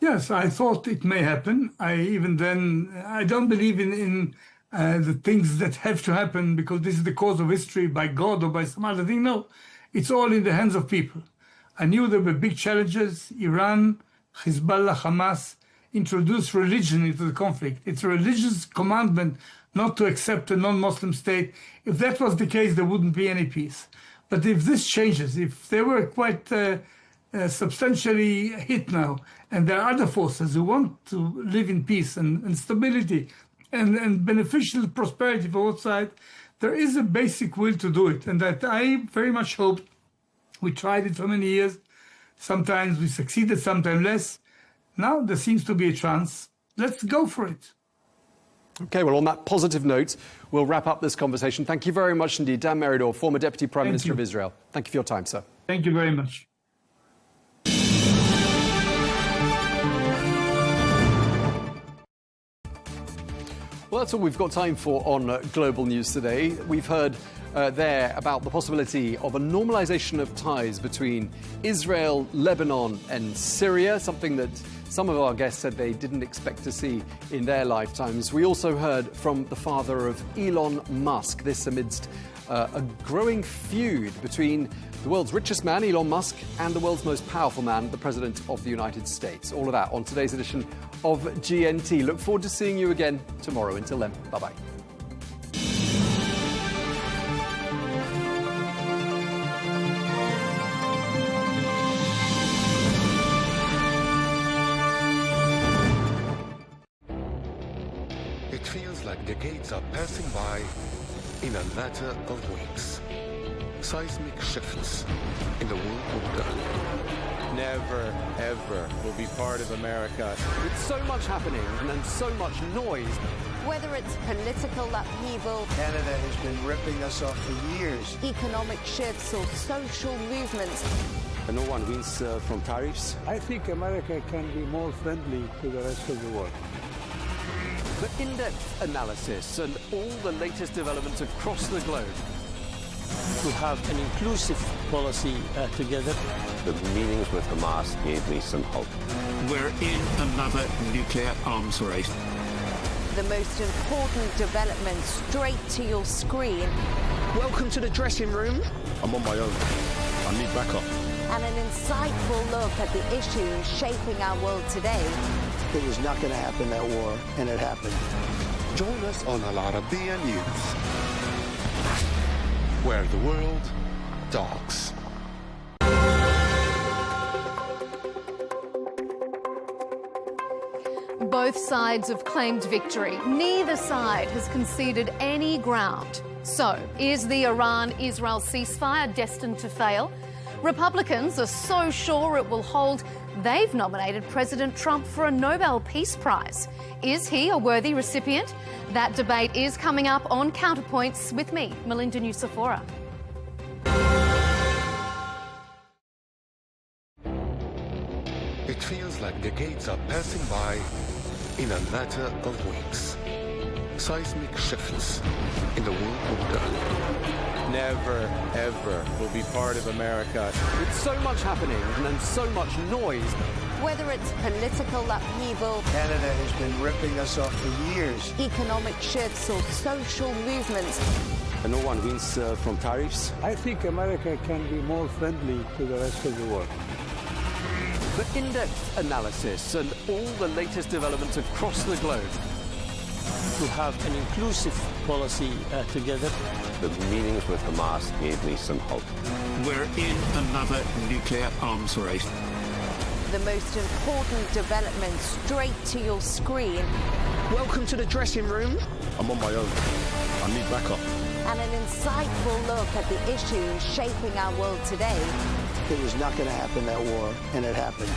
Yes, I thought it may happen. I don't believe in the things that have to happen because this is the cause of history by God or by some other thing. No, it's all in the hands of people. I knew there were big challenges. Iran, Hezbollah, Hamas introduced religion into the conflict. It's a religious commandment not to accept a non-Muslim state. If that was the case, there wouldn't be any peace. But if this changes, if they were quite substantially hit now, and there are other forces who want to live in peace and stability and beneficial prosperity for both sides, there is a basic will to do it. And that I very much hope. We tried it for many years. Sometimes we succeeded, sometimes less. Now there seems to be a chance. Let's go for it. OK, well, on that positive note, we'll wrap up this conversation. Thank you very much indeed. Dan Meridor, former Deputy Prime Minister of Israel. Thank you for your time, sir. Thank you very much. Well, that's all we've got time for on Global News today. We've heard there about the possibility of a normalization of ties between Israel, Lebanon and Syria, something that some of our guests said they didn't expect to see in their lifetimes. We also heard from the father of Elon Musk, this amidst a growing feud between the world's richest man, Elon Musk, and the world's most powerful man, the President of the United States. All of that on today's edition of GNT. Look forward to seeing you again tomorrow. Until then, bye-bye. It feels like decades are passing by in a matter of weeks. Seismic shifts in the world order. Never, ever will be part of America. With so much happening and so much noise. Whether it's political upheaval, Canada has been ripping us off for years. Economic shifts or social movements. No one wins from tariffs. I think America can be more friendly to the rest of the world. The in-depth analysis and all the latest developments across the globe. To have an inclusive policy together. The meetings with Hamas gave me some hope. We're in another nuclear arms race. The most important development straight to your screen. Welcome to the dressing room. I'm on my own. I need backup. And an insightful look at the issues shaping our world today. It was not going to happen, that war, and it happened. Join us on Arabiya News, where the world talks. Both sides have claimed victory. Neither side has conceded any ground. So, is the Iran-Israel ceasefire destined to fail? Republicans are so sure it will hold, they've nominated President Trump for a Nobel Peace Prize. Is he a worthy recipient? That debate is coming up on Counterpoints with me, Melinda Nucifora. It feels like decades are passing by in a matter of weeks. Seismic shifts in the world order. Never, ever will be part of America. With so much happening and so much noise. Whether it's political upheaval, Canada has been ripping us off for years. economic shifts or social movements, And no one wins from tariffs. I think America can be more friendly to the rest of the world. For in-depth analysis and all the latest developments across the globe. To have an inclusive policy together. The meetings with Hamas gave me some hope. We're in another nuclear arms race. the most important development straight to your screen. Welcome to the dressing room. I'm on my own. I need backup. And an insightful look at the issues shaping our world today. It was not going to happen, that war, and it happened.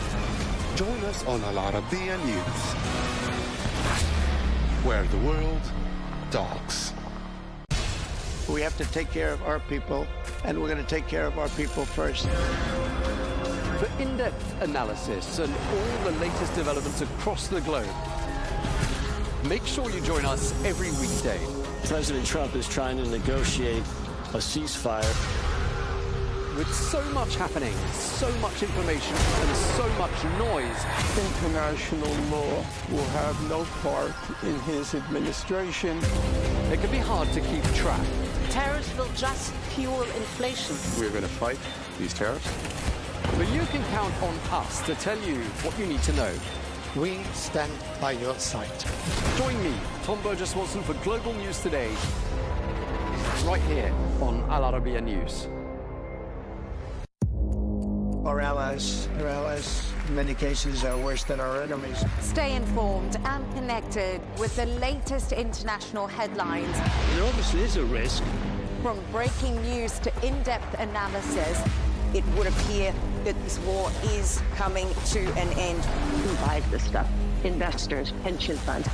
Join us on Arabiya News, where the world talks. We have to take care of our people, and we're going to take care of our people first. For in-depth analysis and all the latest developments across the globe, make sure you join us every weekday. President Trump is trying to negotiate a ceasefire. With so much happening, so much information, and so much noise. International law will have no part in his administration. It can be hard to keep track. Tariffs will just fuel inflation. We're going to fight these tariffs. But you can count on us to tell you what you need to know. We stand by your side. Join me, Tom Burges Watson, for Global News Today, right here on Arabiya News. Our allies, in many cases, are worse than our enemies. Stay informed and connected with the latest international headlines. There obviously is a risk. From breaking news to in-depth analysis, It would appear that this war is coming to an end. who buys this stuff? Investors, pension funds.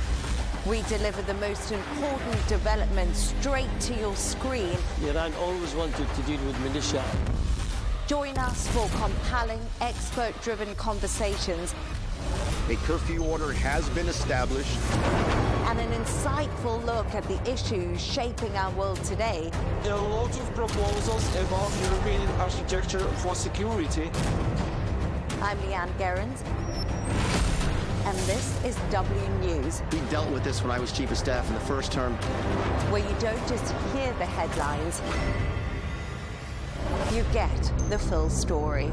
We deliver the most important developments straight to your screen. Iran always wanted to deal with militia. Join us for compelling, expert-driven conversations. A curfew order has been established. And an insightful look at the issues shaping our world today. There are a lot of proposals about European architecture for security. I'm Leigh Ann Gerrans, and this is W News, We dealt with this when I was chief of staff in the first term. where you don't just hear the headlines, you get the full story.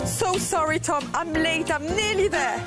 So sorry, Tom. I'm late. I'm nearly there.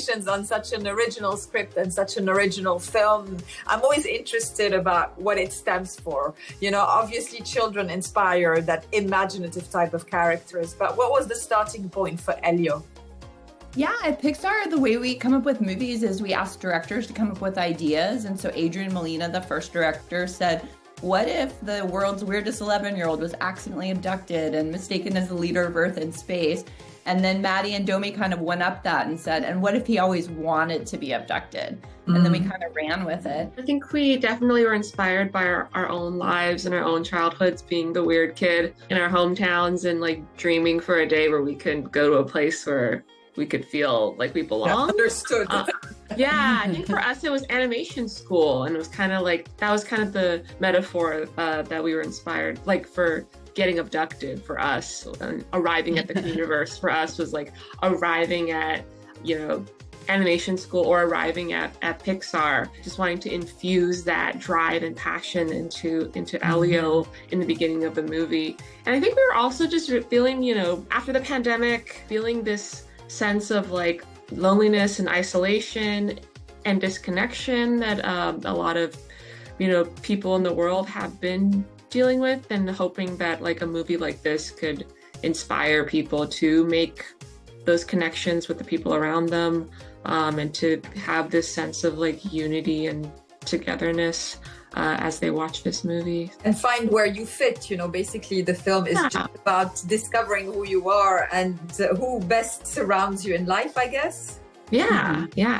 congratulations on such an original script and such an original film. I'm always interested about what it stands for. You know, obviously children inspire that imaginative type of characters, but what was the starting point for Elio? Yeah, at Pixar, the way we come up with movies is we ask directors to come up with ideas. And so Adrian Molina, the first director, said, what if the world's weirdest 11-year-old was accidentally abducted and mistaken as the leader of Earth in space? And then Maddie and Domi kind of went up that and said, and what if he always wanted to be abducted? And then we kind of ran with it. I think we definitely were inspired by our own lives and our own childhoods, being the weird kid in our hometowns and like dreaming for a day where we could go to a place where we could feel like we belong. Understood. Yeah, I think for us it was animation school, and it was kind of like, that was kind of the metaphor that we were inspired, like for getting abducted for us, arriving at the universe for us was like arriving at, you know, animation school or arriving at Pixar, just wanting to infuse that drive and passion into Elio in the beginning of the movie. And I think we were also just feeling, you know, after the pandemic, feeling this sense of like loneliness and isolation and disconnection that a lot of, you know, people in the world have been dealing with, and hoping that like a movie like this could inspire people to make those connections with the people around them, and to have this sense of like unity and togetherness as they watch this movie. And find where you fit, you know, basically the film is just about discovering who you are and who best surrounds you in life, I guess. Yeah, yeah,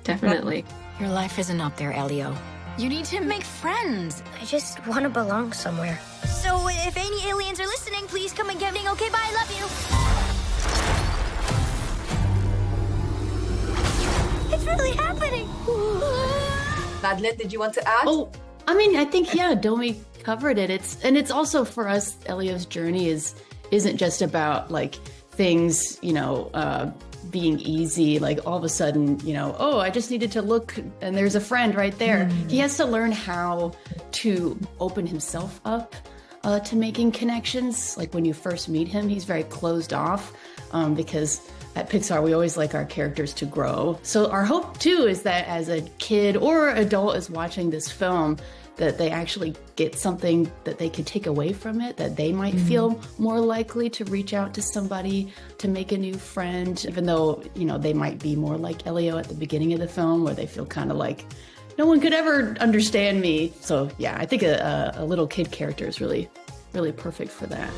definitely. Your life isn't up there, Elio. You need to make friends. I just want to belong somewhere. So if any aliens are listening, please come and get me. Okay, bye, I love you. It's really happening. Madeline, did you want to add? Oh, I mean, I think, yeah, Domi covered it. It's also for us, Elio's journey isn't just about like things, you know, being easy, like all of a sudden, you know, oh, I just needed to look and there's a friend right there. He has to learn how to open himself up to making connections. Like when you first meet him, he's very closed off because at Pixar, we always like our characters to grow. So our hope too is that as a kid or adult is watching this film, that they actually get something that they could take away from it, that they might feel more likely to reach out to somebody to make a new friend, even though, you know, they might be more like Elio at the beginning of the film, where they feel kind of like, no one could ever understand me. So yeah, I think a little kid character is really, really perfect for that.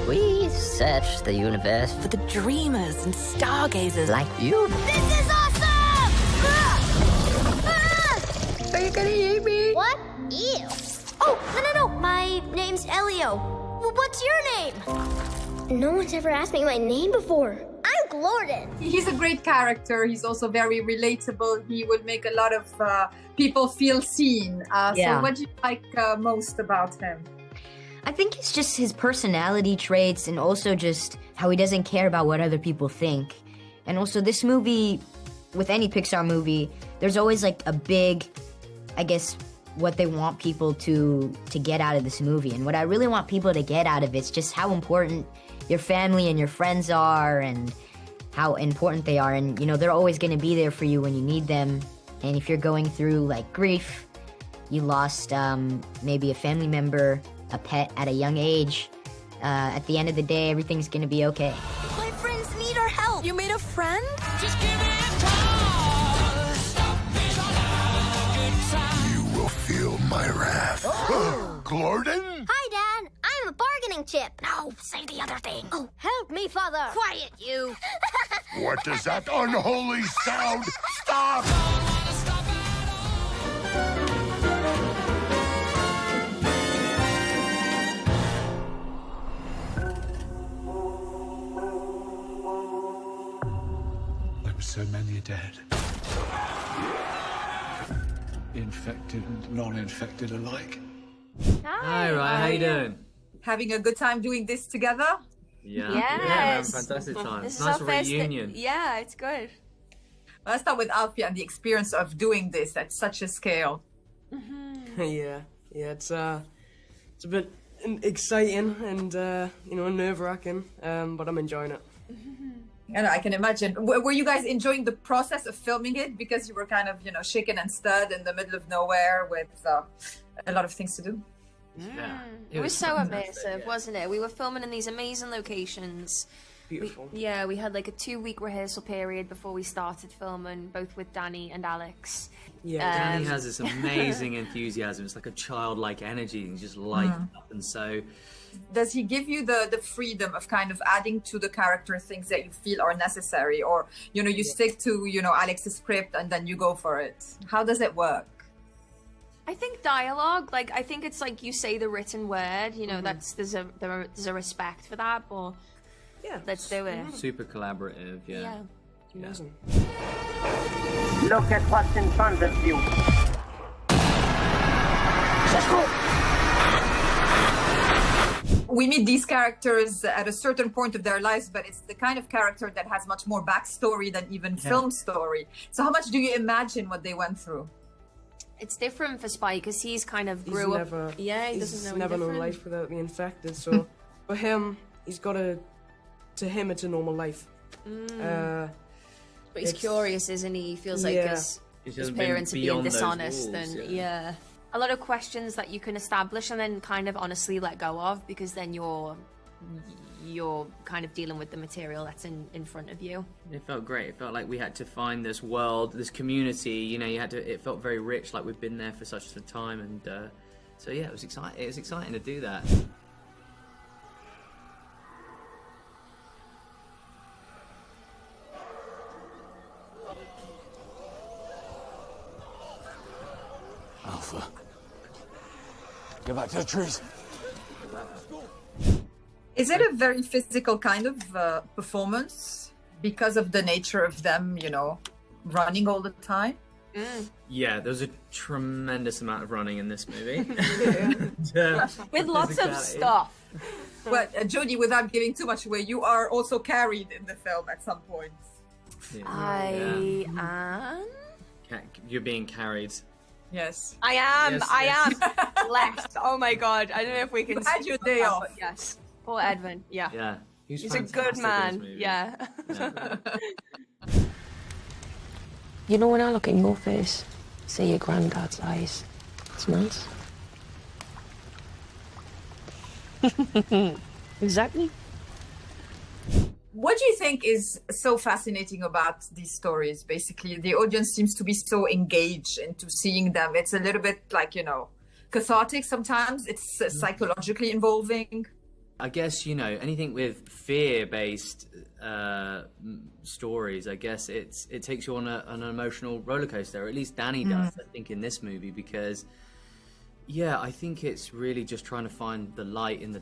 We search the universe for the dreamers and stargazers like you. This is awesome! Are you gonna eat me? What? Ew. Oh, no. My name's Elio. What's your name? No one's ever asked me my name before. I'm Glorden. He's a great character. He's also very relatable. He would make a lot of people feel seen. So what do you like most about him? I think it's just his personality traits, and also just how he doesn't care about what other people think. And also this movie, with any Pixar movie, there's always like a big, I guess, what they want people to get out of this movie. And what I really want people to get out of it is just how important your family and your friends are, and how important they are. And, you know, they're always going to be there for you when you need them. And if you're going through like grief, you lost maybe a family member, a pet at a young age, at the end of the day, everything's gonna be okay. My friends need our help. You made a friend? Just give me a call. You will feel my wrath. Glorden? Hi, Dad. I'm a bargaining chip. No, say the other thing. Oh, help me, Father. Quiet, you. What does that unholy sound? Stop! So many are dead. Infected and non-infected alike. Hi, Ryan. How you doing? Having a good time doing this together? Yeah. Yes. Yeah, having a fantastic time. This Nice is our reunion. Yeah, it's good. Let's start with Alfie and the experience of doing this at such a scale. Yeah, it's a bit exciting and you know, nerve-wracking, but I'm enjoying it. And I can imagine. Were you guys enjoying the process of filming it because you were kind of, shaken and stirred in the middle of nowhere with a lot of things to do? Yeah. It was so immersive, wasn't it? We were filming in these amazing locations. Beautiful. We had like a 2-week rehearsal period before we started filming, both with Danny and Alex. Yeah, Danny has this amazing enthusiasm. It's like a childlike energy, and just light up. And so, does he give you the freedom of kind of adding to the character things that you feel are necessary, or you stick to Alex's script and then you go for it? How does it work? I think dialogue, like I think it's like you say the written word, there's a respect for that, but yeah, let's do it. Super collaborative, yeah. Amazing. Look at what's in front of you. We meet these characters at a certain point of their lives, but it's the kind of character that has much more backstory than even film story. So how much do you imagine what they went through? It's different for Spike because he's kind of grew up. He doesn't know. Never known life without being infected. So for him, to him, it's a normal life. But he's curious, isn't he? He feels like his parents are being dishonest, and a lot of questions that you can establish and then kind of honestly let go of, because then you're kind of dealing with the material that's in front of you. It felt great. It felt like we had to find this world, this community. It felt very rich, like we've been there for such a time, and so yeah, it was exciting. It was exciting to do that. Alpha, get back to the trees. Is it a very physical kind of performance because of the nature of them, running all the time? Yeah, there's a tremendous amount of running in this movie. With lots of stuff. But Jodie, without giving too much away, you are also carried in the film at some point. I am? You're being carried. Yes. I am. Yes, I am. Blessed. Oh my god. I don't know if we can. Had your day off. Yes. Poor Edwin. Yeah. Yeah. He's a good man. Yeah. When I look in your face, see your granddad's eyes. It's nice. Exactly. What do you think is so fascinating about these stories? Basically, the audience seems to be so engaged into seeing them. It's a little bit like, cathartic sometimes. It's psychologically involving. I guess, anything with fear-based stories, I guess it takes you on an emotional roller coaster, or at least Danny does, I think, in this movie, because, yeah, I think it's really just trying to find the light in the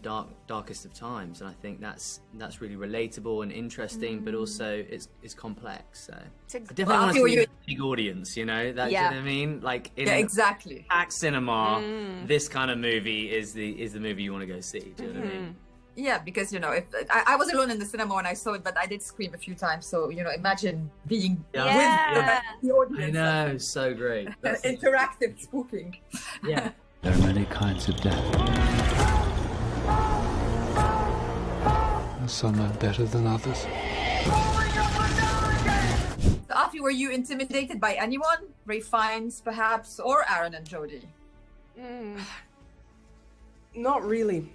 darkest of times, and I think that's really relatable and interesting, but also it's complex. So I definitely want to see a big audience, you know what I mean? Like exactly. Packed cinema, this kind of movie is the movie you want to go see. Do you know what I mean? Yeah, because if I was alone in the cinema when I saw it, but I did scream a few times. So imagine being with the audience. I know, so great. Interactive spooking. Yeah. There are many kinds of death. Some are better than others. So, Afi, were you intimidated by anyone? Ray Fiennes, perhaps, or Aaron and Jodie? Not really.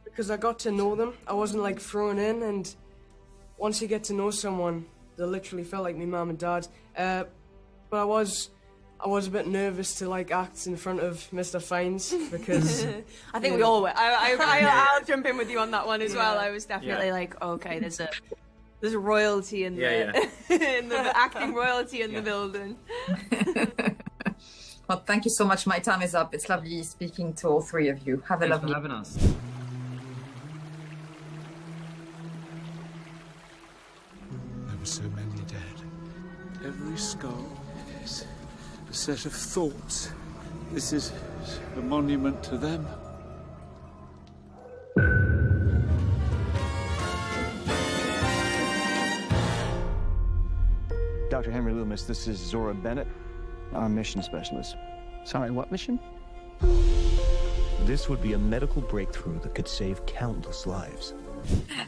Because I got to know them. I wasn't thrown in, and once you get to know someone, they literally felt like my mum and dad. But I was a bit nervous to act in front of Mr. Fiennes because I think we all were. I'll jump in with you on that one as well. I was definitely okay, there's a royalty in the in the acting royalty in the building. Well, thank you so much. My time is up. It's lovely speaking to all three of you. Have a lovely. Thanks for having us. There were so many dead. Every skull is a set of thoughts. This is a monument to them. Dr. Henry Loomis, this is Zora Bennett, our mission specialist. Sorry, what mission? This would be a medical breakthrough that could save countless lives.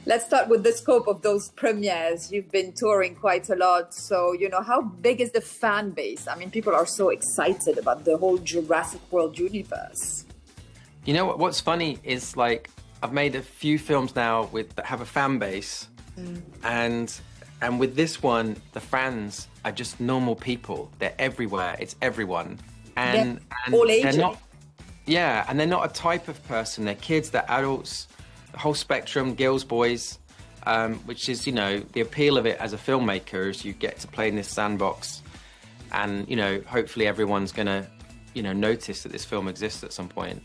Let's start with the scope of those premieres. You've been touring quite a lot. So, how big is the fan base? I mean, people are so excited about the whole Jurassic World universe. You know what's funny is, like, I've made a few films now that have a fan base. And with this one, the fans are just normal people. They're everywhere. It's everyone. And all ages. And they're not a type of person. They're kids, they're adults, the whole spectrum, girls, boys, which is, the appeal of it as a filmmaker is you get to play in this sandbox. And, hopefully everyone's going to, notice that this film exists at some point.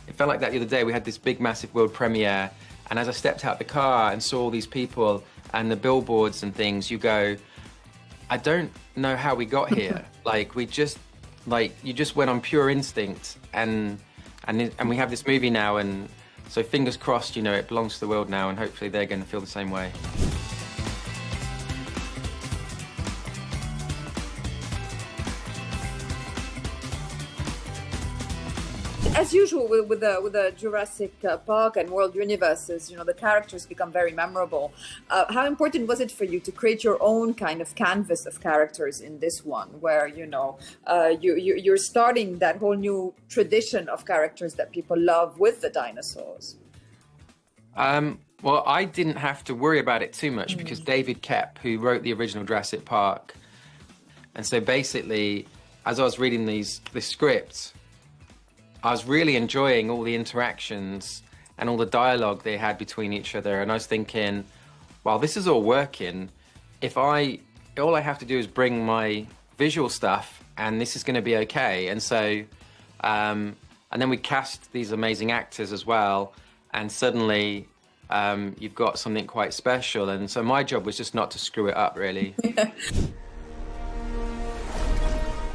It felt like that the other day. We had this big, massive world premiere. And as I stepped out the car and saw all these people and the billboards and things, you go, I don't know how we got here. You just went on pure instinct. And we have this movie now, and so fingers crossed, it belongs to the world now, and hopefully they're going to feel the same way. As usual with the Jurassic Park and World universes, the characters become very memorable. How important was it for you to create your own kind of canvas of characters in this one, where you're starting that whole new tradition of characters that people love with the dinosaurs? Well, I didn't have to worry about it too much because David Koepp, who wrote the original Jurassic Park, and so basically, as I was reading this script, I was really enjoying all the interactions and all the dialogue they had between each other. And I was thinking, well, this is all working. All I have to do is bring my visual stuff and this is going to be okay. And so, and then we cast these amazing actors as well. And suddenly you've got something quite special. And so my job was just not to screw it up, really.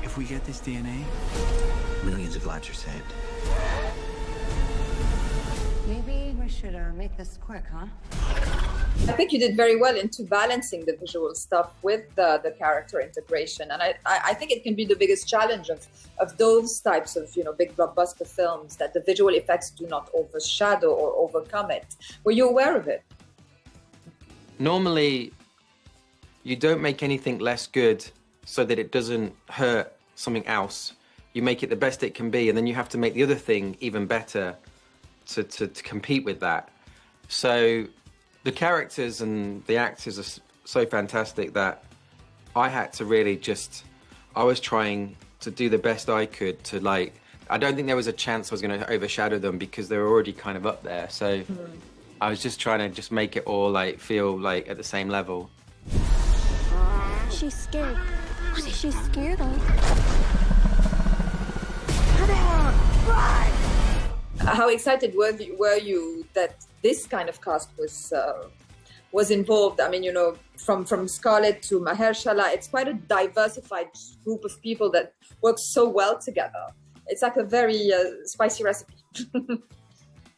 If we get this DNA, millions of lives are saved. Maybe we should make this quick, huh? I think you did very well into balancing the visual stuff with the character integration. And I think it can be the biggest challenge of those types of, big blockbuster films, that the visual effects do not overshadow or overcome it. Were you aware of it? Normally, you don't make anything less good so that it doesn't hurt something else. You make it the best it can be, and then you have to make the other thing even better to compete with that. So the characters and the actors are so fantastic that I had to really I was trying to do the best I could to I don't think there was a chance I was going to overshadow them because they were already kind of up there. So I was just trying to make it all feel at the same level. She's scared. She's scared of. How excited were you that this kind of cast was involved? I mean, from Scarlett to Mahershala, it's quite a diversified group of people that work so well together. It's like a very spicy recipe.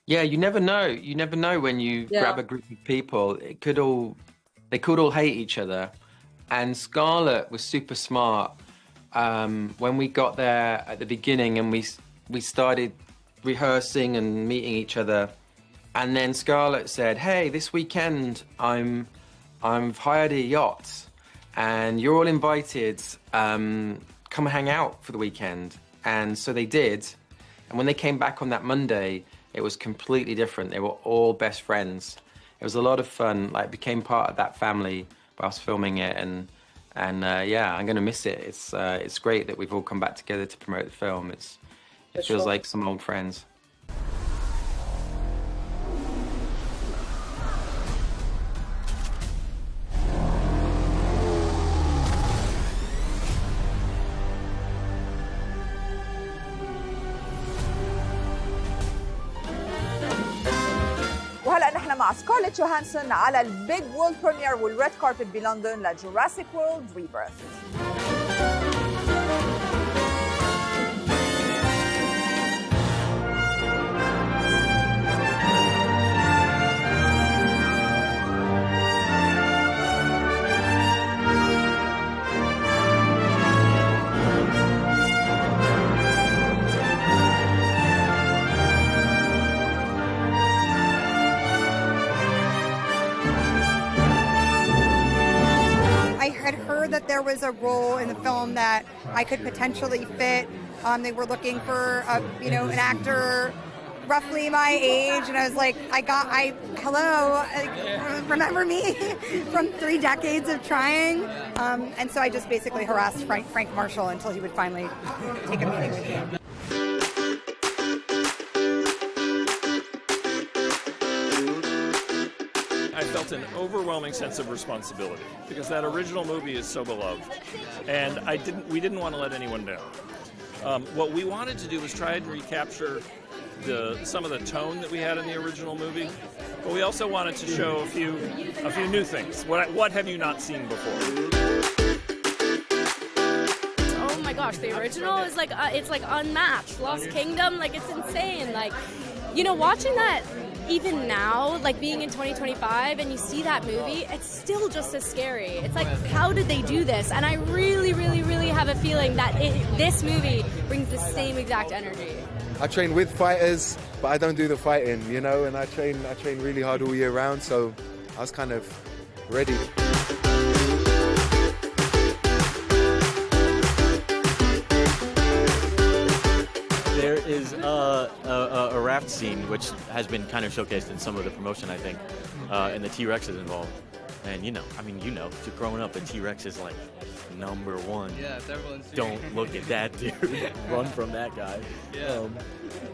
Yeah, you never know. You never know when you grab a group of people. They could all hate each other. And Scarlett was super smart. When we got there at the beginning and we started rehearsing and meeting each other, and then Scarlett said, "Hey, this weekend I've hired a yacht, and you're all invited. Come hang out for the weekend." And so they did. And when they came back on that Monday, it was completely different. They were all best friends. It was a lot of fun. Became part of that family whilst filming it, and yeah, I'm gonna miss it. It's great that we've all come back together to promote the film. It feels like some old friends. وهلا نحن مع سكارليت جوهانسون على البيج وورلد بريمير والريد كاربت بلندن لجوراسيك وورلد ريبيرث. was a role in the film that I could potentially fit. They were looking for an actor roughly my age, and I was like, hello, remember me from 3 decades of trying? And so I just basically harassed Frank Marshall until he would finally take a meeting with me. I felt an overwhelming sense of responsibility because that original movie is so beloved, and we didn't want to let anyone down. What we wanted to do was try and recapture some of the tone that we had in the original movie, but we also wanted to show a few new things. What have you not seen before? Oh my gosh, the original is like it's like unmatched. Lost Kingdom, like it's insane. Like, watching that even now, like being in 2025 and you see that movie, it's still just as scary. It's like, how did they do this? And I really, really, really have a feeling that this movie brings the same exact energy. I train with fighters, but I don't do the fighting, and I train really hard all year round, so I was kind of ready. There is a raft scene which has been kind of showcased in some of the promotion, I think, and the T-Rex is involved. And just growing up, the T-Rex is like number one. Yeah, everyone's don't look at that dude. Run from that guy. Yeah.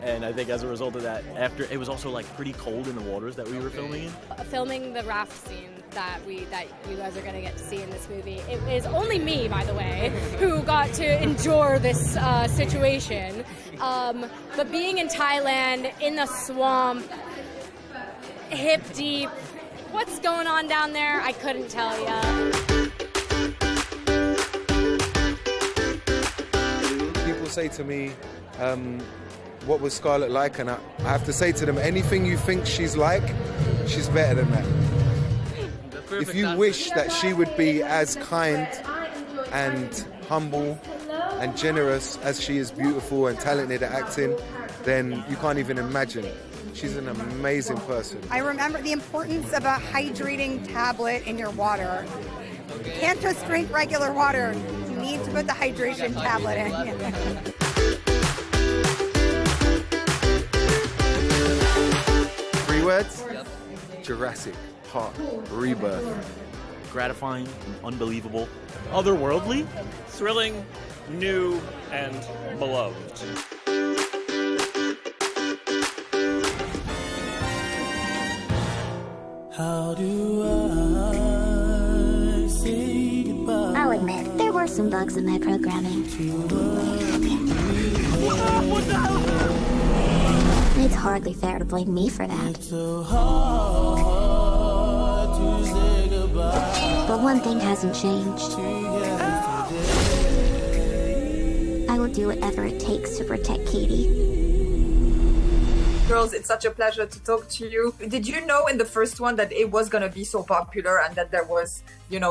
And I think as a result of that, after it was also like pretty cold in the waters that we were filming in. Filming the raft scene that you guys are going to get to see in this movie, it is only me, by the way, who got to endure this situation. But being in Thailand, in the swamp, hip deep, what's going on down there, I couldn't tell you. People say to me, what was Scarlett like? And I have to say to them, anything you think she's like, she's better than that. If you wish that she would be as kind and humble and generous as she is beautiful and talented at acting, then you can't even imagine. She's an amazing person. I remember the importance of a hydrating tablet in your water. You can't just drink regular water. You need to put the hydration tablet in. 3 words? Yep. Jurassic Park Rebirth. Gratifying, unbelievable, otherworldly, thrilling, new, and beloved. How do I say goodbye? I'll admit, there were some bugs in my programming. What the hell? It's hardly fair to blame me for that. It's so hard to say goodbye. But one thing hasn't changed. I will do whatever it takes to protect Katie. Girls, it's such a pleasure to talk to you. Did you know in the first one that it was going to be so popular and that there was,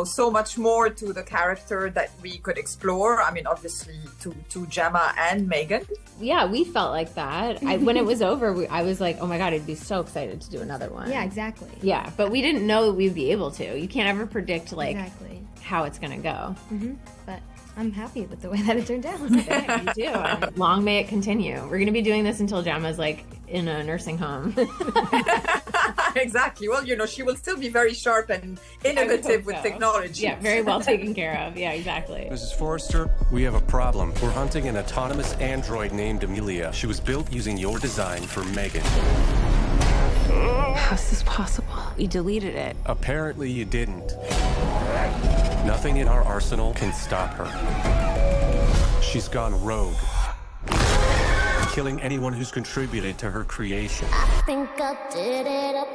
so much more to the character that we could explore? I mean, obviously to Gemma and Megan. Yeah, we felt like that. When it was over, I was like, oh my God, I'd be so excited to do another one. Yeah, exactly. Yeah, but we didn't know that we'd be able to. You can't ever predict how it's going to go. Mm-hmm. But I'm happy with the way that it turned out. Yeah, you do. Long may it continue. We're going to be doing this until Gemma's in a nursing home. Exactly. Well, she will still be very sharp and innovative with technology. Yeah, very well taken care of. Yeah, exactly. Mrs. Forrester, we have a problem. We're hunting an autonomous android named Amelia. She was built using your design for Megan. How's this possible? We deleted it. Apparently you didn't. Nothing in our arsenal can stop her. She's gone rogue, killing anyone who's contributed to her creation. I think I did it up.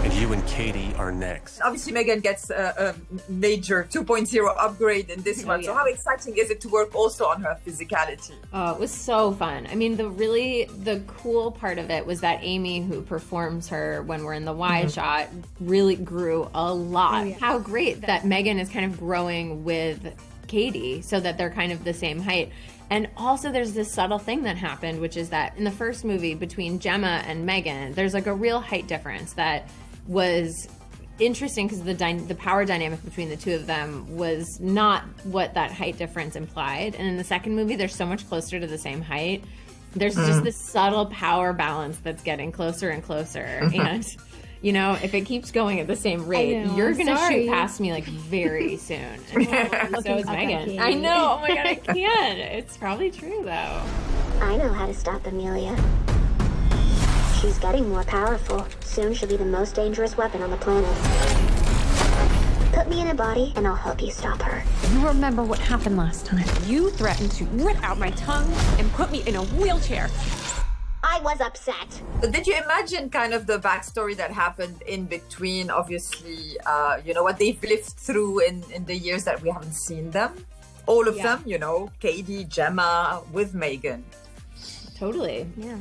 And you and Katie are next. Obviously, Megan gets a major 2.0 upgrade in this one. Yeah. So how exciting is it to work also on her physicality? Oh, it was so fun. I mean, the cool part of it was that Amy, who performs her when we're in the wide shot, really grew a lot. Oh, yeah. How great that Megan is kind of growing with Katie so that they're kind of the same height. And also there's this subtle thing that happened, which is that in the first movie between Gemma and Megan, there's a real height difference that was interesting because the power dynamic between the two of them was not what that height difference implied. And in the second movie, they're so much closer to the same height. There's just this subtle power balance that's getting closer and closer. And, you know, if it keeps going at the same rate, you're going to shoot past me like very soon. And so is Megan. I know. Oh my God, I can't. It's probably true though. I know how to stop Amelia. She's getting more powerful. Soon she'll be the most dangerous weapon on the planet. Put me in a body and I'll help you stop her. You remember what happened last time. You threatened to rip out my tongue and put me in a wheelchair. I was upset. Did you imagine kind of the backstory that happened in between, obviously, you know, what they've lived through in the years that we haven't seen them? All of them, you know, Katie, Gemma, with Megan. Totally. Yeah.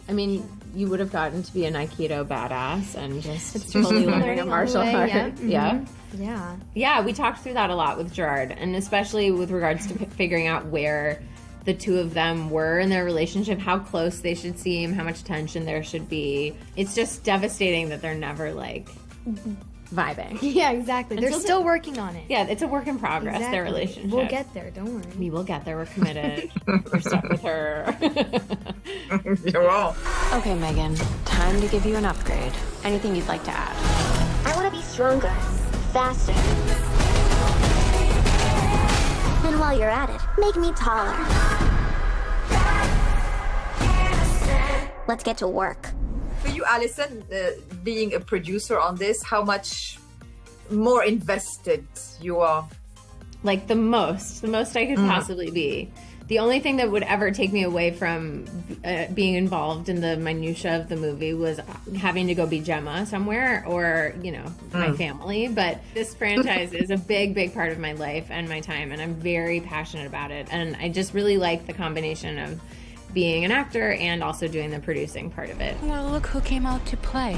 I mean, you would have gotten to be an Aikido badass and just fully learning a martial art. Yeah. Yeah, we talked through that a lot with Gerard, and especially with regards to figuring out where the two of them were in their relationship, how close they should seem, how much tension there should be. It's just devastating that they're never like vibing. Yeah, exactly. They're still working on it. Yeah, it's a work in progress, their Exactly. relationship. We'll get there, don't worry. We will get there. We're committed. We're stuck with her. You're all. Okay, Megan, time to give you an upgrade. Anything you'd like to add? I want to be stronger, faster. And while you're at it, make me taller. Let's get to work. For you, Alison, being a producer on this, how much more invested you are? Like the most I could possibly be. The only thing that would ever take me away from being involved in the minutia of the movie was having to go be Gemma somewhere or, you know, my family. But this franchise is a big, big part of my life and my time, and I'm very passionate about it. And I just really like the combination of being an actor and also doing the producing part of it. Well, look who came out to play.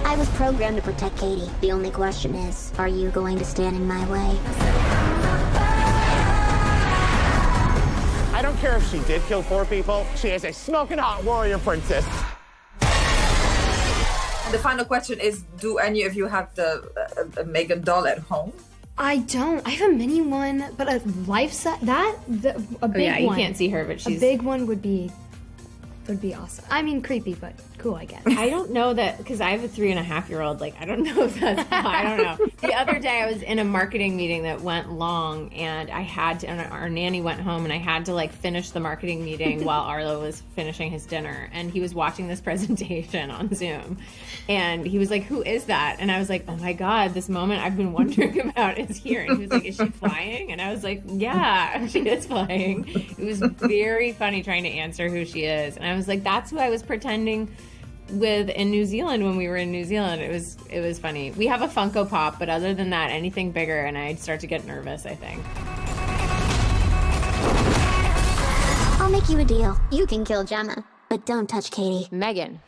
I was programmed to protect Katie. The only question is, are you going to stand in my way? I don't care if she did kill 4 people. She is a smoking hot warrior princess. And the final question is, do any of you have the Megan doll at home? I don't. I have a mini one, but a life size, a big one. Yeah, you can't see her, but she's... A big one would be awesome. I mean, creepy, but cool, I guess. I don't know that, because I have a 3.5-year-old, like, I don't know if that's, I don't know. The other day I was in a marketing meeting that went long, and I had to, and our nanny went home, and I had to, like, finish the marketing meeting while Arlo was finishing his dinner, and he was watching this presentation on Zoom, and he was like, who is that? And I was like, oh my God, this moment I've been wondering about is here. And he was like, is she flying? And I was like, yeah, she is flying. It was very funny trying to answer who she is. And I was like, that's who I was pretending with in New Zealand when we were in New Zealand. It was funny. We have a Funko Pop, but other than that, anything bigger, and I'd start to get nervous, I think. I'll make you a deal. You can kill Gemma, but don't touch Katie. Megan.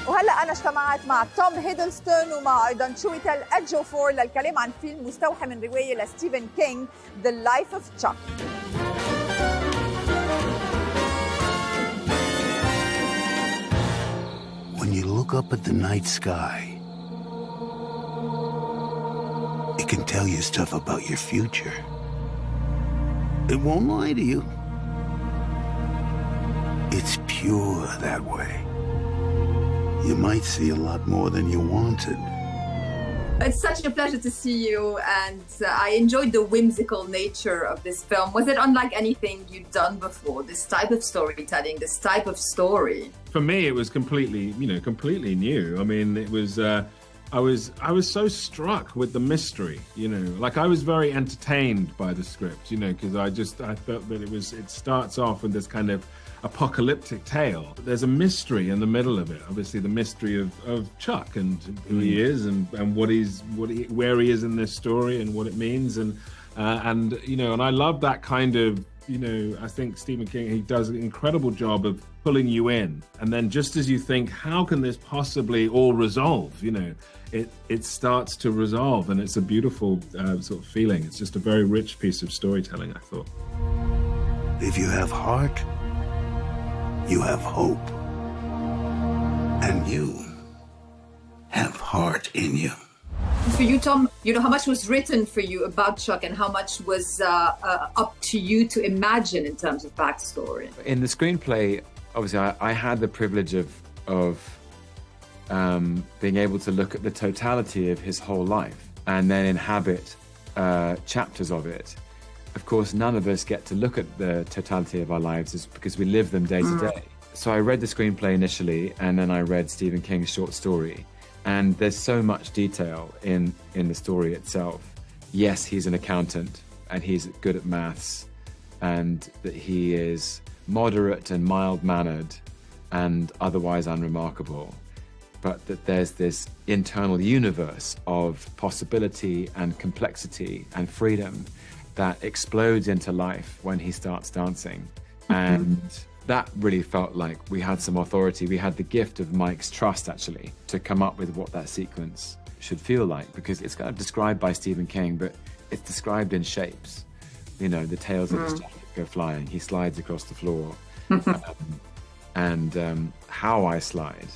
وهلا أنا اجتمعت مع توم هيدلستون ومع أيضا شويتل أجوفور للكلام عن فيلم مستوحى من رواية لستيفن كينج The Life of Chuck. When you look up at the night sky, it can tell you stuff about your future. It won't lie to you. It's pure that way. You might see a lot more than you wanted. It's such a pleasure to see you, and I enjoyed the whimsical nature of this film. Was it unlike anything you'd done before? This type of storytelling, this type of story? For me, it was completely new. I mean, it was. I was so struck with the mystery, like I was very entertained by the script, because I felt that it starts off with this kind of apocalyptic tale. There's a mystery in the middle of it. Obviously, the mystery of Chuck and who he is and where he is in this story and what it means and I love that kind of you know, I think Stephen King, he does an incredible job of pulling you in. And then just as you think, how can this possibly all resolve? You know, it starts to resolve, and it's a beautiful sort of feeling. It's just a very rich piece of storytelling, I thought. If you have heart, you have hope. And you have heart in you. For you, Tom, you know, how much was written for you about Chuck and how much was up to you to imagine in terms of backstory? In the screenplay, obviously, I had the privilege of being able to look at the totality of his whole life and then inhabit chapters of it. Of course, none of us get to look at the totality of our lives because we live them day to day. So I read the screenplay initially, and then I read Stephen King's short story. And there's so much detail in the story itself. Yes, he's an accountant, and he's good at maths, and that he is moderate and mild-mannered and otherwise unremarkable. But that there's this internal universe of possibility and complexity and freedom that explodes into life when he starts dancing. And that really felt like we had some authority. We had the gift of Mike's trust, actually, to come up with what that sequence should feel like, because it's kind of described by Stephen King, but it's described in shapes. You know, the tails of his jacket go flying. He slides across the floor. How I slide,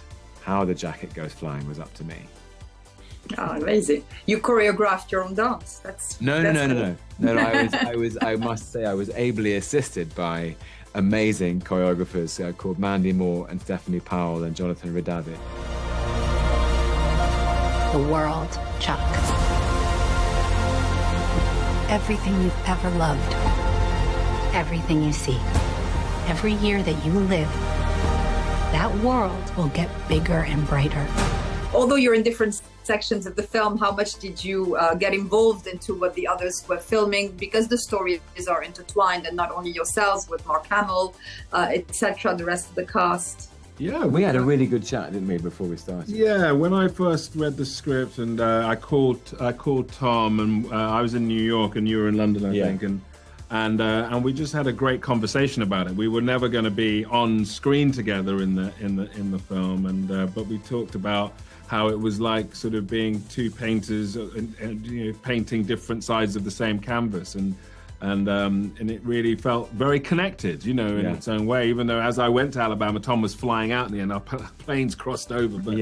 how the jacket goes flying was up to me. Oh, amazing. You choreographed your own dance. No. I must say I was ably assisted by amazing choreographers called Mandy Moore and Stephanie Powell and Jonathan Redavit. The world, Chuck. Everything you've ever loved. Everything you see. Every year that you live, that world will get bigger and brighter. Although you're in different sections of the film, how much did you get involved into what the others were filming? Because the stories are intertwined, and not only yourselves with Mark Hamill, etc., the rest of the cast. Yeah, we had a really good chat, didn't we, before we started? Yeah, when I first read the script, and I called Tom, and I was in New York, and you were in London, I think, and we just had a great conversation about it. We were never going to be on screen together in the film, and but we talked about how it was like sort of being two painters and you know, painting different sides of the same canvas, and it really felt very connected, you know, in its own way. Even though as I went to Alabama, Tom was flying out in the end, our planes crossed over, but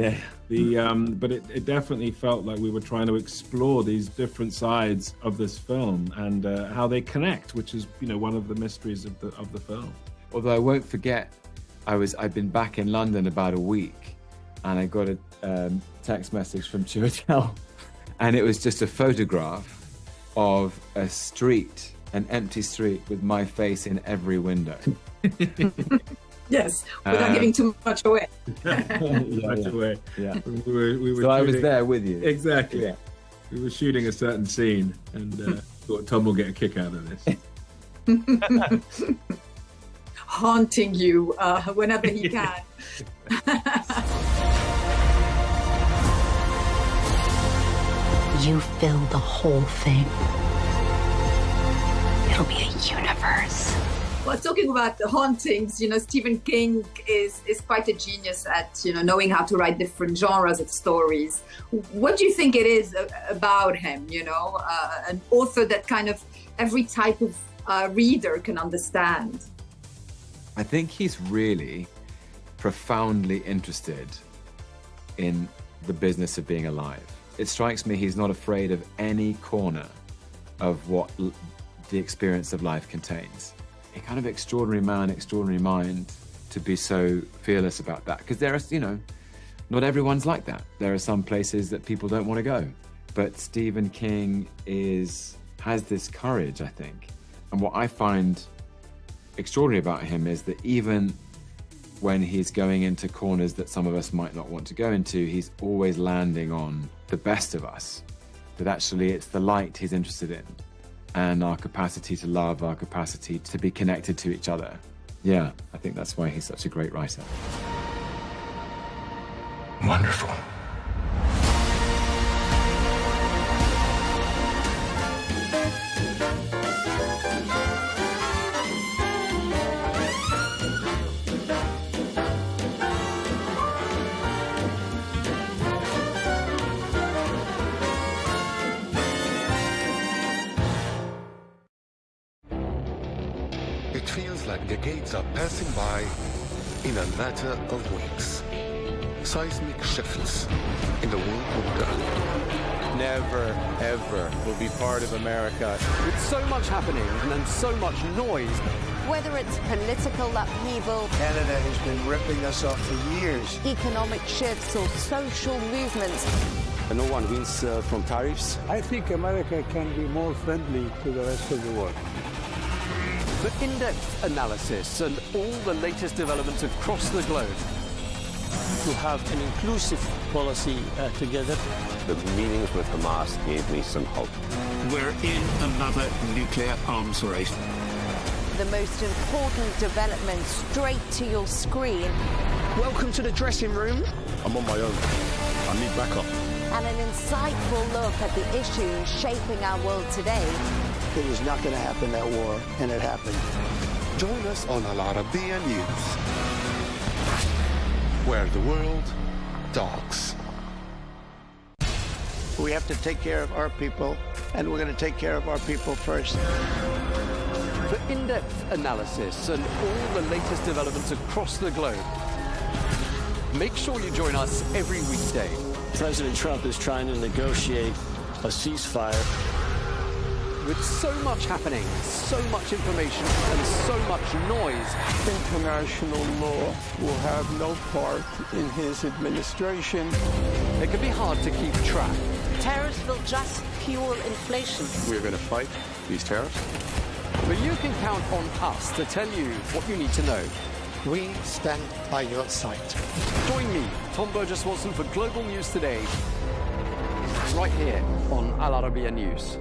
but it definitely felt like we were trying to explore these different sides of this film and how they connect, which is, you know, one of the mysteries of the film. Although I won't forget, I'd been back in London about a week, and I got a text message from Chiwetel, and it was just a photograph of a street, an empty street with my face in every window. Yes, without giving too much away. Yeah. We were so I was there with you. Exactly. Yeah. We were shooting a certain scene, and thought Tom will get a kick out of this. Haunting you whenever he can. You fill the whole thing. It'll be a universe. Well, talking about the hauntings, you know, Stephen King is quite a genius at, you know, knowing how to write different genres of stories. What do you think it is about him, you know, an author that kind of every type of reader can understand? I think he's really profoundly interested in the business of being alive. It strikes me he's not afraid of any corner of what the experience of life contains. A kind of extraordinary man, extraordinary mind to be so fearless about that. Because there are, you know, not everyone's like that. There are some places that people don't want to go. But Stephen King has this courage, I think. And what I find extraordinary about him is that even when he's going into corners that some of us might not want to go into, he's always landing on the best of us. That actually it's the light he's interested in, and our capacity to love, our capacity to be connected to each other. Yeah, I think that's why he's such a great writer. Wonderful. It feels like decades are passing by in a matter of weeks. Seismic shifts in the world order. Never, ever will be part of America. With so much happening and so much noise. Whether it's political upheaval, Canada has been ripping us off for years. Economic shifts or social movements. And no one wins from tariffs. I think America can be more friendly to the rest of the world. For in-depth analysis and all the latest developments across the globe. To have an inclusive policy together. The meetings with Hamas gave me some hope. We're in another nuclear arms race. The most important development straight to your screen. Welcome to the dressing room. I'm on my own. I need backup. And an insightful look at the issues shaping our world today. It was not going to happen, that war, and it happened. Join us on Arabiya News, where the world talks. We have to take care of our people, and we're going to take care of our people first. For in-depth analysis and all the latest developments across the globe, make sure you join us every weekday. President Trump is trying to negotiate a ceasefire. With so much happening, so much information, and so much noise. International law will have no part in his administration. It can be hard to keep track. Tariffs will just fuel inflation. We're going to fight these tariffs. But you can count on us to tell you what you need to know. We stand by your side. Join me, Tom Burges Watson, for Global News Today, right here on Al Arabiya News.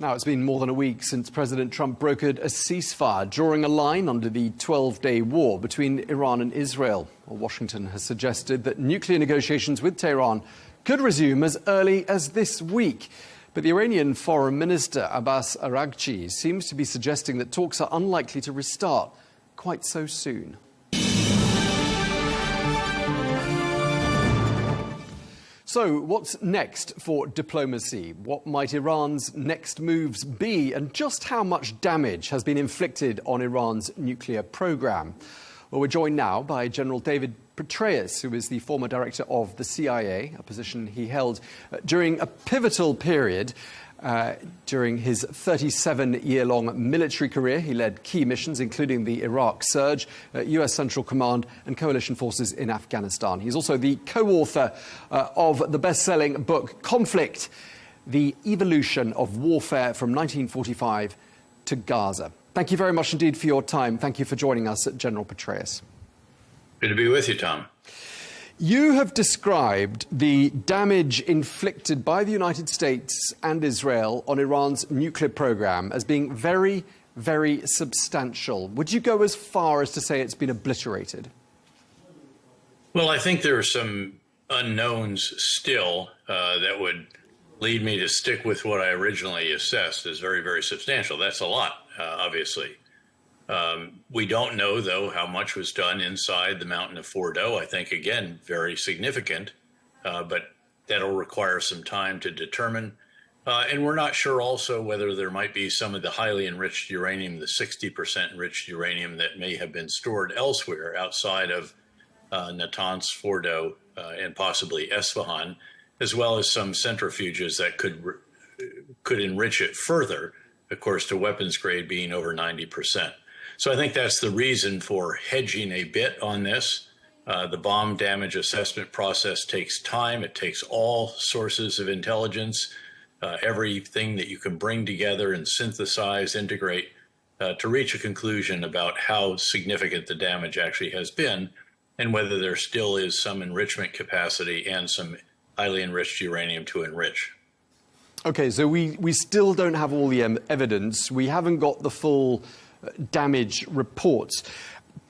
Now, it's been more than a week since President Trump brokered a ceasefire, drawing a line under the 12-day war between Iran and Israel. Well, Washington has suggested that nuclear negotiations with Tehran could resume as early as this week. But the Iranian Foreign Minister Abbas Araghchi seems to be suggesting that talks are unlikely to restart quite so soon. So, what's next for diplomacy? What might Iran's next moves be? And just how much damage has been inflicted on Iran's nuclear program? Well, we're joined now by General David Petraeus, who is the former director of the CIA, a position he held during a pivotal period. During his 37-year-long military career, he led key missions, including the Iraq surge, US Central Command and coalition forces in Afghanistan. He's also the co-author of the best-selling book, Conflict, The Evolution of Warfare from 1945 to Gaza. Thank you very much indeed for your time. Thank you for joining us, General Petraeus. Good to be with you, Tom. You have described the damage inflicted by the United States and Israel on Iran's nuclear program as being very, very substantial. Would you go as far as to say it's been obliterated? Well, I think there are some unknowns still that would lead me to stick with what I originally assessed as very, very substantial. That's a lot, obviously. We don't know, though, how much was done inside the mountain of Fordo. I think, again, very significant, but that'll require some time to determine. And we're not sure also whether there might be some of the highly enriched uranium, the 60% enriched uranium that may have been stored elsewhere outside of Natanz, Fordo, and possibly Esfahan, as well as some centrifuges that could enrich it further, of course, to weapons grade being over 90%. So I think that's the reason for hedging a bit on this. The bomb damage assessment process takes time. It takes all sources of intelligence, everything that you can bring together and synthesize, integrate, to reach a conclusion about how significant the damage actually has been and whether there still is some enrichment capacity and some highly enriched uranium to enrich. Okay, so we still don't have all the evidence. We haven't got the full damage reports.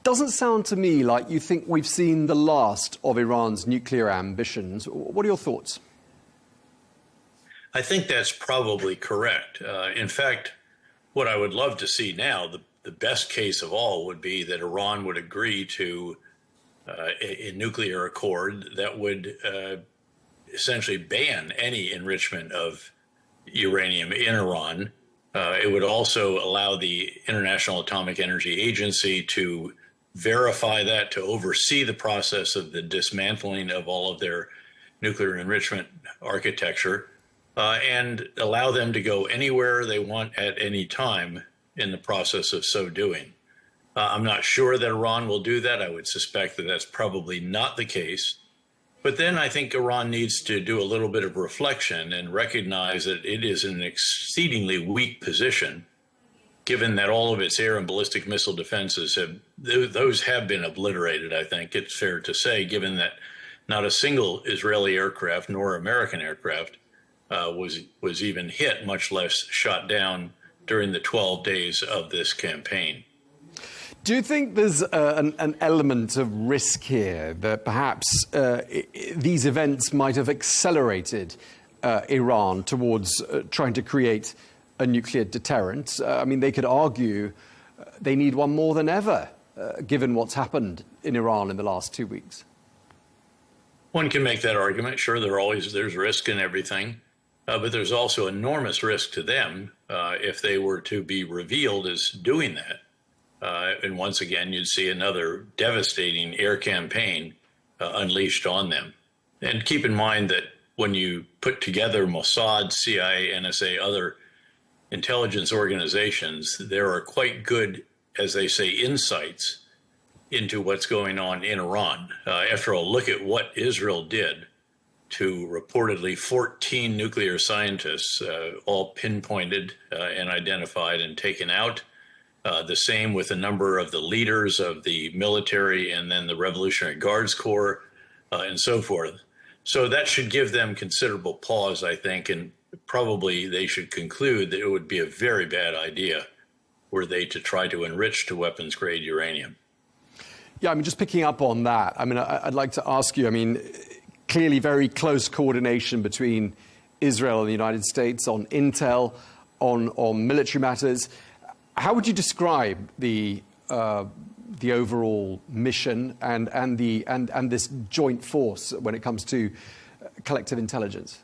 Doesn't sound to me like you think we've seen the last of Iran's nuclear ambitions. What are your thoughts? I think that's probably correct. In fact, what I would love to see now, the best case of all would be that Iran would agree to a nuclear accord that would essentially ban any enrichment of uranium in Iran It would also allow the International Atomic Energy Agency to verify that, to oversee the process of the dismantling of all of their nuclear enrichment architecture, and allow them to go anywhere they want at any time in the process of so doing. I'm not sure that Iran will do that. I would suspect that that's probably not the case. But then I think Iran needs to do a little bit of reflection and recognize that it is in an exceedingly weak position, given that all of its air and ballistic missile defenses those have been obliterated, I think it's fair to say, given that not a single Israeli aircraft nor American aircraft was even hit, much less shot down during the 12 days of this campaign. Do you think there's an element of risk here that perhaps these events might have accelerated Iran towards trying to create a nuclear deterrent? I mean, they could argue they need one more than ever, given what's happened in Iran in the last 2 weeks. One can make that argument. Sure, there's risk in everything, but there's also enormous risk to them if they were to be revealed as doing that. And once again, you'd see another devastating air campaign unleashed on them. And keep in mind that when you put together Mossad, CIA, NSA, other intelligence organizations, there are quite good, as they say, insights into what's going on in Iran. After all, look at what Israel did to reportedly 14 nuclear scientists, all pinpointed and identified and taken out. The same with a number of the leaders of the military and then the Revolutionary Guards Corps and so forth. So that should give them considerable pause, I think, and probably they should conclude that it would be a very bad idea were they to try to enrich to weapons-grade uranium. Yeah, I mean, just picking up on that, I mean, I'd like to ask you, I mean, clearly very close coordination between Israel and the United States on intel, on military matters. How would you describe the overall mission and this joint force when it comes to collective intelligence?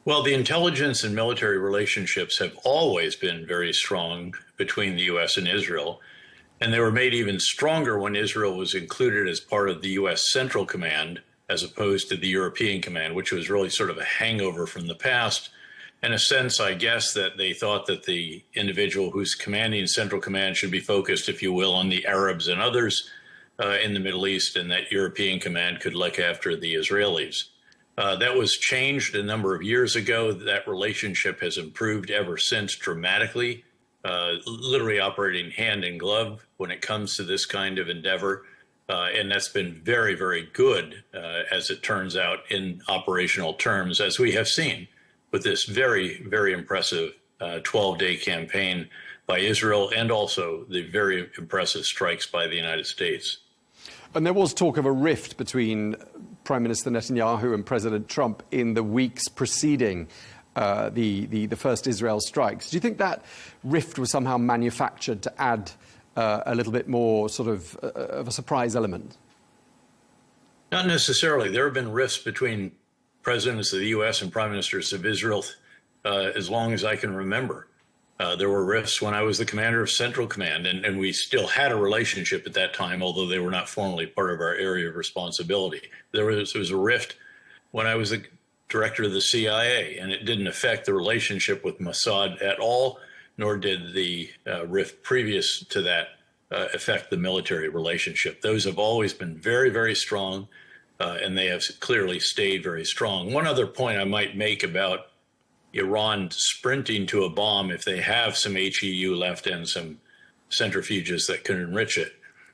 Well, the intelligence and military relationships have always been very strong between the U.S. and Israel, and they were made even stronger when Israel was included as part of the U.S. Central Command as opposed to the European Command, which was really sort of a hangover from the past. In a sense, I guess that they thought that the individual who's commanding Central Command should be focused, if you will, on the Arabs and others in the Middle East, and that European Command could look after the Israelis. That was changed a number of years ago. That relationship has improved ever since dramatically, literally operating hand in glove when it comes to this kind of endeavor. And that's been very, very good, as it turns out, in operational terms, as we have seen with this very, very impressive 12-day campaign by Israel and also the very impressive strikes by the United States. And there was talk of a rift between Prime Minister Netanyahu and President Trump in the weeks preceding the first Israel strikes. Do you think that rift was somehow manufactured to add a little bit more sort of a surprise element? Not necessarily. There have been rifts between presidents of the U.S. and prime ministers of Israel as long as I can remember. There were rifts when I was the commander of Central Command, and we still had a relationship at that time, although they were not formally part of our area of responsibility. There was a rift when I was the director of the CIA, and it didn't affect the relationship with Mossad at all, nor did the rift previous to that affect the military relationship. Those have always been very, very strong. And they have clearly stayed very strong. One other point I might make about Iran sprinting to a bomb if they have some HEU left and some centrifuges that can enrich it.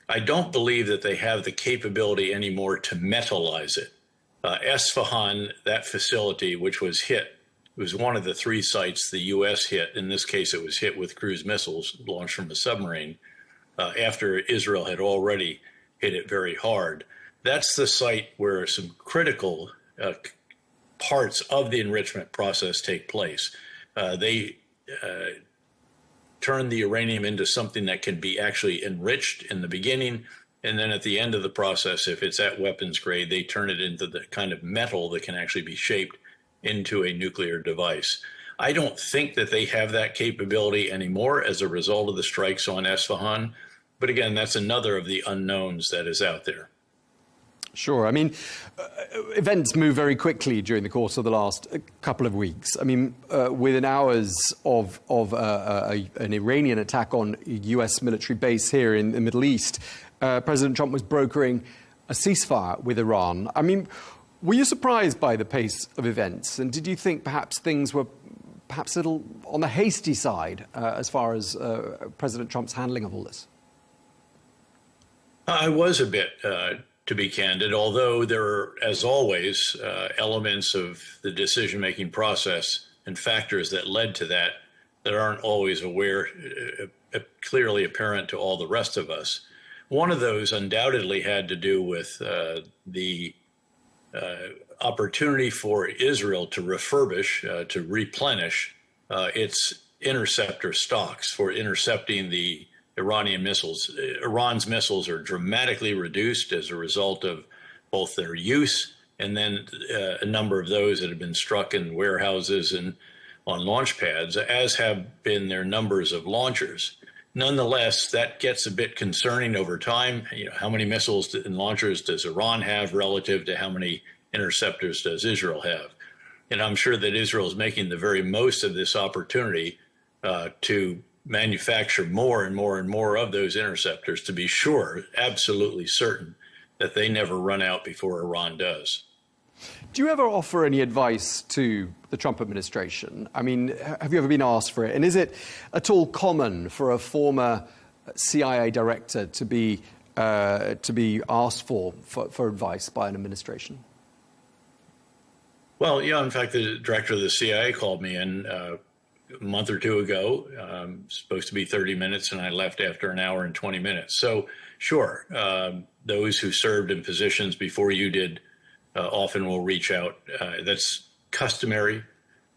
I don't believe that they have the capability anymore to metallize it. Esfahan, that facility, which was hit, was one of the 3 sites the U.S. hit. In this case, it was hit with cruise missiles launched from a submarine after Israel had already hit it very hard. That's the site where some critical parts of the enrichment process take place. They turn the uranium into something that can be actually enriched in the beginning, and then at the end of the process, if it's at weapons grade, they turn it into the kind of metal that can actually be shaped into a nuclear device. I don't think that they have that capability anymore as a result of the strikes on Isfahan. But again, that's another of the unknowns that is out there. Sure. I mean, events move very quickly during the course of the last couple of weeks. I mean, within hours of an Iranian attack on a US military base here in the Middle East, President Trump was brokering a ceasefire with Iran. I mean, were you surprised by the pace of events? And did you think perhaps things were perhaps a little on the hasty side as far as President Trump's handling of all this? I was a bit, to be candid, although there are, as always, elements of the decision-making process and factors that led to that aren't always clearly apparent to all the rest of us. One of those undoubtedly had to do with the opportunity for Israel to refurbish, to replenish its interceptor stocks for intercepting the Iranian missiles. Iran's missiles are dramatically reduced as a result of both their use and then a number of those that have been struck in warehouses and on launch pads, as have been their numbers of launchers. Nonetheless, that gets a bit concerning over time. You know, how many missiles and launchers does Iran have relative to how many interceptors does Israel have? And I'm sure that Israel is making the very most of this opportunity to manufacture more and more and more of those interceptors to be sure, absolutely certain, that they never run out before Iran does. Do you ever offer any advice to the Trump administration? I mean, have you ever been asked for it? And is it at all common for a former CIA director to be asked for advice by an administration? Well, yeah, in fact, the director of the CIA called me in a month or two ago. Supposed to be 30 minutes, and I left after an hour and 20 minutes. So, sure, those who served in positions before you did often will reach out. That's customary,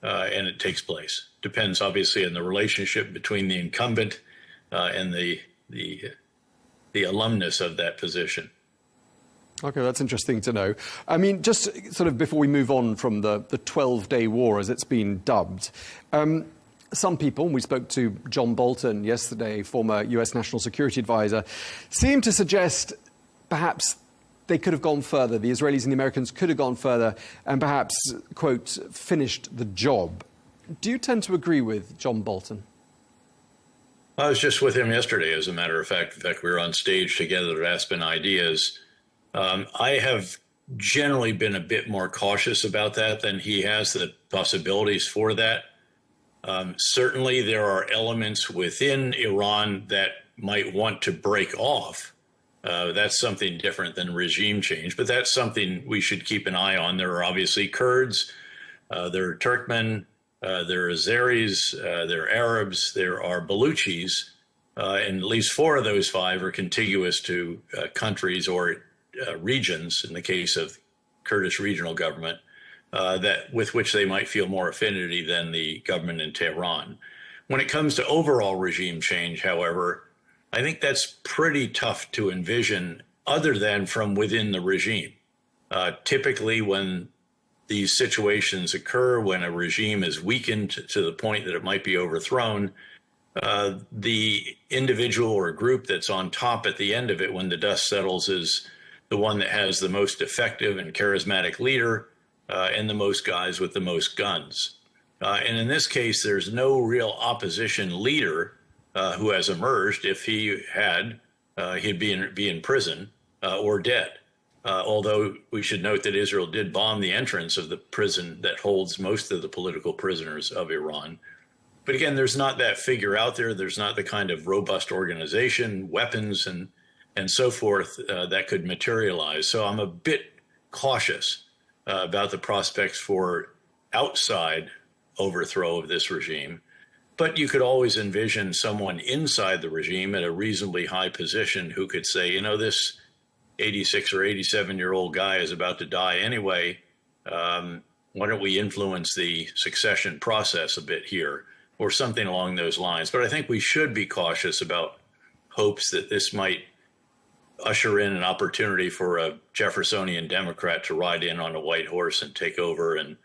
and it takes place. Depends, obviously, on the relationship between the incumbent and the alumnus of that position. Okay, that's interesting to know. I mean, just sort of before we move on from the 12-day war, as it's been dubbed, some people, and we spoke to John Bolton yesterday, former US National Security Advisor, seem to suggest perhaps they could have gone further. The Israelis and the Americans could have gone further and perhaps, quote, finished the job. Do you tend to agree with John Bolton? I was just with him yesterday, as a matter of fact. In fact, we were on stage together at Aspen Ideas. I have generally been a bit more cautious about that than he has, the possibilities for that. Certainly, there are elements within Iran that might want to break off. That's something different than regime change, but that's something we should keep an eye on. There are obviously Kurds, there are Turkmen, there are Azeris, there are Arabs, there are Baluchis, and at least 4 of those 5 are contiguous to countries or regions, in the case of Kurdish regional government, that with which they might feel more affinity than the government in Tehran. When it comes to overall regime change, however, I think that's pretty tough to envision other than from within the regime. Typically, when these situations occur, when a regime is weakened to the point that it might be overthrown, the individual or group that's on top at the end of it when the dust settles is the one that has the most effective and charismatic leader and the most guys with the most guns. And in this case, there's no real opposition leader who has emerged. If he had, he'd be in prison or dead. Although we should note that Israel did bomb the entrance of the prison that holds most of the political prisoners of Iran. But again, there's not that figure out there. There's not the kind of robust organization, weapons, and so forth that could materialize. So I'm a bit cautious about the prospects for outside overthrow of this regime. But you could always envision someone inside the regime at a reasonably high position who could say, you know, this 86 or 87-year-old guy is about to die anyway. Why don't we influence the succession process a bit here, or something along those lines. But I think we should be cautious about hopes that this might usher in an opportunity for a Jeffersonian Democrat to ride in on a white horse and take over and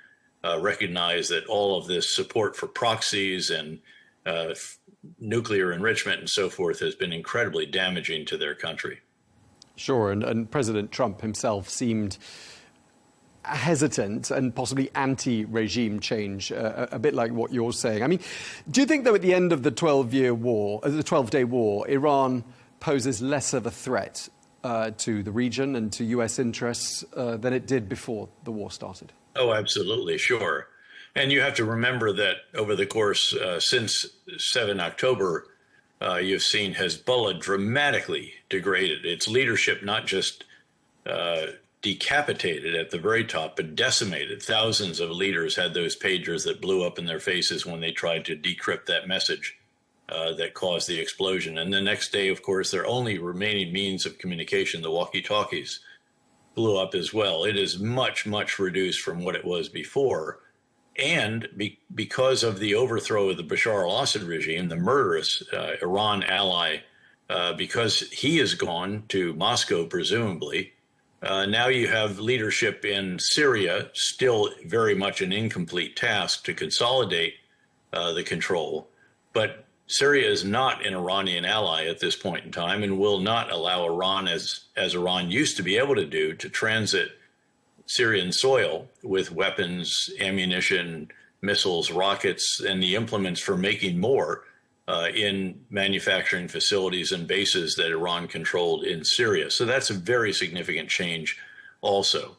recognize that all of this support for proxies and nuclear enrichment and so forth has been incredibly damaging to their country. Sure, and President Trump himself seemed hesitant and possibly anti-regime change, a bit like what you're saying. I mean, do you think, though, at the end of the 12-day war, Iran poses less of a threat to the region and to US interests than it did before the war started? Oh, absolutely, sure. And you have to remember that over the course since 7 October, you've seen Hezbollah dramatically degraded. Its leadership not just decapitated at the very top, but decimated. Thousands of leaders had those pagers that blew up in their faces when they tried to decrypt that message that caused the explosion. And the next day, of course, their only remaining means of communication, the walkie-talkies, blew up as well. It is much, much reduced from what it was before. And because of the overthrow of the Bashar al-Assad regime, the murderous Iran ally, because he is gone to Moscow, presumably, now you have leadership in Syria, still very much an incomplete task to consolidate the control. But Syria is not an Iranian ally at this point in time and will not allow Iran, as Iran used to be able to do, to transit Syrian soil with weapons, ammunition, missiles, rockets, and the implements for making more in manufacturing facilities and bases that Iran controlled in Syria. So that's a very significant change also.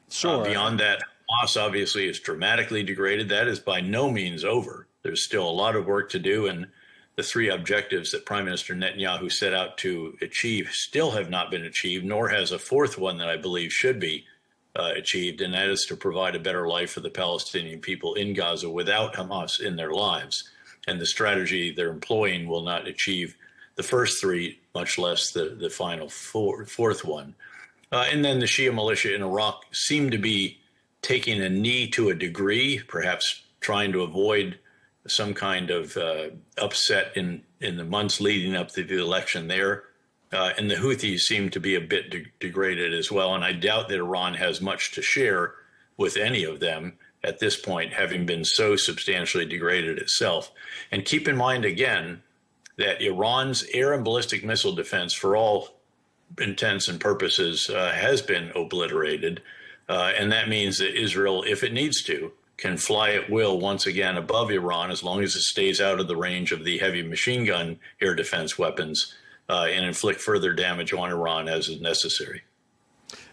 Sure. Beyond that, Hamas obviously is dramatically degraded. That is by no means over. There's still a lot of work to do, and the three objectives that Prime Minister Netanyahu set out to achieve still have not been achieved, nor has a fourth one that I believe should be achieved, and that is to provide a better life for the Palestinian people in Gaza without Hamas in their lives. And the strategy they're employing will not achieve the first three, much less the final fourth one. And then the Shia militia in Iraq seem to be taking a knee to a degree, perhaps trying to avoid some kind of upset in the months leading up to the election there. And the Houthis seem to be a bit degraded as well. And I doubt that Iran has much to share with any of them at this point, having been so substantially degraded itself. And keep in mind, again, that Iran's air and ballistic missile defense, for all intents and purposes, has been obliterated. And that means that Israel, if it needs to, can fly at will once again above Iran, as long as it stays out of the range of the heavy machine gun air defense weapons, and inflict further damage on Iran as is necessary.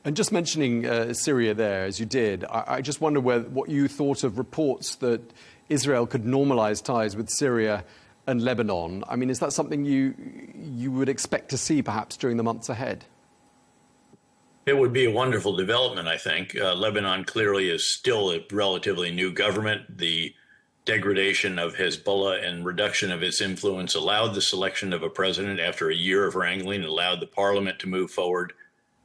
And just mentioning Syria there, as you did, I just wonder what you thought of reports that Israel could normalize ties with Syria and Lebanon. I mean, is that something you would expect to see perhaps during the months ahead? It would be a wonderful development, I think. Lebanon clearly is still a relatively new government. The degradation of Hezbollah and reduction of its influence allowed the selection of a president after a year of wrangling, allowed the parliament to move forward,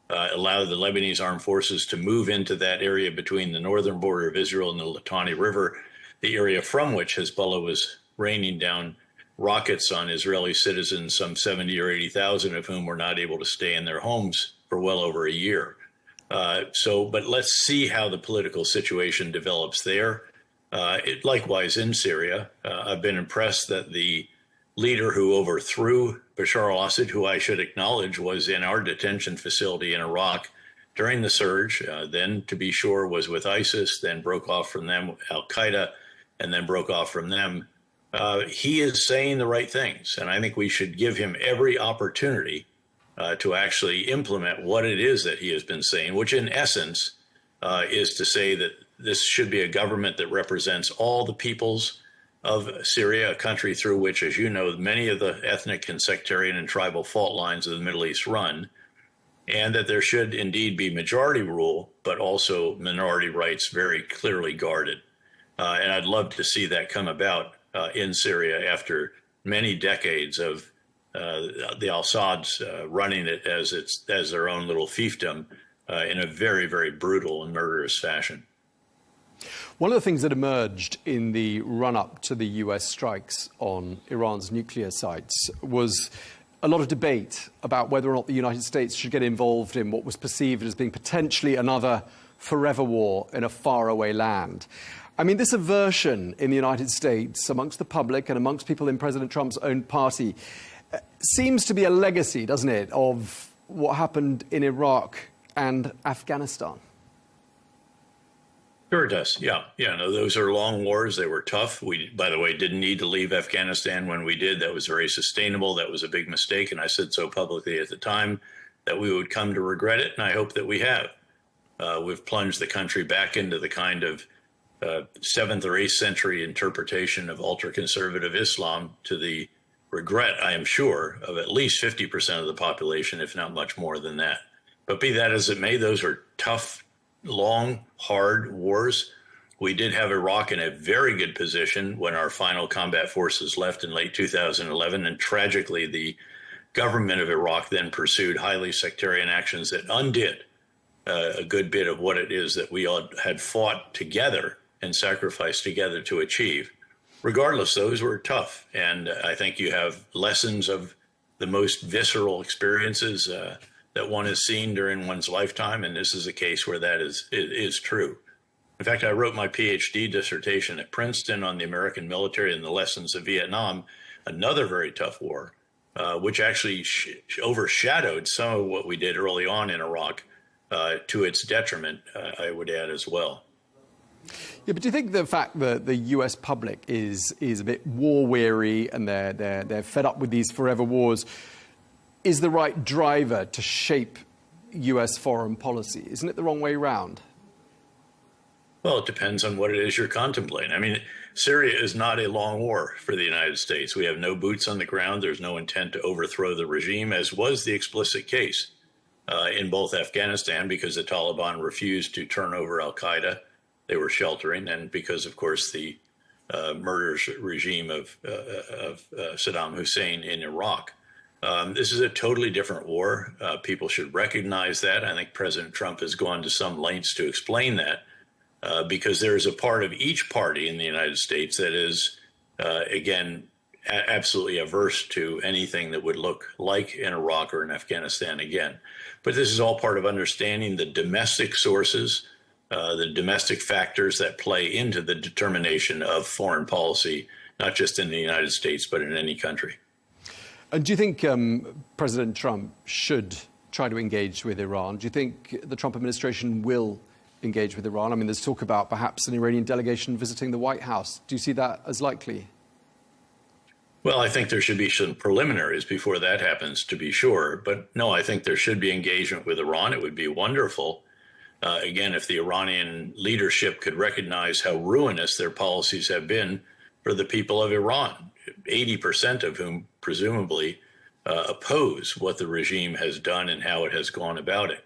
allowed the Lebanese armed forces to move into that area between the northern border of Israel and the Litani River, the area from which Hezbollah was raining down rockets on Israeli citizens, some 70 or 80,000 of whom were not able to stay in their homes for well over a year. But let's see how the political situation develops there. Likewise in Syria, I've been impressed that the leader who overthrew Bashar al-Assad, who I should acknowledge was in our detention facility in Iraq during the surge, then to be sure was with ISIS, then broke off from them, Al-Qaeda, and then broke off from them. He is saying the right things, and I think we should give him every opportunity to actually implement what it is that he has been saying, which in essence is to say that this should be a government that represents all the peoples of Syria, a country through which, as you know, many of the ethnic and sectarian and tribal fault lines of the Middle East run, and that there should indeed be majority rule, but also minority rights very clearly guarded. And I'd love to see that come about in Syria after many decades of the Assads running it as their own little fiefdom in a very, very brutal and murderous fashion. One of the things that emerged in the run-up to the US strikes on Iran's nuclear sites was a lot of debate about whether or not the United States should get involved in what was perceived as being potentially another forever war in a faraway land. I mean, this aversion in the United States amongst the public and amongst people in President Trump's own party seems to be a legacy, doesn't it, of what happened in Iraq and Afghanistan? Sure it does. Yeah. No, those are long wars. They were tough. We, by the way, didn't need to leave Afghanistan when we did. That was very sustainable. That was a big mistake. And I said so publicly at the time that we would come to regret it. And I hope that we have. We've plunged the country back into the kind of 7th or 8th century interpretation of ultra-conservative Islam, to the regret, I am sure, of at least 50% of the population, if not much more than that. But be that as it may, those are tough, long, hard wars. We did have Iraq in a very good position when our final combat forces left in late 2011. And tragically, the government of Iraq then pursued highly sectarian actions that undid a good bit of what it is that we all had fought together and sacrificed together to achieve. Regardless, those were tough. And I think you have lessons of the most visceral experiences that one has seen during one's lifetime. And this is a case where that is true. In fact, I wrote my PhD dissertation at Princeton on the American military and the lessons of Vietnam, another very tough war, which actually overshadowed some of what we did early on in Iraq, to its detriment, I would add as well. Yeah, but do you think the fact that the US public is a bit war weary and they're fed up with these forever wars is the right driver to shape US foreign policy? Isn't it the wrong way round? Well, it depends on what it is you're contemplating. I mean, Syria is not a long war for the United States. We have no boots on the ground. There's no intent to overthrow the regime, as was the explicit case in both Afghanistan, because the Taliban refused to turn over al-Qaeda. They were sheltering, and because, of course, the murderous regime of Saddam Hussein in Iraq. This is a totally different war. People should recognize that. I think President Trump has gone to some lengths to explain that, because there is a part of each party in the United States that is, again, absolutely averse to anything that would look like in Iraq or in Afghanistan again. But this is all part of understanding the domestic sources, the domestic factors that play into the determination of foreign policy, not just in the United States, but in any country. And do you think President Trump should try to engage with Iran? Do you think the Trump administration will engage with Iran? I mean, there's talk about perhaps an Iranian delegation visiting the White House. Do you see that as likely? Well, I think there should be some preliminaries before that happens, to be sure. But no, I think there should be engagement with Iran. It would be wonderful. Again, if the Iranian leadership could recognize how ruinous their policies have been for the people of Iran, 80% of whom presumably oppose what the regime has done and how it has gone about it.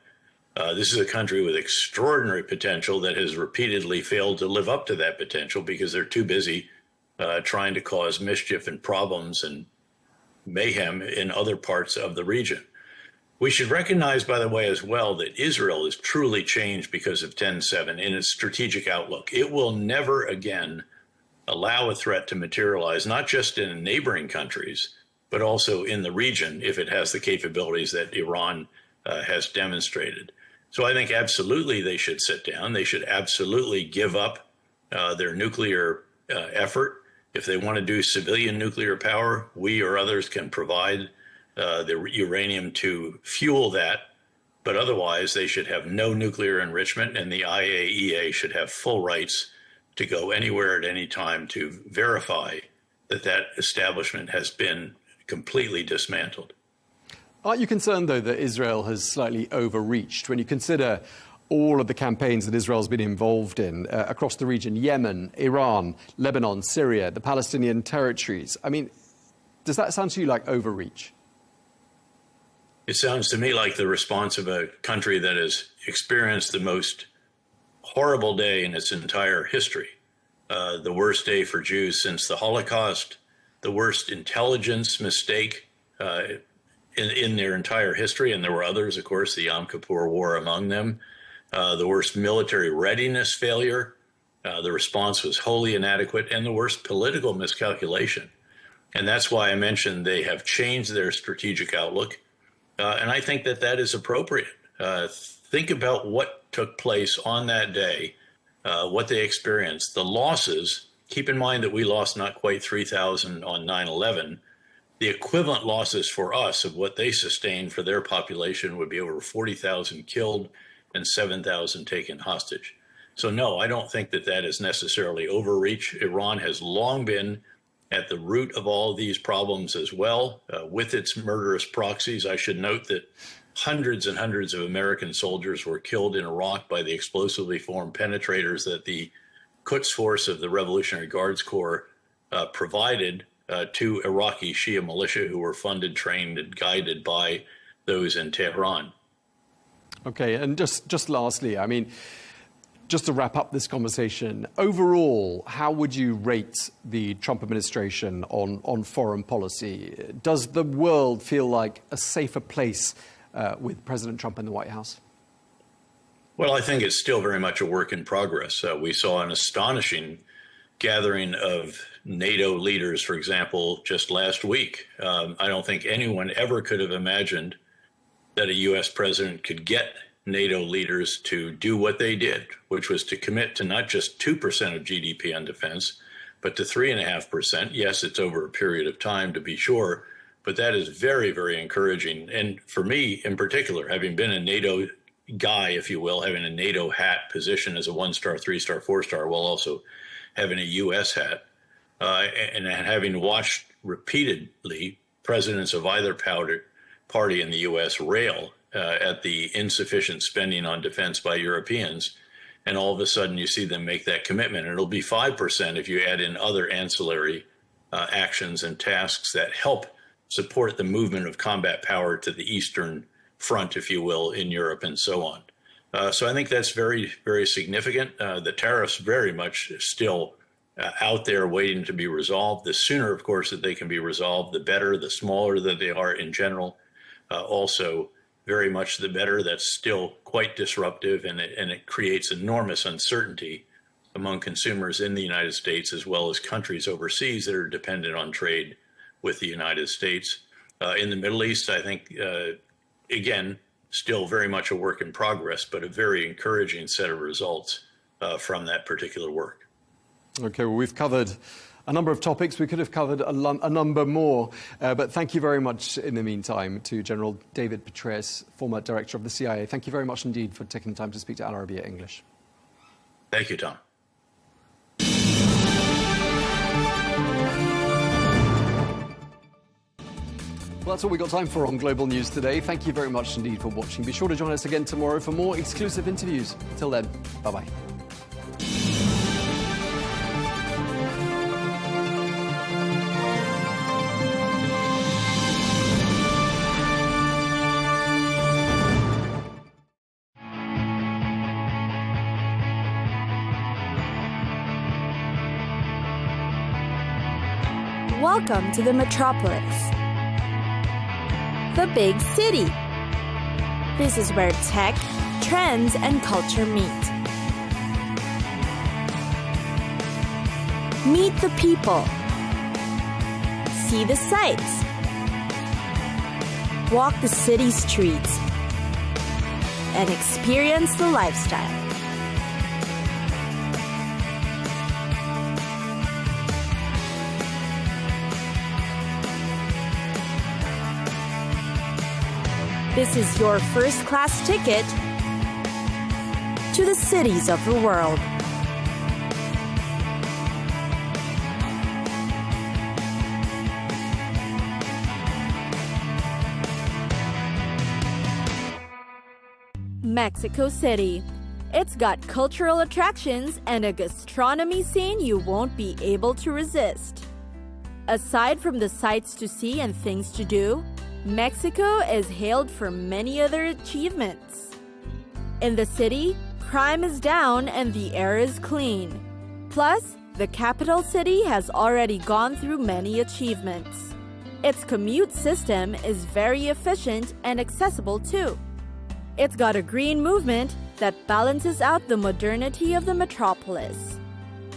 This is a country with extraordinary potential that has repeatedly failed to live up to that potential because they're too busy trying to cause mischief and problems and mayhem in other parts of the region. We should recognize, by the way, as well, that Israel is truly changed because of 10/7 in its strategic outlook. It will never again allow a threat to materialize, not just in neighboring countries, but also in the region if it has the capabilities that Iran has demonstrated. So I think absolutely they should sit down. They should absolutely give up their nuclear effort. If they want to do civilian nuclear power, we or others can provide the uranium to fuel that. But otherwise, they should have no nuclear enrichment, and the IAEA should have full rights to go anywhere at any time to verify that that establishment has been completely dismantled. Aren't you concerned, though, that Israel has slightly overreached when you consider all of the campaigns that Israel's been involved in across the region, Yemen, Iran, Lebanon, Syria, the Palestinian territories? I mean, does that sound to you like overreach? It sounds to me like the response of a country that has experienced the most horrible day in its entire history, the worst day for Jews since the Holocaust, the worst intelligence mistake in their entire history, and there were others, of course, the Yom Kippur War among them, the worst military readiness failure, the response was wholly inadequate, and the worst political miscalculation. And that's why I mentioned they have changed their strategic outlook, and I think that that is appropriate. Think about what took place on that day what they experienced, the losses. Keep in mind that we lost not quite 3,000 on 9/11. The equivalent losses for us of what they sustained for their population would be over 40,000 killed and 7,000 taken hostage. So no, I don't think that that is necessarily overreach. Iran has long been at the root of all of these problems as well, with its murderous proxies. I should note that hundreds and hundreds of American soldiers were killed in Iraq by the explosively formed penetrators that the Quds Force of the Revolutionary Guards Corps provided to Iraqi Shia militia who were funded, trained, and guided by those in Tehran. Okay, and just lastly, I mean, just to wrap up this conversation, overall, how would you rate the Trump administration on foreign policy? Does the world feel like a safer place with President Trump in the White House? Well, I think it's still very much a work in progress. We saw an astonishing gathering of NATO leaders, for example, just last week. I don't think anyone ever could have imagined that a U.S. president could get NATO leaders to do what they did, which was to commit to not just 2% of GDP on defense, but to 3.5%. Yes, it's over a period of time, to be sure, but that is very, very encouraging. And for me in particular, having been a NATO guy, if you will, having a NATO hat position as a 1-star, 3-star, 4-star, while also having a U.S. hat, and having watched repeatedly presidents of either party in the U.S. rail at the insufficient spending on defense by Europeans, and all of a sudden you see them make that commitment. And it'll be 5% if you add in other ancillary actions and tasks that help support the movement of combat power to the Eastern Front, if you will, in Europe and so on. So I think that's very, very significant. The tariffs very much still out there waiting to be resolved. The sooner, of course, that they can be resolved, the better. The smaller that they are in general, also very much the better. That's still quite disruptive, and it creates enormous uncertainty among consumers in the United States as well as countries overseas that are dependent on trade with the United States. In the Middle East, I think, again, still very much a work in progress, but a very encouraging set of results from that particular work. Okay, well, we've covered a number of topics. We could have covered a number more, but thank you very much in the meantime to General David Petraeus, former director of the CIA. Thank you very much indeed for taking the time to speak to Arabiya English. Thank you, Tom. Well, that's all we've got time for on Global News today. Thank you very much indeed for watching. Be sure to join us again tomorrow for more exclusive interviews. Till then, bye-bye. Welcome to the metropolis, the big city. This is where tech, trends, and culture meet. Meet the people. See the sights. Walk the city streets. And experience the lifestyle. This is your first-class ticket to the cities of the world. Mexico City. It's got cultural attractions and a gastronomy scene you won't be able to resist. Aside from the sights to see and things to do, Mexico is hailed for many other achievements. In the city, crime is down and the air is clean. Plus, the capital city has already gone through many achievements. Its commute system is very efficient and accessible too. It's got a green movement that balances out the modernity of the metropolis.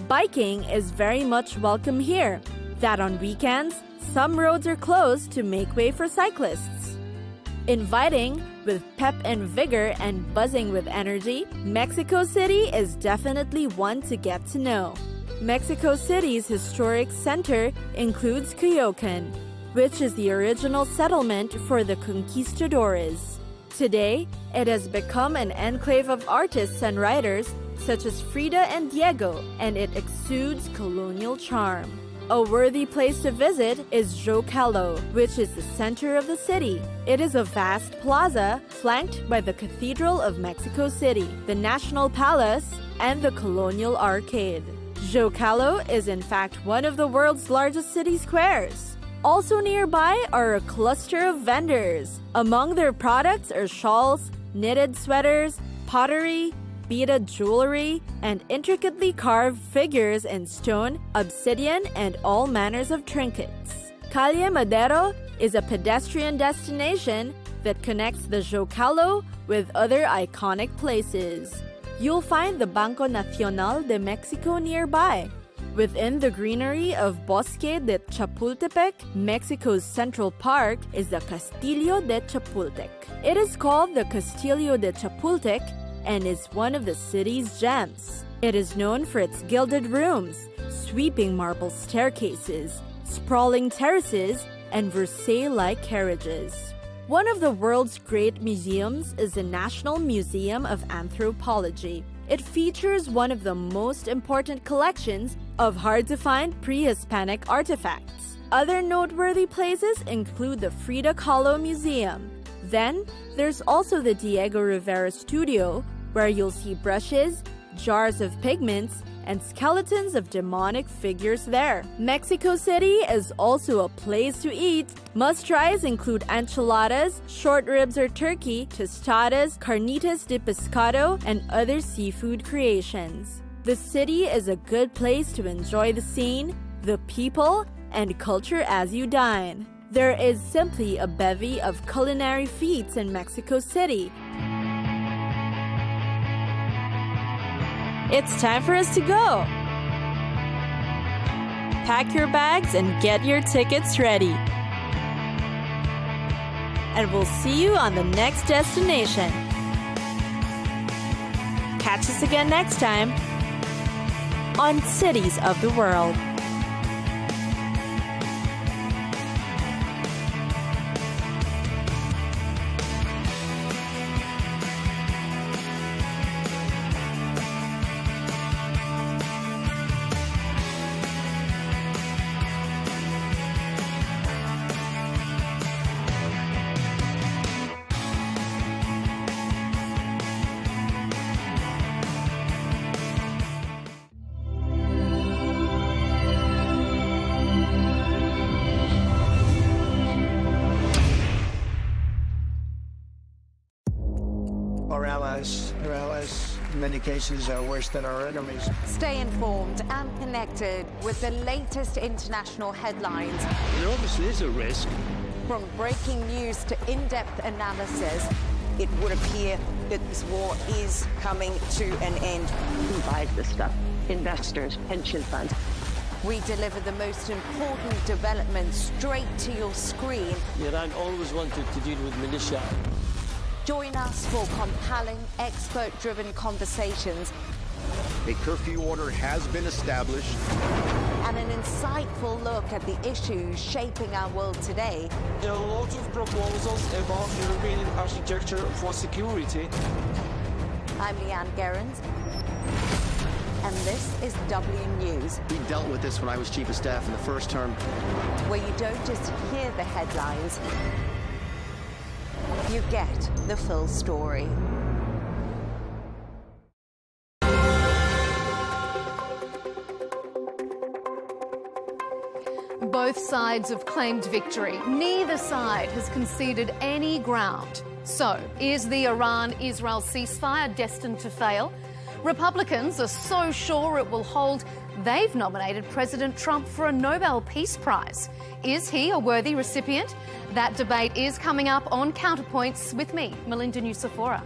Biking is very much welcome here. That on weekends, some roads are closed to make way for cyclists. Inviting, with pep and vigor and buzzing with energy, Mexico City is definitely one to get to know. Mexico City's historic center includes Coyoacan, which is the original settlement for the conquistadores. Today, it has become an enclave of artists and writers such as Frida and Diego, and it exudes colonial charm. A worthy place to visit is Zocalo, which is the center of the city. It is a vast plaza flanked by the Cathedral of Mexico City, the National Palace, and the Colonial Arcade. Zocalo is in fact one of the world's largest city squares. Also nearby are a cluster of vendors. Among their products are shawls, knitted sweaters, pottery, beaded jewelry, and intricately carved figures in stone, obsidian, and all manners of trinkets. Calle Madero is a pedestrian destination that connects the Zocalo with other iconic places. You'll find the Banco Nacional de Mexico nearby. Within the greenery of Bosque de Chapultepec, Mexico's Central Park is the Castillo de Chapultepec. It is called the Castillo de Chapultepec and is one of the city's gems. It is known for its gilded rooms, sweeping marble staircases, sprawling terraces, and Versailles-like carriages. One of the world's great museums is the National Museum of Anthropology. It features one of the most important collections of hard-to-find pre-Hispanic artifacts. Other noteworthy places include the Frida Kahlo Museum. Then, there's also the Diego Rivera Studio, where you'll see brushes, jars of pigments, and skeletons of demonic figures there. Mexico City is also a place to eat. Must-tries include enchiladas, short ribs or turkey, tostadas, carnitas de pescado, and other seafood creations. The city is a good place to enjoy the scene, the people, and culture as you dine. There is simply a bevy of culinary feats in Mexico City. It's time for us to go. Pack your bags and get your tickets ready. And we'll see you on the next destination. Catch us again next time on Cities of the World. Our allies, in many cases, are worse than our enemies. Stay informed and connected with the latest international headlines. There obviously is a risk. From breaking news to in-depth analysis, it would appear that this war is coming to an end. who buys this stuff? Investors, pension funds. We deliver the most important developments straight to your screen. Iran always wanted to deal with militia. Join us for compelling, expert-driven conversations. A curfew order has been established. And an insightful look at the issues shaping our world today. There are lots of proposals about European architecture for security. I'm Leigh Ann Gerrans, and this is W News. We dealt with this when I was Chief of Staff in the first term. Where you don't just hear the headlines, you get the full story. Both sides have claimed victory. Neither side has conceded any ground. So, is the Iran-Israel ceasefire destined to fail? Republicans are so sure it will hold, they've nominated President Trump for a Nobel Peace Prize. Is he a worthy recipient? That debate is coming up on Counterpoints with me, Melinda Nucifora.